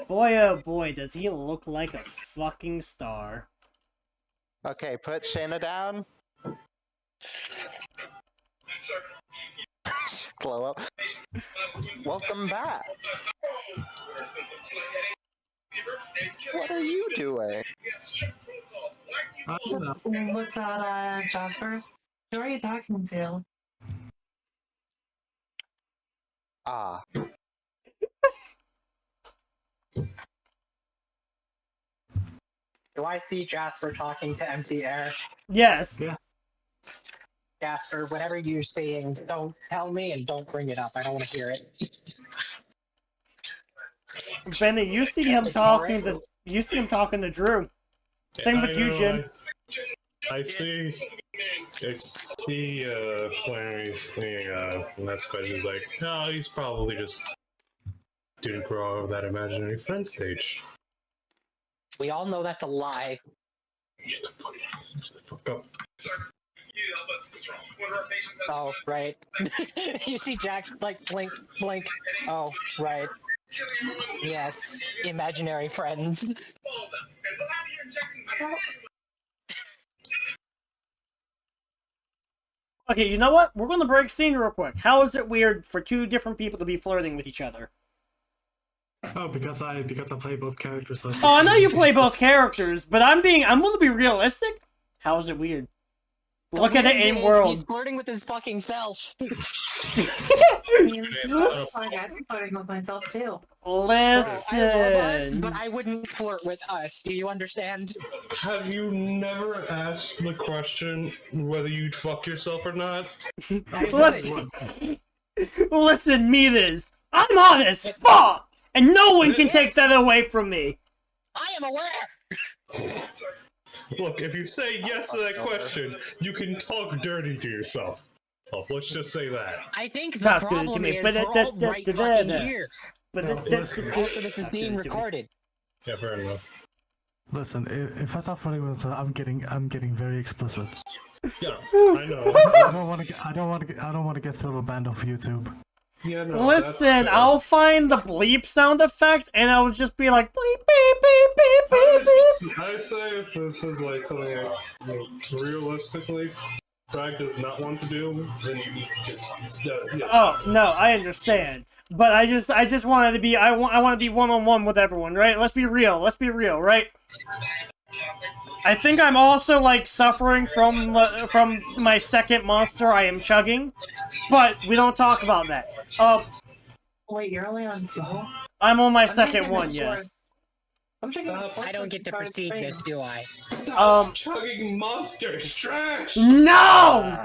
Boy, oh boy, does he look like a fucking star. Okay, put Shayna down. Glow up. Welcome back. What are you doing? What's that, Jasper? Who are you talking to? Ah. Do I see Jasper talking to empty air? Yes. Yeah. Jasper, whatever you're saying, don't tell me and don't bring it up. I don't want to hear it. Benny, you see him talking to Drew. Same with you, Jin. I see Flannery's thing, last question is like, no, he's probably just didn't grow out of that imaginary friend stage. We all know that's a lie. Shut the fuck up. Oh, right. You see Jack, like, blink, blink. Oh, right. Yes, imaginary friends. Okay, you know what? We're gonna break scene real quick. How is it weird for two different people to be flirting with each other? Oh, because I play both characters. So Oh, I know you play both characters, but I'm gonna be realistic. How is it weird? Look at it in world. He's flirting with his fucking self. I'm flirting with myself too. I love us, Listen. but I wouldn't flirt with us. Do you understand? Have you never asked the question whether you'd fuck yourself or not? Listen, me this. I'm honest, fuck, and no one can take that away from me. I am aware. Look, if you say yes to that question, you can talk dirty to yourself. Oh, let's just say that. I think the Talk to problem me, is but we're all right fucking here. But Also, this is being recorded. Yeah, fair enough. Listen, if I start flirting with her, I'm getting very explicit. Yeah, I know. I don't want to get silver banned off YouTube. Yeah, no, Listen, I'll find the bleep sound effect, and I'll just be like bleep beep beep beep beep beep. I say if this is like something like, realistically Frag does not want to do, then you just yes. Oh no, I understand, but I just wanted to be I want to be one-on-one with everyone, right? Let's be real, right? I think I'm also like suffering from my second monster I am chugging, but we don't talk about that. Wait, you're only on 2? I'm on my I'm second making one, sure. yes. I'm checking. I don't get to perceive this, do I? Stop chugging monsters, trash! No!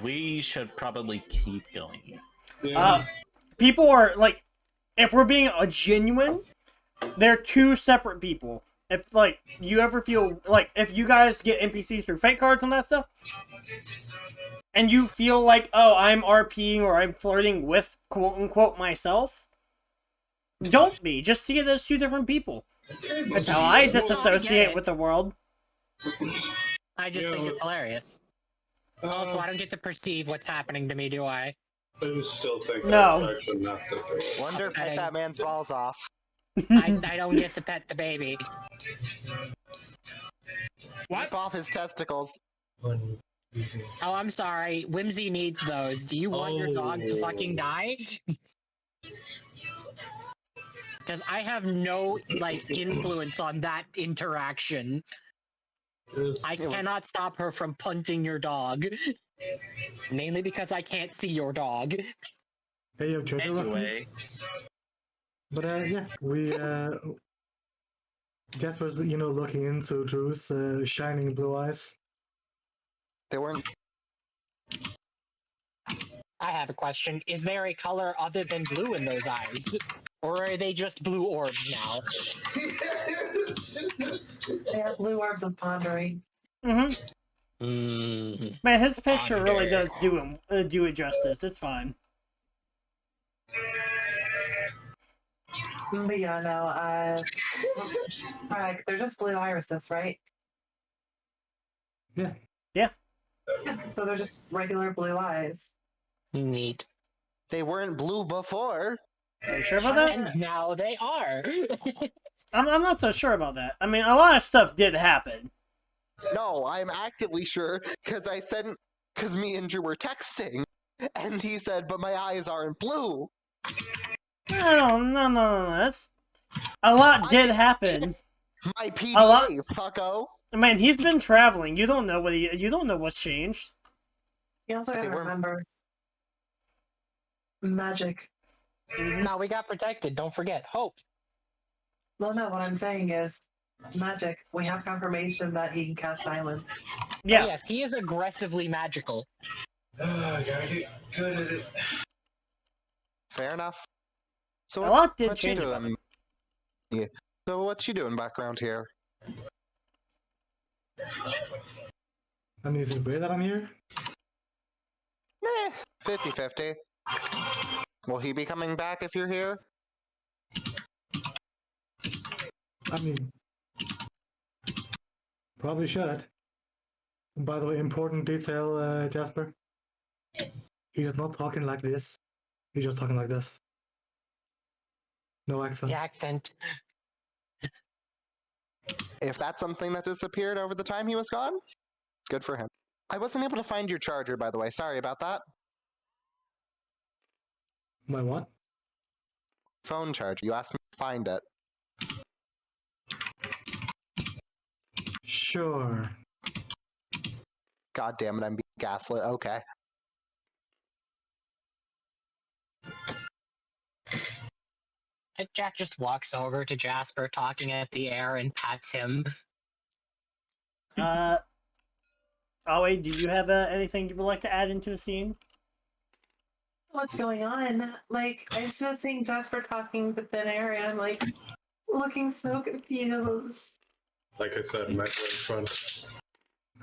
We should probably keep going. Yeah. People are like, if we're being a genuine, they're two separate people. If like you ever feel like if you guys get NPCs through fake cards and that stuff, and you feel like, oh, I'm RPing or I'm flirting with quote unquote myself, don't be. Just see it as two different people. That's how I disassociate with the world. I just think it's hilarious. Also, I I don't get to perceive what's happening to me, do I? still think No. that's actually not the case. Wonder if pet that man's balls off. I don't get to pet the baby. Rip off his testicles. Oh, I'm sorry. Whimsy needs those. Do you want your dog to fucking die? Because I have no, like, influence on that interaction. I cannot stop her from punting your dog. Mainly because I can't see your dog. Hey, yo, JoJo Anyway, reference. But yeah, we Jasper's looking into Drew's shining blue eyes. They weren't. I have a question. Is there a color other than blue in those eyes? Or are they just blue orbs now? They have blue orbs of pondering. Man, his picture really does do it justice. It's fine. But yeah, no, Frank, they're just blue irises, right? Yeah. Yeah. So they're just regular blue eyes. Neat. They weren't blue before. Are you sure about that? And now they are. I'm not so sure about that. I mean, a lot of stuff did happen. No, I'm actively sure because because me and Drew were texting, and he said, "But my eyes aren't blue." No. That's a lot did happen. My PDA, A lot- fucko. Man, he's been traveling. You don't know what's changed. You also gotta remember magic. No, we got protected. Don't forget. Hope. Well, no, what I'm saying is magic. We have confirmation that he can cast silence. Yeah. Oh, yes, he is aggressively magical. I gotta get good at it. Fair enough. So A lot did what you change about doing? Yeah. So what you doing background here? I mean, is it weird that I'm here? 50-50. Will he be coming back if you're here? I mean, probably should. By the way, important detail, Jasper. He's not talking like this. He's just talking like this. No accent. The accent. If that's something that disappeared over the time he was gone, good for him. I wasn't able to find your charger, by the way. Sorry about that. My what? Phone charger. You asked me to find it. Sure. God damn it, I'm being gaslit. Okay. And Jack just walks over to Jasper, talking at the air, and pats him. Aoi, do you have anything you would like to add into the scene? What's going on? Like, I'm just seeing Jasper talking to thin air, and I'm like looking so confused. Like I said, I'm actually in front.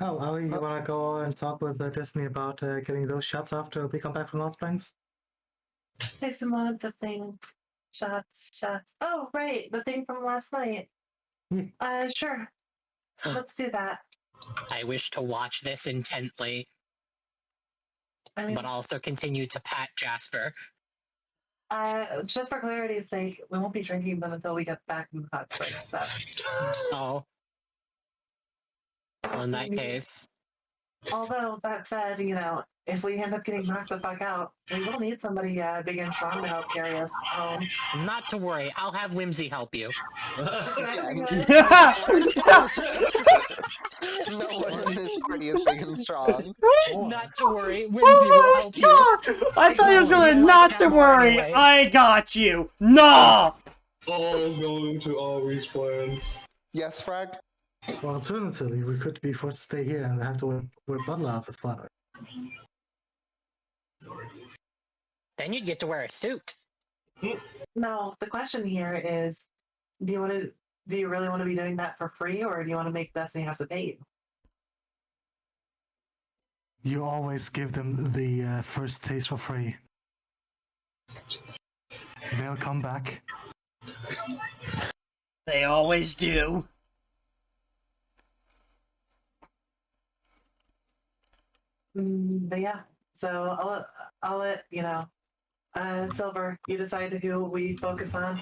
Oh, Aoi, you wanna go and talk with Destiny about getting those shots after we come back from Lost Springs? Hey, Simone, the thing. Shots. Oh, right, the thing from last night. Sure. Let's do that. I wish to watch this intently, I mean, but also continue to pat Jasper. just for clarity's sake, we won't be drinking them until we get back from the hot springs. So. Oh. Well, in that case. Although, that said, if we end up getting knocked the fuck out, we will need somebody big and strong to help carry us home. Not to worry, I'll have Whimsy help you. No one in this party is big and strong. Not to worry, Whimsy will help you. I thought you was gonna not to worry. Anyway. I got you. No. All going to always plans. Yes, Frag? Well, alternatively, we could be forced to stay here and have to wear butler outfits for Then you'd get to wear a suit. No, the question here is, do you really want to be doing that for free, or do you want to make Destiny have to pay you? You always give them the first taste for free. They'll come back. They always do. But yeah, so I'll let you know. Silver, you decide who we focus on.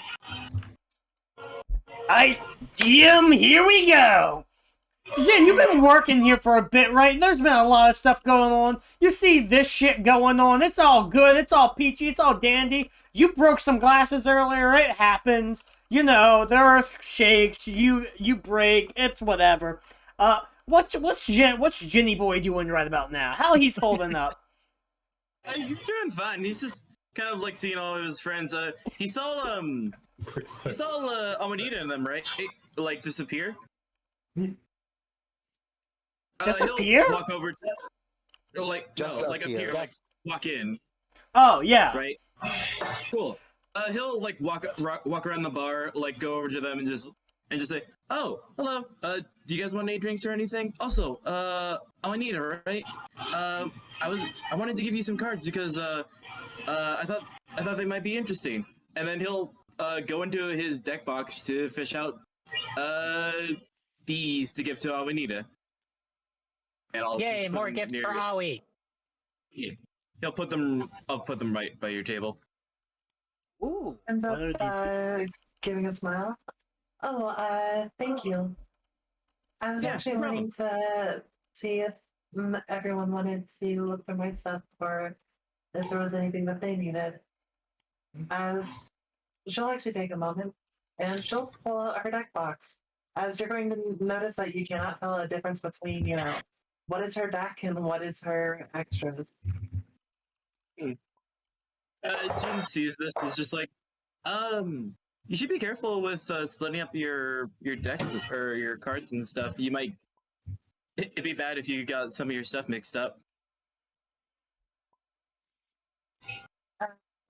DM, here we go! Jen, you've been working here for a bit, right? There's been a lot of stuff going on. You see this shit going on. It's all good. It's all peachy. It's all dandy. You broke some glasses earlier. It happens. You know, the earth shakes. You break. It's whatever. What's Jenny Boy doing right about now? How he's holding up? He's doing fine. He's just kind of like seeing all of his friends. He saw Amanita and them, right? Like disappear. Disappear? He'll walk over to, like, Just no, up like up here. here, like walk in, Oh, yeah. right? Cool. He'll like walk around the bar, like go over to them and just say, "Oh, hello. Do you guys want any drinks or anything? Also, Amanita, right? I wanted to give you some cards because I thought they might be interesting." And then he'll go into his deck box to fish out these to give to Amanita. And I'll Yay, just put more them gifts near for you. Aoi. Yeah. I'll put them right by your table. Ooh. Ends What up are these? giving a smile. Oh, thank you. I was Yeah, actually no waiting to see if everyone wanted to look for my stuff or if there was anything that they needed. As she'll actually take a moment and she'll pull out her deck box. As you're going to notice that you cannot tell a difference between, what is her deck and what is her extras. Jin sees this and is just like, you should be careful with splitting up your decks or your cards and stuff. You might. It'd be bad if you got some of your stuff mixed up.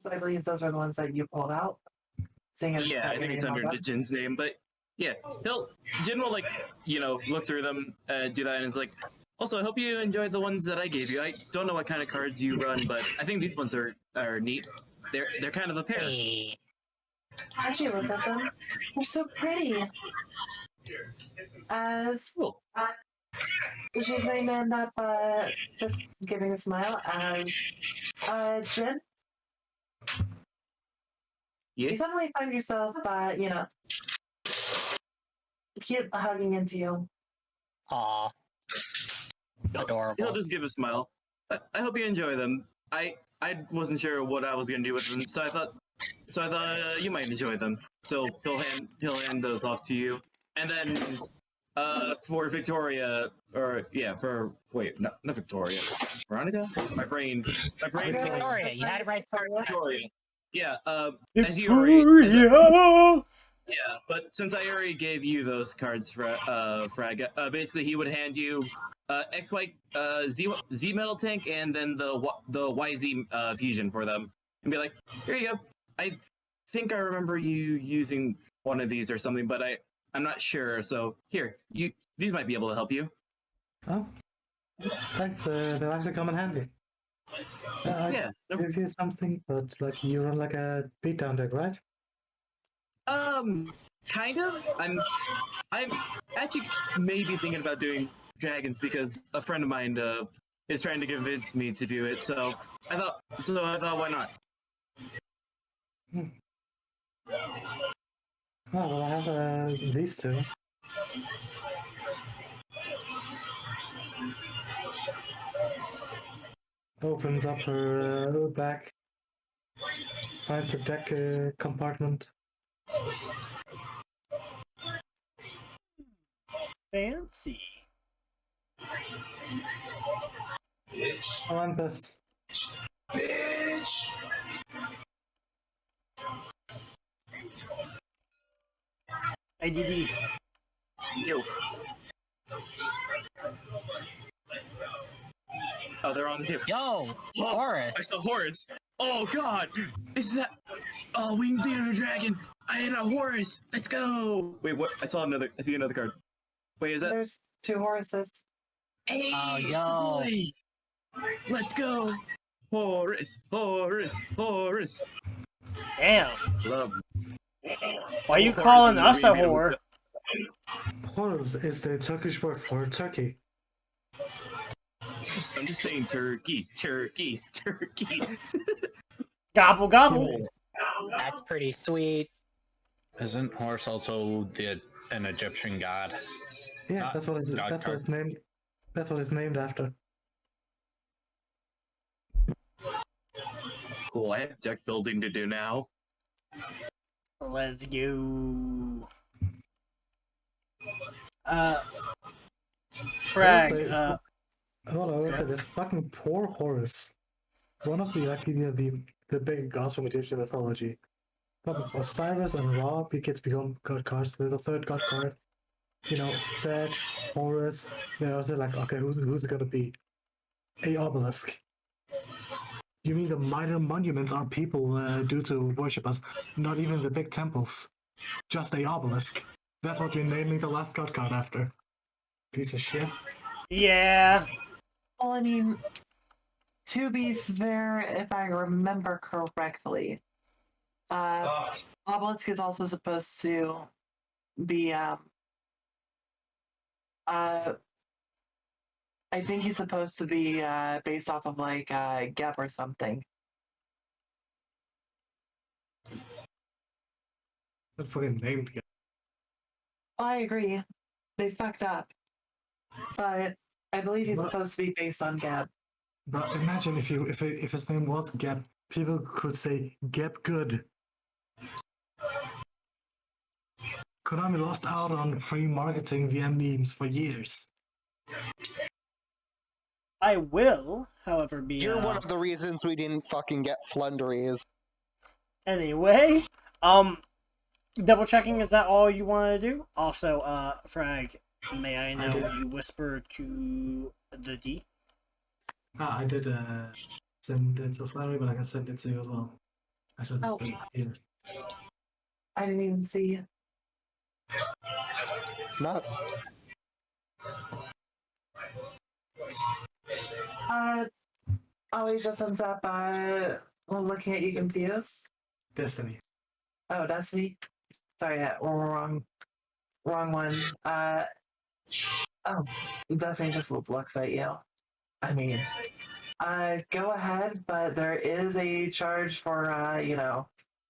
So I believe those are the ones that you pulled out. Seeing as Yeah, I think it's under Jin's name, but yeah, Jin will look through them, do that, and it's like, also, I hope you enjoyed the ones that I gave you. I don't know what kind of cards you run, but I think these ones are neat. They're kind of a pair. Hey. As she looks at them, they're so pretty. As Cool. she's going to end up just giving a smile as Jin, Yeah. you suddenly find yourself, cute hugging into you. Aw. Adorable. He'll just give a smile. I hope you enjoy them. I wasn't sure what I was gonna do with them, so I thought you might enjoy them. So he'll hand those off to you, and then for Victoria, not Victoria, Veronica. My brain. Victoria, you had it right first time. Victoria. Yeah. Victoria! Yeah, but since I already gave you those cards, Frag, basically he would hand you XY Z metal tank and then the YZ fusion for them, and be like, here you go. I think I remember you using one of these or something, but I'm not sure. So here, these might be able to help you. Oh, thanks. They'll actually come in handy. I Yeah. give you something, but like you run like a beatdown deck, right? Kind of. I'm actually maybe thinking about doing dragons because a friend of mine is trying to convince me to do it. So I thought, why not? Oh, well, I have these two. Opens up her back. Finds the deck compartment. Fancy. Olympus. Bitch! IDD. Yo. Oh, they're on the table. Yo, Horace. I saw Horus. Oh God, is that? Oh, we beat a dragon. I had a Horus. Let's go. Wait, what? I see another card. Wait, is that? There's two Horuses. Hey, Oh, yo. boys. Let's go. Horus. Damn. Love. Why are you Horus calling is us a remake of- whore? Horus is the Turkish word for turkey. I'm just saying turkey, turkey, turkey. Gobble gobble. That's pretty sweet. Isn't Horus also an Egyptian god? Yeah, Not that's what it's named. That's what it's named after. Cool, I have deck building to do now. Let's go. Frag. Hold on, I will say this fucking poor Horus. One of the the big gods from Egyptian mythology. Fucking Osiris and Ra gets become god cards. There's a third god card. You know, Set, Horus. They're also like, okay, who's it gonna be? A obelisk. You mean the minor monuments are people due to worship us, not even the big temples. Just a obelisk. That's what you're naming the last god card after. Piece of shit. Yeah. Well, I mean, to be fair, if I remember correctly, obelisk is also supposed to be I think he's supposed to be based off of like Geb or something. That fucking named guy. I agree. They fucked up. But I believe he's What? supposed to be based on Geb. But imagine if his name was Geb, people could say Geb good. Konami lost out on free marketing via memes for years. I will, however, be. You're one of the reasons we didn't fucking get Flunderies. Anyway, double checking, is that all you want to do? Also, Frag, may I know you whisper to the D? I did send it to Flannery, but I can send it to you as well. I should have done it here. I didn't even see it. Not. He just ends up looking at you confused. Destiny. Oh, Destiny. Sorry, wrong one. Destiny just looks at you. I mean, go ahead, but there is a charge for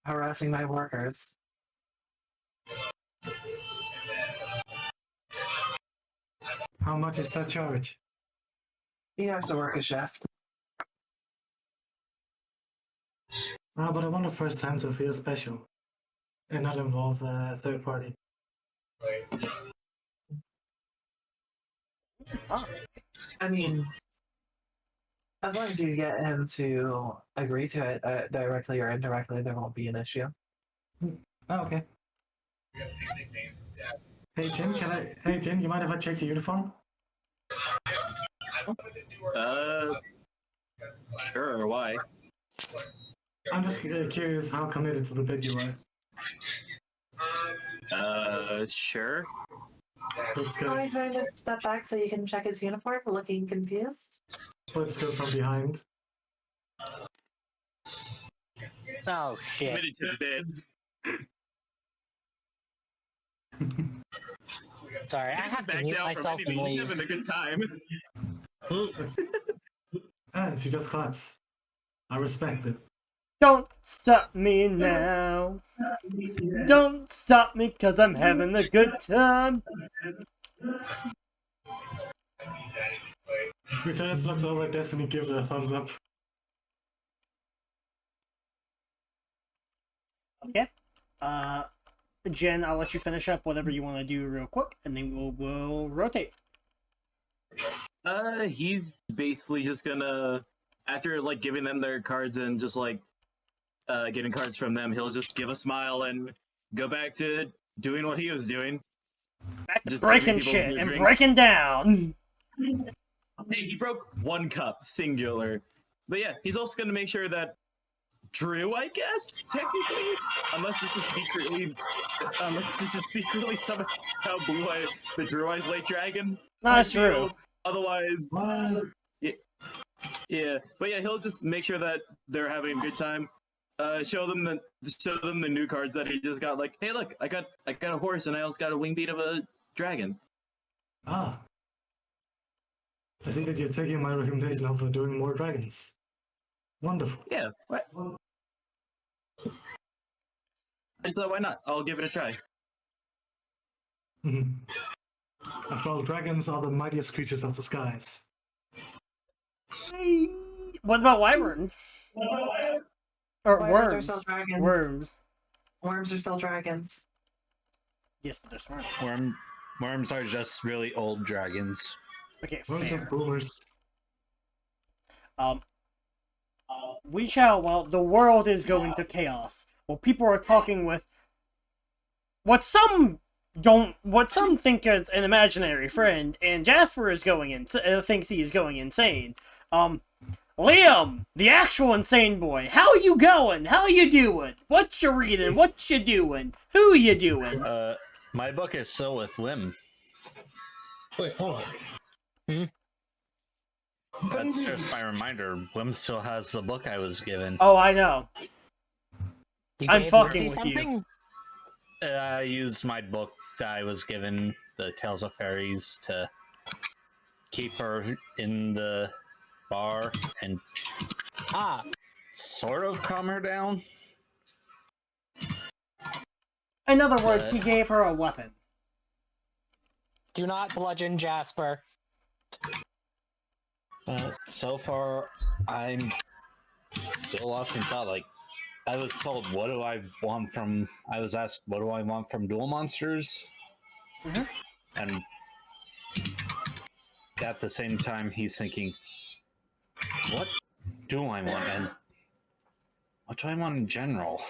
harassing my workers. How much is that charge? You have to work a shift. But I want the first time to feel special and not involve a third party. I mean, as long as you get him to agree to it directly or indirectly, there won't be an issue. Oh, okay. Hey Jim, Hey Jim, you mind if I check your uniform? Sure, why? I'm just curious how committed to the bid you are. Sure. Let's Oh, go. he's trying to step back so you can check his uniform, looking confused. Let's go from behind. Oh shit. Committed to the bid. Sorry, I have to mute myself and He's leave. having a good time. And she just claps. I respect it. Don't stop me now. Don't stop me, cause I'm having a good time. Lieutenant looks over at Destiny, gives her a thumbs up. Okay. Jen, I'll let you finish up whatever you want to do real quick, and then we'll rotate. He's basically just gonna, after like giving them their cards and just like getting cards from them, he'll just give a smile and go back to doing what he was doing. Back to Just breaking giving people shit their and drinks. breaking down. Hey, he broke one cup, singular. But yeah, he's also gonna make sure that Drew, I guess, technically, unless this is secretly somehow Blue Eye, the Drew Eyes White Dragon. That's true. Otherwise, What? yeah, but yeah, he'll just make sure that they're having a good time. Show them the new cards that he just got. Like, hey, look, I got a horse and I also got a wing beat of a dragon. Ah. I see that you're taking my recommendation of doing more dragons. Wonderful. Yeah. What? I said, why not? I'll give it a try. Mhm. After all, dragons are the mightiest creatures of the skies. What about wyverns? Or Wyverns are worms? still dragons. Worms. Worms are still dragons. Yes, but they're smart. Worms are just really old dragons. Okay, Worms fair. of boomers. We shall, well, the world is going to chaos. Well, people are talking with what some think is an imaginary friend, and Jasper is thinks he is going insane. Liam, the actual insane boy, how you going? How you doing? What you reading? What you doing? Who you doing? My book is still with Lim. Wait, hold on. That's just my reminder. Lim still has the book I was given. Oh, I know. You I'm gave fucking Lucy with you. something? I used my book that I was given, the Tales of Fairies, to keep her in the bar and sort of calm her down. In other words, he gave her a weapon. Do not bludgeon Jasper. But so far, I'm still lost in thought. Like, I was told, what do I want from... I was asked, what do I want from Duel Monsters? Mm-hmm. And at the same time, he's thinking, what do I want? And what do I want in general?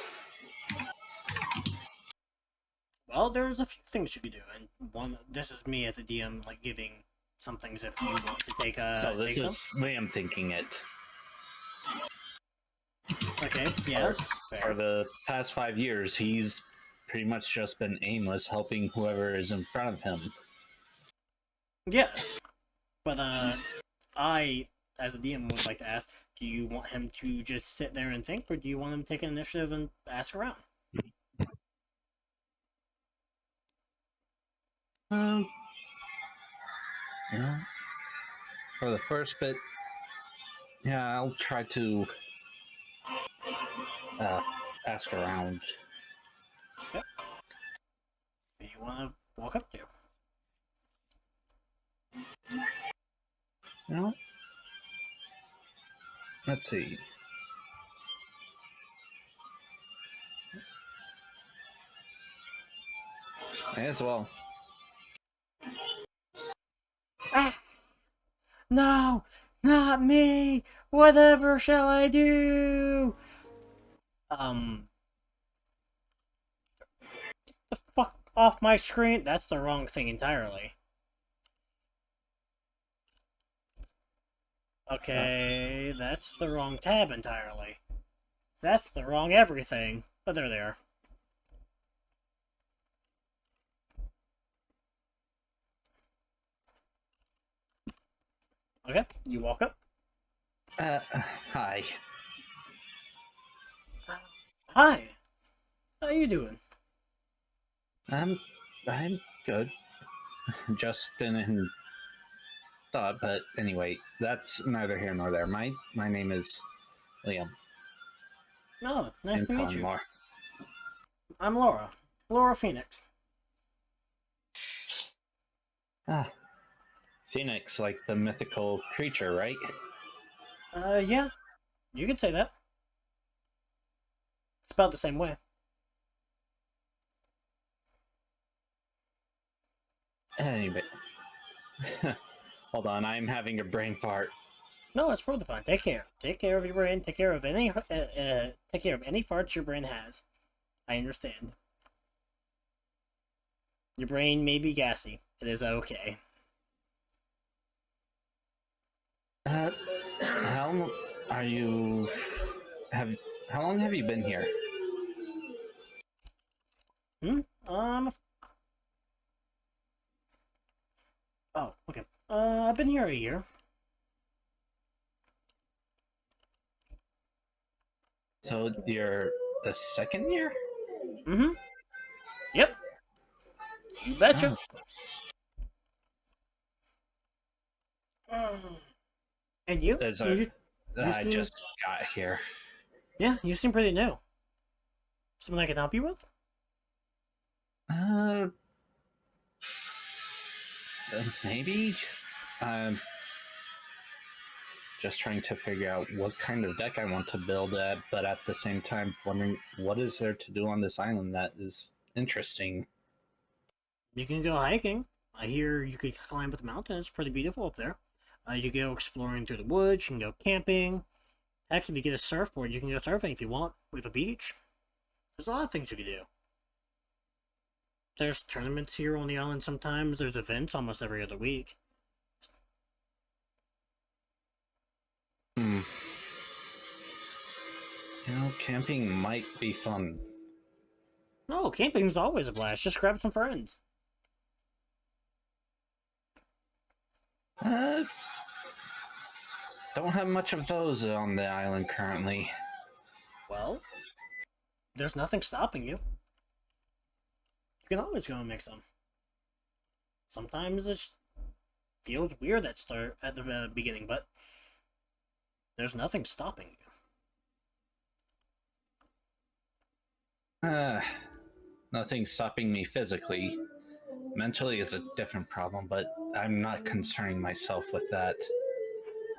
Well, there's a few things you could do, and this is me as a DM, like, giving some things if you want to take No, this take is Liam thinking it. Okay, yeah. For the past 5 years, he's pretty much just been aimless, helping whoever is in front of him. Yes. But, I, as a DM, would like to ask, do you want him to just sit there and think, or do you want him to take an initiative and ask around? Yeah. For the first bit, yeah, I'll try to ask around. Yep. Who you want to walk up to? No. Let's see. May as well. No! Not me! Whatever shall I do? The fuck off my screen? That's the wrong thing entirely. Okay, that's the wrong tab entirely. That's the wrong everything. But there they are. Okay, you walk up. Hi. Hi. How you doing? I'm good. Just been in thought, but anyway, that's neither here nor there. My name is Liam. Oh, nice to meet you. More. I'm Laura. Laura Phoenix. Ah. Phoenix, like the mythical creature, right? Yeah. You could say that. It's spelled the same way. Anyway. Hold on, I'm having a brain fart. No, it's further fine. Take care. Take care of your brain. Take care of any farts your brain has. I understand. Your brain may be gassy. It is okay. How are you? How long have you been here? Oh, okay. I've been here a year. So you're the second year? Mm-hmm. Yep. You betcha. And you? There's You I seem- just got here. Yeah, you seem pretty new. Something I can help you with? Uh, maybe. I'm just trying to figure out what kind of deck I want to build at, but at the same time wondering what is there to do on this island that is interesting. You can go hiking. I hear you could climb up the mountain. It's pretty beautiful up there. You can go exploring through the woods. You can go camping. Heck, if you get a surfboard, you can go surfing if you want. We have a beach. There's a lot of things you can do. There's tournaments here on the island sometimes. There's events almost every other week. Hmm. You know, camping might be fun. No, camping's always a blast. Just grab some friends. Don't have much of those on the island currently. Well, there's nothing stopping you. You can always go and make some. Sometimes it feels weird at the beginning, but there's nothing stopping you. Nothing stopping me physically. Mentally is a different problem, but I'm not concerning myself with that.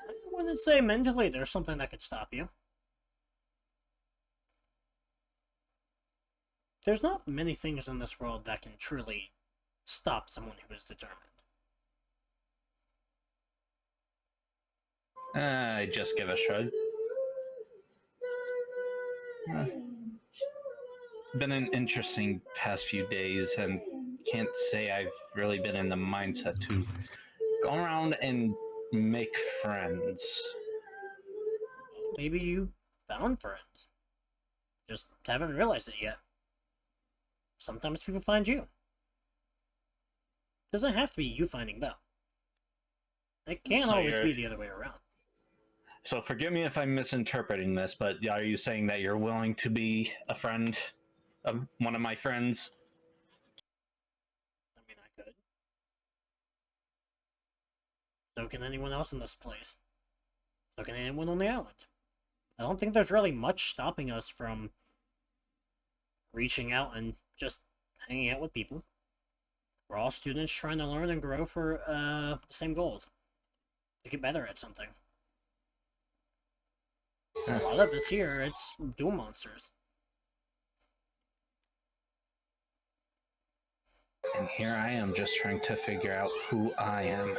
I wouldn't say mentally there's something that could stop you. There's not many things in this world that can truly stop someone who is determined. I just give a shrug. Been an interesting past few days, and can't say I've really been in the mindset to go around and make friends. Maybe you found friends. Just haven't realized it yet. Sometimes people find you. Doesn't have to be you finding them. It can't So always you're- be the other way around. So forgive me if I'm misinterpreting this, but are you saying that you're willing to be a friend of one of my friends? I mean, I could. So can anyone else in this place. So can anyone on the island. I don't think there's really much stopping us from reaching out and just hanging out with people. We're all students trying to learn and grow for the same goals. To get better at something. A lot of us here, it's Duel Monsters. And here I am just trying to figure out who I am.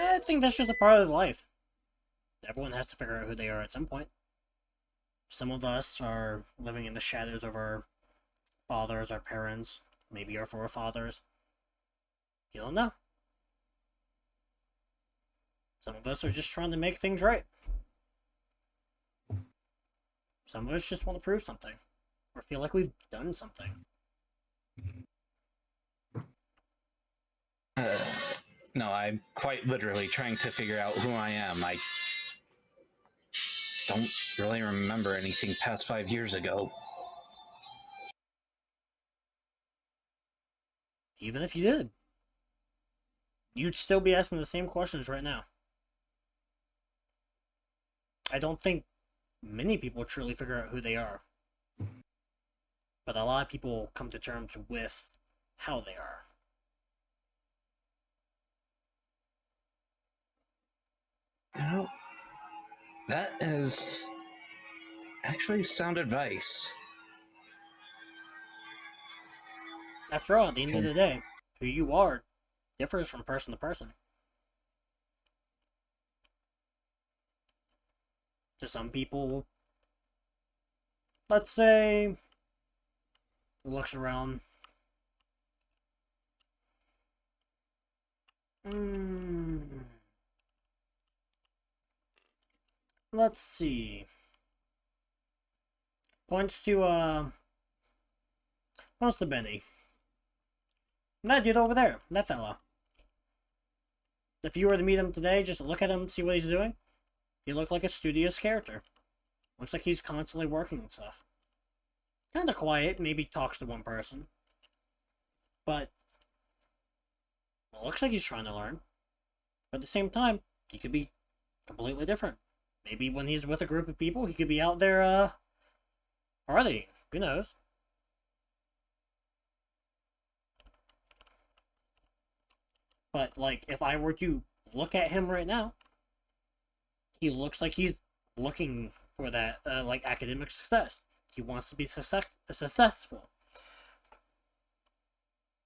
I think that's just a part of life. Everyone has to figure out who they are at some point. Some of us are living in the shadows of our fathers, our parents, maybe our forefathers. You don't know. Some of us are just trying to make things right. Some of us just want to prove something, or feel like we've done something. No, I'm quite literally trying to figure out who I am. I don't really remember anything past 5 years ago. Even if you did, you'd still be asking the same questions right now. I don't think many people truly figure out who they are. But a lot of people come to terms with how they are. You know, that is actually sound advice. After all, at the end of the day, who you are differs from person to person. To some people, let's say, looks around. Let's see. Points to Benny. That dude over there, that fella. If you were to meet him today, just look at him, see what he's doing. He looked like a studious character. Looks like he's constantly working and stuff. Kinda quiet, maybe talks to one person. But, well, looks like he's trying to learn. But at the same time, he could be completely different. Maybe when he's with a group of people, he could be out there, partying. Who knows? But, like, if I were to look at him right now, he looks like he's looking for that, like, academic success. He wants to be successful.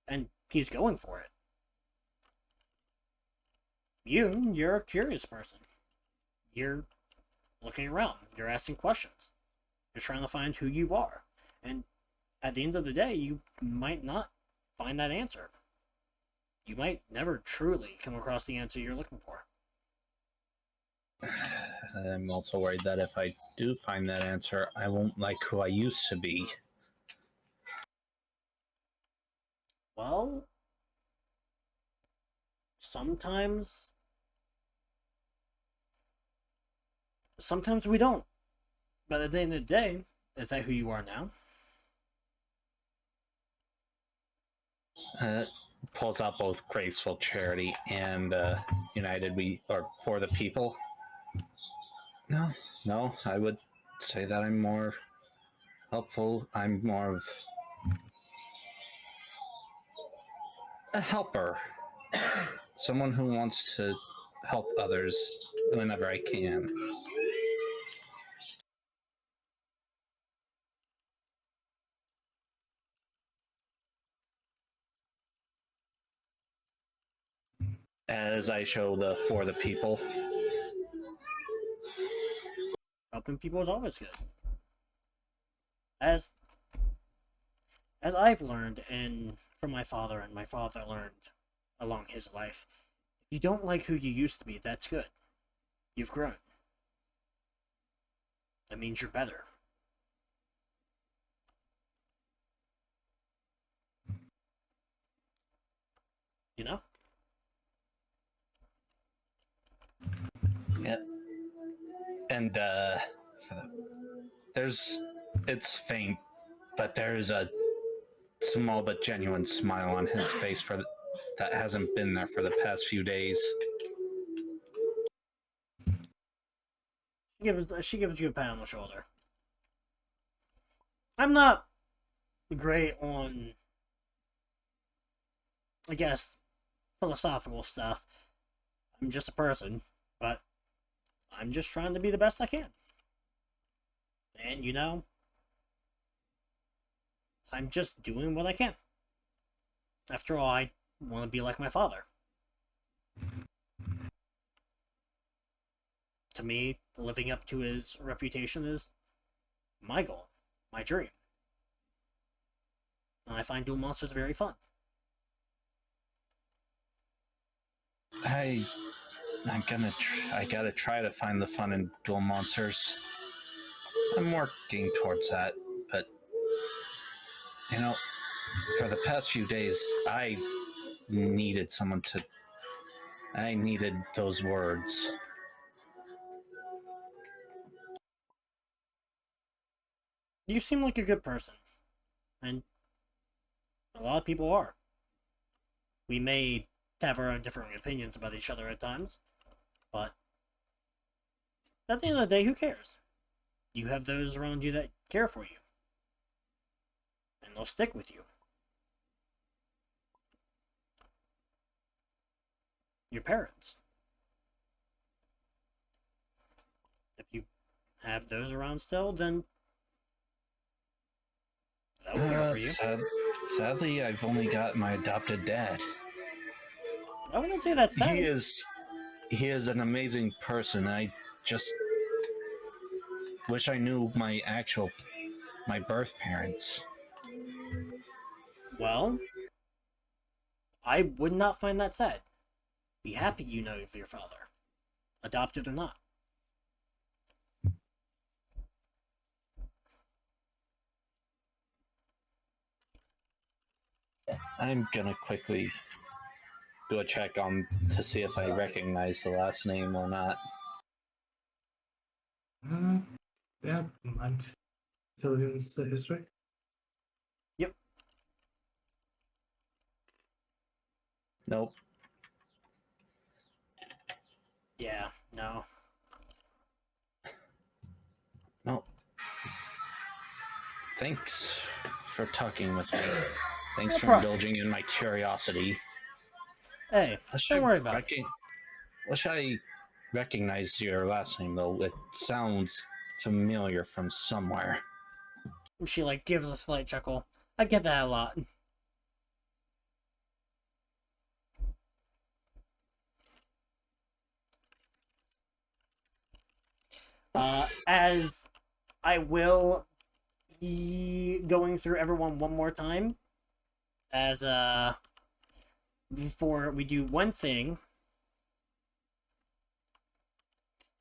And he's going for it. You're a curious person. You're looking around. You're asking questions. You're trying to find who you are. And at the end of the day, you might not find that answer. You might never truly come across the answer you're looking for. I'm also worried that if I do find that answer, I won't like who I used to be. Well, sometimes we don't. But at the end of the day, is that who you are now? Pulls out both Graceful Charity and United or For the People. No, I would say that I'm more helpful. I'm more of a helper. Someone who wants to help others whenever I can. As I show the For the People. Helping people is always good. As I've learned from my father, and my father learned along his life, if you don't like who you used to be, that's good. You've grown. That means you're better. You know? Yeah. And it's faint, but there's a small but genuine smile on his face that hasn't been there for the past few days. She gives you a pat on the shoulder. I'm not great on, I guess, philosophical stuff. I'm just a person, but I'm just trying to be the best I can. And, you know, I'm just doing what I can. After all, I want to be like my father. To me, living up to his reputation is my goal, my dream. And I find Duel Monsters very fun. I gotta try to find the fun in Duel Monsters. I'm working towards that, but you know, for the past few days, I needed those words. You seem like a good person. And a lot of people are. We may have our own different opinions about each other at times, but at the end of the day, who cares? You have those around you that care for you. And they'll stick with you. Your parents. If you have those around still, then they'll care for you. Sadly, I've only got my adopted dad. I wouldn't say that's sad. He is an amazing person. I just wish I knew my birth parents. Well, I would not find that sad. Be happy you know of your father, adopted or not. I'm gonna quickly do a check to see if I recognize the last name or not. Yeah, mind. Intelligence history. Yep. Nope. Yeah, no. No. Thanks for talking with me. Thanks No for problem. indulging in my curiosity. Hey, don't worry about it. Wish I recognized your last name, though. It sounds familiar from somewhere. She like gives a slight chuckle. I get that a lot. As I will be going through everyone one more time, as before we do one thing,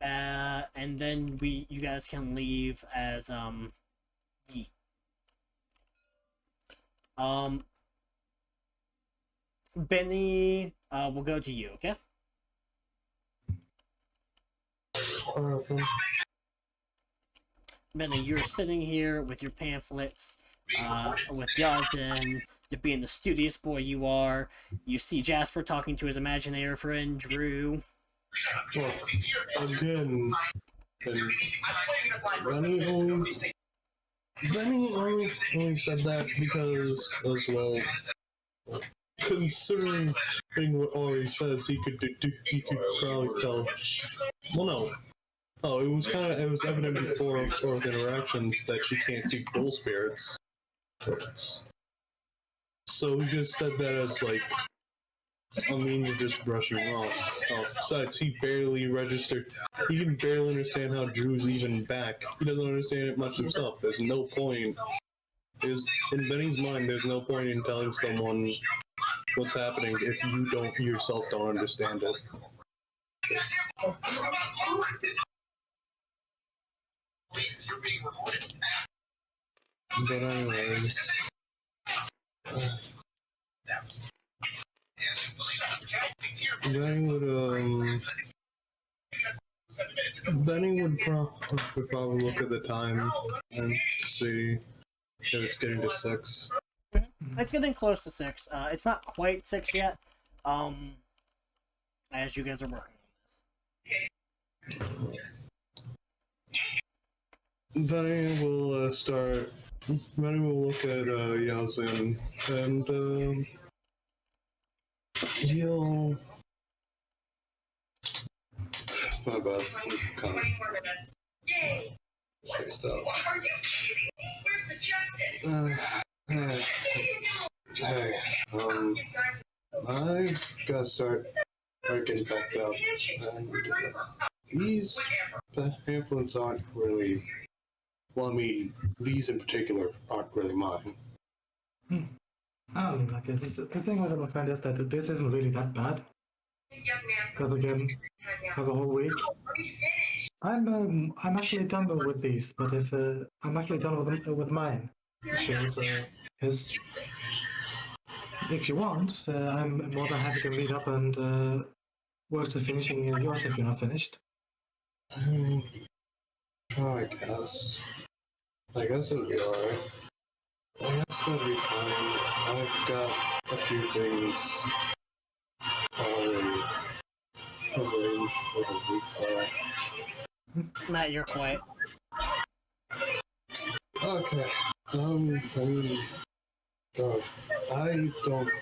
and then you guys can leave as ye. Benny, we'll go to you, okay? Benny, you're sitting here with your pamphlets, with Yazen, to being the studious boy you are. You see Jasper talking to his imaginary friend, Drew. Look, again, and Benny only said that because, as well, considering what Ori says, he could probably tell. Well, no. Oh, it was evident before our interactions that she can't see dual spirits. So he just said that as like a means of just brushing off. Besides, he barely registered. He can barely understand how Drew's even back. He doesn't understand it much himself. There's no point. In Benny's mind, there's no point in telling someone what's happening if you yourself don't understand it. But anyways, Benny would probably look at the time and see if it's getting to 6. It's getting close to 6. It's not quite 6 yet. As you guys are working on this. Benny will start. Benny will look at Yazin and he'll. My bad. I'm kind of spaced out. Are you kidding me? Where's the justice? Hey, I gotta start getting backed up. And these pamphlets aren't really. Well, I mean, these in particular aren't really mine. I mean, like, the thing with my friend is that this isn't really that bad. Because again, have a whole week. I'm actually done with these, but if I'm actually done with mine, because if you want, I'm more than happy to meet up and work to finishing yours if you're not finished. Oh, I guess it'll be alright. I guess that'll be fine. I've got a few things already arranged for the week. Matt, you're quiet. Okay. I don't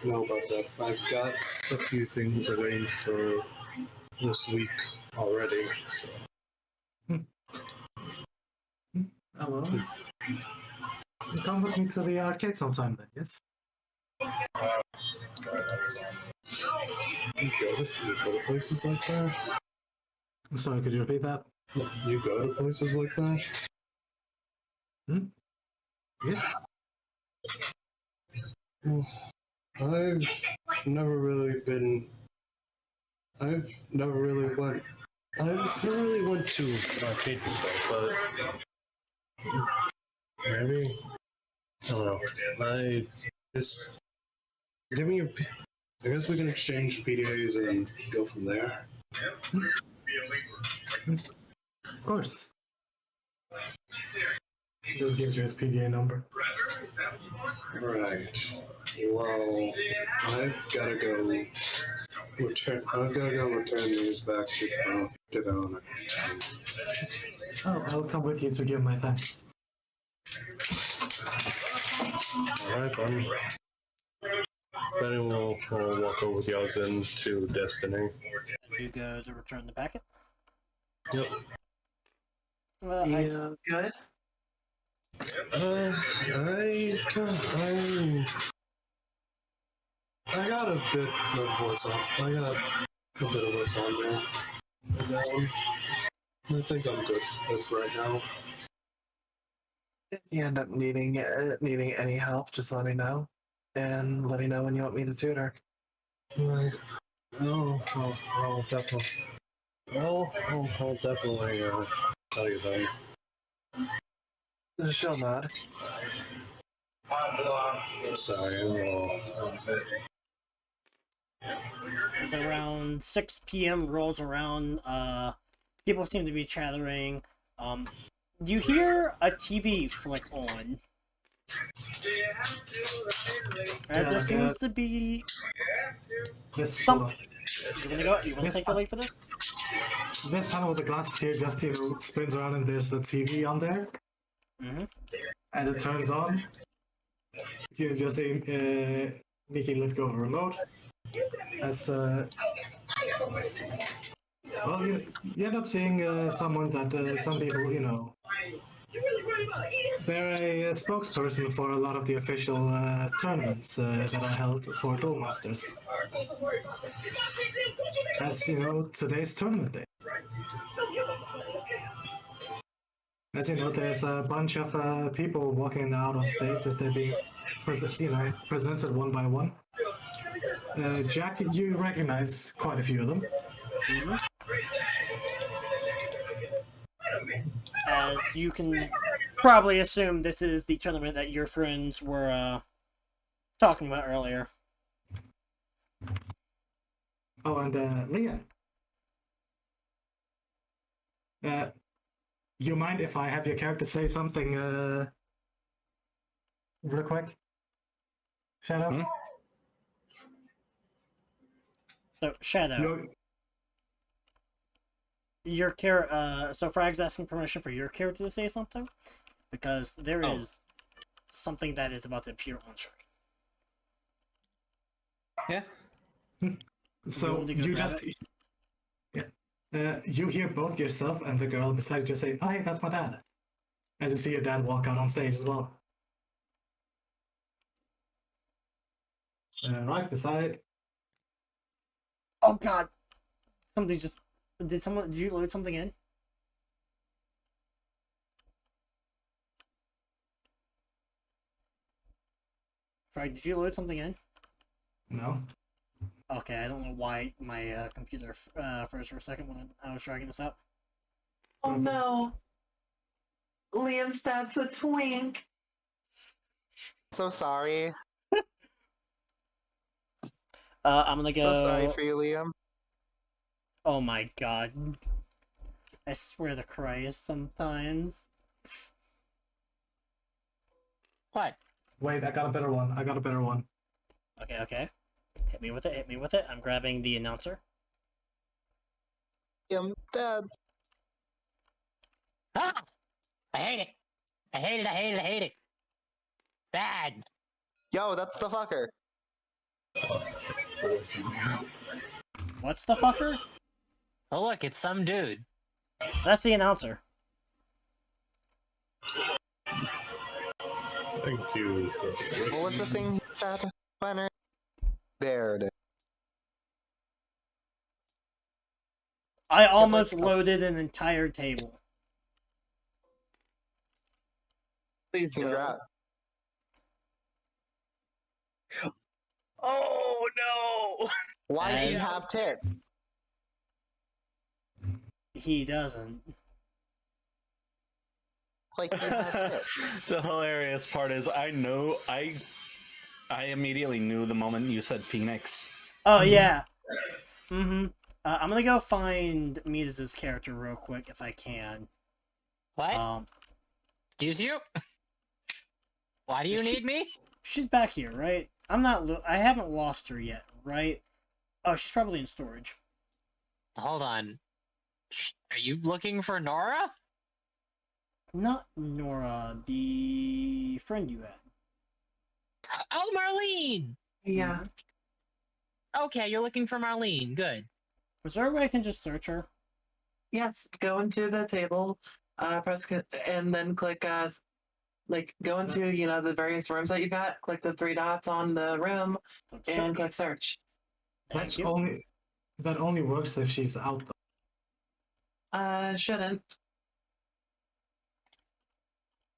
know about that. I've got a few things arranged for this week already, so. Oh well. Come with me to the arcade sometime then, yes? You go to places like that? Sorry, could you repeat that? You go to places like that? Yeah. Well, I've never really went to arcade before, but maybe. I don't know. Give me your. I guess we can exchange PDAs and go from there. Of course. Just gives you his PDA number. Right. Well, I've gotta go I've got to go return these back to the owner. Oh, I'll come with you to give my thanks. Alright, then. Then we'll walk over with Yazen to Destiny. And you go to return the packet. Yep. You good? I got a bit of what's on. I got a bit of what's on there. I think I'm good for right now. If you end up needing any help, just let me know. And let me know when you want me to tutor. Right. I'll definitely. I'll definitely tell you then. She'll nod. Sorry, As around 6 p.m. rolls around, people seem to be chattering. You hear a TV flick on. As there seems to be This some. You wanna go? You wanna This take the lead for this? this panel with the glasses here just spins around and there's the TV on there. Mm-hmm. And it turns on. You just see Mickey let go of the remote. As well, you end up seeing someone that some people, they're a spokesperson for a lot of the official tournaments that are held for Duel Masters. As you know, today's tournament day. As you know, there's a bunch of people walking out on stage as they're being, presented one by one. Jack, you recognize quite a few of them. Mm-hmm. As you can probably assume, this is the tournament that your friends were talking about earlier. Oh, and Leah. You mind if I have your character say something real quick? Shadow? Hmm? So, Shadow, your character. So Frag's asking permission for your character to say something, because there is something that is about to appear on screen. Yeah. So You you just... you hear both yourself and the girl beside you just say, "Oh, hey, that's my dad." As you see your dad walk out on stage as well. Right beside. Oh God! Somebody just did. Did you load something in? Frag, did you load something in? No. Okay, I don't know why my computer froze for a second when I was dragging this up. Oh no. Liam's dad's a twink. So sorry. I'm gonna go. So sorry for you, Liam. Oh my God! I swear to Christ, sometimes. What? Wait, I got a better one. Okay. Hit me with it. I'm grabbing the announcer. Liam's dad's. Ah! I hate it. I hate it. Bad. Yo, that's the fucker. What's the fucker? Oh look, it's some dude. That's the announcer. Thank you. What was the thing he said, Leonard? There it is. I almost loaded an entire table. Please don't. Congrats. Oh no! Why do you have tits? He doesn't. Like you have tits. The hilarious part is I immediately knew the moment you said Phoenix. Oh yeah. Mm-hmm. I'm gonna go find Midas' character real quick if I can. What? Excuse you? Why do you need me? She's back here, right? I'm not. I haven't lost her yet, right? Oh, she's probably in storage. Hold on. Are you looking for Nora? Not Nora, the friend you had. Oh, Marlene! Yeah. Okay, you're looking for Marlene. Good. Was there a way I can just search her? Yes. Go into the table, and then click go into the various rooms that you got. Click the three dots on the room Click and search. click search. Thank That's you. that only works if she's out. Shouldn't.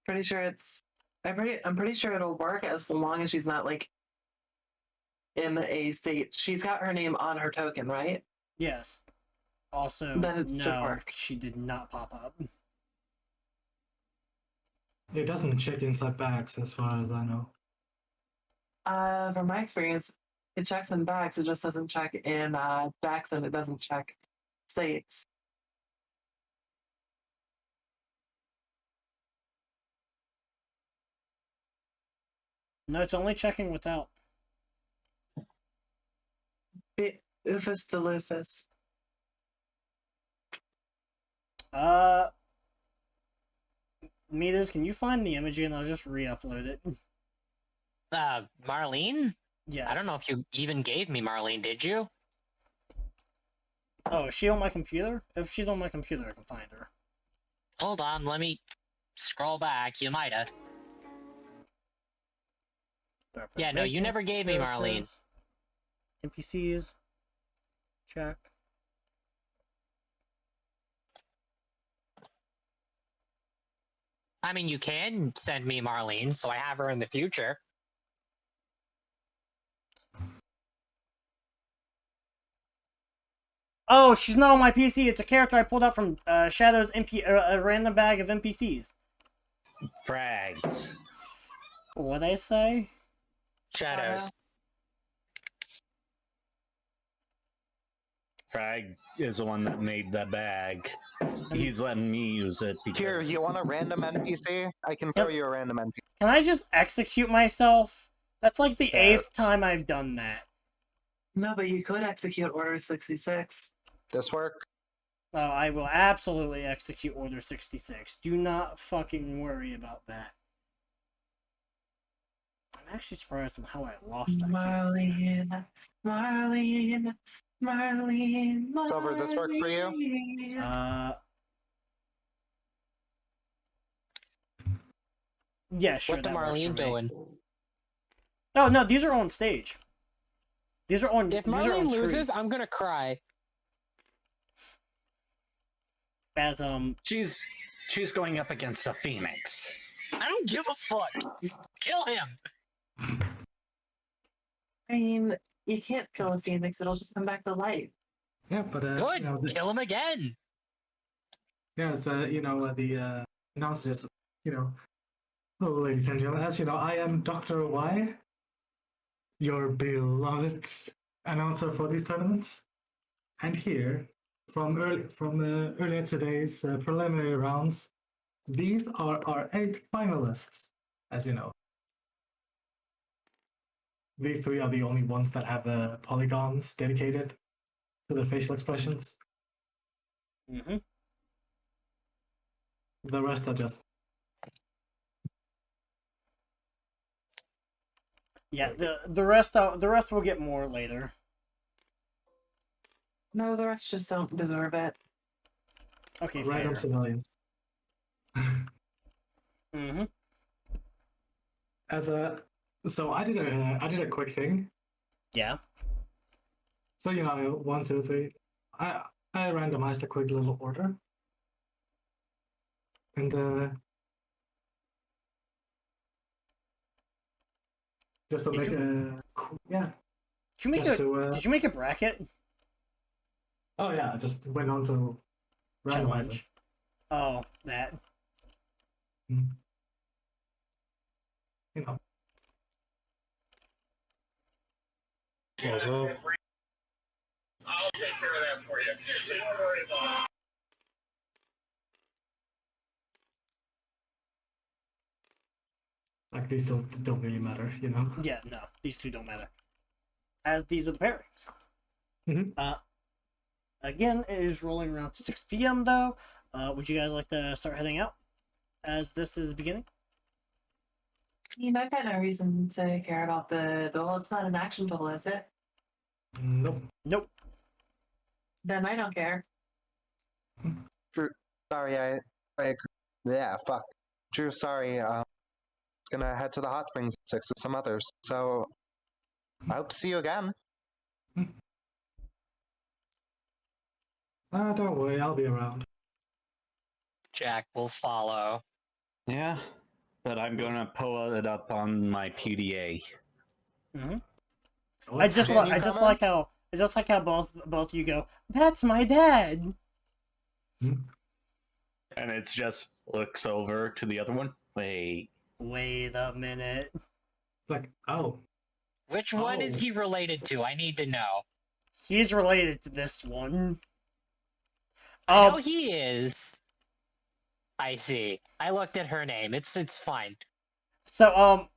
Pretty sure it's. I'm pretty sure it'll work as long as she's not like in a state. She's got her name on her token, right? Yes. Also, Then it should no, work. she did not pop up. It doesn't check inside bags, as far as I know. From my experience, it checks in bags. It just doesn't check in Jackson. It doesn't check states. No, it's only checking what's out. Oofus to Lufus. Midas, can you find the image and I'll just re-upload it? Marlene? Yes. I don't know if you even gave me Marlene, did you? Oh, is she on my computer? If she's on my computer, I can find her. Hold on, let me scroll back. You might have. Yeah, no, you never gave me Marlene. NPCs. Check. I mean, you can send me Marlene, so I have her in the future. Oh, she's not on my PC. It's a character I pulled out from Shadow's a random bag of NPCs. Frags. What'd I say? Shadows. Frag is the one that made the bag. He's letting me use it because... Here, you want a random NPC? I can throw you a random NPC. Can I just execute myself? That's like the Yeah. 8th time I've done that. No, but you could execute Order 66. This work? Oh, I will absolutely execute Order 66. Do not fucking worry about that. I'm actually surprised on how I lost that. Marlene, Marlene, Marlene. Silver, this work for you? Yeah, sure. What the that works Marlene for me. doing? No, no, these are on stage. These are on. If these are on Marlene screen. loses, I'm gonna cry. As She's going up against a phoenix. I don't give a fuck. Kill him. I mean, you can't kill a phoenix; it'll just come back to life. Yeah, but Good. Kill him again. yeah, it's the announcer just oh, ladies and gentlemen, as you know, I am Dr. Y, your beloved announcer for these tournaments, and here from earlier today's preliminary rounds, these are our 8 finalists. As you know, these 3 are the only ones that have polygons dedicated to their facial expressions. Mm-hmm. The rest are just Yeah, the rest will get more later. No, the rest just don't deserve it. Okay, random fair. civilians. Mm-hmm. So I did a quick thing. Yeah. So 1, 2, 3. I randomized a quick little order, and just to Did make you- yeah. Did you make Just a to, Did you make a bracket? Oh yeah, I just went on to randomize it. Challenge. Oh, that. Mhm. You know. Also, I'll take care of that for you. Seriously, don't worry about it. Like these don't really matter, Yeah, no, these two don't matter. As these are the pairings. Mhm. Again, it is rolling around 6 p.m. though. Would you guys like to start heading out as this is beginning? I got no reason to care about the duel. It's not an action duel, is it? Nope. Nope. Then I don't care. Sorry, I agree. Yeah, fuck. Drew, sorry. Gonna head to the hot springs at 6 with some others. So I hope to see you again. Don't worry, I'll be around. Jack will follow. Yeah, but I'm gonna pull it up on my PDA. Mm-hmm. I What's just Jen, you coming? like how both you go. That's my dad. And it's just looks over to the other one. Wait. Wait a minute. like, oh, Which one is Oh. he related to? I need to know. He's related to this one. I know he is. I see. I looked at her name. It's fine. So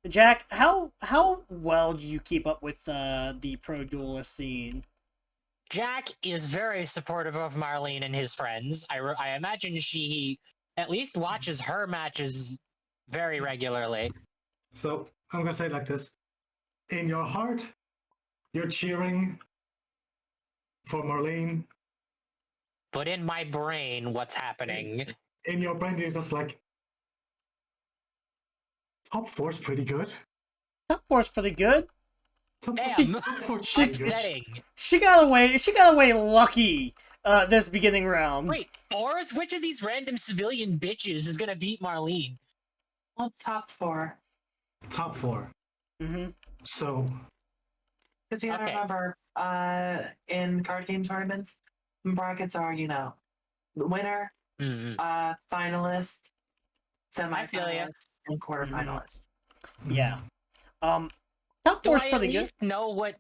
Jack, how well do you keep up with the pro duelist scene? Jack is very supportive of Marlene and his friends. I imagine she at least watches her matches very regularly. so I'm gonna say it like this: in your heart, you're cheering for Marlene. But in my brain, what's happening? In your brain, you're just like, top four's pretty good. Top four's pretty good. Damn, Top four's she- pretty good. upsetting. She got away lucky this beginning round. Wait, fourth? Which of these random civilian bitches is gonna beat Marlene? Well, top 4. Top 4. Mm-hmm. So Because you gotta Okay. remember, in card game tournaments, brackets are, the winner, Mm. finalist, I feel ya. semifinalist, and quarterfinalist. Yeah. Top Do four's I at pretty good. least know what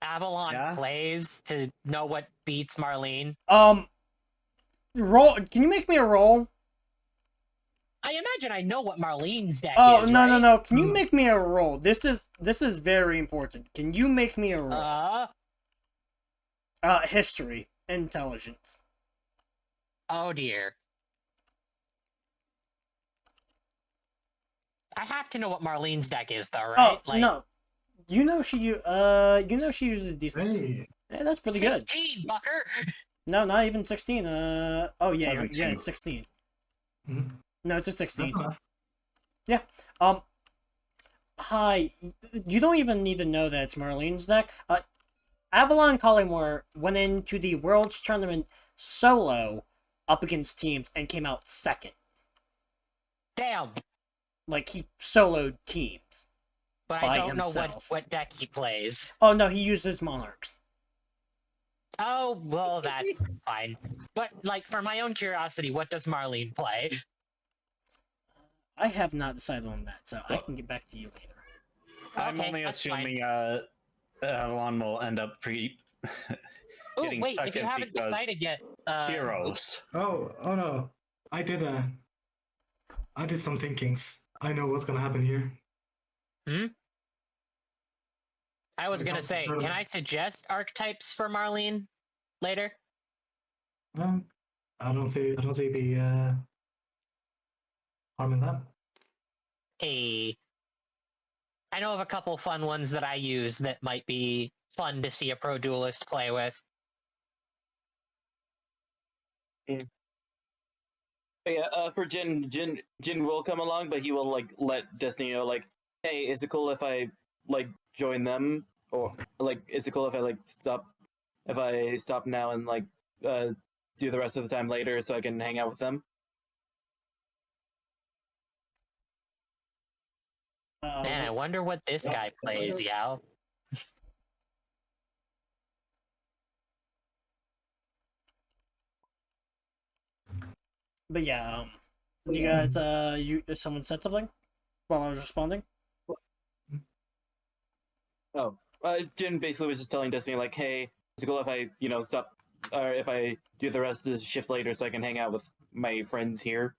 Avalon Yeah. plays to know what beats Marlene? Roll. Can you make me a roll? I imagine I know what Marlene's deck Oh is, no right? no! Can you make me a roll? This is very important. Can you make me a roll? History, intelligence. Oh dear. I have to know what Marlene's deck is, though, right? Oh no, you know she uses decent. hey, Yeah, that's pretty good. 16, fucker. No, not even 16. Oh yeah, 17. it's 16. Mhm. No, it's a 16. that's enough. Yeah. Hi. You don't even need to know that it's Marlene's deck. Avalon Collymore went into the Worlds Tournament solo up against teams and came out second. Damn. Like, he soloed teams. But by I don't know himself. what deck he plays. Oh, no, he uses Monarchs. Oh, well, that's fine. But, like, for my own curiosity, what does Marlene play? I have not decided on that, so I can get back to you later. I'm Okay, only that's fine. assuming Avalon will end up Oh, getting wait, if you second haven't because decided yet, heroes. Oh no, I did some thinkings. I know what's gonna happen here. I was gonna say, can I suggest archetypes for Marlene later? I don't see the harm in that. I know of a couple fun ones that I use that might be fun to see a pro duelist play with. Yeah, for Jin will come along, but he will like let Destiny know, like, hey, is it cool if I like join them, or like, is it cool if I like stop now and like do the rest of the time later so I can hang out with them? Man, I wonder what this guy plays, Yao. But yeah, you guys, someone said something while I was responding? Oh, Jin basically was just telling Destiny, like, hey, is it cool if I, stop, or if I do the rest of the shift later so I can hang out with my friends here?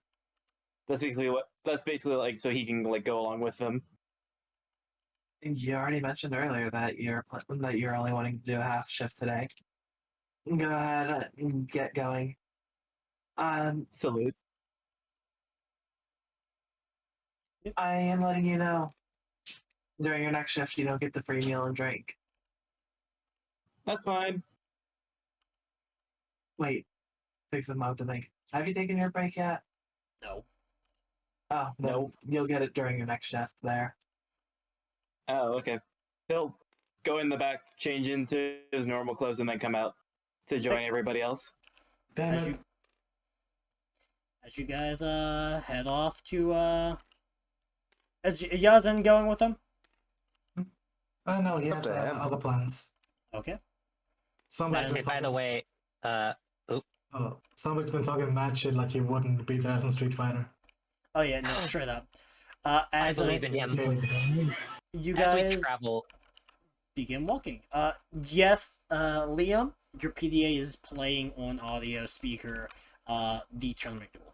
That's basically like, so he can, like, go along with them. You already mentioned earlier that you're only wanting to do a half shift today. Go ahead and get going. Salute. I am letting you know during your next shift you don't get the free meal and drink. That's fine. Wait, takes a moment to think. Have you taken your break yet? No. Oh, then Nope. you'll get it during your next shift there. Oh, okay. He'll go in the back, change into his normal clothes, and then come out to join everybody else. Damn As it. you guys head off to is Yazin going with them? No, he has to him. other plans. Okay. Somebody's Actually, been by the talking- way, somebody's been talking mad shit like he wouldn't beat there as in Street Fighter. Oh yeah, no, straight up. I As believe in him. you As we guys travel, begin walking. Yes, Liam, your PDA is playing on audio speaker. The tournament duel.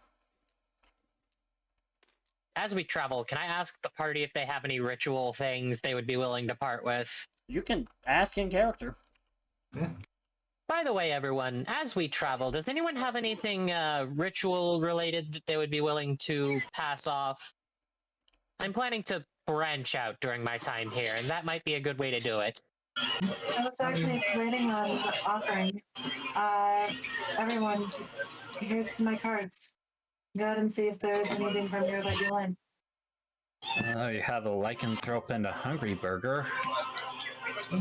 as we travel, can I ask the party if they have any ritual things they would be willing to part with? You can ask in character. Yeah. By the way, everyone, as we travel, does anyone have anything ritual related that they would be willing to pass off? I'm planning to branch out during my time here, and that might be a good way to do it. I was actually planning on offering. Everyone, here's my cards. Go ahead and see if there's anything from here that you like. You have a lycanthrope and a hungry burger. I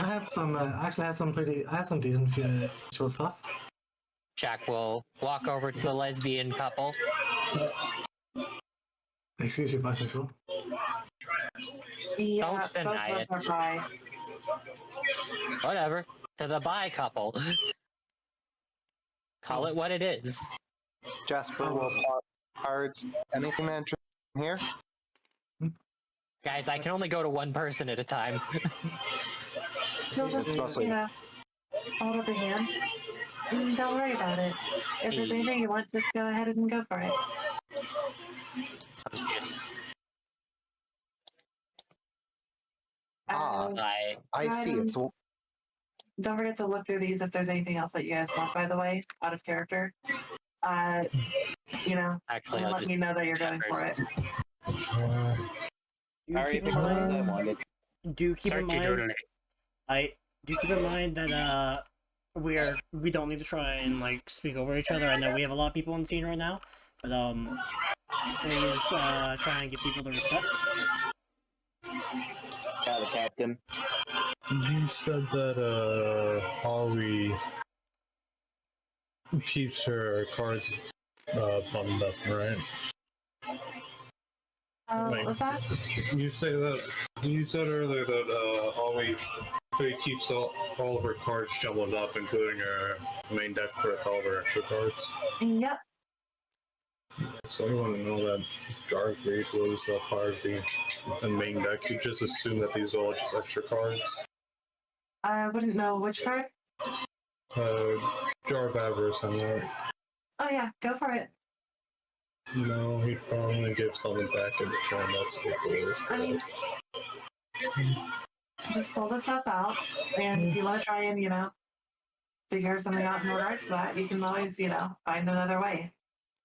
have some. Actually, I have some decent visual stuff. Jack will walk over to the lesbian couple. Excuse you, bisexual. Yeah, Don't deny both it. of us are bi. Whatever. To the bi couple. Call it what it is. Jasper will pop cards. Anything that interests him here? Guys, I can only go to one person at a time. So It's just, mostly- hold up your hand. Don't worry about it. If there's anything you want, just go ahead and go for it. Ah. Uh, I Go see. ahead It's don't forget to look through these if there's anything else that you guys want, by the way, out of character. Actually, and I'll let just me know that you're going for it. Do Already keep picked in the ones I mind. wanted. Do keep in mind. totally. I do keep in mind that we don't need to try and like speak over each other. I know we have a lot of people on the scene right now, but please try and get people to respect. Yeah, the captain. You said that Holly keeps her cards buttoned up, right? What was that? You said earlier that Holly keeps all of her cards jumbled up, including her main deck with all of her extra cards. Yep. So I want to know that Jargreed was a part of the main deck. You just assume that these are all just extra cards. I wouldn't know which card. Jar of Avarice, I'm not. Oh yeah, go for it. No, he'd probably give something back in return. That's what it is. I mean, just pull the stuff out, and if you want to try and figure something out in regards to that, you can always find another way.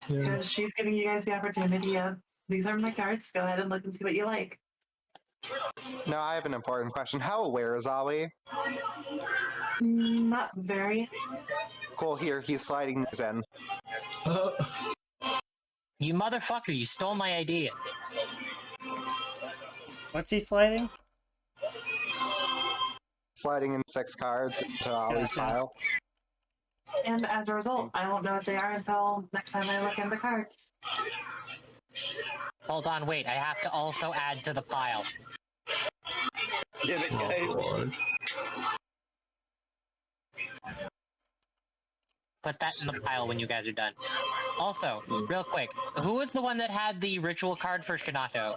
Yeah. Because she's giving you guys the opportunity of these are my cards. Go ahead and look and see what you like. No, I have an important question. How aware is Ollie? Not very. Cool, here, he's sliding these in. You motherfucker, you stole my idea. What's he sliding? Sliding in 6 cards to Ollie's Gotcha. pile. And as a result, I won't know what they are until next time I look at the cards. Hold on, wait, I have to also add to the pile. Give it, guys. Put that in the pile when you guys are done. Also, real quick, who was the one that had the ritual card for Shinato?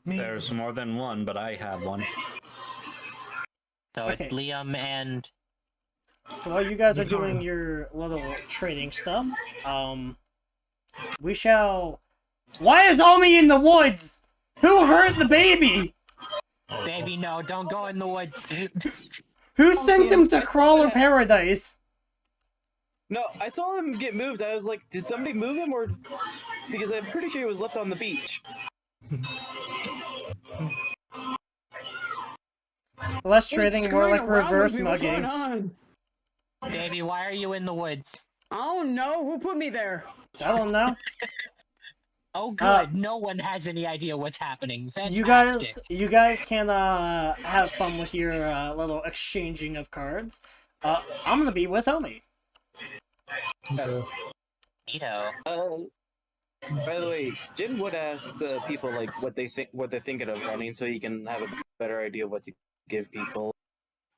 There's more than one, but I have one. So it's Okay. Liam and... So while you guys are That's all doing right. your little trading stuff, we shall. Why is Omi in the woods? Who hurt the baby? Baby, no, don't go in the woods. Who sent see, him to I thought Crawler it- Paradise? No, I saw him get moved. I was like, did somebody move him, or because I'm pretty sure he was left on the beach. Less Wait, trading, more screwing like around with reverse me, what's going mugging. on? Baby, why are you in the woods? Oh no, who put me there? I don't know. Oh, good. No one has any idea what's happening. Fantastic. You guys can have fun with your little exchanging of cards. I'm gonna be with Omi. Neato. By the way, Jin would ask people like what they're thinking of running, so you can have a better idea of what to give people.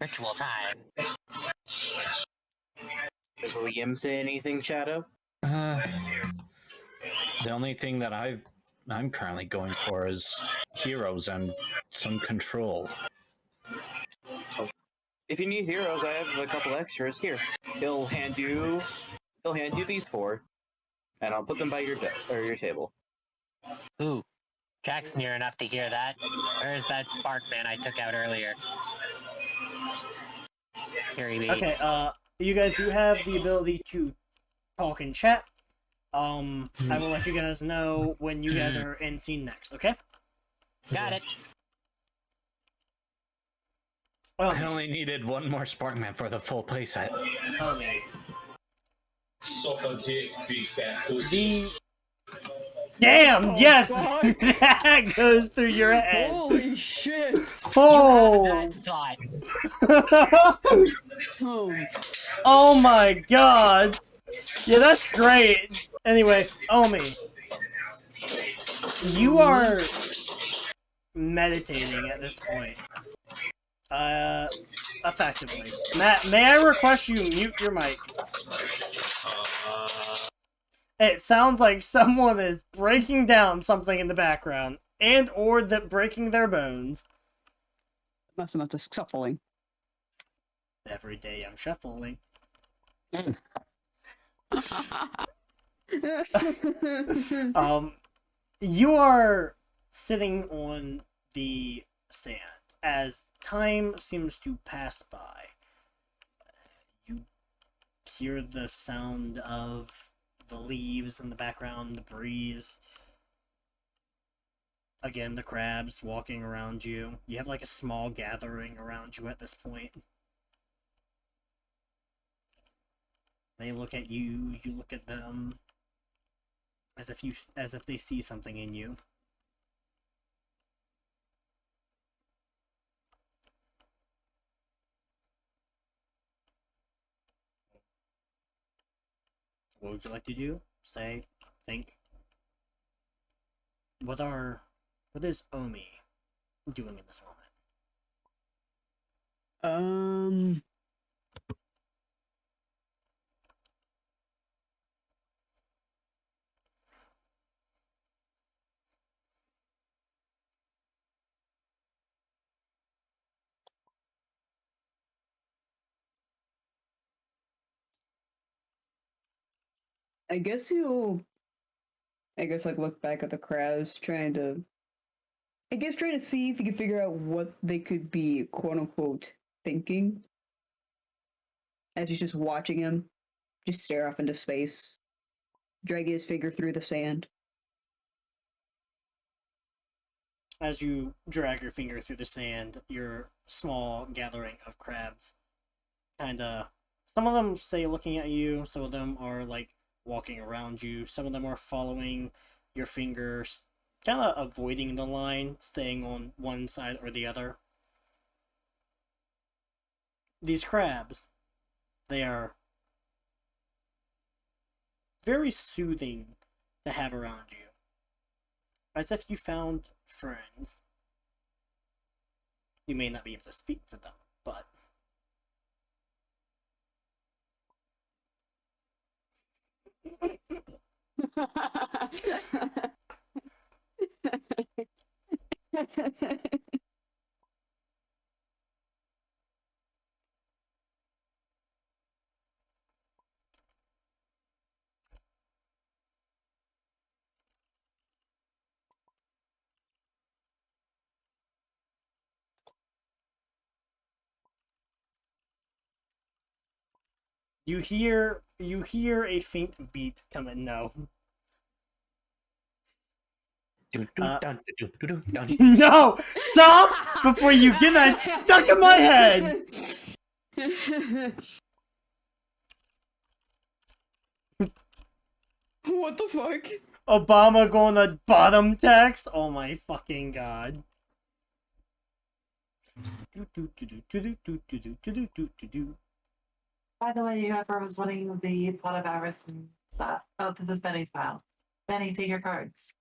Ritual time. Does Liam say anything, Shadow? The only thing that I'm currently going for is heroes and some control. If you need heroes, I have a couple extras here. He'll hand you these four, and I'll put them by your desk or your table. Ooh. Jack's near enough to hear that. Where's that spark man I took out earlier? Here he be. Okay, you guys do have the ability to talk and chat. I will let you guys know when you guys are in scene next, okay? Got it. Well, I only needed one more Sparkman for the full playset. Omi. Suck a dick, big fat pussy. Damn, Oh, yes! fuck. That goes through your head. Holy shit! Oh! You have that thought. Oh, Oh my god! Yeah, that's great. Anyway, Omi. You are meditating at this point. Effectively. Matt, may I request you mute your mic? It sounds like someone is breaking down something in the background, and or that breaking their bones. that's not the scuffling. Every day I'm shuffling. You are sitting on the sand as time seems to pass by. You hear the sound of the leaves in the background, the breeze. Again, the crabs walking around you. You have like a small gathering around you at this point. They look at you, you look at them, as if they see something in you. What would you like to do? Say, think. What is Omi doing in this moment? I guess he'll, like look back at the crowds, trying to see if he can figure out what they could be, quote unquote, thinking. As he's just watching him, just stare off into space, dragging his finger through the sand. As you drag your finger through the sand, your small gathering of crabs kinda, some of them stay looking at you, some of them are like walking around you, some of them are following your fingers, kinda avoiding the line, staying on one side or the other. These crabs, they are very soothing to have around you. As if you found friends. You may not be able to speak to them, but You hear a faint beat coming. No. No! Stop! Before you get that stuck in my head! What the fuck? Obama going to bottom text? Oh my fucking god. By the way, whoever was winning the pot of avarice and stuff. Oh, this is Benny's file. Benny, take your cards.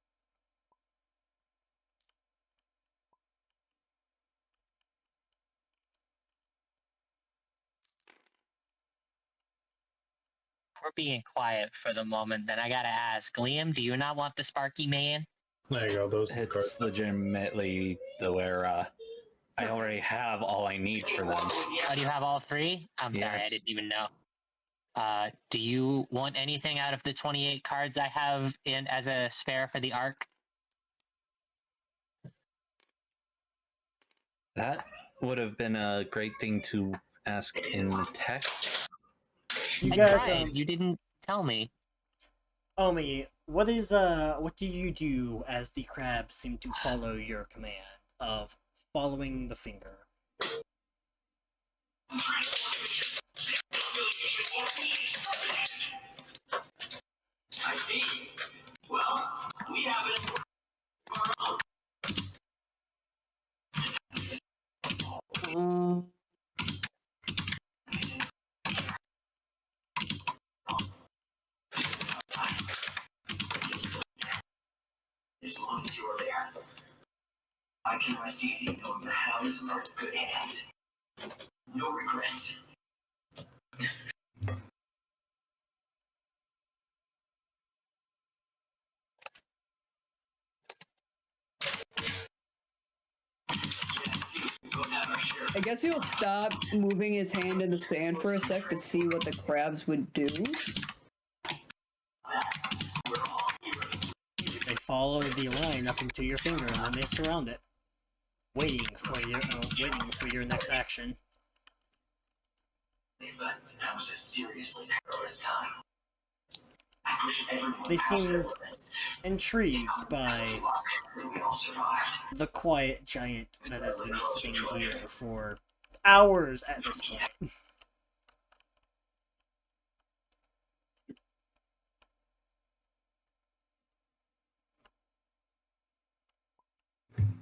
We're being quiet for the moment. Then I gotta ask, Liam, do you not want the Sparky Man? There you go. Those It's cards. legitimately where I already have all I need for them. Oh, do you have all three? I'm sorry, I Yes. didn't even know. Do you want anything out of the 28 cards I have in as a spare for the arc? That would have been a great thing to ask in the text. You I guys, tried. You didn't tell me. Omi, what do you do as the crabs seem to follow your command of following the finger? I see. Well, we have it. As long as you are there, I can rest easy knowing the hounds are in good hands. No regrets. I guess he'll stop moving his hand in the sand for a sec to see what the crabs would do. They follow the line up into your finger and then they surround it, waiting for your next action. But that was a seriously perilous time. I pushed everyone They past seem their limits. intrigued by We all survived. the quiet giant that has been sitting here for hours at this point.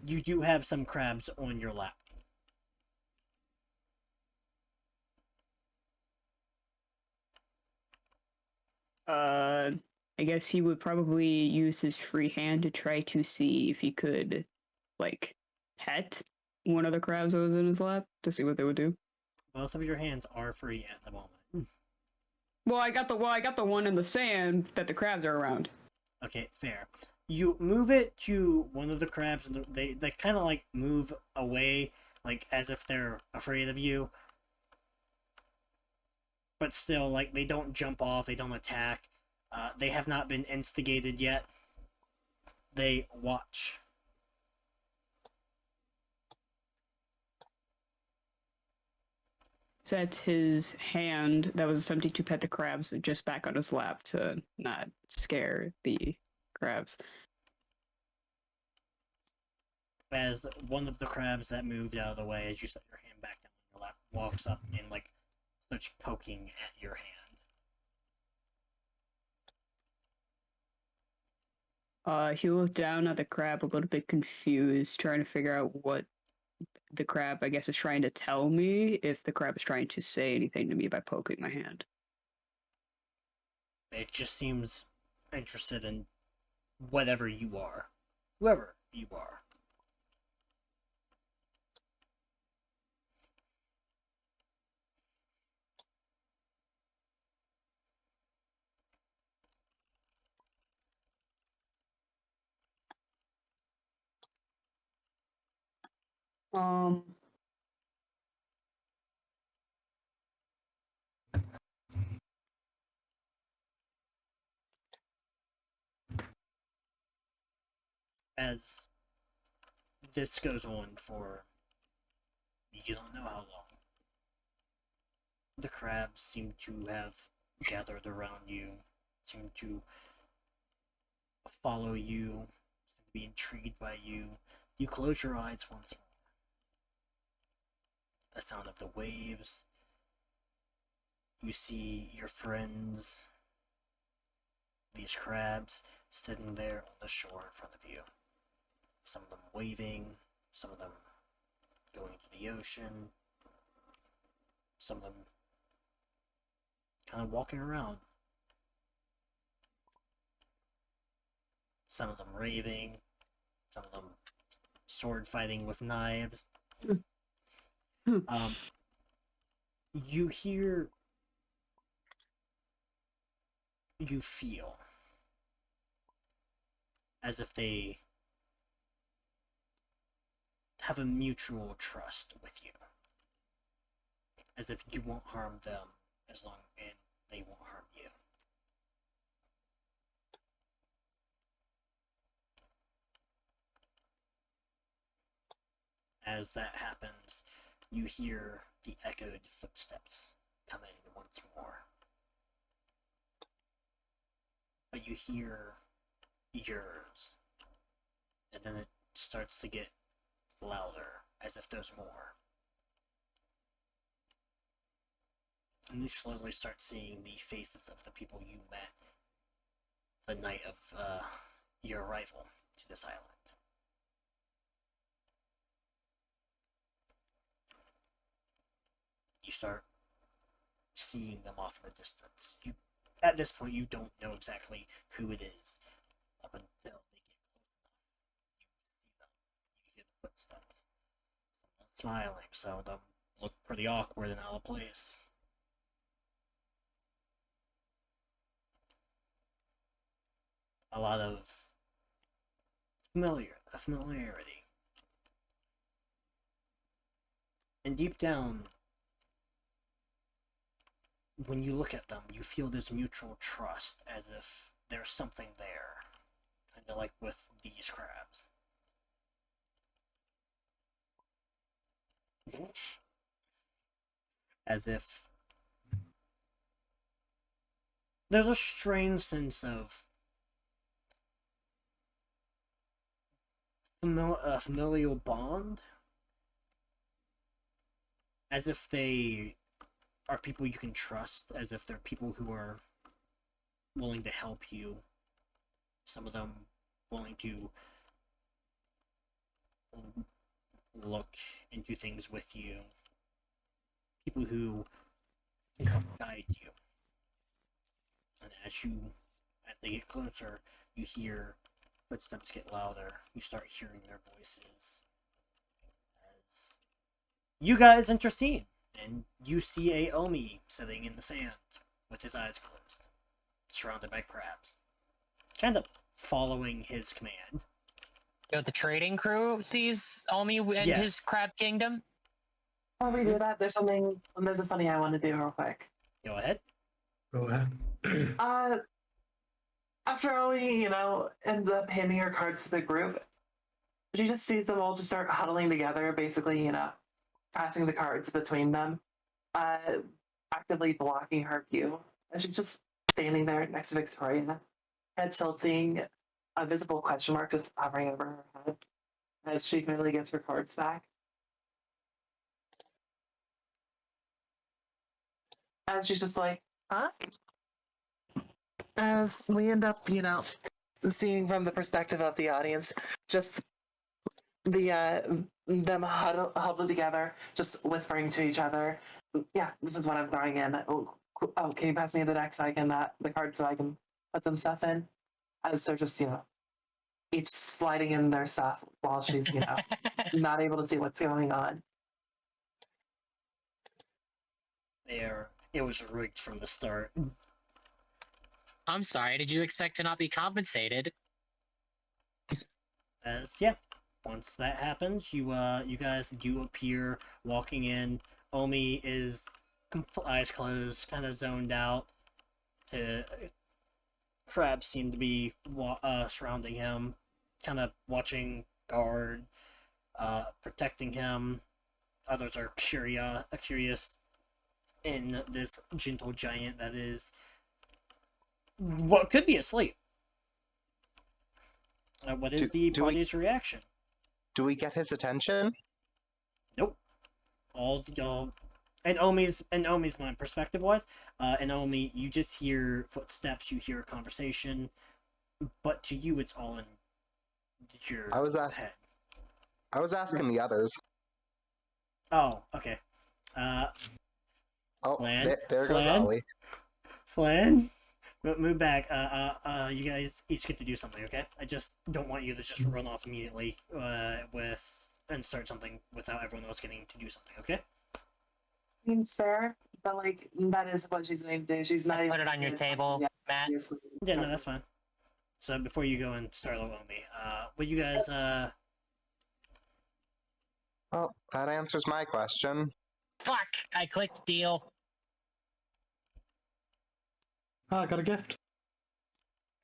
You do have some crabs on your lap. I guess he would probably use his free hand to try to see if he could, like, pet one of the crabs that was in his lap to see what they would do. Both of your hands are free at the moment. Well, I got the one in the sand that the crabs are around. Okay, fair. You move it to one of the crabs, and they kind of like move away, like as if they're afraid of you. But still, like, they don't jump off, they don't attack. They have not been instigated yet. They watch. Set his hand that was attempting to pet the crabs just back on his lap to not scare the crabs. As one of the crabs that moved out of the way, as you set your hand back down on your lap, walks up and, like, starts poking at your hand. He looked down at the crab a little bit confused, trying to figure out what the crab, I guess, is trying to tell me, if the crab is trying to say anything to me by poking my hand. It just seems interested in whatever you are. Whoever you are. As this goes on for you don't know how long. The crabs seem to have gathered around you, seem to follow you, seem to be intrigued by you. You close your eyes once more. The sound of the waves. You see your friends, these crabs, sitting there on the shore in front of you. Some of them waving, some of them going to the ocean, some of them kind of walking around. Some of them raving, some of them sword fighting with knives. You hear, you feel as if they have a mutual trust with you. As if you won't harm them as long as they won't harm you. As that happens, you hear the echoed footsteps coming once more. But you hear yours, and then it starts to get louder, as if there's more. And you slowly start seeing the faces of the people you met the night of your arrival to this island. You start seeing them off in the distance. At this point, you don't know exactly who it is up until they get close enough. You see them. You hear the footsteps. Some of them smiling. Some of them look pretty awkward and out of place. A lot of familiarity. And deep down, when you look at them, you feel this mutual trust, as if there's something there. Kind of like with these crabs. As if there's a strange sense of familial bond, as if they are people you can trust, as if they're people who are willing to help you, some of them willing to look into things with you, people who can help guide you. And as they get closer, you hear footsteps get louder. You start hearing their voices as you guys intercede, and you see a Omi sitting in the sand with his eyes closed, surrounded by crabs, kind of following his command. Yo, the trading crew sees Omi and his Yes. crab kingdom. Before we do that, there's a funny I want to do real quick. Go ahead. Go ahead. After Omi, ends up handing her cards to the group, she just sees them all just start huddling together, basically, passing the cards between them, actively blocking her view. And she's just standing there next to Victoria, head tilting, a visible question mark just hovering over her head as she finally gets her cards back. As she's just like, huh? As we end up, seeing from the perspective of the audience, just them huddled together, just whispering to each other. Yeah, this is what I'm throwing in. Oh, can you pass me the deck so I can the cards so I can put some stuff in? As they're just each sliding in their stuff while she's not able to see what's going on. It was rigged from the start. I'm sorry, did you expect to not be compensated? Once that happens, you guys do appear walking in. Omi is eyes closed, kind of zoned out. Crabs seem to be surrounding him, kind of watching guard, protecting him. Others are curious in this gentle giant that is what could be asleep. What is the do we- party's reaction? Do we get his attention? Nope. All and Omi's mind perspective wise, and Omi, you just hear footsteps, you hear a conversation, but to you it's all in your I was asking the others. Oh, okay. Oh, Flan? there goes Flan? Ollie. Flan, move back. You guys each get to do something, okay? I just don't want you to just run off immediately and start something without everyone else getting to do something, okay? I mean, fair, but like that is what she's going to do. She's not even Put it on your table, Matt. Yeah, no, that's fine. So before you go and start on me, will you guys Well, that answers my question. Fuck! I clicked deal. Ah, I got a gift.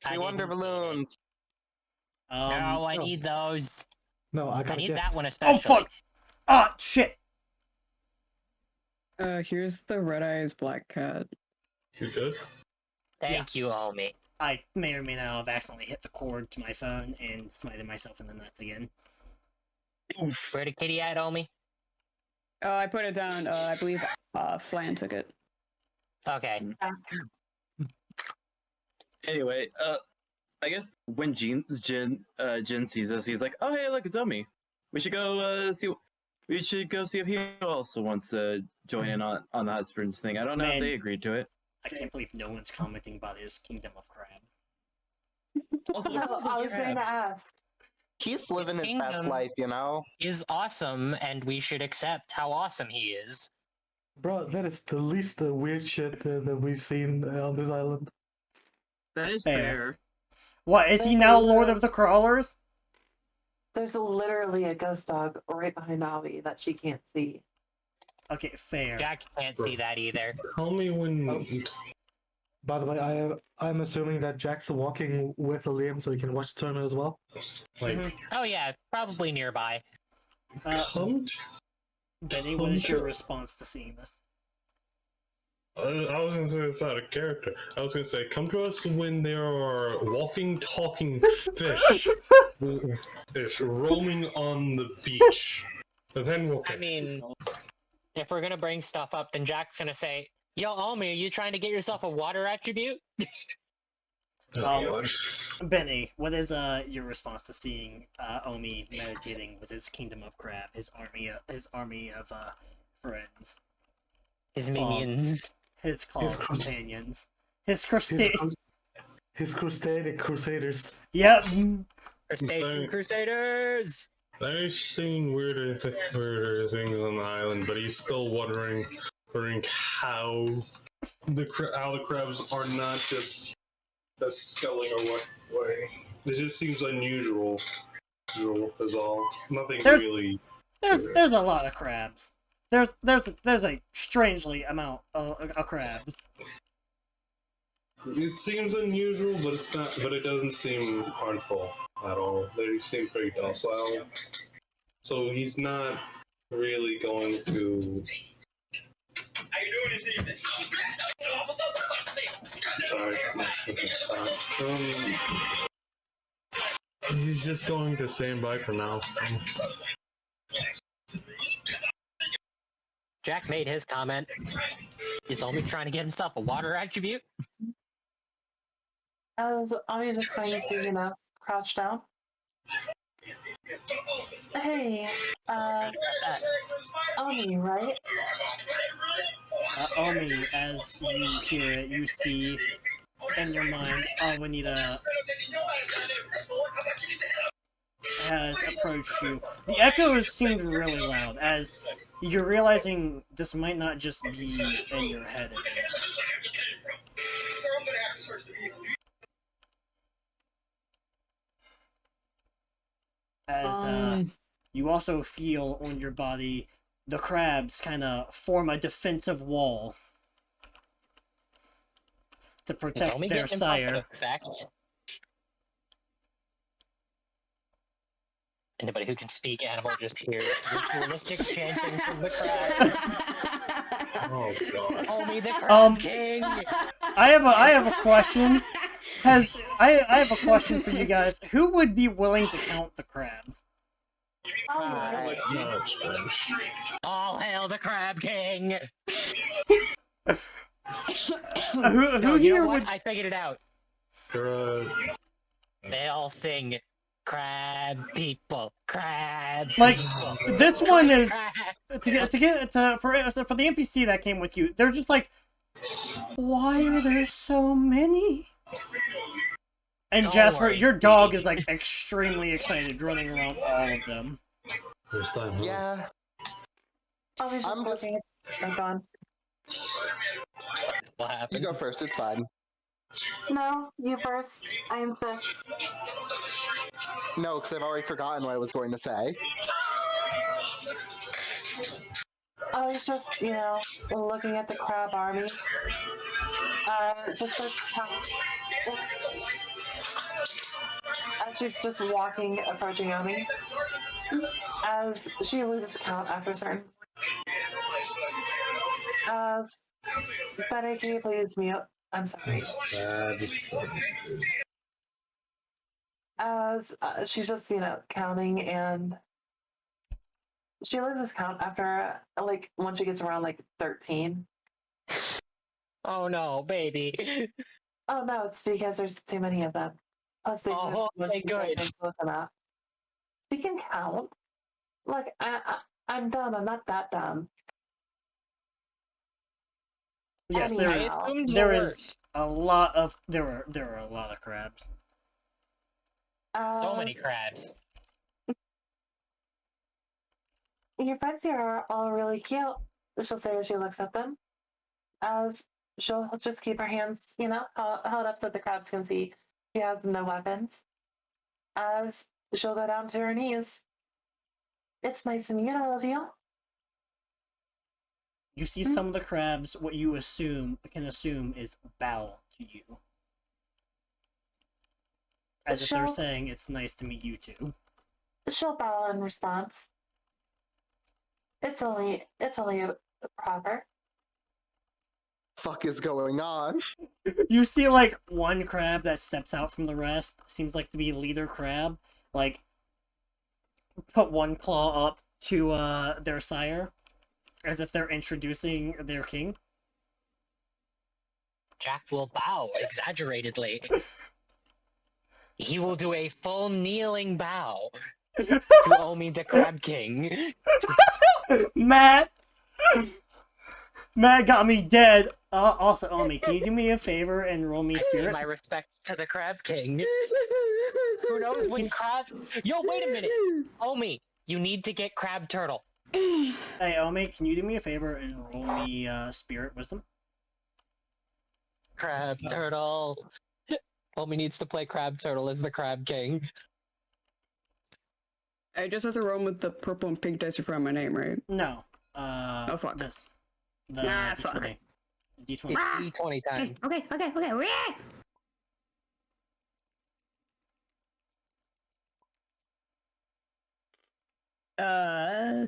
Three wonder balloons. No, I need those. No, I got I a need gift. that one Oh especially. fuck! Ah, shit! Here's the red eyes black cat. You good? Thank you, Omi. I may or may not have accidentally hit the cord to my phone and smited myself in the nuts again. Where the kitty at, Omi? Oh, I put it down. I believe Flan took it. Okay. Anyway, I guess when Jin sees us, he's like, "Oh hey, look, it's Omi. We should go see. We should go see if he also wants to join in on the Hot Springs thing. I don't know if Man. they agreed to it. I can't believe no one's commenting about his Kingdom of Crab. Also, I was going to ask. He's living his best kingdom. life, you know? Is awesome, and we should accept how awesome he is. Bro, that is the least weird shit that we've seen on this island. that is Fair. fair. What, is he There's now a Lord little- of the Crawlers? There's literally a ghost dog right behind Navi that she can't see. Okay, fair. Jack can't see that either. Tell me when. By the way, I'm assuming that Jack's walking with Liam so he can watch the tournament as well. Like, Oh yeah, probably nearby. come. Benny, what is your response to seeing this? I was gonna say it's out of character. I was gonna say, come to us when there are walking, talking fish is roaming on the beach. And then we'll. I mean, if we're gonna bring stuff up, then Jack's gonna say, "Yo, Omi, are you trying to get yourself a water attribute?" Benny, what is your response to seeing Omi meditating with his Kingdom of Crab, his army of friends, His minions. his claw His cru- companions, his crustacean? His crusaders. Yep. Crustacean Crusaders! I've seen weirder things on the island, but he's still wondering how the crabs are not just a sculling or what way. It just seems unusual. Is all. Nothing There's- really. There's a lot of crabs. There's a strangely amount of crabs. It seems unusual, but it's not. But it doesn't seem harmful at all. They seem pretty docile. So he's not really going to. Sorry, he's just going to stand by for now. Jack made his comment. Is Omi trying to get himself a water attribute? I was just going to, crouch down. Hey, Oni, right? Omi, as you hear it, you see in your mind, Awanita has approached you. The echoes seemed really loud, as you're realizing this might not just be in your head anymore. As you also feel on your body, the crabs kind of form a defensive wall to Is protect Omi their getting himself an sire. effect? Anybody who can speak animal just hears ritualistic chanting from the crowd. Oh god. Homie the Crab King. I have a question. I have a question for you guys. Who would be willing to count the crabs? Alright. No, it's fine. All hail the Crab King. Who No, you here know what? would? I figured it out. They all sing crab people, crab Like, people. this one is Crab. for the NPC that came with you. They're just like, why are there so many? And Don't Jasper, worry, your dog Speedy. is like extremely excited, running around all of them. First time. Huh? Yeah. I was just I'm just- looking at I'm gone. What You happened? go first. It's fine. No, you first. I insist. No, because I've already forgotten what I was going to say. I was just, looking at the crab army. Just as as she's just walking, approaching Omi, as she loses count after a certain. Betty, can you please mute? I'm sorry. Bad. As she's just, counting, and she loses count after, once she gets around, 13. Oh no, baby. Oh, no, it's because there's too many of them. Plus, they Oh, move okay, good. close enough. We can count. Look, I'm dumb. I'm not that dumb. Yes, Anyhow. I assumed the there is worst. a lot of there are a lot of crabs. So many crabs. Your friends here are all really cute, she'll say as she looks at them. As she'll just keep her hands, held up so the crabs can see she has no weapons. As she'll go down to her knees. It's nice to meet all of you. You see some of the crabs. What you can assume is bow to you, as if they're She'll- saying it's nice to meet you too. She'll bow in response. It's only proper. Fuck is going on? You see like one crab that steps out from the rest, seems like to be leader crab, like put one claw up to their sire, as if they're introducing their king. Jack will bow exaggeratedly. He will do a full kneeling bow to Omi the Crab King. Matt got me dead. Also, Omi, can you do me a favor and roll me I pay spirit? my respect to the Crab King. Who knows when crab? Yo, wait a minute, Omi, you need to get Crab Turtle. Hey, Omi, can you do me a favor and roll me spirit wisdom? Crab Turtle. Omi needs to play Crab Turtle as the Crab King. I just have to roll with the purple and pink dice in front of my name, right? No. Oh, fuck. This. The Ah, D20. fuck. D20. It's D20 time. Okay.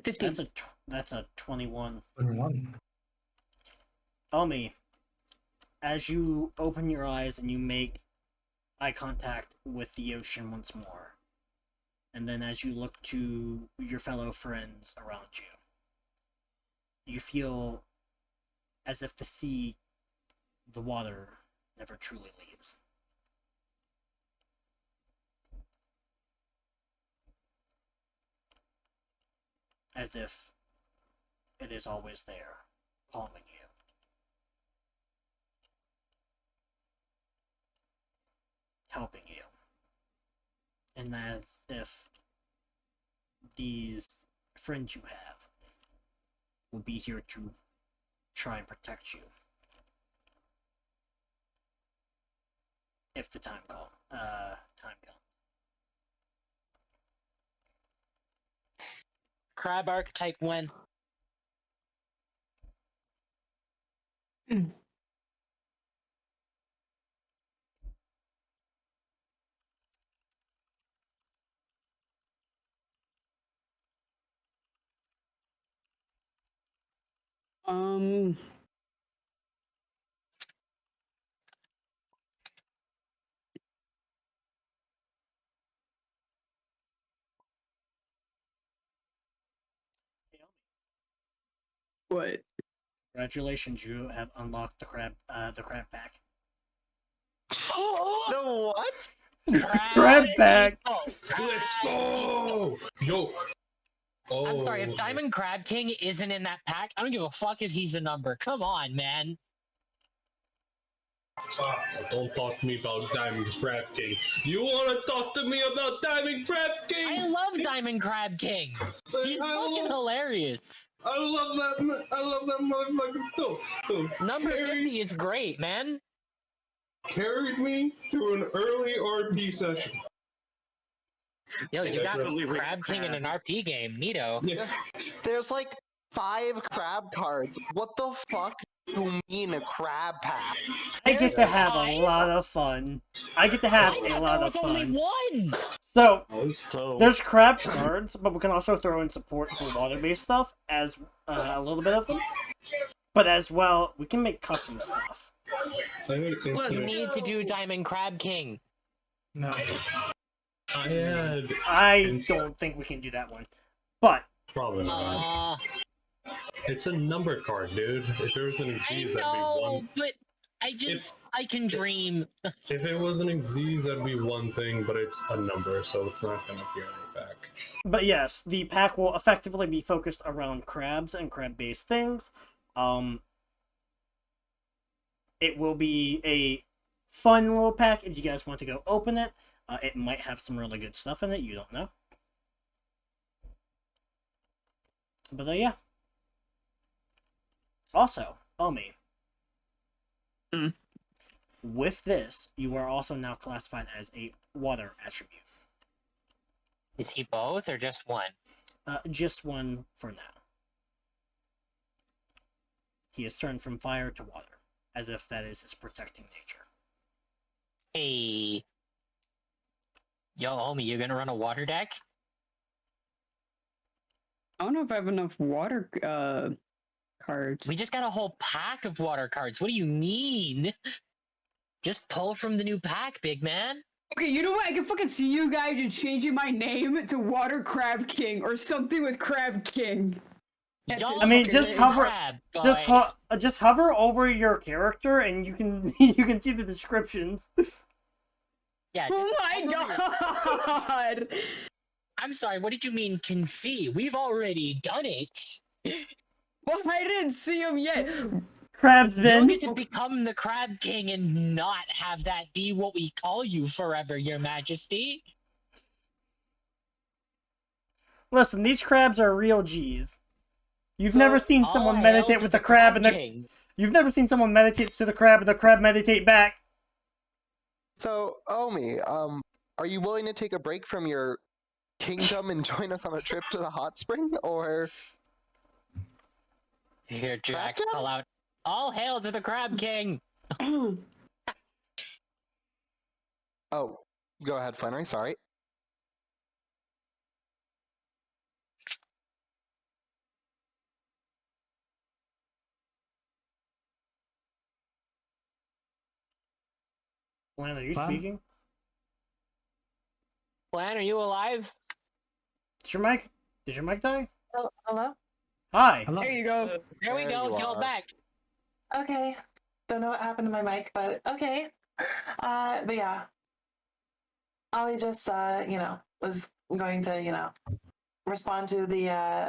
15. That's a 21. 21. Omi, as you open your eyes and you make eye contact with the ocean once more, and then as you look to your fellow friends around you, you feel as if the water never truly leaves. As if it is always there, calming you. Helping you. And as if these friends you have will be here to try and protect you. If the time comes. Crab archetype win. Um. What? Congratulations, you have unlocked the crab pack. The what? Crab pack. Let's go! Yo! Oh. I'm sorry, if Diamond Crab King isn't in that pack, I don't give a fuck if he's a number. Come on, man. Don't talk to me about Diamond Crab King. You want to talk to me about Diamond Crab King? I love Diamond Crab King. He's fucking hilarious. I love that motherfucker too. Number 50 is great, man. Carried me through an early RP session. Yo, you got Definitely Crab King in an RP game. Neato. Yeah. There's like 5 crab cards. What the fuck do you mean a crab pack? I get to have a lot of fun. I get to have I a thought lot there of was only fun. one. So, So there's crab cards, but we can also throw in support for water-based stuff as a little bit of them. But as well, we can make custom stuff. You need to do Diamond Crab King. No. I don't think we can do that one. But, Probably not. It's a number card, dude. If there was an I Xyz, that'd be know, one. but I can dream. If it was an Xyz, that'd be one thing, but it's a number, so it's not gonna appear on your back. but yes, the pack will effectively be focused around crabs and crab-based things. It will be a fun little pack if you guys want to go open it. It might have some really good stuff in it, you don't know. But yeah. Also, Omi. With this, you are also now classified as a water attribute. Is he both or just one? Just one for now. He has turned from fire to water, as if that is his protecting nature. Hey. Yo, homie, you gonna run a water deck? I don't know if I have enough water cards. We just got a whole pack of water cards. What do you mean? Just pull from the new pack, big man. Okay, you know what? I can fucking see you guys just changing my name to Water Crab King or something with Crab King. Y'all I mean, just hover, crab, just hover over your character, and you can you can see the descriptions. Yeah. Oh my god! I'm sorry. What did you mean? Can see? We've already done it. Well, I didn't see him yet. Crab's You been. get to become the Crab King and not have that be what we call you forever, Your Majesty. Listen, these crabs are real G's. You've never seen someone meditate with the crab and the. You've never seen someone meditate to the crab and the crab meditate back. So, Omi, are you willing to take a break from your kingdom and join us on a trip to the hot spring, or? Here, Jack, call out. All hail to the Crab King! Oh, go ahead, Flannery. Sorry. Lan, are you Lan? speaking? Plan, are you alive? Did your mic? Did your mic die? Oh, hello? Hi. Hello? There you go. There we There go, you you're are. back. Okay. Don't know what happened to my mic, but okay. But yeah. I just, was going to, respond to the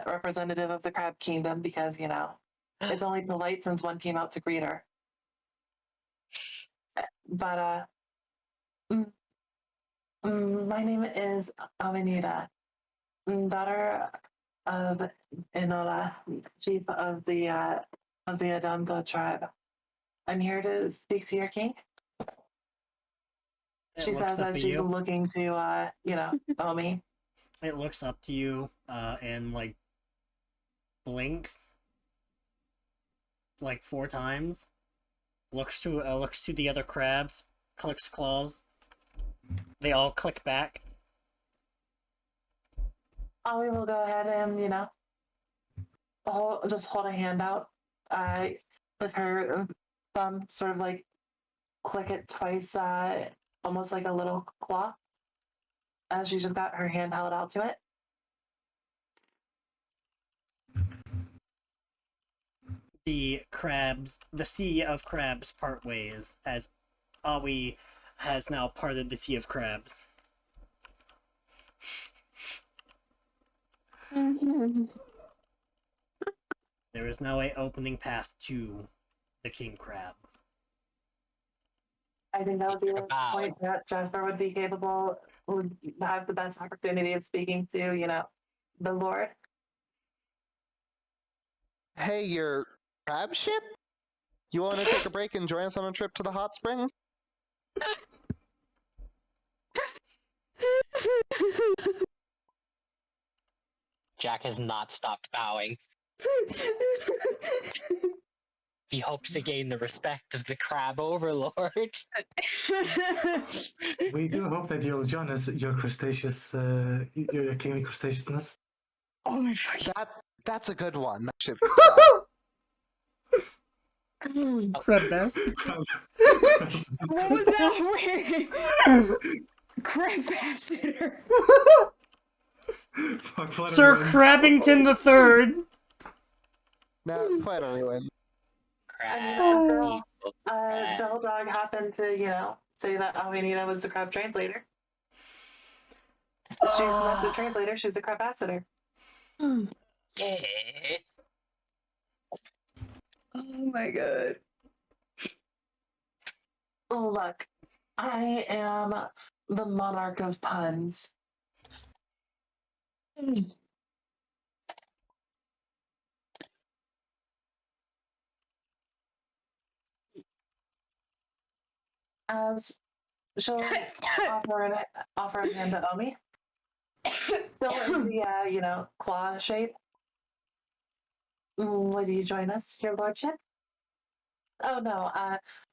representative of the Crab Kingdom because, it's only polite since one came out to greet her. But, my name is Avenida, daughter of Enola, chief of the Adonto tribe. I'm here to speak to your king. She says that she's looking to, Omi. It looks up to you, and like blinks like 4 times. Looks to the other crabs, clicks claws. They all click back. Omi will go ahead and, just hold a hand out with her thumb, sort of like click it twice, almost like a little claw, as she just got her hand held out to it. The sea of crabs part ways as Aoi has now parted the sea of crabs. There is now a opening path to the king crab. I think that would be a point that Jasper would be capable, would have the best opportunity of speaking to, the Lord. Hey, your crab ship? You want to take a break and join us on a trip to the hot springs? Jack has not stopped bowing. He hopes to gain the respect of the crab overlord. We do hope that you'll join us, your crustaceous, your kingly crustaceousness. Oh my fucking. That's a good one. That should be Crab best. What was that? Crab ambassador. Sir Crabbington the Third. No, quite a ruin. After all, Double Dog happened to, say that Avenida was the crab translator. She's not the translator, she's the crab ambassador. Yeah. Oh my god. Look, I am the monarch of puns. As she'll offer a hand to Omi. Still in the, claw shape. Would you join us, your lordship? Oh no,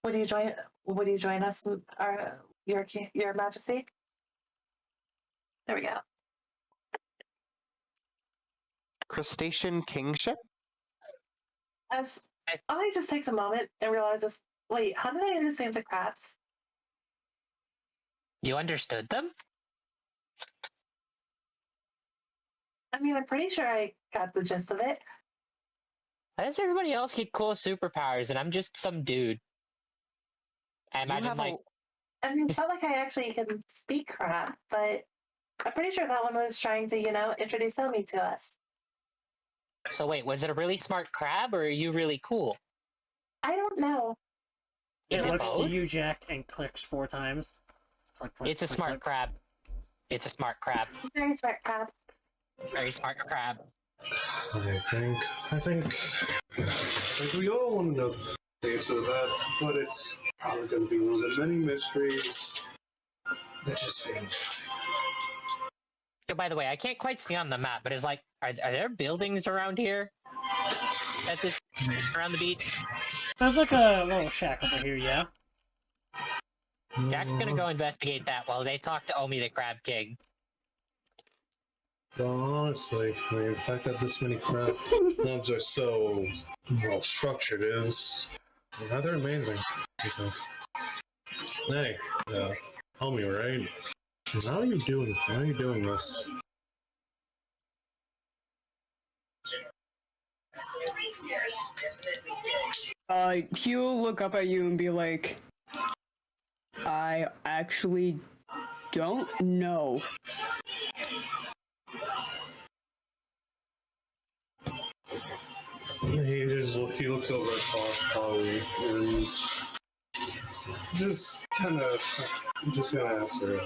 would you join us, your majesty? There we go. Crustacean kingship? As I just takes a moment and realizes, wait, how did I understand the crabs? You understood them? I mean, I'm pretty sure I got the gist of it. Why does everybody else get cool superpowers and I'm just some dude? I imagine I mean, it's not like I actually can speak crab, but I'm pretty sure that one was trying to, introduce Omi to us. So wait, was it a really smart crab or are you really cool? I don't know. Is It it looks both? to you, Jack, and clicks 4 times. Click, click, It's a click, smart click. crab. It's a smart crab. Very smart crab. Very smart crab. I think we all want to know the answer to that, but it's probably going to be one of the many mysteries that just fades. Oh, by the way, I can't quite see on the map, but are there buildings around here? Around the beach? There's like a little shack over here, yeah? Jack's gonna go investigate that while they talk to Omi the Crab King. Well, honestly, I mean, the fact that this many crabs are so well structured is rather amazing. So, hey, homie, right? How are you doing this? He'll look up at you and be like, I actually don't know. He looks over at Polly and just kind of just gonna ask her,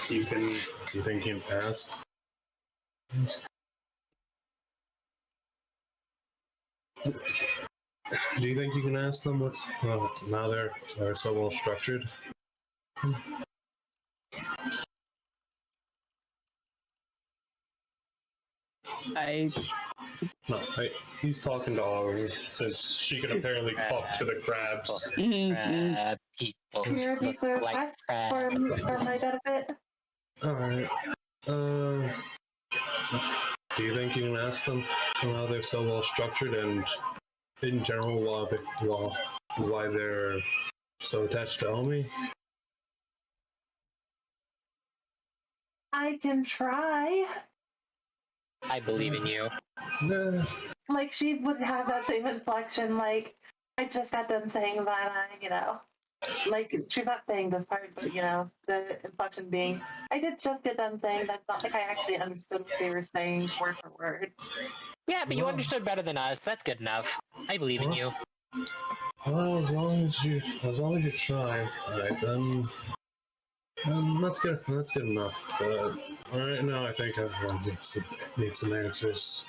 do you think you can pass? Do you think you can ask them what's now they're so well structured? No, he's talking to Aubrey since she can apparently talk to the crabs. Crab people. Can you repeat the Like request crabs. for my benefit? Alright. Do you think you can ask them how they're so well structured and in general why they're so attached to Omi? I can try. I believe in you. Nah. Like, she would have that same inflection, like, I just got done saying that, like, she's not saying this part, but, the inflection being, I did just get done saying that. It's not like I actually understood what they were saying word for word. Yeah, but you understood better than us. That's good enough. I believe in you. Well, as long as you try, alright, then that's good. That's good enough. But right now, I think everyone needs some answers.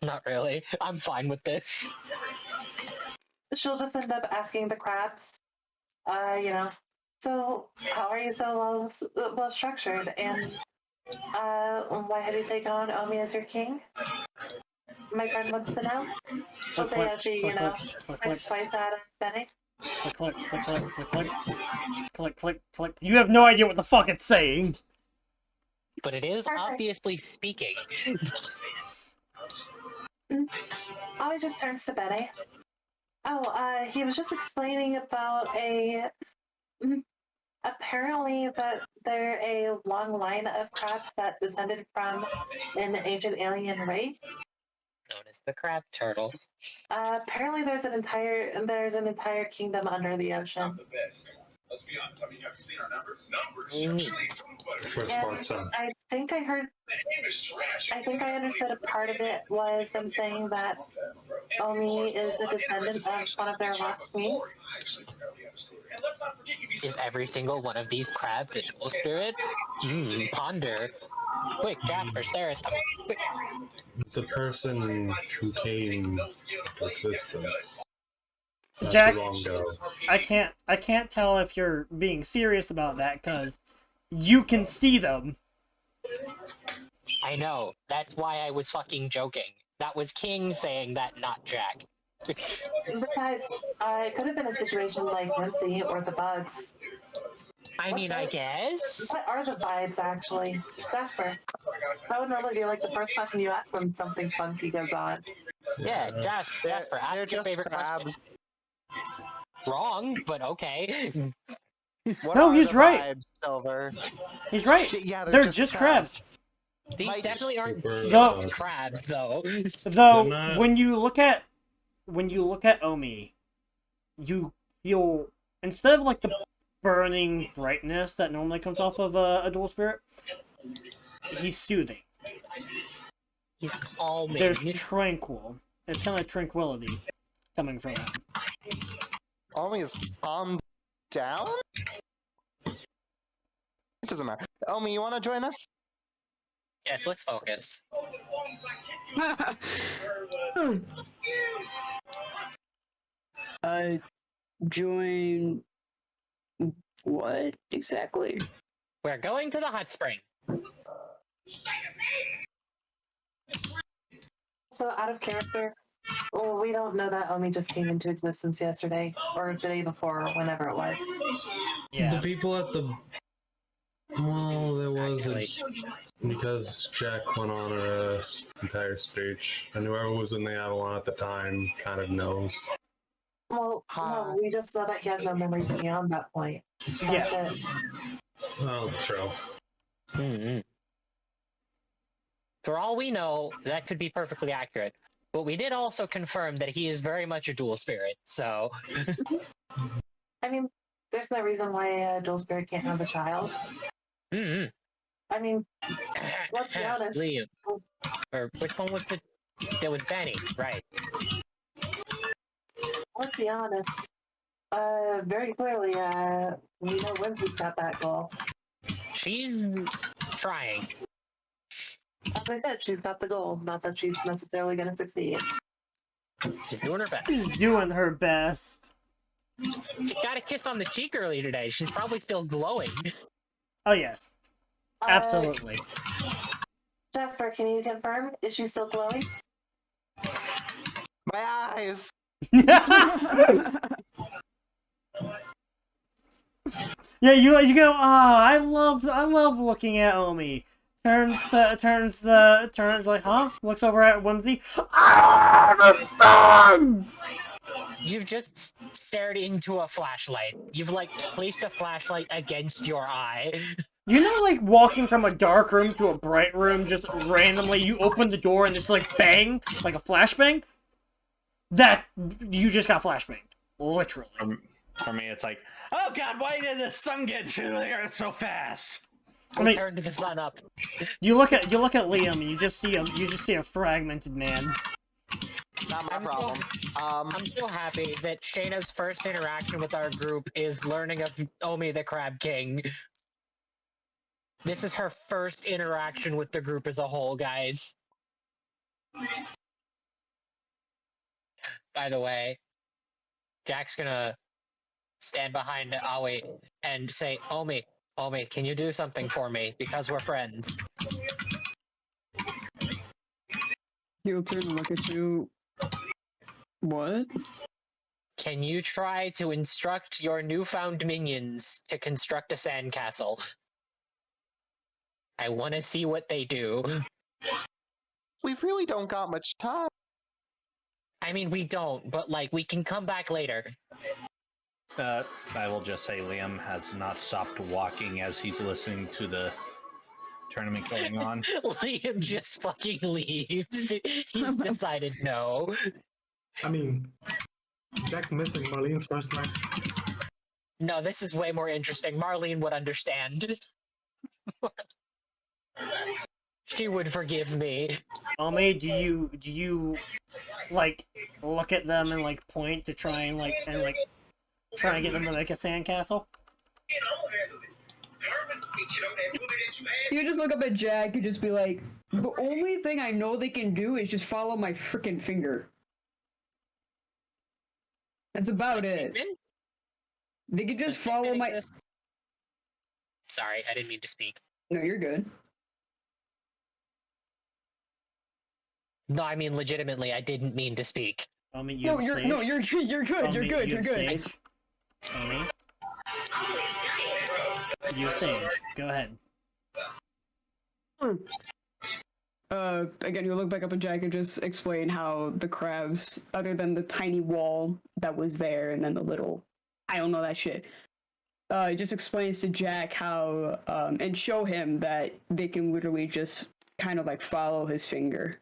Not really. I'm fine with this. She'll just end up asking the crabs, so how are you so well structured, and why have you taken on Omi as your king? My friend wants to know. She'll say as she, clicks twice at Benny. Click, click, click, click, click, click, click, click. You have no idea what the fuck it's saying. But it is obviously speaking. Oh, he just turns to Benny. Oh, he was just explaining about apparently that they're a long line of crabs that descended from an ancient alien race. Known as the crab turtle. Apparently there's an entire kingdom under the ocean. Let's be honest. I mean, have you seen our numbers? First part, son. I think I understood a part of it was them saying that Omi is a descendant of one of their last queens. Is every single one of these crabs a dual spirit? Ponder. Quick, Jasper, stare at them. Quick. The person who came to existence. Jack, Long ago. I can't tell if you're being serious about that, because you can see them. I know. That's why I was fucking joking. That was King saying that, not Jack. Besides, it could have been a situation like Nancy or the bugs. I guess. What are the vibes, actually? Jasper, that would normally be like the first question you ask when something funky goes on. Yeah, Jasper, They're ask your just favorite crabs. question. Wrong, but okay. What No, are he's the right. vibes, Silver? He's right. Yeah, They're just crabs. These definitely aren't No. crabs, though. Though, when you look at Omi, you feel, instead of like the burning brightness that normally comes off of a dual spirit, he's soothing. He's calming. There's tranquil. It's kind of tranquility coming from him. Omi is calmed down? It doesn't matter. Omi, you want to join us? Yes, let's focus. Join what exactly? We're going to the hot spring. So, out of character, we don't know that Omi just came into existence yesterday, or the day before, or whenever it was. Yeah. The people at the... Well, there was because Jack went on her entire speech, and whoever was in the Avalon at the time kind of knows. Well, no, we just know that he has no memories beyond that point. That's it. Well, true. Mm-hmm. For all we know, that could be perfectly accurate. But we did also confirm that he is very much a dual spirit, so... I mean, there's no reason why a dual spirit can't have a child. Mm-hmm. I mean, let's be honest. Liam. Or which one was the... There was Benny, right. Let's be honest. Very clearly, we know Wednesday's got that goal. She's trying. As I said, she's got the goal. Not that she's necessarily going to succeed. She's doing her best. She's doing her best. She got a kiss on the cheek earlier today. She's probably still glowing. Oh, yes. Absolutely. Jasper, can you confirm? Is she still glowing? My eyes! Yeah, you go, I love looking at Omi. turns like, huh? Looks over at Whimsy. I don't understand! You've just stared into a flashlight. You've like placed a flashlight against your eye. You know, like walking from a dark room to a bright room, just randomly, you open the door and it's like bang, like a flashbang? That, you just got flashbanged. Literally. For me, it's like, oh god, why did the sun get through the earth so fast? I mean, Turned the sun up. you look at Liam and you just see a fragmented man. Not my I'm problem. I'm so happy that Shayna's first interaction with our group is learning of Omi the Crab King. This is her first interaction with the group as a whole, guys. By the way, Jack's gonna stand behind Aoi and say, Omi, can you do something for me? Because we're friends. He'll turn and look at you. What? Can you try to instruct your newfound minions to construct a sandcastle? I want to see what they do. We really don't got much time. I mean, we don't, but like, we can come back later. I will just say Liam has not stopped walking as he's listening to the tournament going on. Liam just fucking leaves. He's decided no. I mean, Jack's missing Marlene's first match. No, this is way more interesting. Marlene would understand. She would forgive me. Omi, do you like look at them and like point to try and try and get them to make a sandcastle? You just look up at Jack, you just be like, the only thing I know they can do is just follow my freaking finger. That's about it. They could just follow my... Sorry, I didn't mean to speak. No, you're good. No, I mean legitimately, I didn't mean to speak. Omi, you No, have you're sage? no, you're good. You're Omi, good. you You're have good. Sage? Omi? You have sage. Go ahead. Again, you look back up at Jack and just explain how the crabs, other than the tiny wall that was there, and then the little, I don't know that shit. It just explains to Jack how, and show him that they can literally just kind of like follow his finger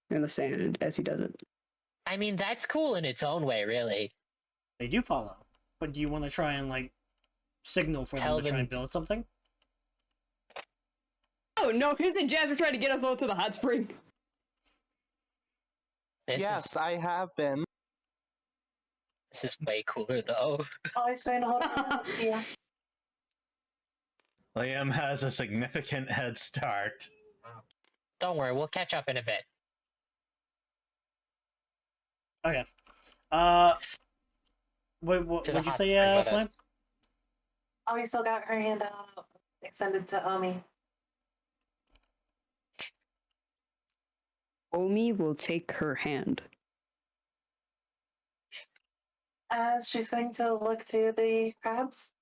in the sand as he does it. I mean, that's cool in its own way, really. They do follow. But do you want to try and like signal for them to try and build something? Oh no, his and Jazz were trying to get us all to the hot spring. Yes, I have been. This is way cooler, though. Always trying to hold on. Yeah. Liam has a significant head start. Don't worry, we'll catch up in a bit. Okay. What To the would you hot say, spring with Flame? us. Always still got her hand out, extended to Omi. Omi will take her hand. As she's going to look to the crabs.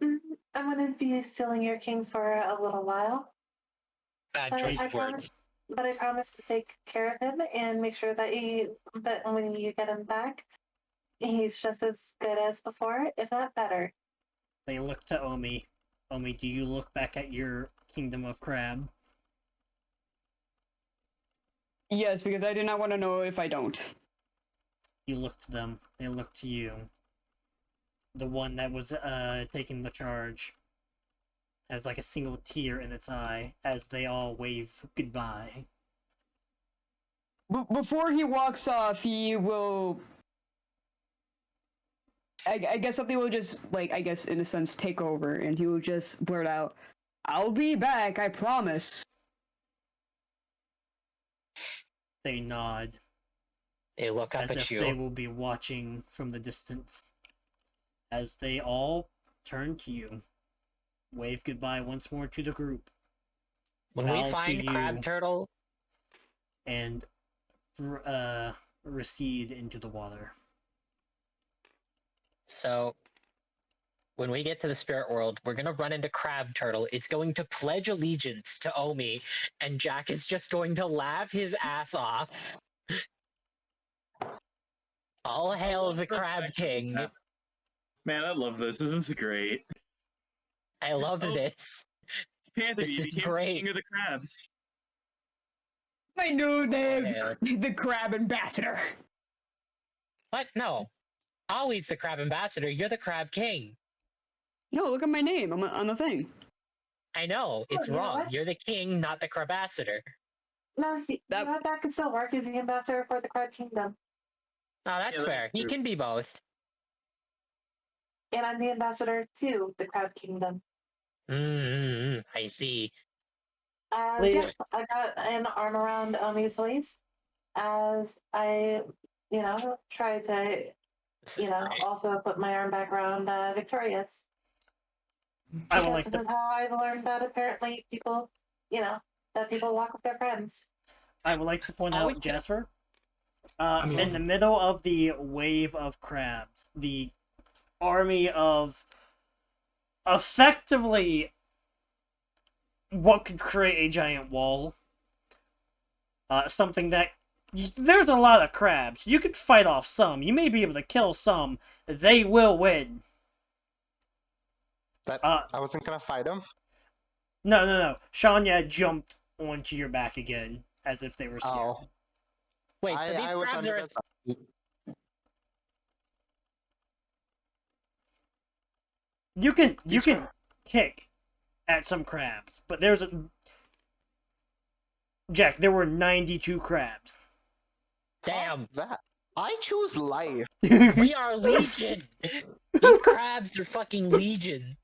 I'm going to be stealing your king for a little while. Bad But choice I of words. promise, but I promise to take care of him and make sure that when you get him back, he's just as good as before, if not better. They look to Omi. Omi, do you look back at your kingdom of crab? Yes, because I do not want to know if I don't. You look to them. They look to you. The one that was taking the charge has like a single tear in its eye as they all wave goodbye. Before he walks off, he will... I guess something will just, like, I guess, in a sense, take over, and he will just blurt out, I'll be back, I promise. They nod. They look up as at if you. they will be watching from the distance. As they all turn to you. Wave goodbye once more to the group. When bow we to find you, Crab Turtle, and recede into the water. so when we get to the spirit world, we're gonna run into Crab Turtle. It's going to pledge allegiance to Omi, and Jack is just going to laugh his ass off. All hail the Crab King. Man, I love this. This is great. I love Oh. this. Panther This is became great. King of the Crabs. My new name, Yeah. the Crab Ambassador. What? No. Ollie's the Crab Ambassador. You're the Crab King. No, look at my name. I'm on the thing. I know. It's you know wrong. what? You're the king, not the Crabassador. No, you know what? That could still work. He's the ambassador for the Crab Kingdom. Oh, that's Yeah, that's fair. He true. can be both. And I'm the ambassador to the Crab Kingdom. I see. As yeah, I got an arm around Omi's waist as I, try to, This is great. also put my arm back around Victorious. I Because would like this to. is how I've learned that apparently people, that people walk with their friends. I would like to point Always out, good. Jasper. In the middle of the wave of crabs, the army of effectively what could create a giant wall. Something that there's a lot of crabs. You could fight off some. You may be able to kill some. They will win. I wasn't gonna fight him. No. Shanya jumped onto your back again, as if they were scared. Oh, Wait, so these I was crabs under are. the- You can kick at some crabs, but there's a Jack. There were 92 crabs. Damn. that. I choose life. We are legion. These crabs are fucking legion.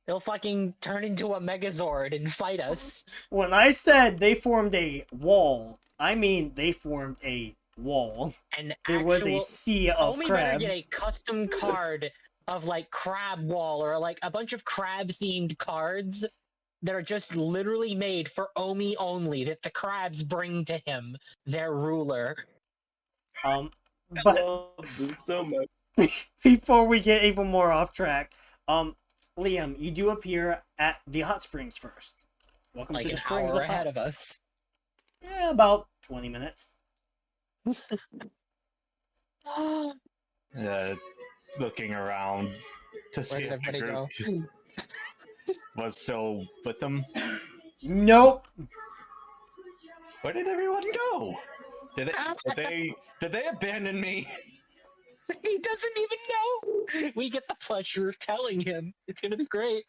They'll fucking turn into a Megazord and fight us. When I said they formed a wall, I mean they formed a wall. And There was a sea of Omi better crabs. get a custom card of like crab wall or like a bunch of crab themed cards that are just literally made for Omi only that the crabs bring to him, their ruler. I But love this so much. before we get even more off track, Liam, you do appear at the hot springs first. Welcome Like to the an springs hour of ahead hot. of us. Yeah, about 20 minutes. Looking around to see did if the everybody group go? just was still with them. Nope. Where did everyone go? Did they abandon me? He doesn't even know. We get the pleasure of telling him. It's gonna be great.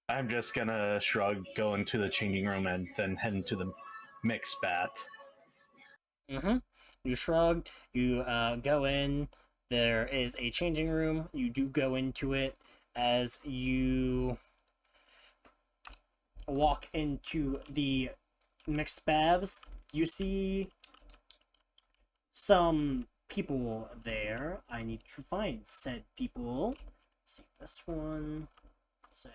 I'm just gonna shrug, go into the changing room, and then head into the mixed bath. You shrug. You go in. There is a changing room. You do go into it. As you walk into the mixed baths, you see some people there. I need to find said people. See this one. Say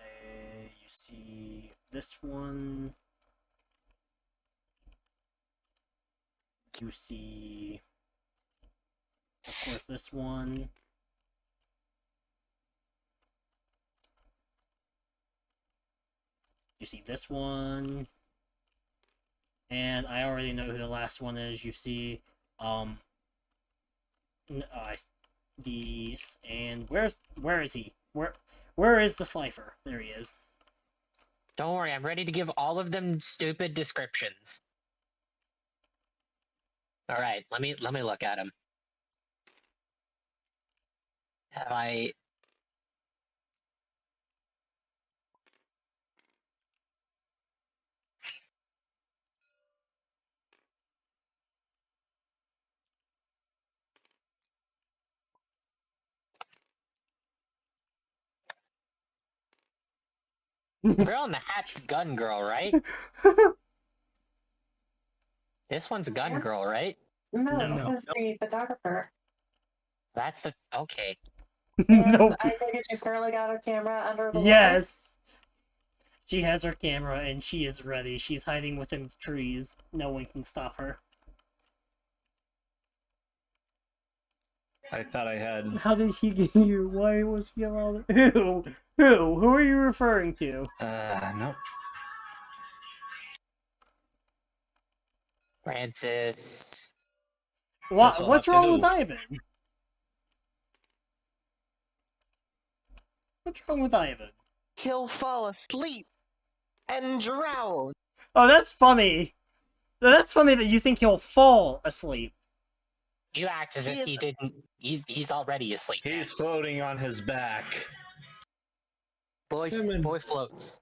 you see this one. You see, of course, this one. You see this one. And I already know who the last one is. You see, these, and where is he? Where is the Slifer? There he is. Don't worry, I'm ready to give all of them stupid descriptions. All right, let me look at him. Have I? Girl in the hat's Gun Girl, right? This one's Gun Girl, right? No, No. this is the photographer. That's the okay. And Nope. I think she's currently got her camera under the water. Yes. She has her camera and she is ready. She's hiding within the trees. No one can stop her. I thought I had. How did he get you? Why was he allowed? Who? Who are you referring to? No. Francis. Guess I'll What's have to wrong with do. Ivan? What's wrong with Ivan? He'll fall asleep and drown. Oh, that's funny. That's funny that you think he'll fall asleep. You act as if he didn't. He's already asleep. He's floating on his back. Boy Him and- floats.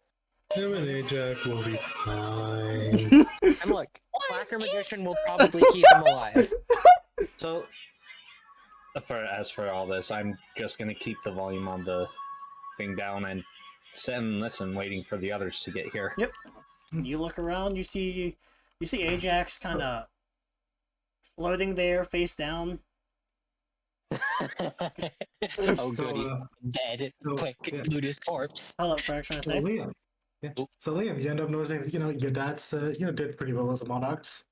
Him and Ajax will be fine. And look, Slacker Magician will probably keep him alive. So, as for all this, I'm just gonna keep the volume on the thing down and sit and listen, waiting for the others to get here. Yep. You look around. You see Ajax kind of floating there, face down. Oh, So, good, he's dead. so, Quick, yeah. loot his corpse. Hold up, Frax, trying to So say. Liam, yeah. So Liam, you end up noticing that your dad's did pretty well as a monarchs.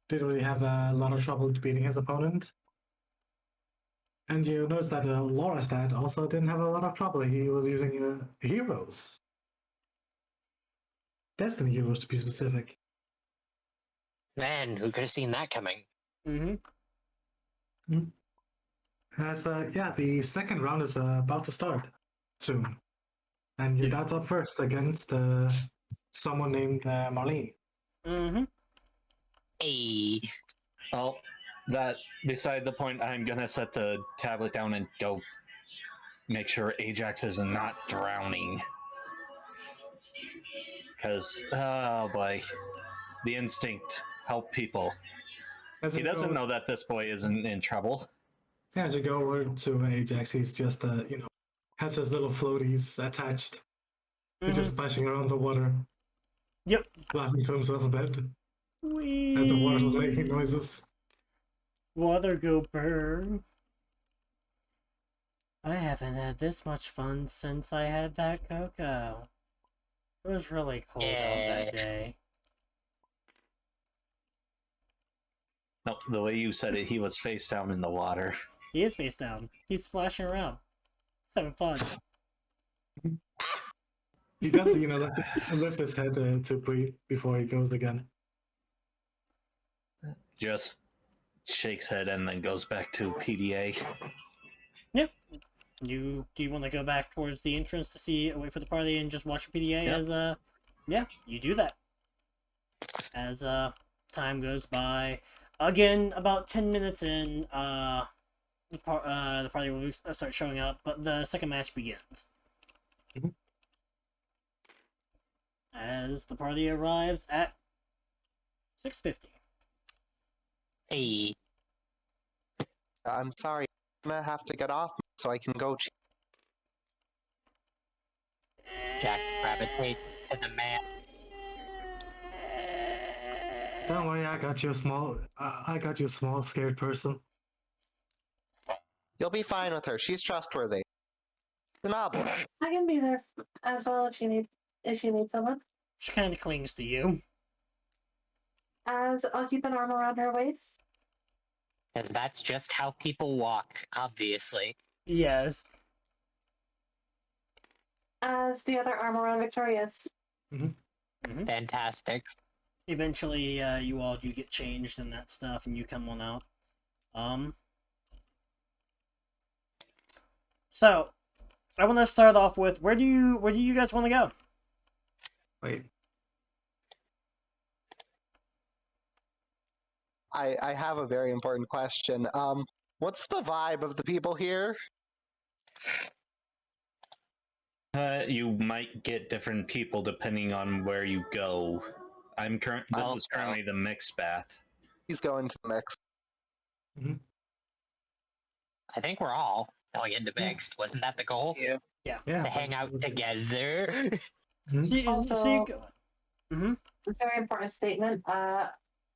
Didn't really have a lot of trouble beating his opponent. And you notice that Laura's dad also didn't have a lot of trouble. He was using heroes, Destiny heroes to be specific. Man, who could have seen that coming? Mm-hmm. As the second round is about to start soon, and your dad's up first against someone named Marlene. Mm-hmm. Hey. Well, that beside the point, I'm gonna set the tablet down and go make sure Ajax is not drowning. Because, oh boy, the instinct help people. As He you doesn't go- know that this boy isn't in trouble. As you go over to Ajax, he's just has his little floaties attached. He's just splashing around the water. Yep. Laughing to himself a bit Whee! as the water's making noises. Water go burn. I haven't had this much fun since I had that cocoa. It was really cold out that day. No, the way you said it, he was face down in the water. He is face down. He's splashing around. He's having fun. He does, lift his head to breathe before he goes again. Just shakes head and then goes back to PDA. Yep. Do you want to go back towards the entrance to wait for the party and just watch PDA Yep. as yeah, you do that. As time goes by, again about 10 minutes in, the party will start showing up, but the second match begins. Mhm. As the party arrives at 6:50. Hey. I'm sorry. I'm gonna have to get off so I can go. Jack Rabbit paid to the man. Don't worry, I got you a small, scared person. You'll be fine with her. She's trustworthy. Denable. I can be there as well if you need someone. She kind of clings to you. As I'll keep an arm around her waist. Because that's just how people walk, obviously. Yes. As the other arm around Victoria's. Fantastic. Eventually, you get changed and that stuff, and you come on out. So, I want to start off with where do you guys want to go? Wait. I have a very important question. What's the vibe of the people here? You might get different people depending on where you go. This is currently the mixed bath. He's going to the mix. I think we're all going into mixed. Wasn't that the goal? Yeah. To hang out together. Also, very important statement.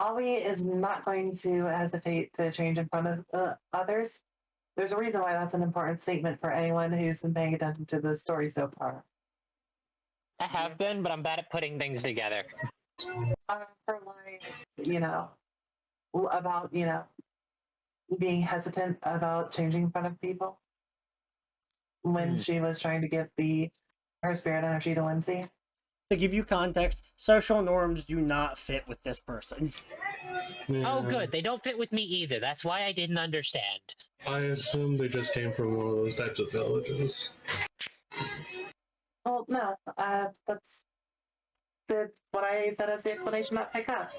Ollie is not going to hesitate to change in front of others. There's a reason why that's an important statement for anyone who's been paying attention to the story so far. I have been, but I'm bad at putting things together. For like, about, being hesitant about changing in front of people when she was trying to give her spirit energy to Whimsy. To give you context, social norms do not fit with this person. Oh, good. They don't fit with me either. That's why I didn't understand. I assume they just came from one of those types of villages. Well, no, that's what I said as the explanation that pick up.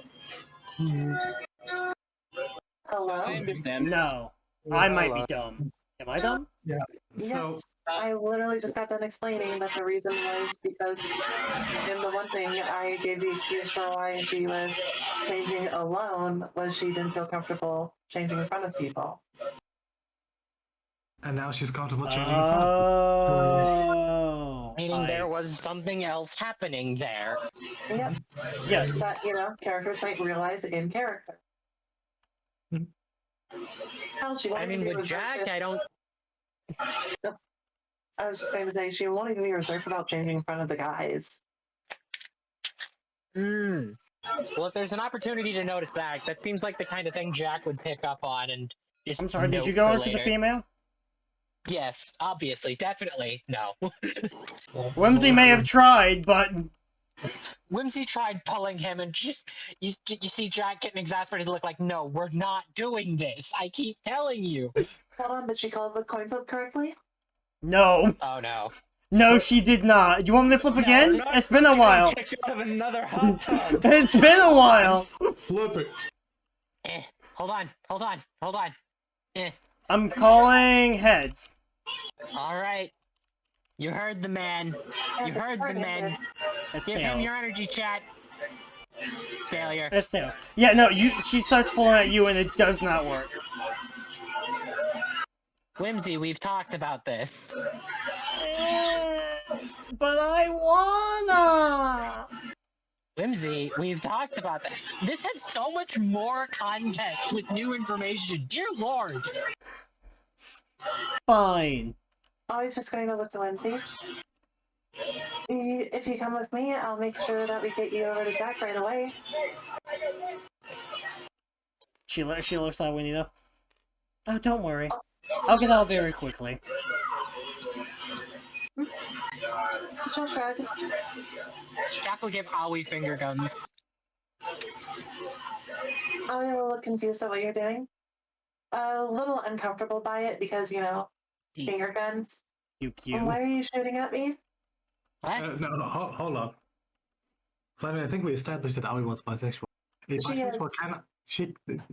Hello? I understand. No, I might be Hello. dumb. Am I dumb? Yeah. So Yes, I literally just got done explaining that the reason was because in the one thing I gave the excuse for why she was changing alone was she didn't feel comfortable changing in front of people. and now she's comfortable changing in front of you. Oh, Meaning there was something else happening there. Yep. Yes. That, characters might realize in character. Mhm. Hell, she won't I even mean, be with reserved Jack, if- I don't. I was just going to say, she won't even be reserved about changing in front of the guys. Hmm. Well, if there's an opportunity to notice that seems like the kind of thing Jack would pick up on and just. I'm sorry, did you note go for into the later. female? Yes, obviously, definitely, no. Whimsy may have tried, but Whimsy tried pulling him, and just you see Jack getting exasperated. Look like, no, we're not doing this. I keep telling you. Hold on, but she called the coin flip correctly? no. Oh no. No, she did not. You want me to flip again? It's been a while. Kicked out of another hot tub. It's been a while. Flip it. Hold on. I'm calling heads. All right. You heard the man. You heard the man. It's Give him your tails. energy, chat. Failure. It's tails. Yeah, no, she starts pulling at you and it does not work. Whimsy, we've talked about this. But I wanna. Whimsy, we've talked about that. This has so much more context with new information. Dear Lord. Fine. I was just going to look to Whimsy. If you come with me, I'll make sure that we get you over to Jack right away. She looks at Winnie though. Oh, don't worry. I'll get out very quickly. She'll shrug. Jack will give Aoi finger guns. I'm a little confused at what you're doing. A little uncomfortable by it because, finger guns. Pew And why pew. are you shooting at me? What? No, hold on. Finally, I think we established that Aoi was bisexual. If She bisexual is. cannot,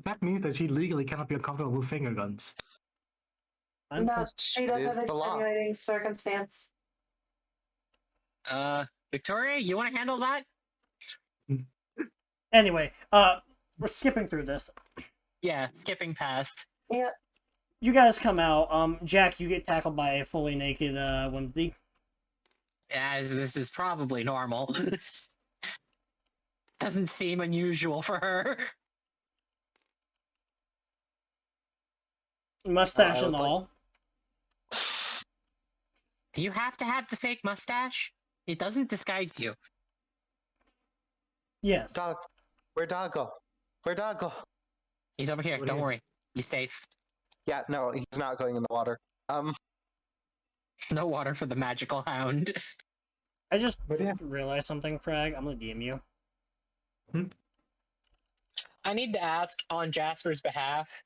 that means that she legally cannot be uncomfortable with finger guns. No, she does It have is the law. extenuating circumstance. Victoria, you want to handle that? Anyway, we're skipping through this. Yeah, skipping past. Yeah. You guys come out. Jack, you get tackled by a fully naked Whimsy. As this is probably normal. Doesn't seem unusual for her. Mustache I and would like- all. Do you have to have the fake mustache? It doesn't disguise you. Yes. Dog. Where'd dog go? Where'd dog go? He's over here. What Don't do you- worry. He's safe. Yeah, no, he's not going in the water. No water for the magical hound. I just But yeah. realized something, Frag. I'm gonna DM you. I need to ask on Jasper's behalf.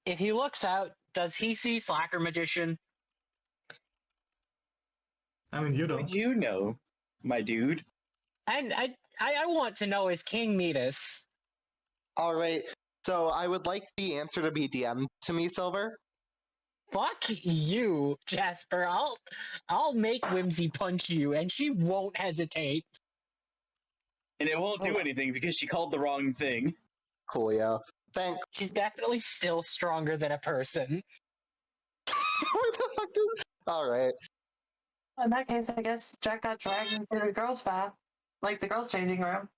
If he looks out, does he see Slacker Magician? I mean, you How don't. would you know, my dude? And I want to know, is King Midas? All right. So I would like the answer to be DM'd to me, Silver. Fuck you, Jasper. I'll make Whimsy punch you, and she won't hesitate. And it won't do anything because she called the wrong thing. Coolio. Thanks. She's definitely still stronger than a person. Where the fuck does? All right. In that case, I guess Jack got dragged into the girls' bath, like the girls' changing room,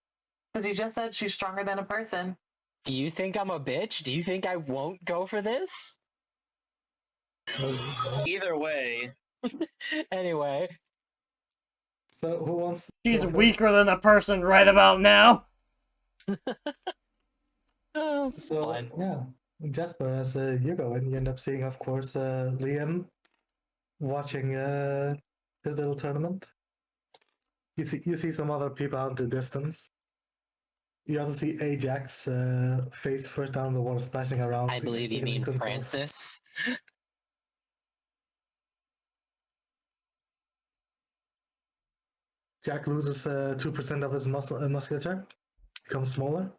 because you just said she's stronger than a person. Do you think I'm a bitch? Do you think I won't go for this? Either way, Anyway, So who wants? She's to go first? weaker than a person right about now. Oh, So fun. yeah, Jasper, as you go and you end up seeing, of course, Liam watching his little tournament. You see some other people out in the distance. You also see Ajax face first down in the water, splashing around, I believe you kicking mean into himself. Francis. Jack loses 2% of his musculature, becomes smaller.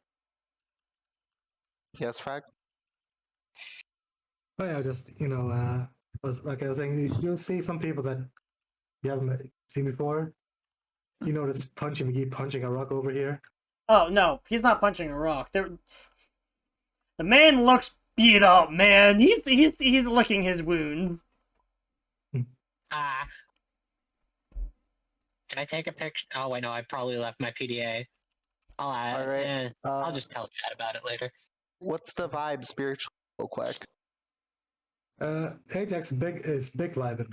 Yes, Frag? Oh yeah, just was like I was saying, you'll see some people that you haven't seen before. You notice Punchy McGee punching a rock over here. Oh no, he's not punching a rock. The man looks beat up, man. He's licking his wounds. Ah. Can I take a picture? Oh, I know. I probably left my PDA. All right. I'll just tell Chad about it later. What's the vibe spiritual real quick? Ajax is big vibing.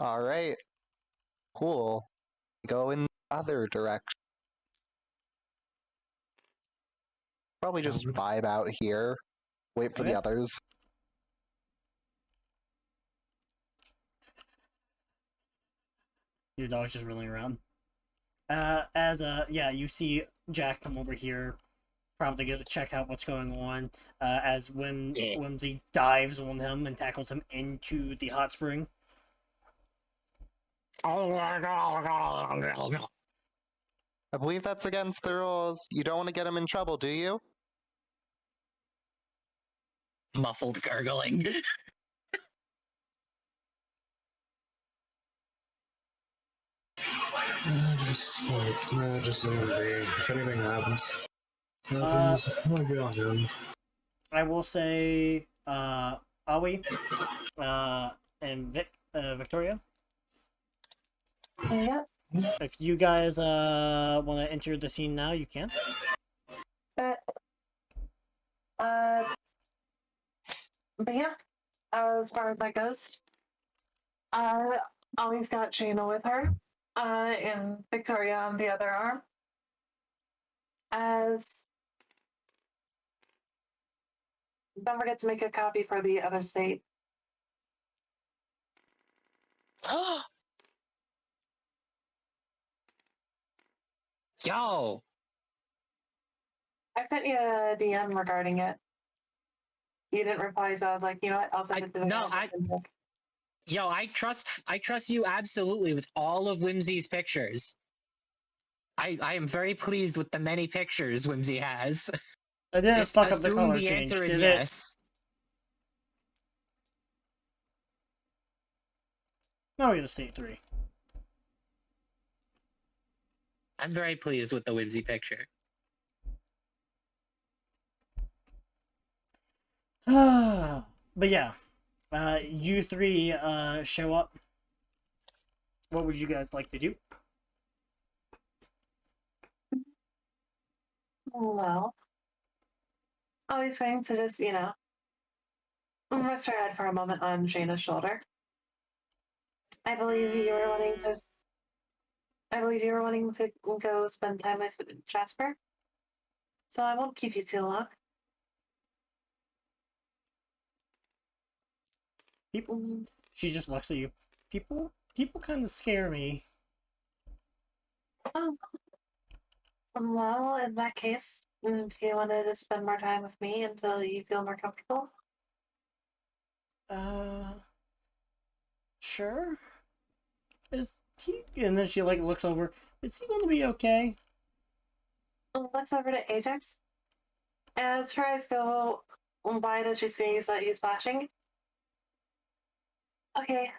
All right. Cool. Go in the other direction. Probably just vibe out here. Wait for the Okay. others. Your dog's just rolling around. You see Jack come over here, probably go to check out what's going on. As Whimsy dives on him and tackles him into the hot spring. I believe that's against the rules. You don't want to get him in trouble, do you? Muffled gurgling. Just leave it be. If anything happens, I'll be on him. I will say, Aoi, and Victoria. Yep. If you guys want to enter the scene now, you can. But yeah, as far as that goes, always got Jaina with her, and Victoria on the other arm. As don't forget to make a copy for the other state. Yo! I sent you a DM regarding it. You didn't reply, so I was like, you know what? I'll send it to the guys. Yo, I trust you absolutely with all of Whimsy's pictures. I am very pleased with the many pictures Whimsy has. I didn't Just fuck up the assume color the change, answer is did yes. No, we're gonna state 3. I'm very pleased with the Whimsy picture. But yeah, you three show up. What would you guys like to do? Well, always going to just, rest her head for a moment on Jaina's shoulder. I believe you were wanting to go spend time with Jasper. So I won't keep you too long. She just looks at you. People kind of scare me. Oh. Well, in that case, do you want to just spend more time with me until you feel more comfortable? Sure. Is he? And then she looks over. Is he going to be okay? Looks over to Ajax. As her eyes go wide as she sees that he's flashing. Okay,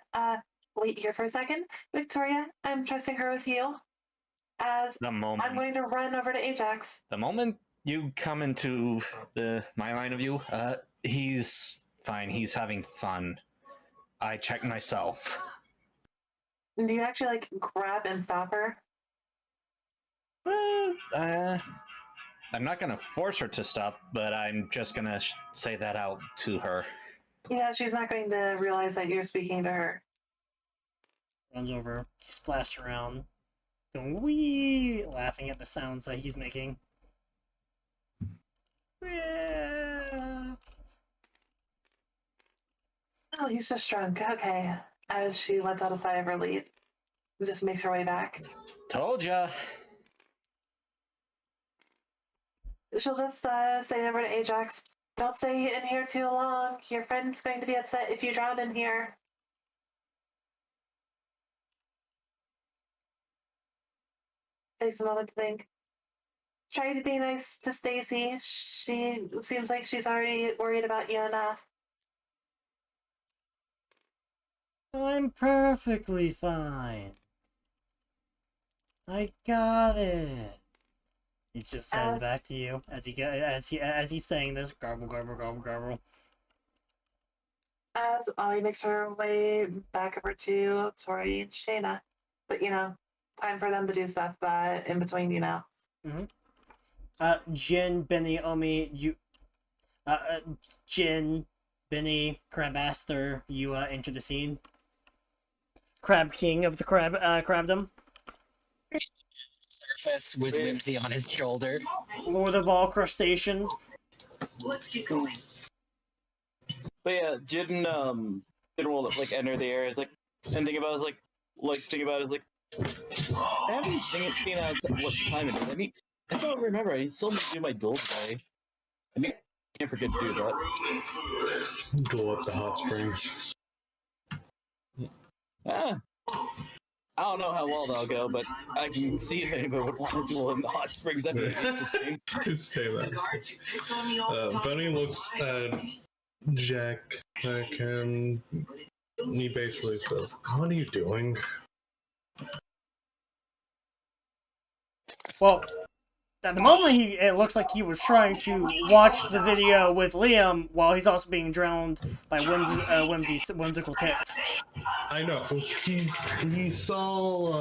wait here for a second. Victoria, I'm trusting her with you. As The moment I'm going to run over to Ajax. the moment you come into my line of view, he's fine. He's having fun. I checked myself. Do you actually grab and stop her? I'm not gonna force her to stop, but I'm just gonna say that out to her. Yeah, she's not going to realize that you're speaking to her. Runs over. He splashed around. Going wee, laughing at the sounds that he's making. Yeah. Oh, he's just drunk. Okay. As she lets out a sigh of relief, just makes her way back. Told ya. She'll just say over to Ajax, "Don't stay in here too long. Your friend's going to be upset if you drown in here." Takes a moment to think. Try to be nice to Stacy. She seems like she's already worried about you enough. I'm perfectly fine. I got it. He just says back to you as he's saying this, garble, garble, garble, garble. As Ollie makes her way back over to Tori and Shayna. But, time for them to do stuff in between, Jin, Benny, Omi, Jin, Benny, Crabaster, you enter the scene. Crab King of the Crabdom. Surface with Whimsy on his shoulder. Lord of all crustaceans. Let's get going. But yeah, Jin will enter the area. Is like, and think about it, I haven't seen out what time it is. I still don't remember. I still need to do my duel today. I can't forget to do that. Duel up the hot springs. I don't know how well that'll go, but I can see if anybody would want to duel in the hot springs. That'd be interesting. To say that. Benny looks at Jack and he basically says, "What are you doing?" Well, at the moment, it looks like he was trying to watch the video with Liam while he's also being drowned by whimsical tits. I know. He saw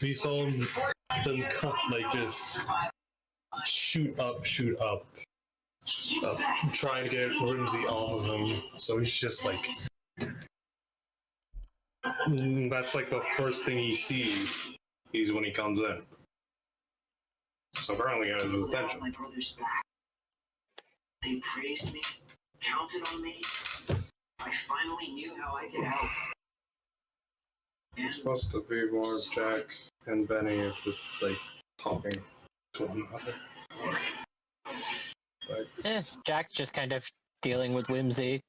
them cut, just shoot up, trying to get Whimsy off of him. So he's just that's the first thing he sees. He's when he comes in. So apparently, it has his attention. My brother's back. They praised me, counted on me. I finally knew how I could help. It's supposed to be more Jack and Benny just talking to one another. Jack's just kind of dealing with Whimsy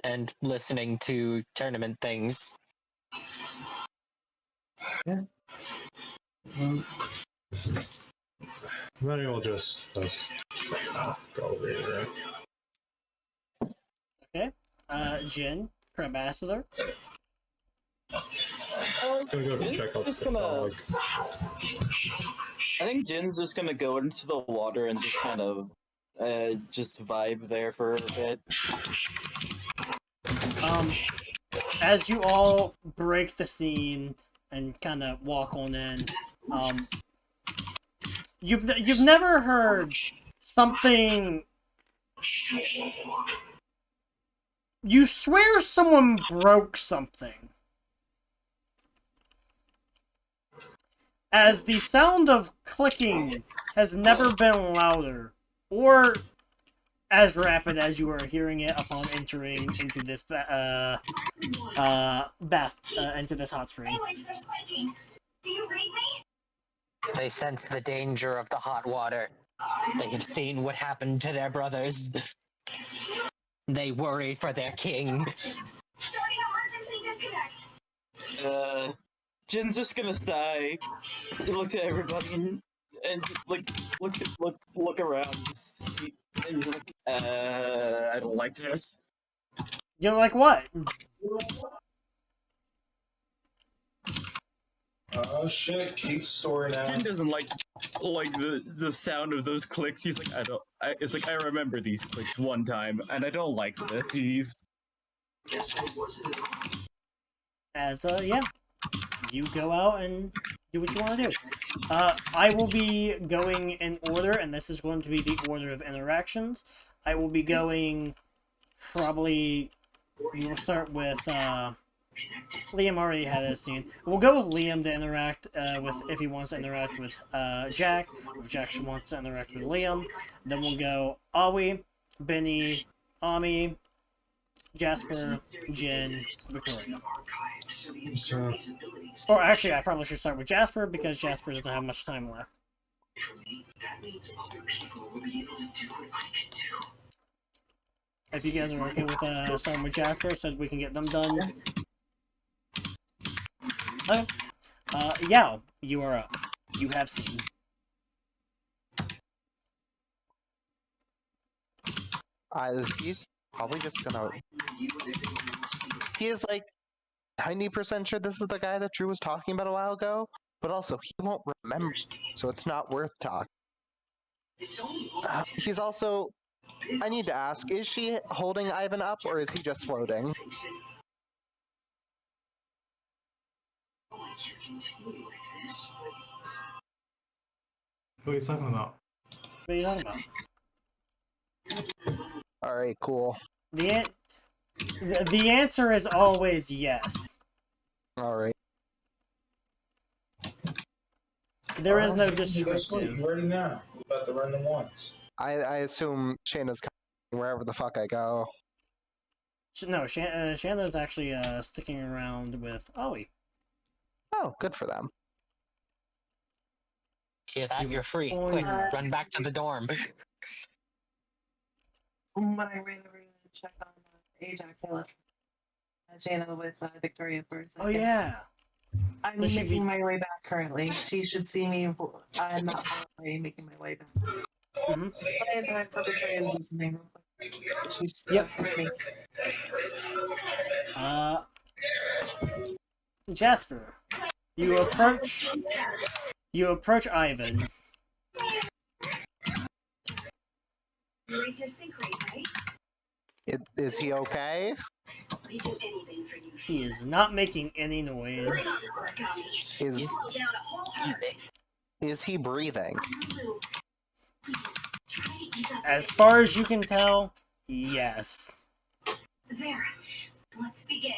and listening to tournament things. Yeah. Benny will just go over here. Okay. Jin, Crabassador. I'm gonna go to check out the dog. I think Jin's just gonna go into the water and just kind of just vibe there for a bit. As you all break the scene and kind of walk on in, you've never heard something. You swear someone broke something. As the sound of clicking has never been louder or as rapid as you are hearing it upon entering into this into this hot spring. Do you read me? They sense the danger of the hot water. They have seen what happened to their brothers. They worry for their king. Starting emergency disconnect. Jin's just gonna sigh. He looks at everybody and look around. And he's like, I don't like this. You like what? Oh shit! Keith's story now. Jin doesn't like the sound of those clicks. He's like, it's like I remember these clicks one time, and I don't like these. Guess what was it? As yeah, you go out and do what you want to do. I will be going in order, and this is going to be the order of interactions. I will be going probably. We will start with Liam already had a scene. We'll go with Liam to interact with if he wants to interact with Jack. If Jack wants to interact with Liam, then we'll go Awi, Benny, Ami, Jasper, Jin, Victoria. Or actually, I probably should start with Jasper because Jasper doesn't have much time left. If you guys are okay with starting with Jasper so that we can get them done. Okay. Yao, you are up. You have seen. He's probably just gonna. He is like 90% sure this is the guy that Drew was talking about a while ago, but also he won't remember, so it's not worth talking. He's also. I need to ask: is she holding Ivan up, or is he just floating? What are you talking about? What are you talking about? All right, cool. The answer is always yes. All right. There is no descriptive. Ready now. We're about to run the ones. I assume Shayna's coming wherever the fuck I go. No, Shanna's actually sticking around with Ollie. Oh, good for them. Hear that? You're free. Quick, run back to the dorm. When I ran over to check on Ajax, I left Jana with Victoria for a second. Oh yeah. I'm making my way back currently. She should see me. I'm not far away, making my way back. Mm-hmm. I have time for Victoria to do something real quick. She's Yep. with me. Jasper, you approach Ivan. Raise your sync rate, right? Is he okay? They do anything for you. He is not making any noise. Is he breathing? As far as you can tell, yes. There. Let's begin.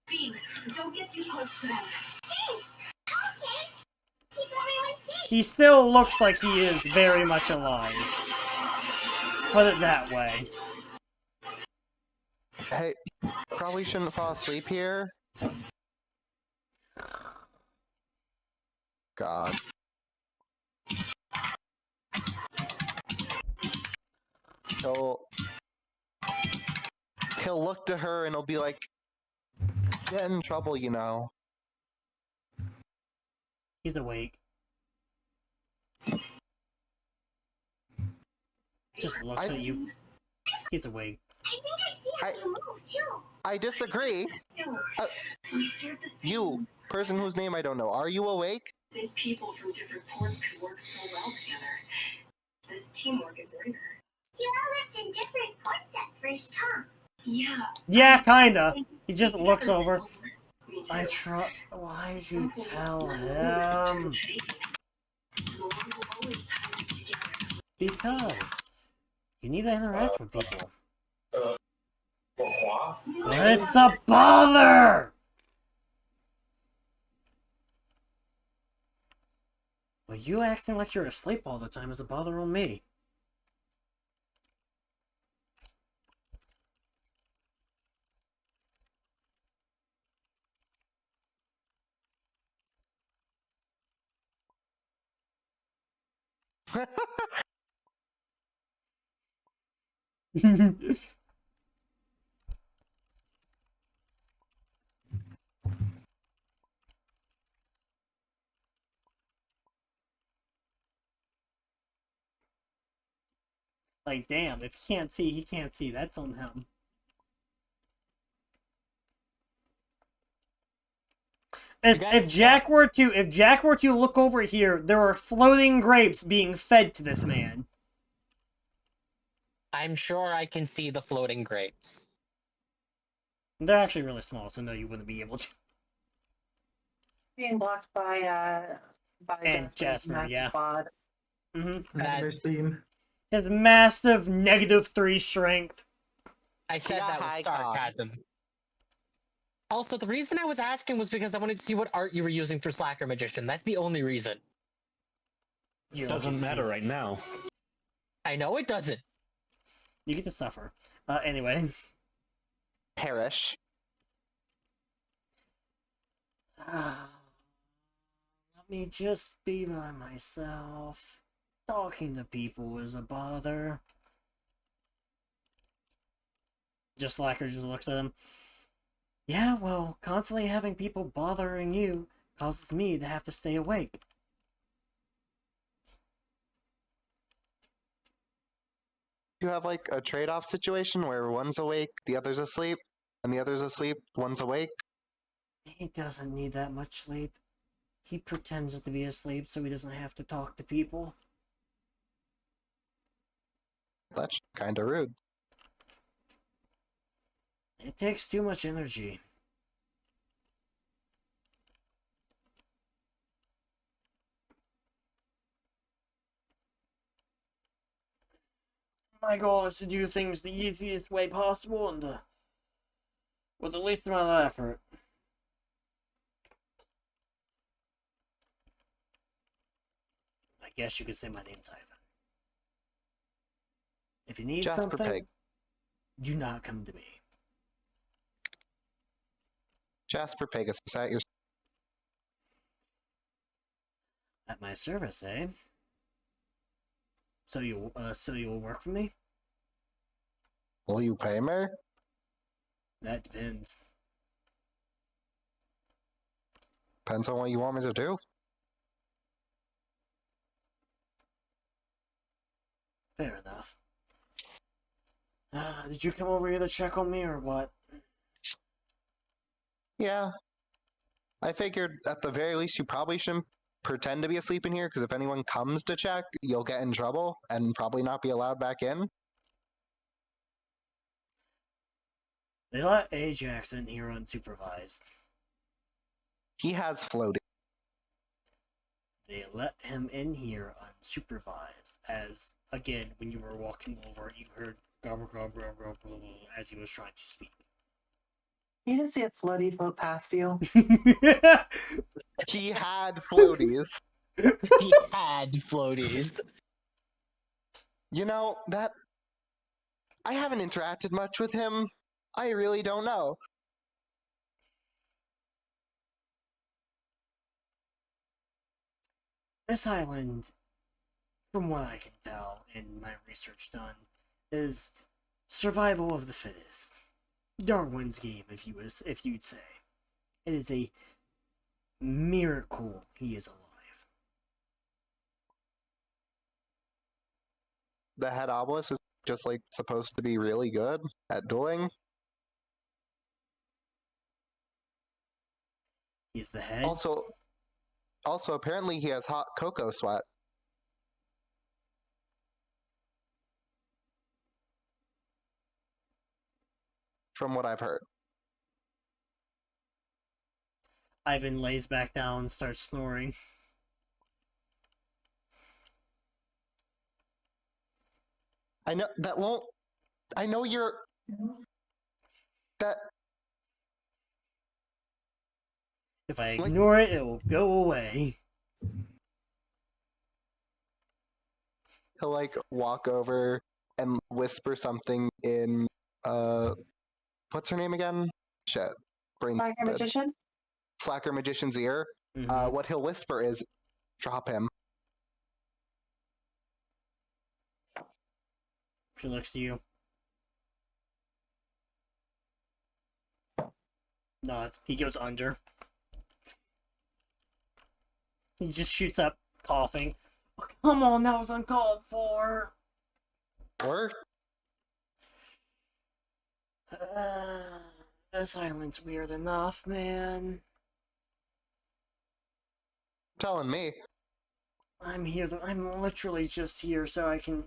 Dean, don't get too close to them. Thanks. Okay. Keep everyone safe. He still looks like he is very much alive. Put it that way. Hey, probably shouldn't fall asleep here. God. He'll look to her and he'll be like, get in trouble, you know. He's awake. Just looks at you. He's awake. I think I see how to move too. I disagree. You, person whose name I don't know, are you awake? I think people from different ports could work so well together. This teamwork is rare. You all lived in different ports at first, huh? Yeah. Yeah, kinda. He just looks over. Why'd you tell him? Because you need to interact with people. It's a bother! Well, you acting like you're asleep all the time is a bother on me. Like, damn, if he can't see, he can't see. That's on him. If Jack were to look over here, there are floating grapes being fed to this man. I'm sure I can see the floating grapes. They're actually really small, so no, you wouldn't be able to. Being blocked by Jasper, yeah. Quad. Mm-hmm. His massive -3 strength. I said that with sarcasm. Also, the reason I was asking was because I wanted to see what art you were using for Slacker Magician. That's the only reason. You Doesn't matter right now. I know it doesn't. You get to suffer. Anyway. Perish. Let me just be by myself. Talking to people is a bother. Just Slacker just looks at him. Yeah, well, constantly having people bothering you causes me to have to stay awake. You have like a trade-off situation where one's awake, the other's asleep, and the other's asleep, one's awake. He doesn't need that much sleep. He pretends to be asleep so he doesn't have to talk to people. That's kind of rude. It takes too much energy. My goal is to do things the easiest way possible and with the least amount of effort. I guess you could say my name's Ivan. If you need Jasper something, Pig. do not come to me. Jasper Pegasus at your... At my service, eh? So you'll work for me? Will you pay me? That depends. Depends on what you want me to do. Fair enough. Did you come over here to check on me or what? Yeah. I figured at the very least you probably shouldn't pretend to be asleep in here, because if anyone comes to check, you'll get in trouble and probably not be allowed back in. They let Ajax in here unsupervised. He has floated. They let him in here unsupervised, as, again, when you were walking over, you heard gobble gobble gobble gobble as he was trying to speak. You didn't see a floaty float past you. He had floaties. He had floaties. You know, that... I haven't interacted much with him. I really don't know. This island, from what I can tell in my research done, is survival of the fittest. Darwin's game, if you'd say. It is a miracle he is alive. The head obelisk is just like supposed to be really good at dueling. He's the head. Also, apparently he has hot cocoa sweat. From what I've heard. Ivan lays back down and starts snoring. I know that won't... I know you're... That... If I ignore it, it will go away. He'll like walk over and whisper something in what's her name again? Shit. Brain Slacker stupid. Magician? Slacker Magician's ear. Mm-hmm. What he'll whisper is, drop him. She looks to you. No, he goes under. He just shoots up, coughing. Oh, come on, that was uncalled for. Or? This island's weird enough, man. Telling me. I'm literally just here so I can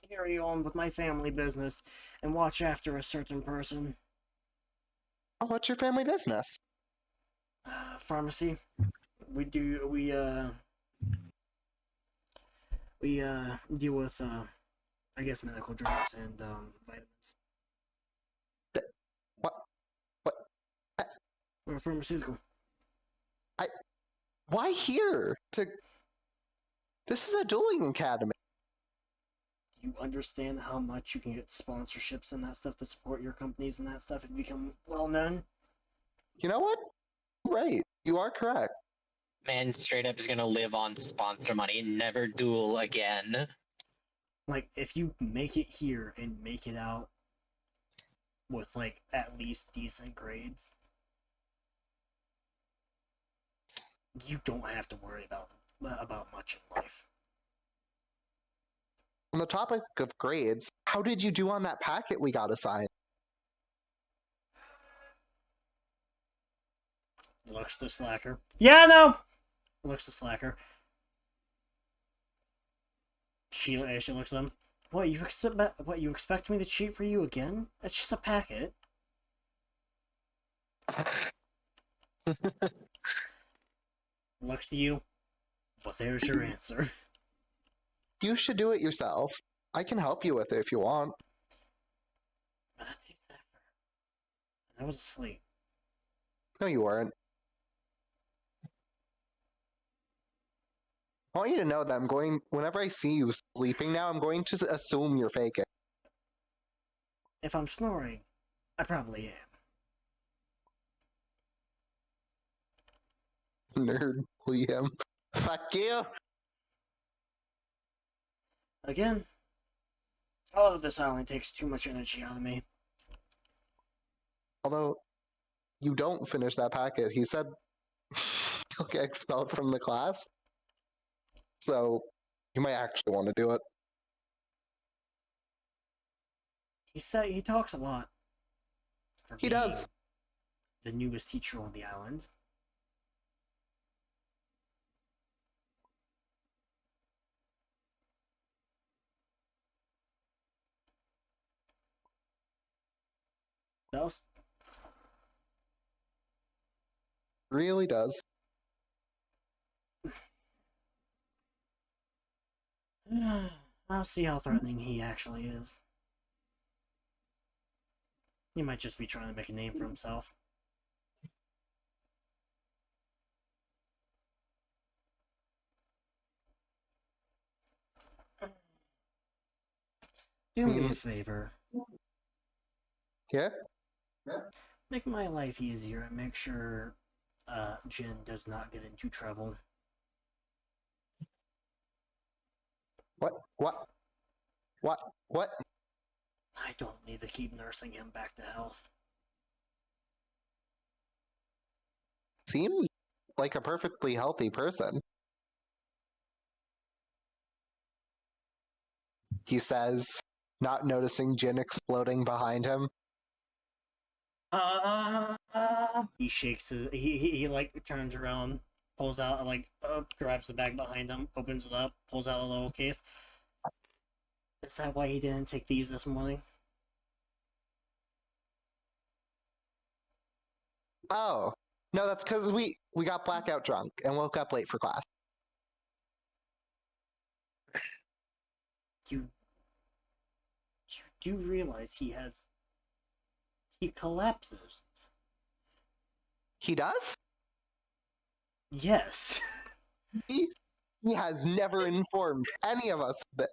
carry on with my family business and watch after a certain person. Oh, what's your family business? Pharmacy. We deal with, I guess, medical drugs and, vitamins. for a pharmaceutical. Why here? This is a dueling academy. You understand how much you can get sponsorships and that stuff to support your companies and that stuff and become well known? You know what? Right. You are correct. Man straight up is gonna live on sponsor money and never duel again. Like, if you make it here and make it out with, like, at least decent grades, you don't have to worry about much in life. On the topic of grades, how did you do on that packet we got assigned? Looks the slacker. Yeah, no! Looks the slacker. She looks at them. What, you expect me to cheat for you again? It's just a packet. Looks to you. Well, there's your answer. You should do it yourself. I can help you with it if you want. But that takes effort. I was asleep. No, you weren't. I want you to know that whenever I see you sleeping now, I'm going to assume you're faking. If I'm snoring, I probably am. Nerd, Liam. Fuck you! Again, all of this island takes too much energy out of me. Although, you don't finish that packet. He said you'll get expelled from the class. So, you might actually want to do it. He talks a lot. For He being does. The newest teacher on the island. Does. Really does. I'll see how threatening he actually is. He might just be trying to make a name for himself. Do me a favor. Yeah? Make my life easier and make sure Jin does not get into trouble. What? I don't need to keep nursing him back to health. Seems like a perfectly healthy person. He says, not noticing Jin exploding behind him. He shakes his. He like turns around, pulls out grabs the bag behind him, opens it up, pulls out a little case. Is that why he didn't take these this morning? Oh, no, that's because we got blackout drunk and woke up late for class. You do realize he collapses. He does? Yes. He has never informed any of us of this.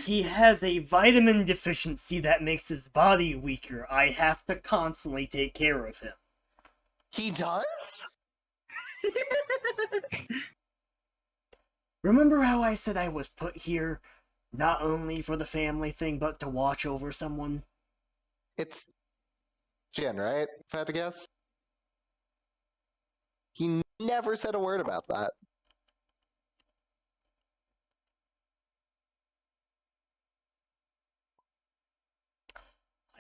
He has a vitamin deficiency that makes his body weaker. I have to constantly take care of him. He does? Remember how I said I was put here not only for the family thing, but to watch over someone? It's Jin, right? If I had to guess? He never said a word about that.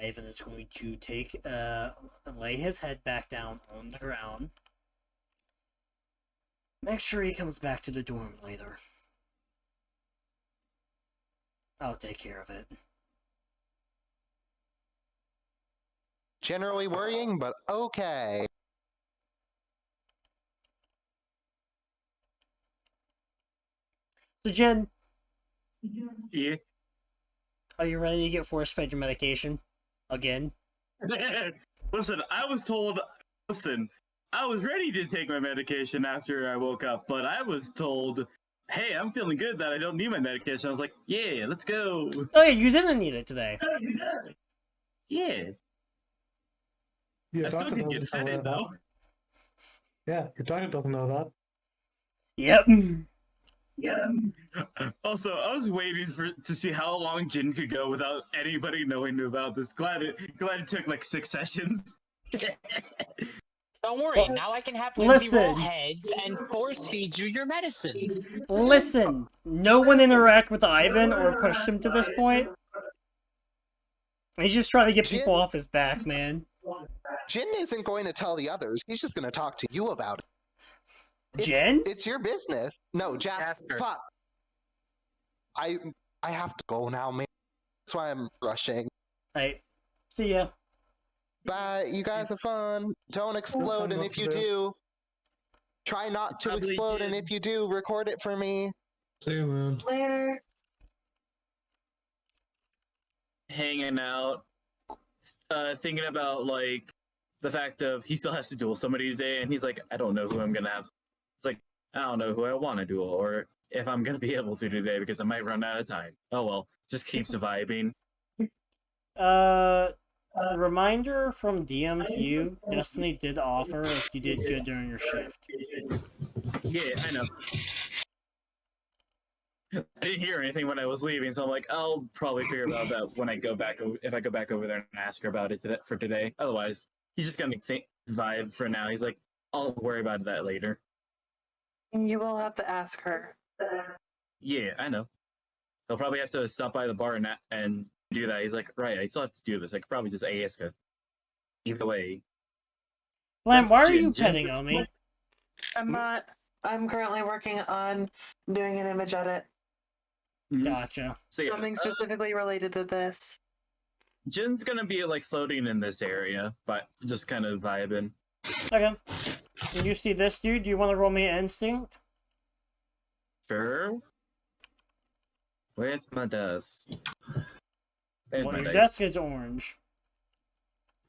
Ivan is going to lay his head back down on the ground. Make sure he comes back to the dorm later. I'll take care of it. Generally worrying, but okay. So, Jen, Yeah. are you ready to get force-fed your medication? Again? Listen, I was told. Listen, I was ready to take my medication after I woke up, but I was told, "Hey, I'm feeling good that I don't need my medication." I was like, "Yeah, let's go." Oh yeah, you didn't need it today. Yeah, Your I still doctor did get doesn't know fed that. though. Yeah, your doctor doesn't know that. Yep. Also, I was waiting to see how long Jin could go without anybody knowing about this. Glad it took like 6 sessions. Don't worry, Well, now I can have Whimsy roll listen. heads and force feed you your medicine. Listen, no one interacted with Ivan or pushed him to this point. He's just trying to get people Jin- off his back, man. Jin isn't going to tell the others. He's just going to talk to you about it. Jen? It's your business. No, Jasper. Fuck. I have to go now, man. That's why I'm rushing. Hey, see ya. Bye. You guys have fun. Don't explode, and if you do, try not to Probably explode. And did. if you do, record it for me. See you, man. Later. Hanging out, thinking about like the fact of he still has to duel somebody today, and he's like, I don't know who I'm gonna have. It's like, I don't know who I want to duel, or if I'm gonna be able to today because I might run out of time. Oh well, just keeps vibing. Reminder from DM to you, Destiny did offer if you did good during your shift. Yeah, I know. I didn't hear anything when I was leaving, so I'm like, I'll probably figure about that when I go back. If I go back over there and ask her about it for today. Otherwise, he's just gonna vibe for now. He's like, I'll worry about that later. You will have to ask her. Yeah, I know. He'll probably have to stop by the bar and do that. He's like, right, I still have to do this. I could probably just ask her. Either way. Lamb, why are Jin. you petting Omi? I'm not. I'm currently working on doing an image edit. Gotcha. So yeah, Something specifically related to this. Jin's gonna be like floating in this area, but just kind of vibing. Okay. And you see this dude? Do you want to roll me an instinct? Sure. Where's my desk? There's Well, my your dice. desk is orange.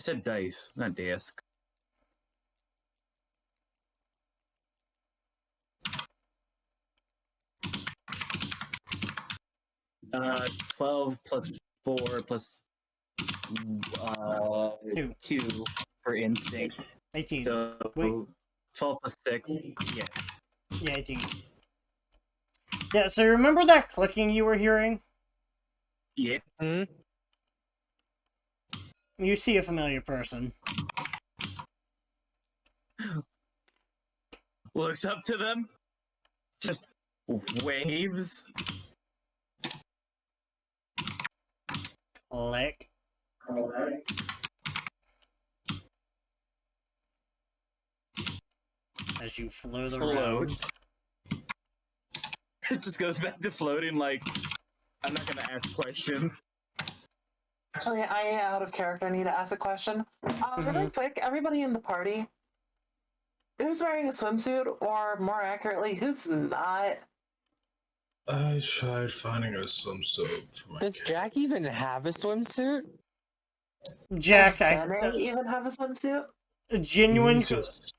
I said dice, not desk. 12 plus 4 plus 2 for instinct. 18. So Wait. 12 plus 6. Yeah. Yeah, 18. Yeah, so you remember that clicking you were hearing? Yeah. You see a familiar person. Looks up to them. Just waves. Click. As you float around. It just goes back to floating like, I'm not gonna ask questions. Actually, I am out of character. I need to ask a question. Really quick, everybody in the party, who's wearing a swimsuit, or more accurately, who's not? I tried finding a swimsuit. Does Jack even have a swimsuit? Jack, Does Bene even have a swimsuit? a genuine. Just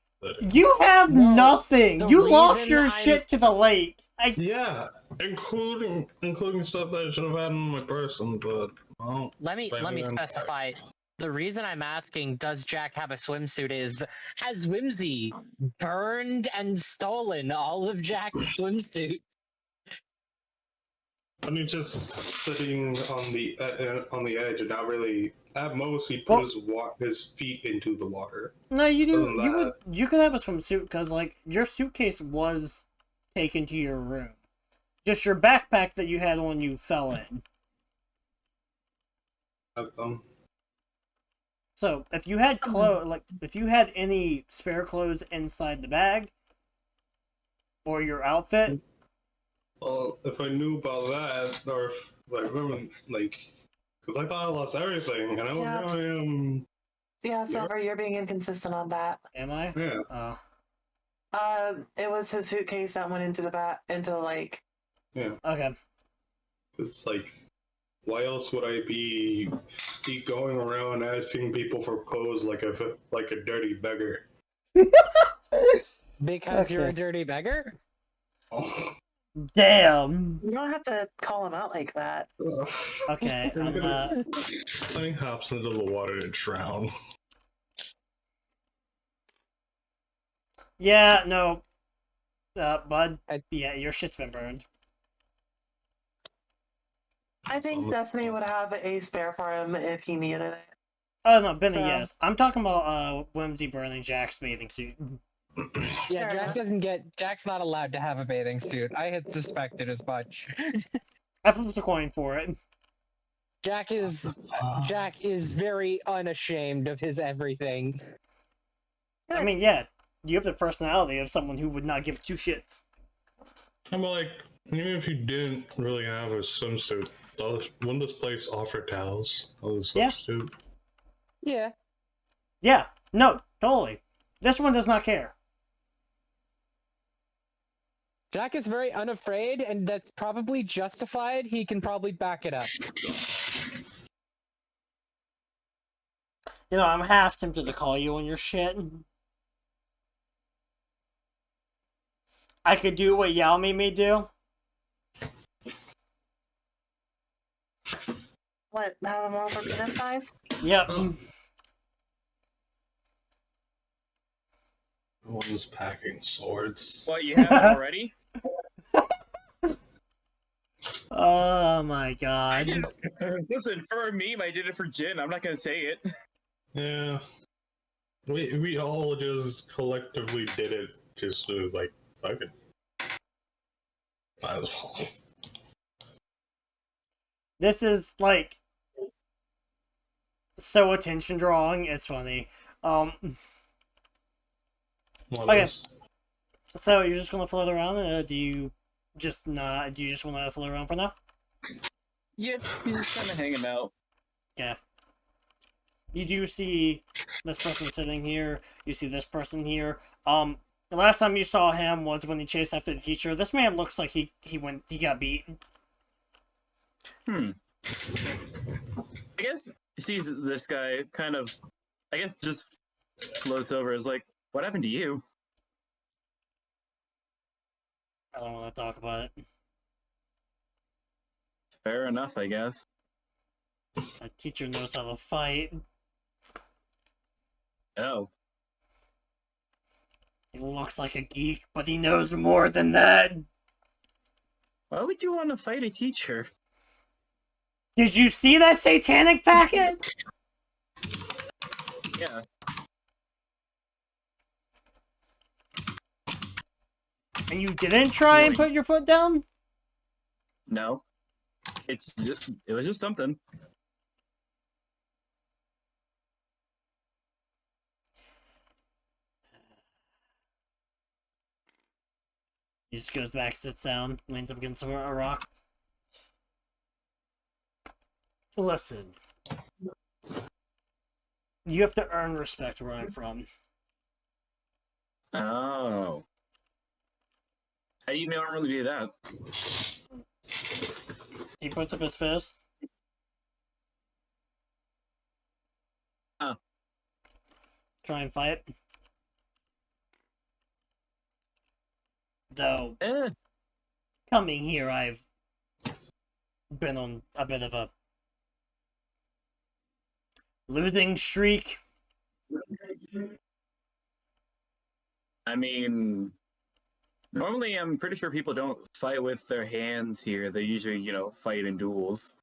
You have nothing. the You lost reason your I'm- shit to the lake. yeah, including stuff that I should have had in my person, but well, Let me specify. The reason I'm asking, does Jack have a swimsuit, is has Whimsy burned and stolen all of Jack's swimsuit? I mean, just sitting on the edge and not really. At most, he put his feet into the water. No, you Other do. than You could have a swimsuit because like your suitcase was taken to your room. Just your backpack that you had on you fell in. So if you had if you had any spare clothes inside the bag or your outfit. Well, if I knew about that, or if I remember, because I thought I lost everything, and I was really Yeah, Silver, you're being inconsistent on that. Am I? Yeah. Oh. It was his suitcase that went into the lake. Yeah. Okay. It's like Why else would I be going around asking people for clothes like a dirty beggar? Because you're a Okay. dirty beggar? Damn. You don't have to call him out like that. Okay, Putting hops into the water to drown. yeah, no. Bud, yeah, your shit's been burned. I think Destiny would have a spare for him if he needed it. Oh no, Benny, So- yes. I'm talking about Whimsy burning Jack's bathing suit. Yeah, Fair Jack enough. doesn't get. Jack's not allowed to have a bathing suit. I had suspected as much. I flipped a coin for it. Jack is very unashamed of his everything. I mean, yeah, you have the personality of someone who would not give two shits. I'm like, even if you didn't really have a swimsuit, wouldn't this place offer towels? Yeah. Substitute? Yeah. Yeah, no, totally. This one does not care. Jack is very unafraid, and that's probably justified. He can probably back it up. You know, I'm half tempted to call you on your shit. I could do what Yao made me do. What, have him over penis size? Yep. One's packing swords. What, you have it already? Oh my god. Listen, for a meme, I did it for Jin. I'm not gonna say it. Yeah. We all just collectively did it. Just it was like, fuck it. Might as well. This is like so attention drawing. It's funny. Okay. So you're just gonna float around? Do you just not? Do you just want to float around for now? Yeah, he's just kind of hanging out. Yeah. You do see this person sitting here. You see this person here. The last time you saw him was when he chased after the teacher. This man looks like he got beat. I guess he sees this guy kind of, I guess, just floats over. Is like, what happened to you? I don't want to talk about it. Fair enough, I guess. A teacher knows how to fight. Oh. He looks like a geek, but he knows more than that. Why would you want to fight a teacher? Did you see that satanic packet? Yeah. And you didn't try and put your foot down? No. It was just something. He just goes back, sits down, leans up against a rock. Listen. You have to earn respect where I'm from. Oh. How do you normally do that? He puts up his fist. Oh. Try and fight. Though, coming here, I've been on a bit of a losing streak. I mean, normally I'm pretty sure people don't fight with their hands here. They usually, fight in duels.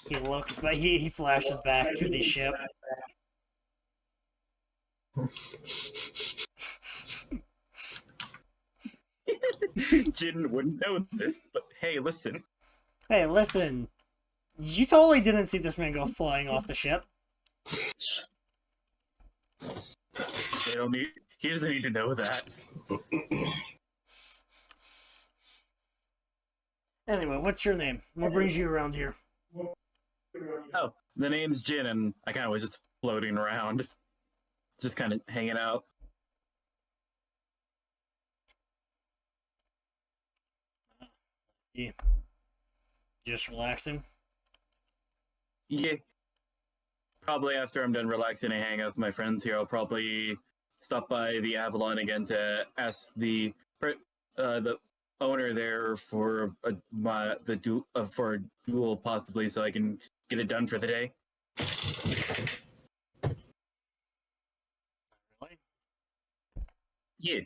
He looks, but he flashes back to the ship. Jin wouldn't know this, but hey, listen. Hey, listen. You totally didn't see this man go flying off the ship. He doesn't need to know that. Anyway, what's your name? What brings you around here? Oh, the name's Jin, and I kind of was just floating around. Just kind of hanging out. Yeah. Just relaxing. Yeah. Probably after I'm done relaxing and hang out with my friends here, I'll probably stop by the Avalon again to ask the owner there for for a duel possibly, so I can get it done for the day. Really? Yeah.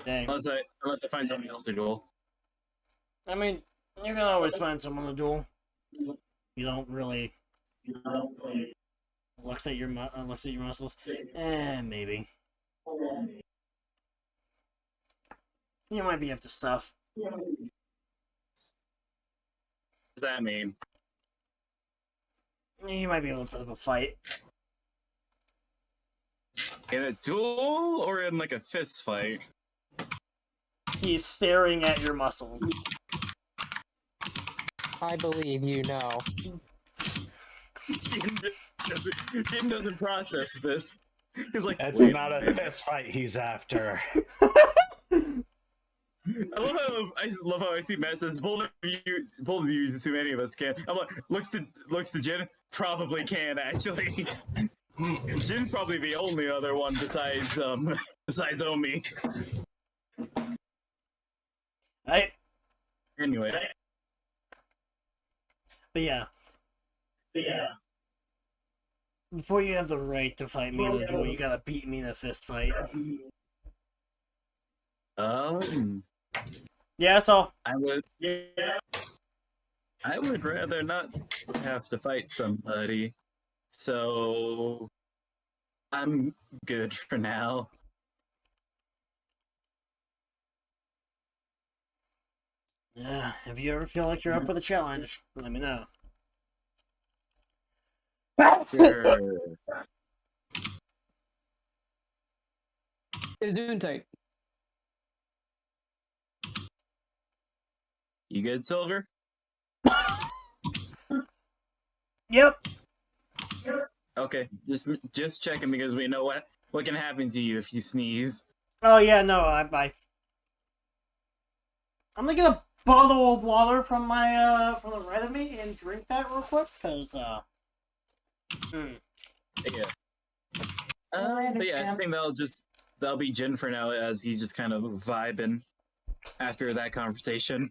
Dang. Unless I find something else to duel. I mean, you can always find someone to duel. You don't really looks at your muscles. Maybe. You might be up to stuff. What does that mean? You might be able to put up a fight. In a duel or in like a fist fight? He's staring at your muscles. I believe you know. Jim doesn't process this. He's like, It's "Wait, not a fist fight he's after. I love how I see Matt says, both of you, too many of us can. I'm like, looks to Jin, probably can actually. Jin's probably the only other one besides Omi. Right? Anyway. But yeah. Before you have the right to fight me in a duel, you gotta beat me in a fist fight. Yeah, that's all. I would rather not have to fight somebody. So I'm good for now. Yeah, if you ever feel like you're up for the challenge, let me know. Sure. It's doing tight. You good, Silver? Yep. Okay, just checking because we know what can happen to you if you sneeze. Oh yeah, no, I'm gonna get a bottle of water from my from the right of me and drink that real quick, cause Yeah. I But yeah, I understand. think that'll be Jin for now, as he's just kind of vibing after that conversation.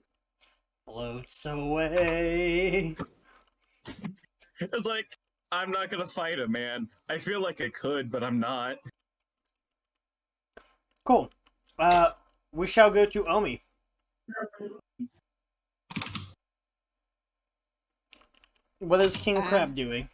floats away. It's like, I'm not gonna fight him, man. I feel like I could, but I'm not. Cool. We shall go to Omi. What is King Crab doing?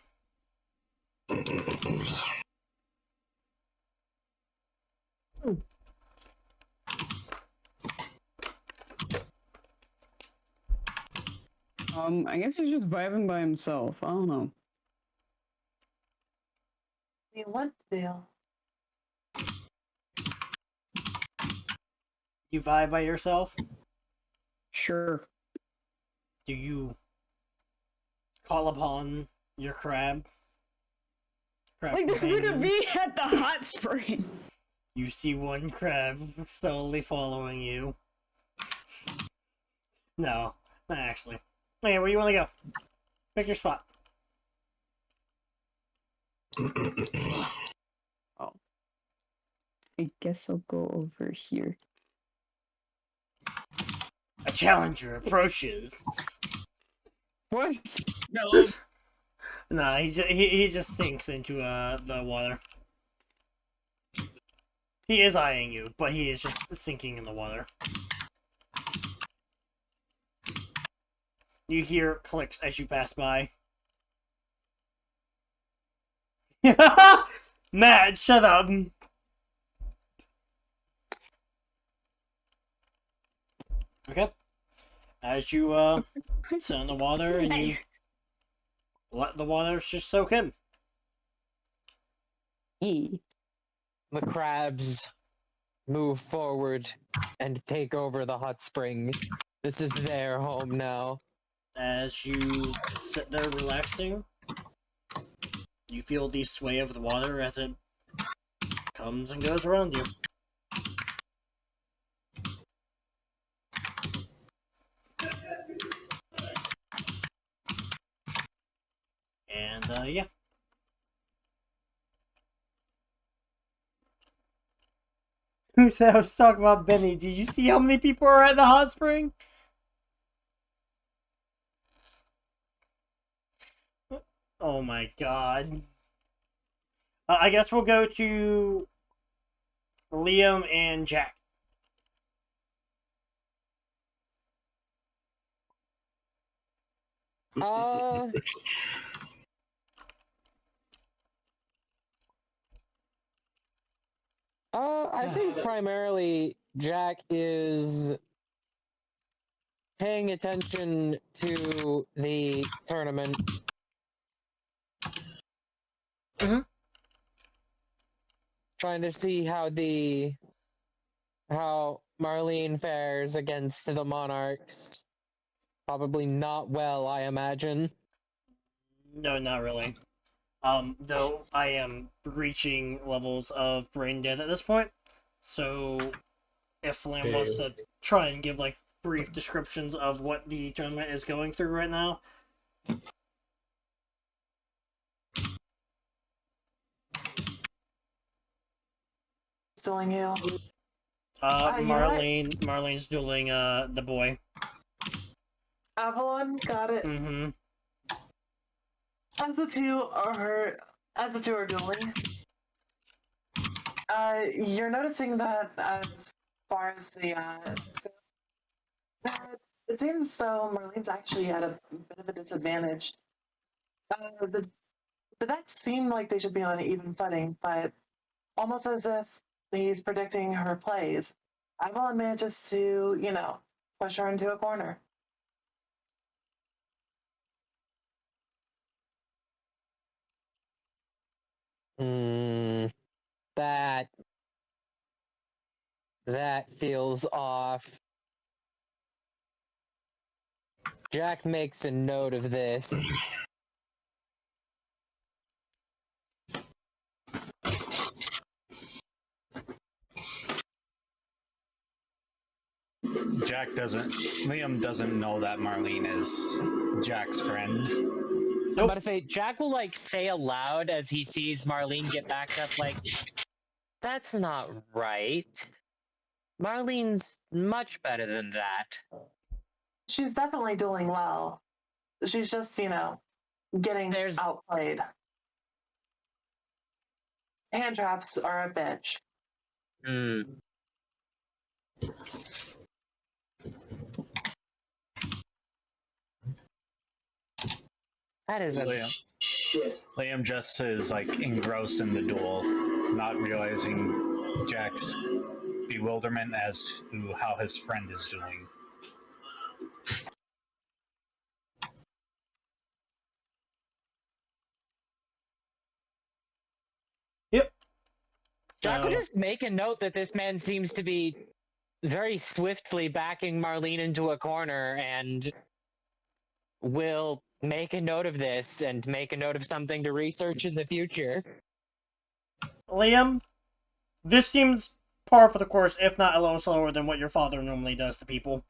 I guess he's just vibing by himself. I don't know. You want to? You vibe by yourself? Sure. Do you call upon your crab? Like they're gonna be companions? at the hot spring. You see one crab slowly following you. No, not actually. Okay, where you want to go? Pick your spot. Oh. I guess I'll go over here. A challenger approaches. What? No. Nah, he just sinks into the water. He is eyeing you, but he is just sinking in the water. You hear clicks as you pass by. Matt, shut up. Okay. As you sit in the water and you let the water just soak in. E. The crabs move forward and take over the hot spring. This is their home now. As you sit there relaxing, you feel the sway of the water as it comes and goes around you. Yeah. Who said I was talking about Benny? Did you see how many people are at the hot spring? Oh my god. I guess we'll go to Liam and Jack. I think primarily Jack is paying attention to the tournament. Trying to see how Marlene fares against the Monarchs. Probably not well, I imagine. No, not really. Though I am reaching levels of brain dead at this point, so if Lamb wants to try and give like brief descriptions of what the tournament is going through right now. Dueling you. Marlene's dueling the boy. Avalon, got it. Mm-hmm. As the two are dueling, you're noticing that as far as it seems as though Marlene's actually at a bit of a disadvantage. The decks seem like they should be on even footing, but almost as if he's predicting her plays, Avalon manages to, push her into a corner. That feels off. Jack makes a note of this. Liam doesn't know that Marlene is Jack's friend. I'm about to say, Jack will say aloud as he sees Marlene get backed up, that's not right. Marlene's much better than that. She's definitely doing well. She's just, getting outplayed. Hand traps are a bitch. That is Liam just is engrossed in the duel, not realizing Jack's bewilderment as to how his friend is doing. Yep. Jack will just make a note that this man seems to be very swiftly backing Marlene into a corner, and will make a note of this and make a note of something to research in the future. Liam, this seems par for the course, if not a little slower than what your father normally does to people.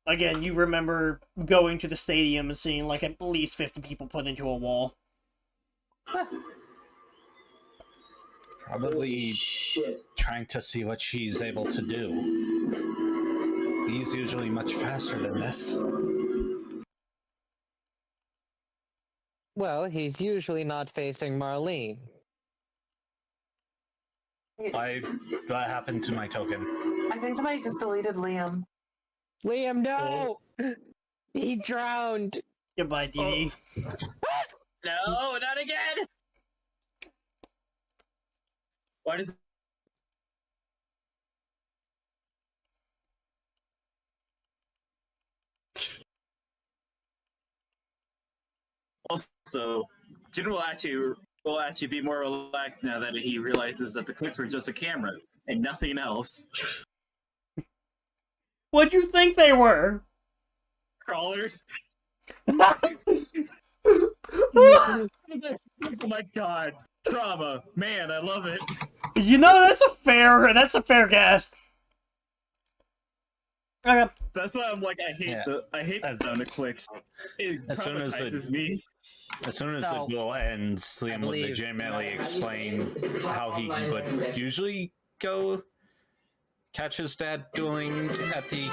Again, you remember going to the stadium and seeing at least 50 people put into a wall. Probably trying to see what she's able to do. He's usually much faster than this. Well, he's usually not facing Marlene. What happened to my token? I think somebody just deleted Liam. Liam, no! He drowned! Goodbye, DD. No, not again! Why does... Also, Jin will actually be more relaxed now that he realizes that the clicks were just a camera and nothing else. What'd you think they were? Crawlers. Oh my god. Trauma. Man, I love it. That's a fair guess. Okay. That's why I'm like, I hate the sound of clicks. It As soon as traumatizes it- me. As soon as So, the duel ends, Liam would believe- legitimately explain how he would usually go catch his dad dueling at the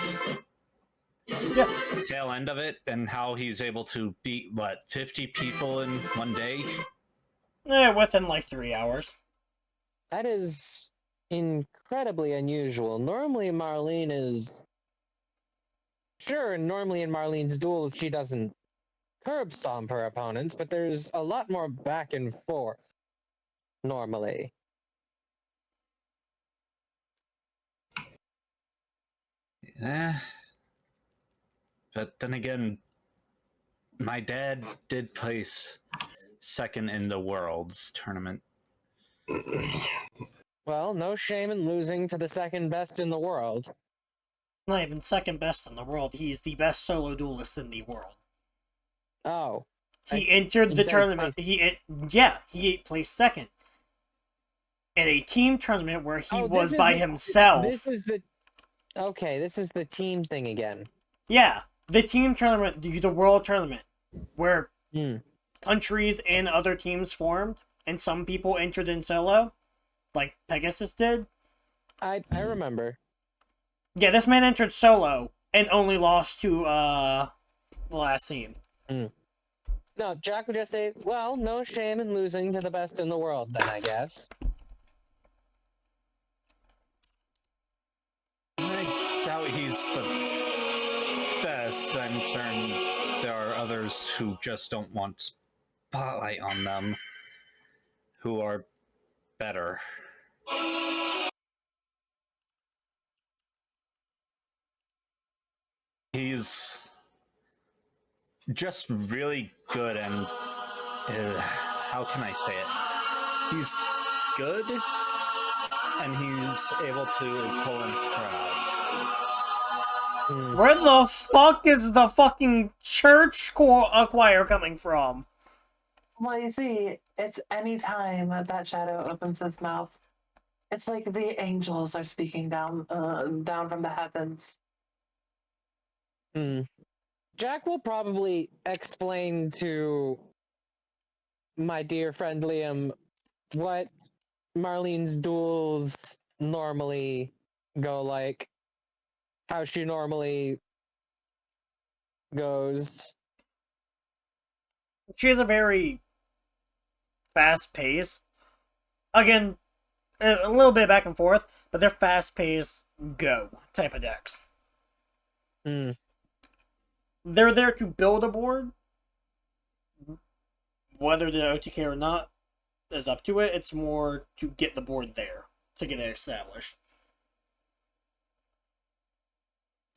tail end of it, and how he's able to beat, 50 people in one day? Within like 3 hours. That is incredibly unusual. Normally, Marlene is. Sure, normally in Marlene's duels, she doesn't curb stomp her opponents, but there's a lot more back and forth. Normally. Eh. But then again, my dad did place second in the Worlds tournament. Well, no shame in losing to the second best in the world. Not even second best in the world. He is the best solo duelist in the world. Oh. He entered the tournament. He placed second in a team tournament where he was by himself. This is the. Okay, this is the team thing again. Yeah, the team tournament, the world tournament, where Hmm. countries and other teams formed, and some people entered in solo, like Pegasus did. I remember. Yeah, this man entered solo and only lost to the last team. No, Jack would just say, well, no shame in losing to the best in the world, then, I guess. I doubt he's the best. I'm certain there are others who just don't want spotlight on them, who are better. He's just really good, and how can I say it? He's good, and he's able to pull in a crowd. Where the fuck is the fucking church choir coming from? Well, you see, it's any time that shadow opens his mouth. It's like the angels are speaking down from the heavens. Jack will probably explain to my dear friend Liam what Marlene's duels normally go like, how she normally goes. She has a very fast-paced, again, a little bit back and forth, but they're fast-paced, go type of decks. They're there to build a board. Whether they're OTK or not is up to it. It's more to get the board there, to get it established.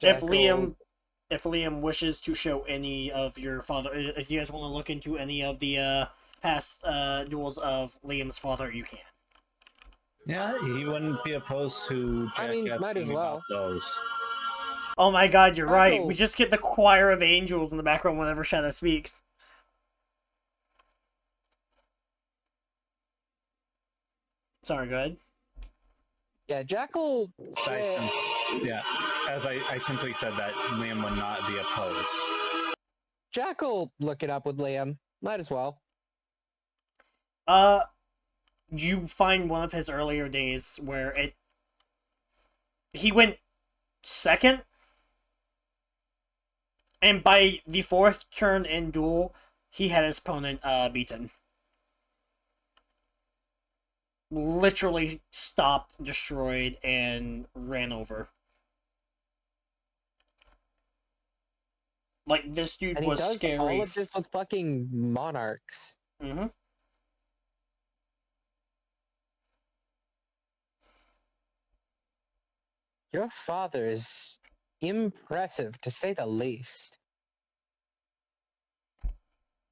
If Liam wishes to show any of your father, if you guys want to look into any of the past duels of Liam's father, you can. Yeah, he wouldn't be opposed to Jack might as asking well. about those. Oh my god, you're right. We just get the choir of angels in the background whenever Shadow speaks. Sorry, go ahead. Yeah, Jackal. Yeah, as I simply said that Liam would not be opposed. Jackal, look it up with Liam. Might as well. You find one of his earlier days where he went second, and by the fourth turn in duel, he had his opponent beaten. Literally stopped, destroyed, and ran over. Like, this dude And was he does scary. all of this with fucking monarchs. Mm-hmm. Your father is impressive, to say the least.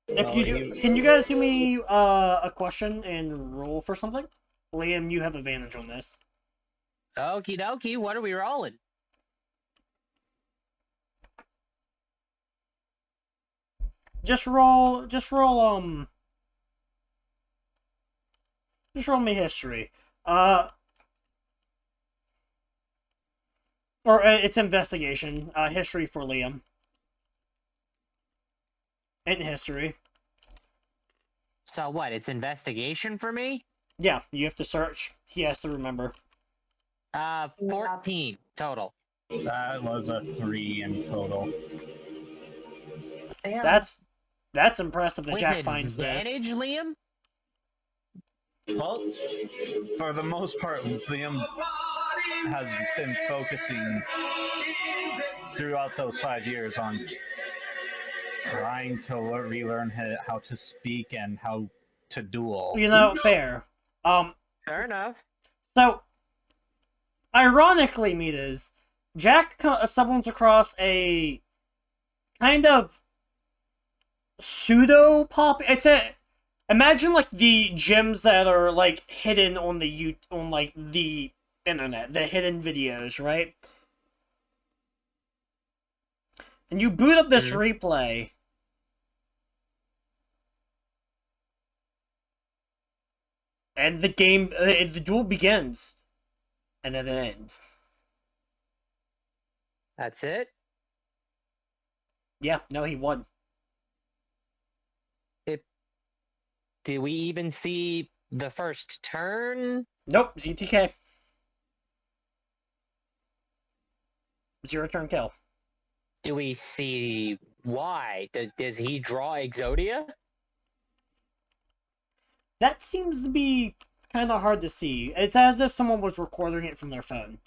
Can you guys do me a question and roll for something? Liam, you have advantage on this. Okie dokie, what are we rolling? Just roll me history. Or it's investigation. History for Liam. In history. So what? It's investigation for me? Yeah, you have to search. He has to remember. 14 total. That was a 3 in total. Yeah. That's impressive that With Jack finds this. advantage, Liam? Well, for the most part, Liam has been focusing throughout those 5 years on trying to relearn how to speak and how to duel. You know, fair. Fair enough. So, ironically, Mitas, Jack stumbles across a kind of pseudo pop. It's a imagine like the gems that are like hidden on the the internet, the hidden videos, right? And you boot up this replay. And the game, the duel begins. And then it ends. That's it? Yeah, no, he won. Do we even see the first turn? Nope, ZTK. Zero turn kill. Do we see why? Does he draw Exodia? That seems to be kind of hard to see. It's as if someone was recording it from their phone.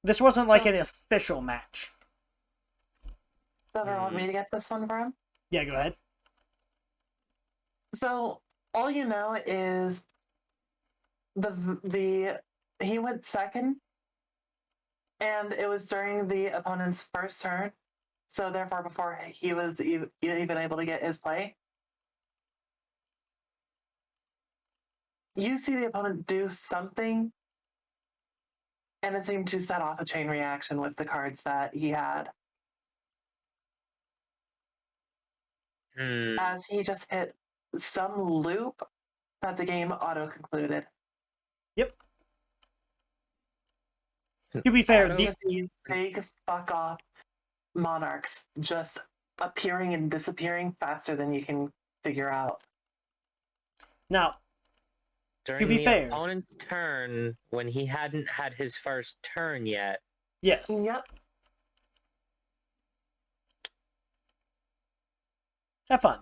This wasn't like an official match. So everyone want me to get this one for him? Yeah, go ahead. So all you know is the he went second, and it was during the opponent's first turn. So therefore, before he was even able to get his play, you see the opponent do something, and it seemed to set off a chain reaction with the cards that he had. As he just hit some loop that the game auto-concluded. Yep. To be fair, You see big fuck off monarchs just appearing and disappearing faster than you can figure out. Now, During be the fair, opponent's turn, when he hadn't had his first turn yet. Yes. Yep. Have fun.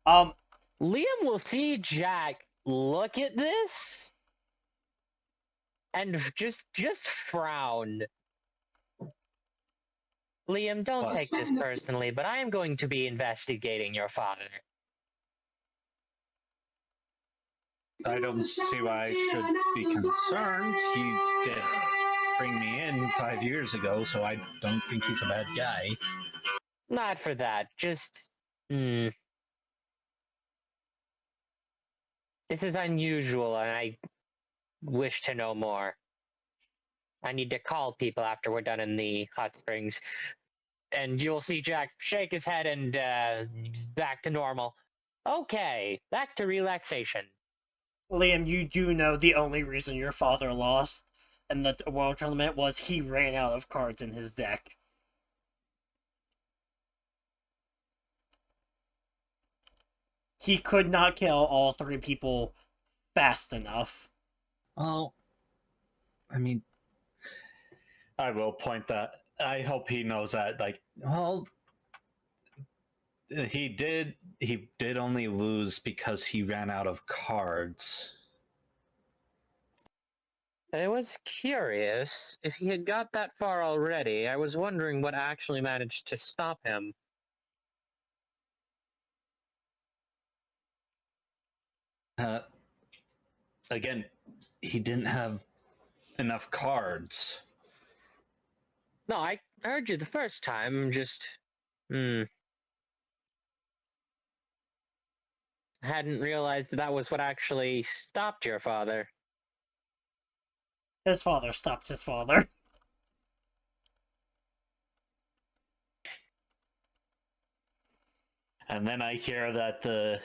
Liam will see Jack look at this and just frown. Liam, don't take this personally, but I am going to be investigating your father. I don't see why I should be concerned. He did bring me in 5 years ago, so I don't think he's a bad guy. Not for that, just... This is unusual, and I wish to know more. I need to call people after we're done in the hot springs. And you'll see Jack shake his head and back to normal. Okay, back to relaxation. Liam, you do know the only reason your father lost in the World Tournament was he ran out of cards in his deck. He could not kill all 3 people fast enough. Oh, I mean, I will point that. I hope he knows that. Like, well, he did only lose because he ran out of cards. I was curious if he had got that far already. I was wondering what actually managed to stop him. Again, he didn't have enough cards. No, I heard you the first time, just... I hadn't realized that was what actually stopped your father. His father stopped his father. And then I hear that the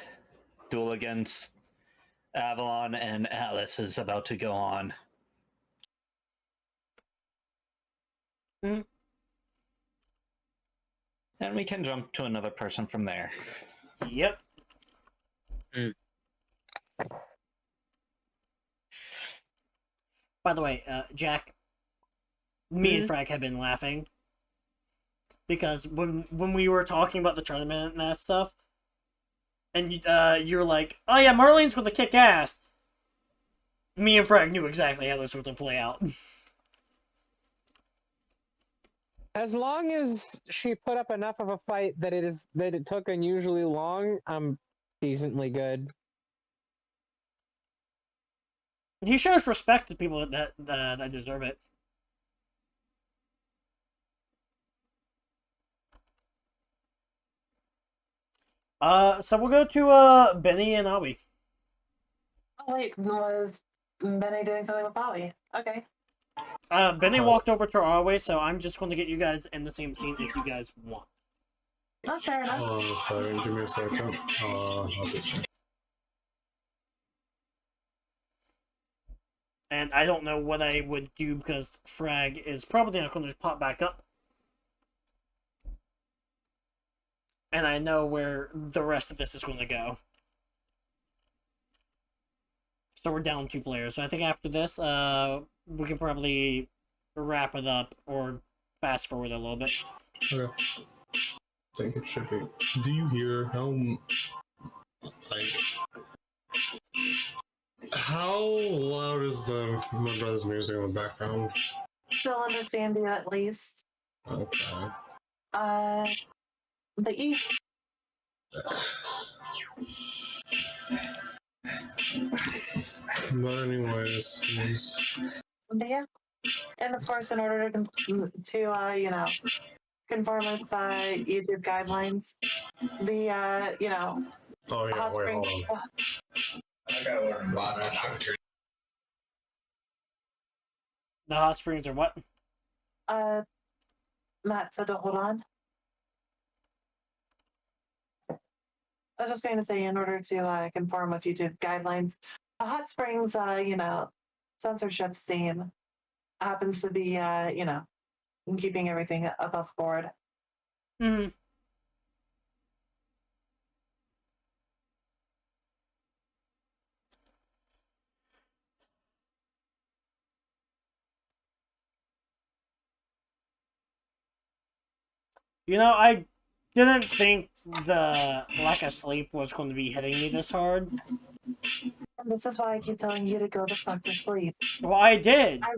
duel against Avalon and Atlas is about to go on. Mhm. And we can jump to another person from there. Yep. By the way, Jack, me and Frag have been laughing because when we were talking about the tournament and that stuff, and you were like, "Oh yeah, Marlene's going to kick ass." Me and Frag knew exactly how this was going to play out. As long as she put up enough of a fight that it took unusually long, I'm decently good. He shows respect to people that deserve it. So we'll go to Benny and Aoi. Oh wait, was Benny doing something with Bobby? Okay. Benny walked over to Aoi, so I'm just going to get you guys in the same scene if you guys want. Not fair enough. Sorry, give me a second. I'll just... And I don't know what I would do because Frag is probably not going to just pop back up. And I know where the rest of this is going to go. So we're down 2 players. So I think after this, we can probably wrap it up or fast forward a little bit. Okay. I think it should be. Do you hear how loud is my brother's music in the background? Still understand you at least. Okay. The E. But anyways, Yeah. And of course, in order to conform with YouTube guidelines, the oh yeah, hot wait, spring. hold on. I gotta learn bot. The hot springs are what? Matt said to hold on. I was just going to say, in order to conform with YouTube guidelines, the hot springs, censorship scene happens to be, keeping everything above board. Mm-hmm. I didn't think the lack of sleep was going to be hitting me this hard. And this is why I keep telling you to go the fuck to sleep. Well, I did. I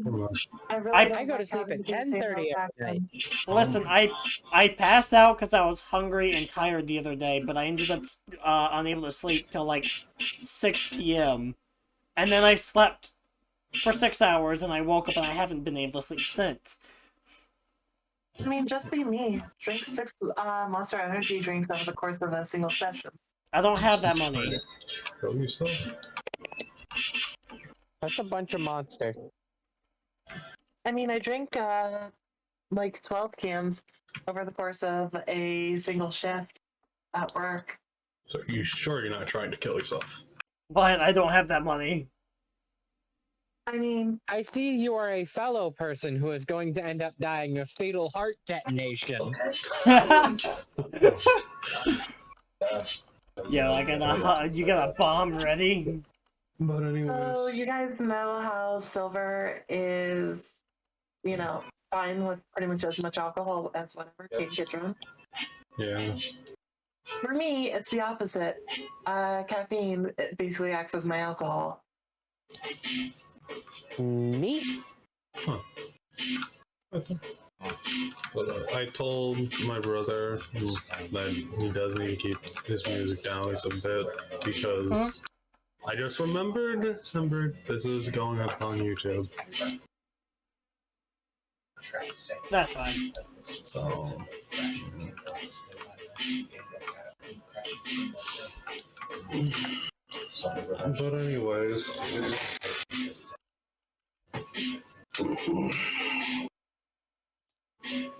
go to sleep at 10:30 every night. Listen, I passed out because I was hungry and tired the other day, but I ended up unable to sleep till like 6 p.m. And then I slept for 6 hours, and I woke up and I haven't been able to sleep since. I mean, just be me. Drink 6 Monster Energy drinks over the course of a single session. I don't have that money. Kill yourself. That's a bunch of monster. I mean, I drink like 12 cans over the course of a single shift at work. So are you sure you're not trying to kill yourself? But I don't have that money. I mean, I see you are a fellow person who is going to end up dying of fatal heart detonation. Yo, you got a bomb ready? But anyways. So you guys know how silver is, fine with pretty much as much alcohol as whatever. Can't get drunk. Yeah. For me, it's the opposite. Caffeine basically acts as my alcohol. Neat. Huh. But I told my brother that he does need to keep his music down at least a bit because I just remembered this is going up on YouTube. That's fine. So but anyways,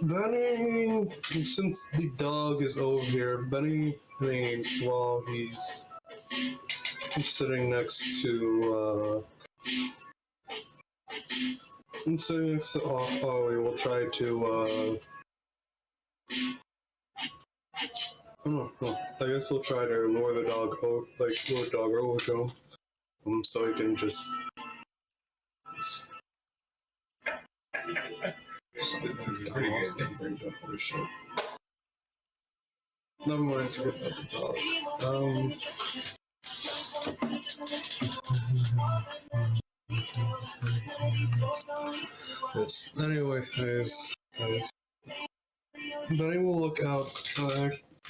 Benny, since the dog is over here, Benny, while he's sitting next to And so Ollie will try to. I guess he'll try to lure the dog, lure the dog over to him, so he can just. Never mind, forget about the dog. Yes. Anyway, Benny will look out.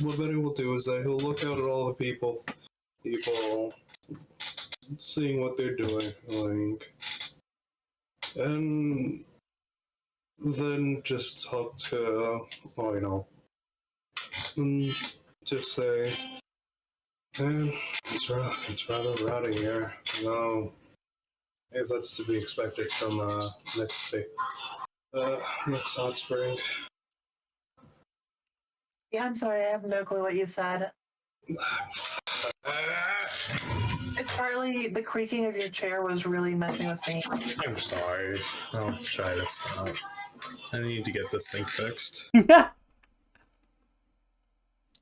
What Benny will do is that he'll look out at all the people, seeing what they're doing, like, and then just talk to, and just say, man, it's rather rowdy here. No, I guess that's to be expected from next hot spring. Yeah, I'm sorry, I have no clue what you said. It's partly the creaking of your chair was really messing with me. I'm sorry. I'll try to stop. I need to get this thing fixed.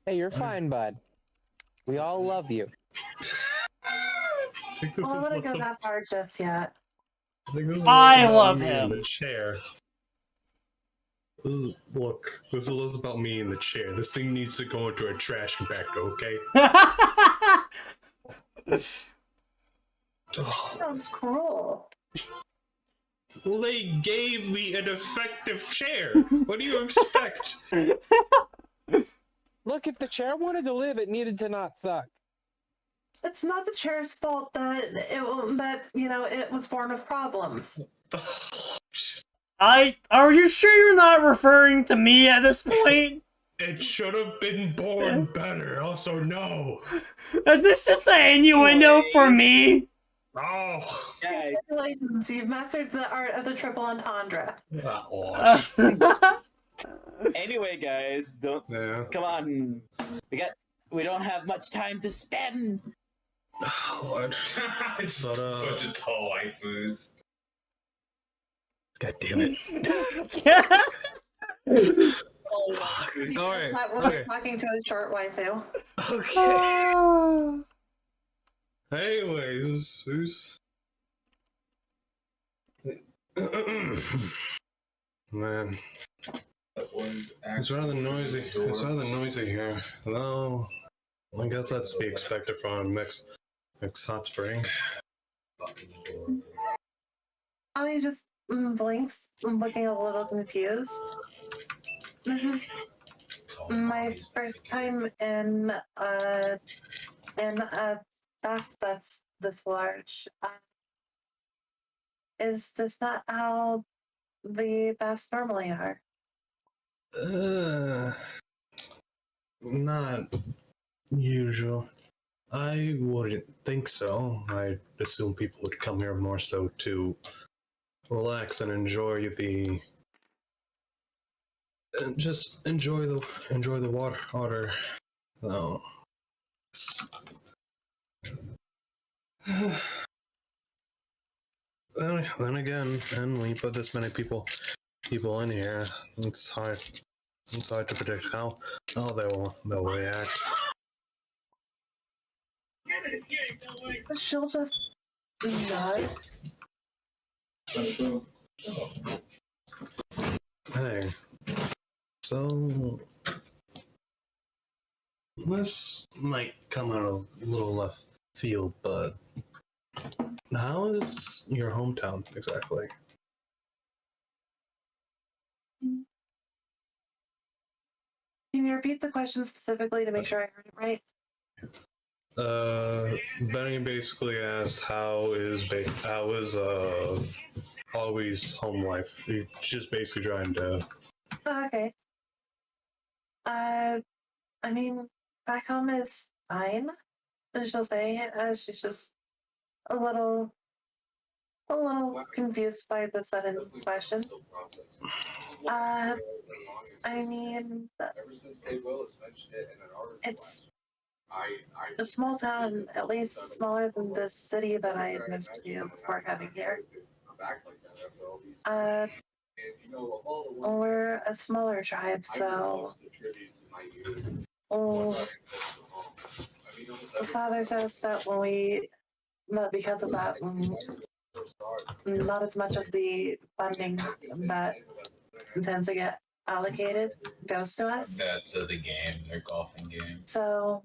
Hey, you're fine, bud. We all love you. I think this Well, I is wouldn't go that far just yet. I love him. In the chair. This is less about me in the chair. This thing needs to go into a trash compactor, okay? Sounds cruel. Well, they gave me an effective chair. What do you expect? Look, if the chair wanted to live, it needed to not suck. It's not the chair's fault that it was born of problems. Are you sure you're not referring to me at this point? It should have been born better. Also, no. Is this just an innuendo for me? Oh. Congratulations, you've mastered the art of the triple entendre. Anyway, guys, come on. We don't have much time to spend. Lord. Just a bunch of tall waifus. God damn it. Alright. We're talking to a short waifu. Okay. Anyways, man. It's rather noisy. It's rather noisy here. No, I guess that's to be expected from a mixed hot spring. Ollie just blinks, looking a little confused. This is my first time in a bath that's this large. Is this not how the baths normally are? Not usual. I wouldn't think so. I'd assume people would come here more so to relax and enjoy the water. No. Then again, and when you put this many people in here, it's hard to predict how they'll react. She'll just nod. Hey, so this might come out a little left field, but how is your hometown exactly? Can you repeat the question specifically to make sure I heard it right? Benny basically asked how is always home life. He's just basically trying to. Oh, okay. I mean, back home is fine. She'll say, she's just a little confused by the sudden question. I mean, it's a small town, at least smaller than the city that I had moved to before coming here. We're a smaller tribe, so the father says that that because of that, not as much of the funding that tends to get allocated goes to us. That's the game, their golfing game. So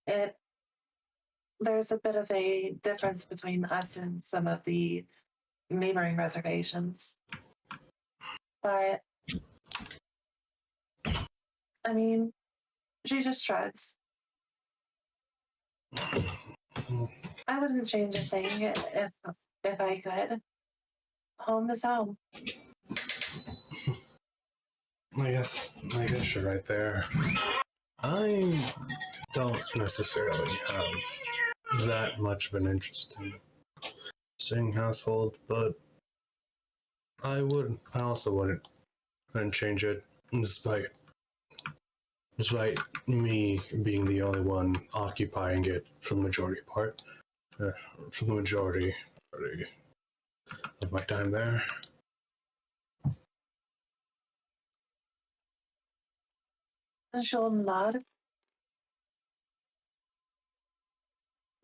there's a bit of a difference between us and some of the neighboring reservations. But I mean, she just shrugs. I wouldn't change a thing if I could. Home is home. I guess you're right there. I don't necessarily have that much of an interest in staying household, but I also wouldn't change it, despite me being the only one occupying it for the majority of my time there. She'll nod.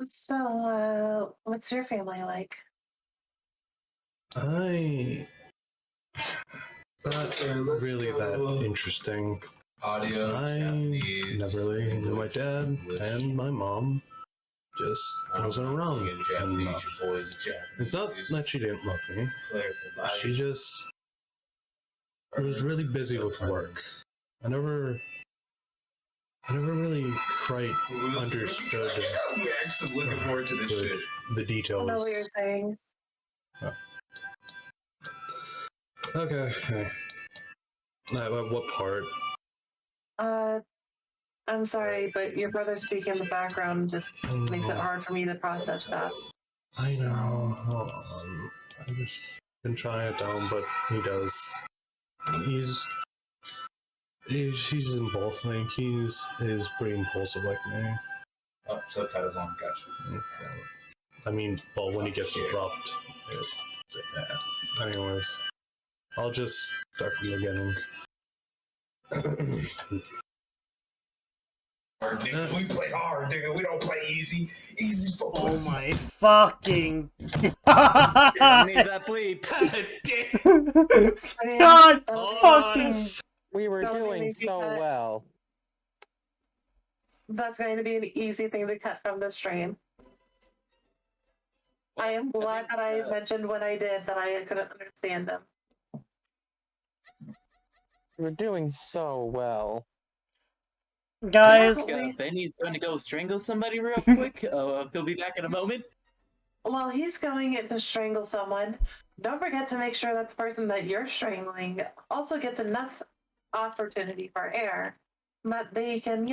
So, what's your family like? Not really that interesting. Audio, I never really knew my dad and my mom. Just wasn't around enough. It's not that she didn't love me. She just was really busy with work. I never really quite understood. I'm actually looking forward to this shit. The details. I know what you're saying. Okay. What part? I'm sorry, but your brother speaking in the background just makes it hard for me to process that. I know. Hold on. I've just been trying it down, but he does. He's impulsive. He's pretty impulsive like me. Oh, subtitles on, gotcha. Okay. I mean, well, when he gets abrupt, it's that. Anyways, I'll just start from the beginning. Nigga, we play hard, nigga. We don't play easy. Easy for Oh my fucking Need that bleep. God fucking. We were Don't doing make me so cut. well. That's going to be an easy thing to cut from the stream. I am glad that I mentioned when I did that I couldn't understand them. We were doing so well. Guys, Benny's going to go strangle somebody real quick. He'll be back in a moment. While he's going in to strangle someone, don't forget to make sure that the person that you're strangling also gets enough opportunity for air that they can,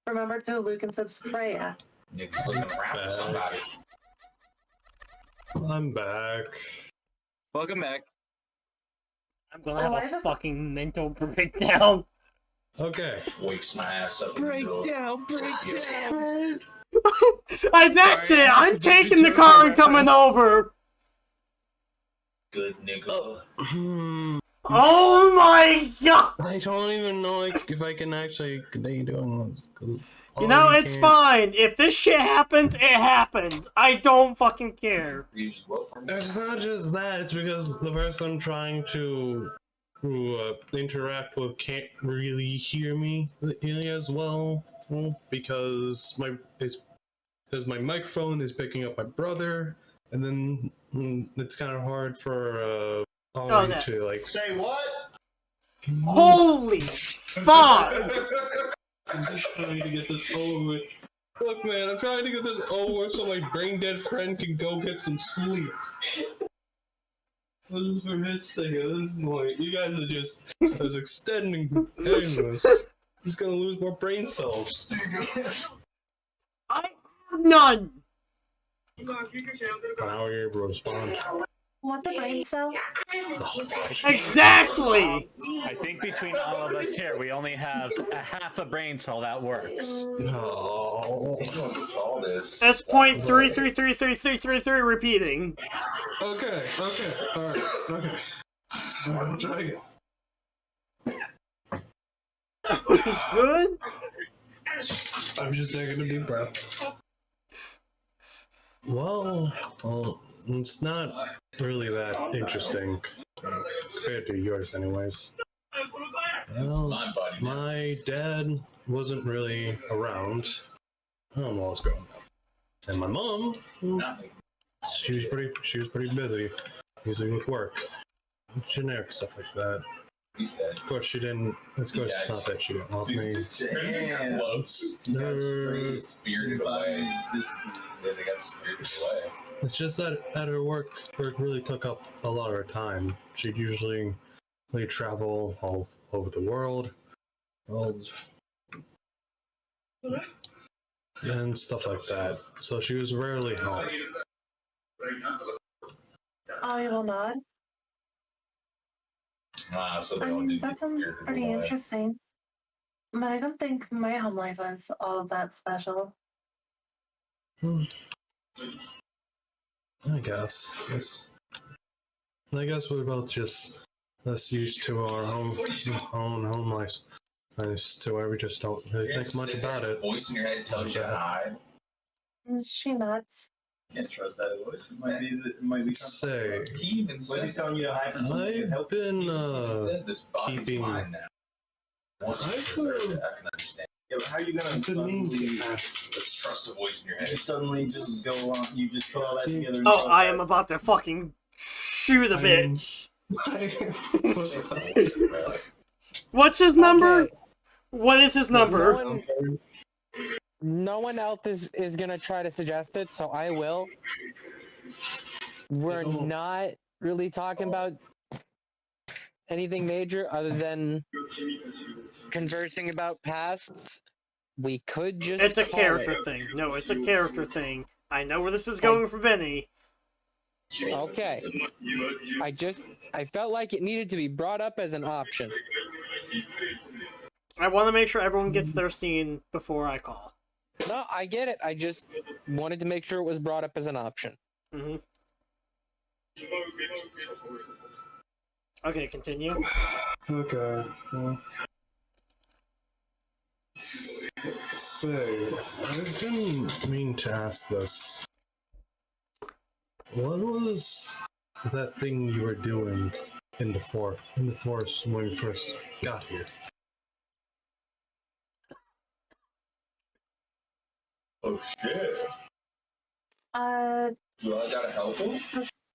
remember to Luke and Subspraya. Niggas looking around for somebody. I'm back. Welcome back. I'm gonna have a fucking mental breakdown. Okay. Wakes my ass up. Breakdown. That's it. I'm taking the car and coming over. Good nigga. Oh my god! I don't even know if I can actually continue doing this. It's fine. If this shit happens, it happens. I don't fucking care. It's not just that. It's because the person I'm trying to interact with can't really hear me as well, because my microphone is picking up my brother, and then it's kind of hard for Ollie to like say what? Holy fuck! I'm just trying to get this over with. Look, man, I'm trying to get this over so my brain dead friend can go get some sleep. This is for his sake at this point. You guys are just extending. Anyways, he's gonna lose more brain cells. I have none! How are you able to respond? What's a brain cell? Exactly! I think between all of us here, we only have a half a brain cell that works. No. saw this. S.3333333 repeating. Okay. Alright. Okay. Smart dragon. Good? I'm just taking a deep breath. Well, it's not really that interesting compared to yours, anyways. Well, my dad wasn't really around. I don't know what's going on. And my mom, she was pretty busy, usually with work, generic stuff like that. Of course, she didn't. Of course, it's not that she didn't love me. It's just that at her work really took up a lot of her time. She'd usually travel all over the world, and stuff like that. So she was rarely home. I will nod. I mean, that sounds pretty interesting. But I don't think my home life was all that special. I guess. Yes. I guess we're both just less used to our home lives. Nice to where we just don't really think much about it. Voice in your head tells you to hide. She nods. Can't trust that voice. It might be Say, he even said he's telling you to hide from somebody. I've been Keeping. Mine now. I can understand. Yeah, but how are you gonna suddenly trust the voice in your head? You suddenly just go on. You just put all that together. And Oh, I am about to fucking shoot the bitch. What's his number? Okay. What is his number? No one else is gonna try to suggest it, so I will. We're not really talking about anything major other than conversing about pasts. We could just It's a call character it. thing. No, it's a character thing. I know where this is going for Benny. Okay. I felt like it needed to be brought up as an option. I want to make sure everyone gets their scene before I call. No, I get it. I just wanted to make sure it was brought up as an option. Mm-hmm. Okay, continue. Okay. Well, say, I've been meaning to ask this. What was that thing you were doing in the forest when you first got here? Oh shit. Do I gotta help him?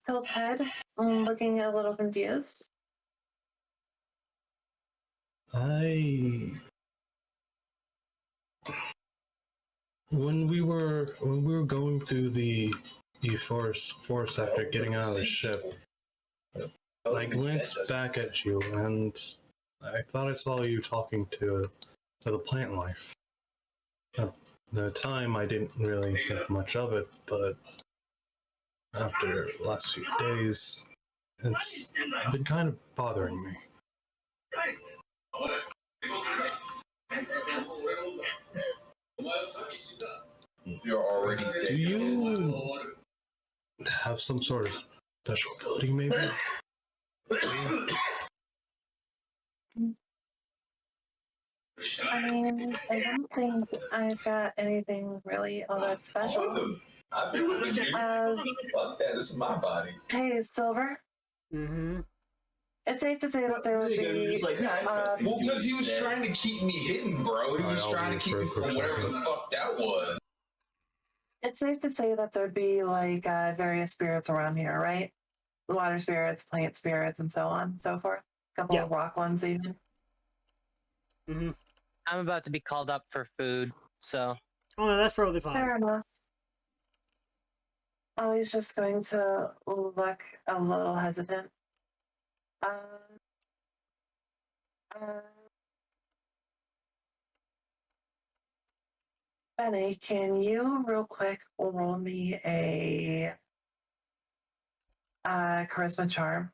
Tilt's head, looking a little confused. When we were going through the forest after getting out of the ship, I glanced back at you and I thought I saw you talking to the plant life. At the time, I didn't really think much of it, but after the last few days, it's been kind of bothering me. You're already dead. Do you have some sort of special ability, maybe? I mean, I don't think I've got anything really all that special. I've been with you. Fuck that, this is my body. Hey, Silver. Mm-hmm. It's safe to say that there would be. Well, because he was trying to keep me hidden, bro. He was trying to keep me from whatever the fuck that was. It's safe to say that there'd be like various spirits around here, right? Water spirits, plant spirits, and so on and so forth. A couple of rock ones, even. Mm-hmm. I'm about to be called up for food, so. Oh no, that's probably fine. Fair enough. Oh, he's just going to look a little hesitant. Benny, can you real quick roll me a charisma charm?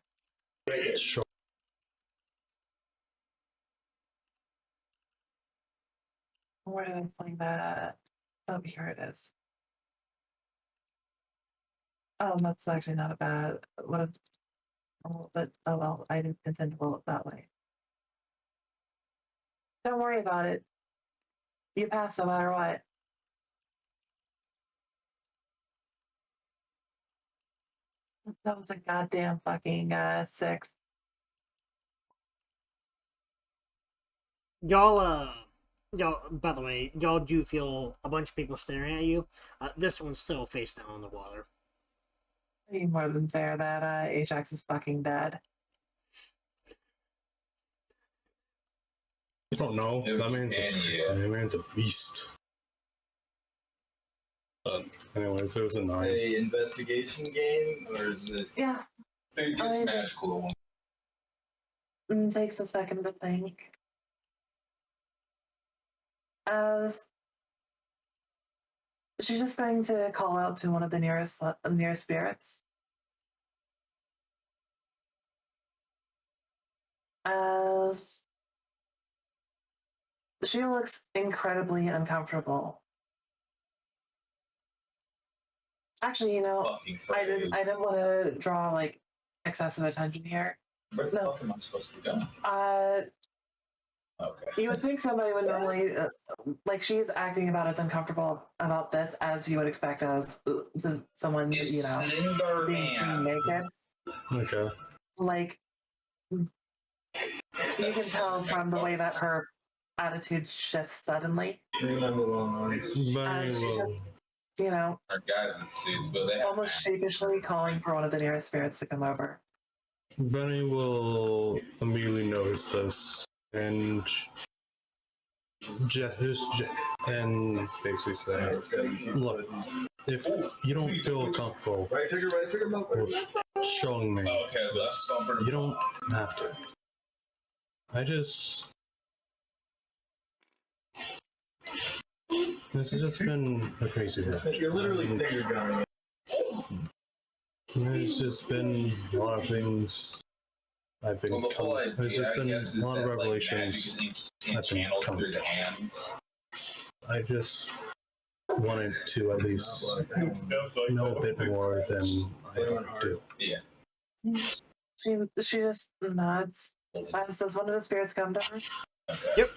Sure. Where did I find that? Oh, here it is. Oh, that's actually not a bad. What if? But oh well, I didn't intend to roll it that way. Don't worry about it. You pass no matter what. That was a goddamn fucking 6. Y'all, by the way, y'all do feel a bunch of people staring at you. This one's still face down on the water. Pretty more than fair that Ajax is fucking dead. I don't know. That man's a beast. Anyways, it was a 9. A investigation game, or is it? Yeah. It gets magical. Takes a second to think. As she's just going to call out to one of the nearest spirits. As she looks incredibly uncomfortable. Actually, you know, I didn't want to draw like excessive attention here. Where the fuck am I supposed to go? Okay. You would think somebody would normally, like, she's acting about as uncomfortable about this as you would expect as someone, you know, being seen naked. Okay. Like, you can tell from the way that her attitude shifts suddenly. She's just, you know, Our guys in suits, but they have almost sheepishly calling for one of the nearest spirits to come over. Benny will immediately notice this and and basically say, "Look, if you don't feel comfortable with showing me, this, you don't have to. This has just been a crazy week. You're literally finger gunning. There's just been a lot of things I've been. There's just been a lot of revelations I've been coming to. I just wanted to at least know a bit more than I do. Yeah. She just nods. Does one of the spirits come to her? Yep.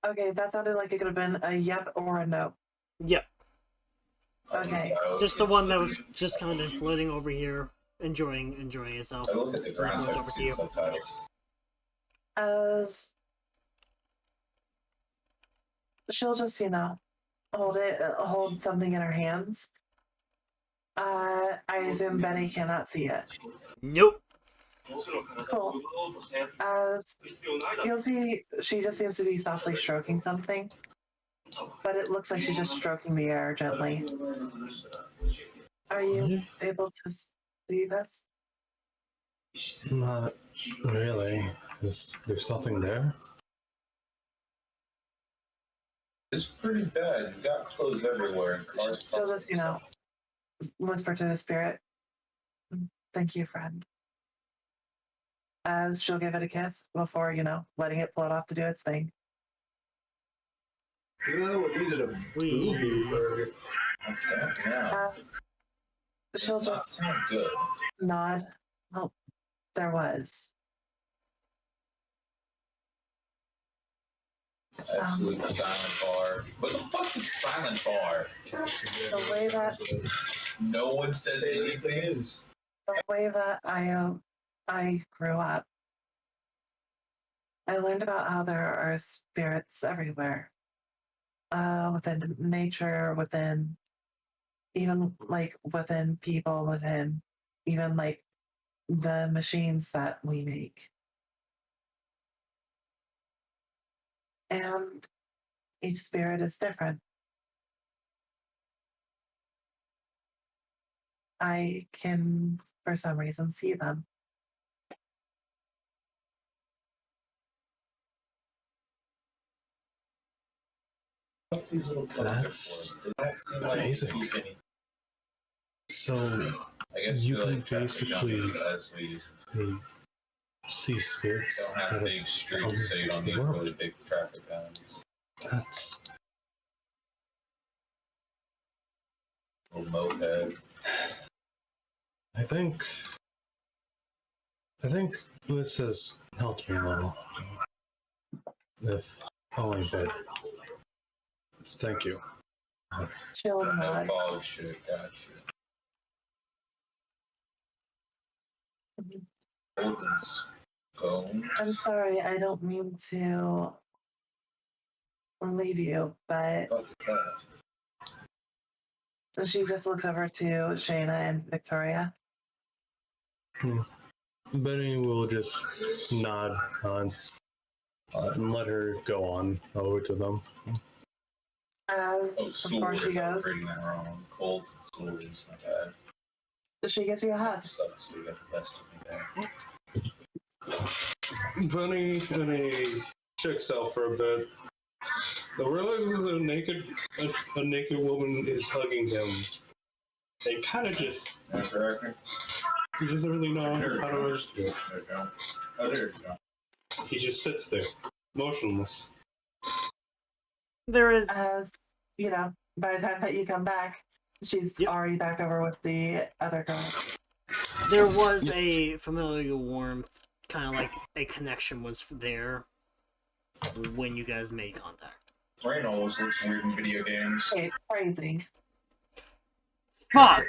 Okay, that sounded like it could have been a yep or a no. Yep. Okay. Just the one that was just kind of floating over here, enjoying itself. I look at the ground Floats so I over can to see you. subtitles. As she'll just, you know, hold something in her hands. I assume Benny cannot see it. Nope. Cool. As you'll see, she just seems to be softly stroking something, but it looks like she's just stroking the air gently. Are you able to see this? Not really. Is there something there? It's pretty bad. You got clothes everywhere and cars. She'll just, you know, whisper to the spirit, "Thank you, friend." As she'll give it a kiss before, you know, letting it float off to do its thing. You know, it needed a boo-boo burger. Okay, now. She'll just good. nod. Oh, there was. Absolute silent bar. What the fuck's a silent bar? The way that no one says anything. the way that I grew up, I learned about how there are spirits everywhere. Within nature, within even like within people, within even like the machines that we make. And each spirit is different. I can, for some reason, see them. That's amazing. So you can basically see spirits Don't have that big streets, so you don't need really big traffic cones. That's Little moped. I think this has helped me a little. If only a bit. Thank you. She'll nod. Fog shit, gotcha. Golden's gone. I'm sorry, I don't mean to leave you, but she just looks over to Shayna and Victoria. Benny will just nod and let her go on over to them. As before she goes, Reading that wrong. Cold stories, my dad. she gives you a hug. So we got the best of me there. Bunny and he checks out for a bit. But realizes a naked woman is hugging him. They kind of just. He doesn't really know how to respond. Oh, there you go. He just sits there, motionless. There is. As you know, by the time that you come back, she's already back over with the other girl. There was a familiar warmth, kind of like a connection was there when you guys made contact. Rain always looks weird in video games. Okay, crazy. Fuck!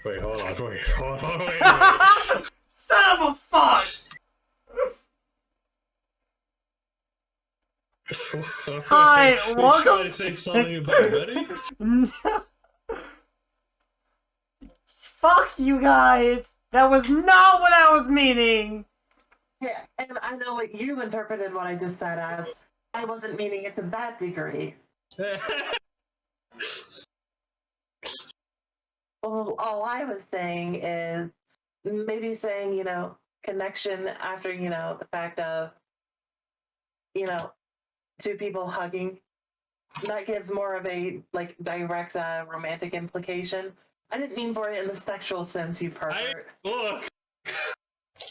Wait, hold on, wait. Son of a fuck! Hi, Are you welcome trying to say something about Betty? Fuck you guys! That was not what I was meaning! Yeah, and I know what you interpreted what I just said as. I wasn't meaning it to that degree. Well, all I was saying is maybe saying, you know, connection after, you know, the fact of, you know, two people hugging. That gives more of a, like, direct romantic implication. I didn't mean for it in the sexual sense, you pervert. Look!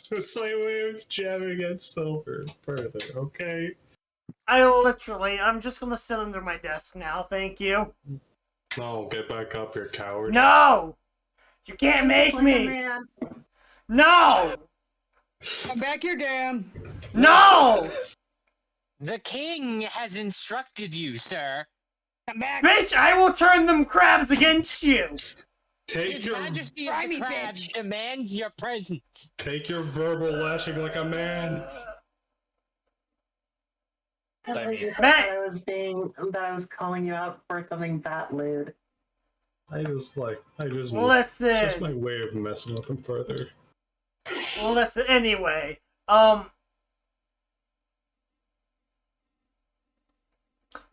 That's my way of jabbing at Silver further, okay? I'm just gonna sit under my desk now, thank you. No, get back up, you coward. No! You can't make me! No! Come back here, Dan. No! The king has instructed you, sir. Come back. Bitch, I will turn them crabs against you! His Majesty of the Crabs demands your presence. Take your verbal lashing like a man. I can't believe you thought that I was calling you out for something that lewd. It's Listen. just my way of messing with them further. Listen, anyway,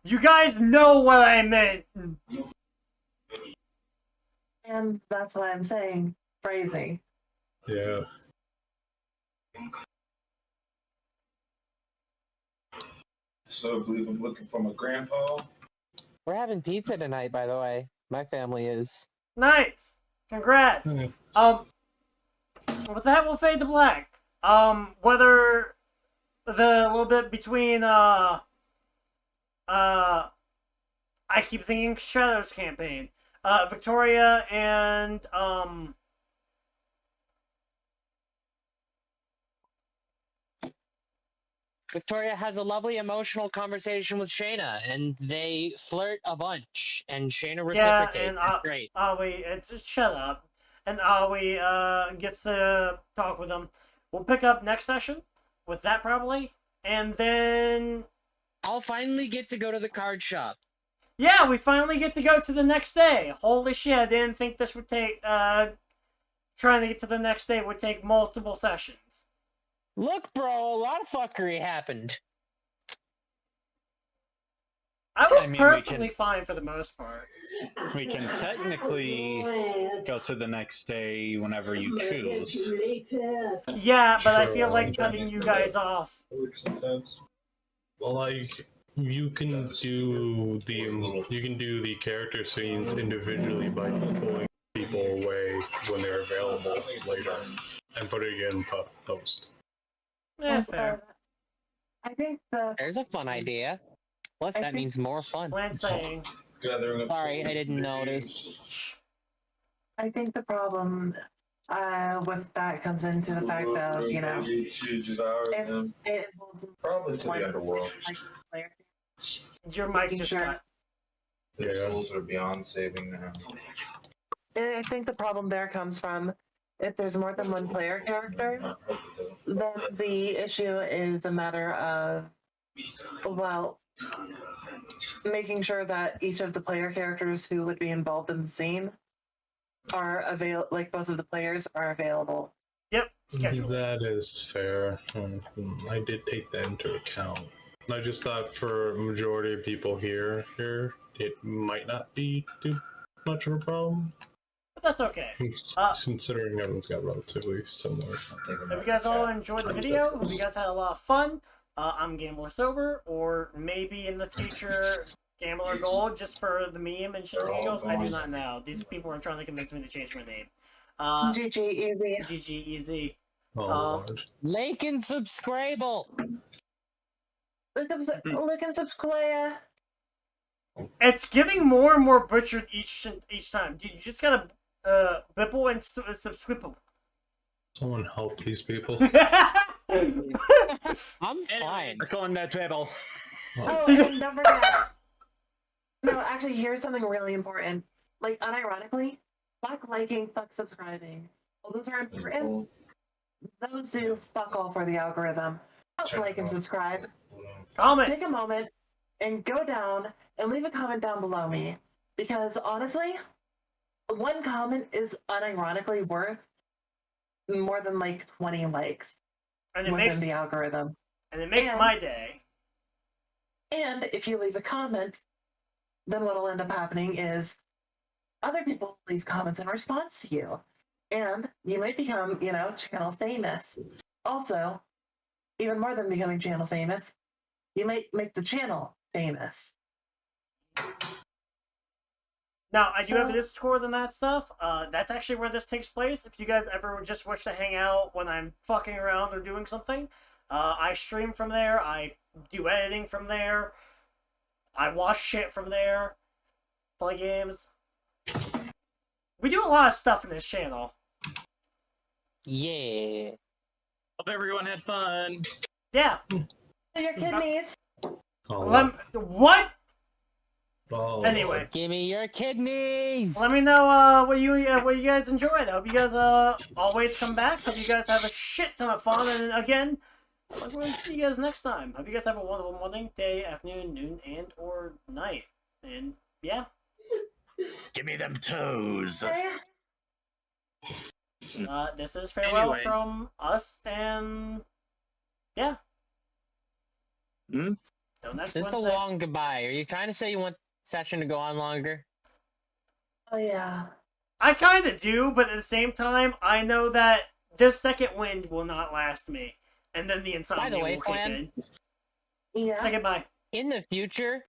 you guys know what I meant. And that's why I'm saying phrasing. Yeah. So I believe I'm looking for my grandpa. We're having pizza tonight, by the way. My family is. Nice. Congrats. With that, we'll fade to black. Whether the little bit between I keep thinking Shadow's campaign, Victoria and Victoria has a lovely emotional conversation with Shayna, and they flirt a bunch, and Shayna reciprocates. and It's great. shut up. And Aoi gets to talk with them. We'll pick up next session with that probably, and then I'll finally get to go to the card shop. Yeah, we finally get to go to the next day. Holy shit, I didn't think this would take, trying to get to the next day would take multiple sessions. Look, bro, a lot of fuckery happened. I was we perfectly can- fine for the most part. We can technically go to the next day whenever you choose. Yeah, but I feel Sure, like cutting you guys off. Sometimes. Well, like, you can do the character scenes individually by pulling people away when they're available later and putting it in post. Yeah, fair. I think There's a fun idea. Plus, that means more fun. Plan saying. Sorry, I didn't notice. I think the problem with that comes into the fact of, you know, if it involves Probably to one the underworld. like player, Your mic making just sure. got. The souls are beyond saving now. I think the problem there comes from if there's more than one player character, then the issue is a matter of, well, making sure that each of the player characters who would be involved in the scene are like both of the players are available. Yep, schedule. That is fair. I did take that into account. I just thought for majority of people here, it might not be too much of a problem. But that's okay. Considering everyone's got relatively similar. Hope you guys all enjoyed the video. Hope you guys had a lot of fun. I'm Gambler Silver, or maybe in the future Gambler Gold, just for the meme and shits and giggles. I do not know. These people are trying to convince me to change my name. GG easy. GG easy. Oh Lord. Like and subscribe. Look and subscribe. It's getting more and more butchered each time. You just gotta bipple and subscribe. Someone help these people. I'm fine. We're calling that treble. Oh, and don't forget. No, actually, here's something really important. Like, unironically, fuck liking, fuck subscribing. Well, those are important. Those do fuck all for the algorithm. Fuck like and subscribe. Comment. Take a moment and go down and leave a comment down below me. Because honestly, one comment is unironically worth more than like 20 likes And it within makes the algorithm. And it makes my day. And if you leave a comment, then what'll end up happening is other people leave comments in response to you. And you might become, you know, channel famous. Also, even more than becoming channel famous, you might make the channel famous. Now, I do have a Discord and that stuff. That's actually where this takes place. If you guys ever just wish to hang out when I'm fucking around or doing something, I stream from there. I do editing from there. I watch shit from there. Play games. We do a lot of stuff in this channel. Yeah. Hope everyone had fun. Yeah. Your kidneys. What? Oh, anyway, give me your kidneys. Let me know what you guys enjoyed. I hope you guys always come back. Hope you guys have a shit ton of fun. And again, we'll see you guys next time. Hope you guys have a wonderful morning, day, afternoon, noon, and or night. And yeah. Give me them toes. This is farewell Anyway. from us, and yeah. Hmm? Till next This is a Wednesday. long goodbye. Are you trying to say you want session to go on longer? Oh, yeah. I kind of do, but at the same time, I know that this second wind will not last me, and then the insomnia By the way, will kick Flan, in. Yeah. Okay, bye. in the future,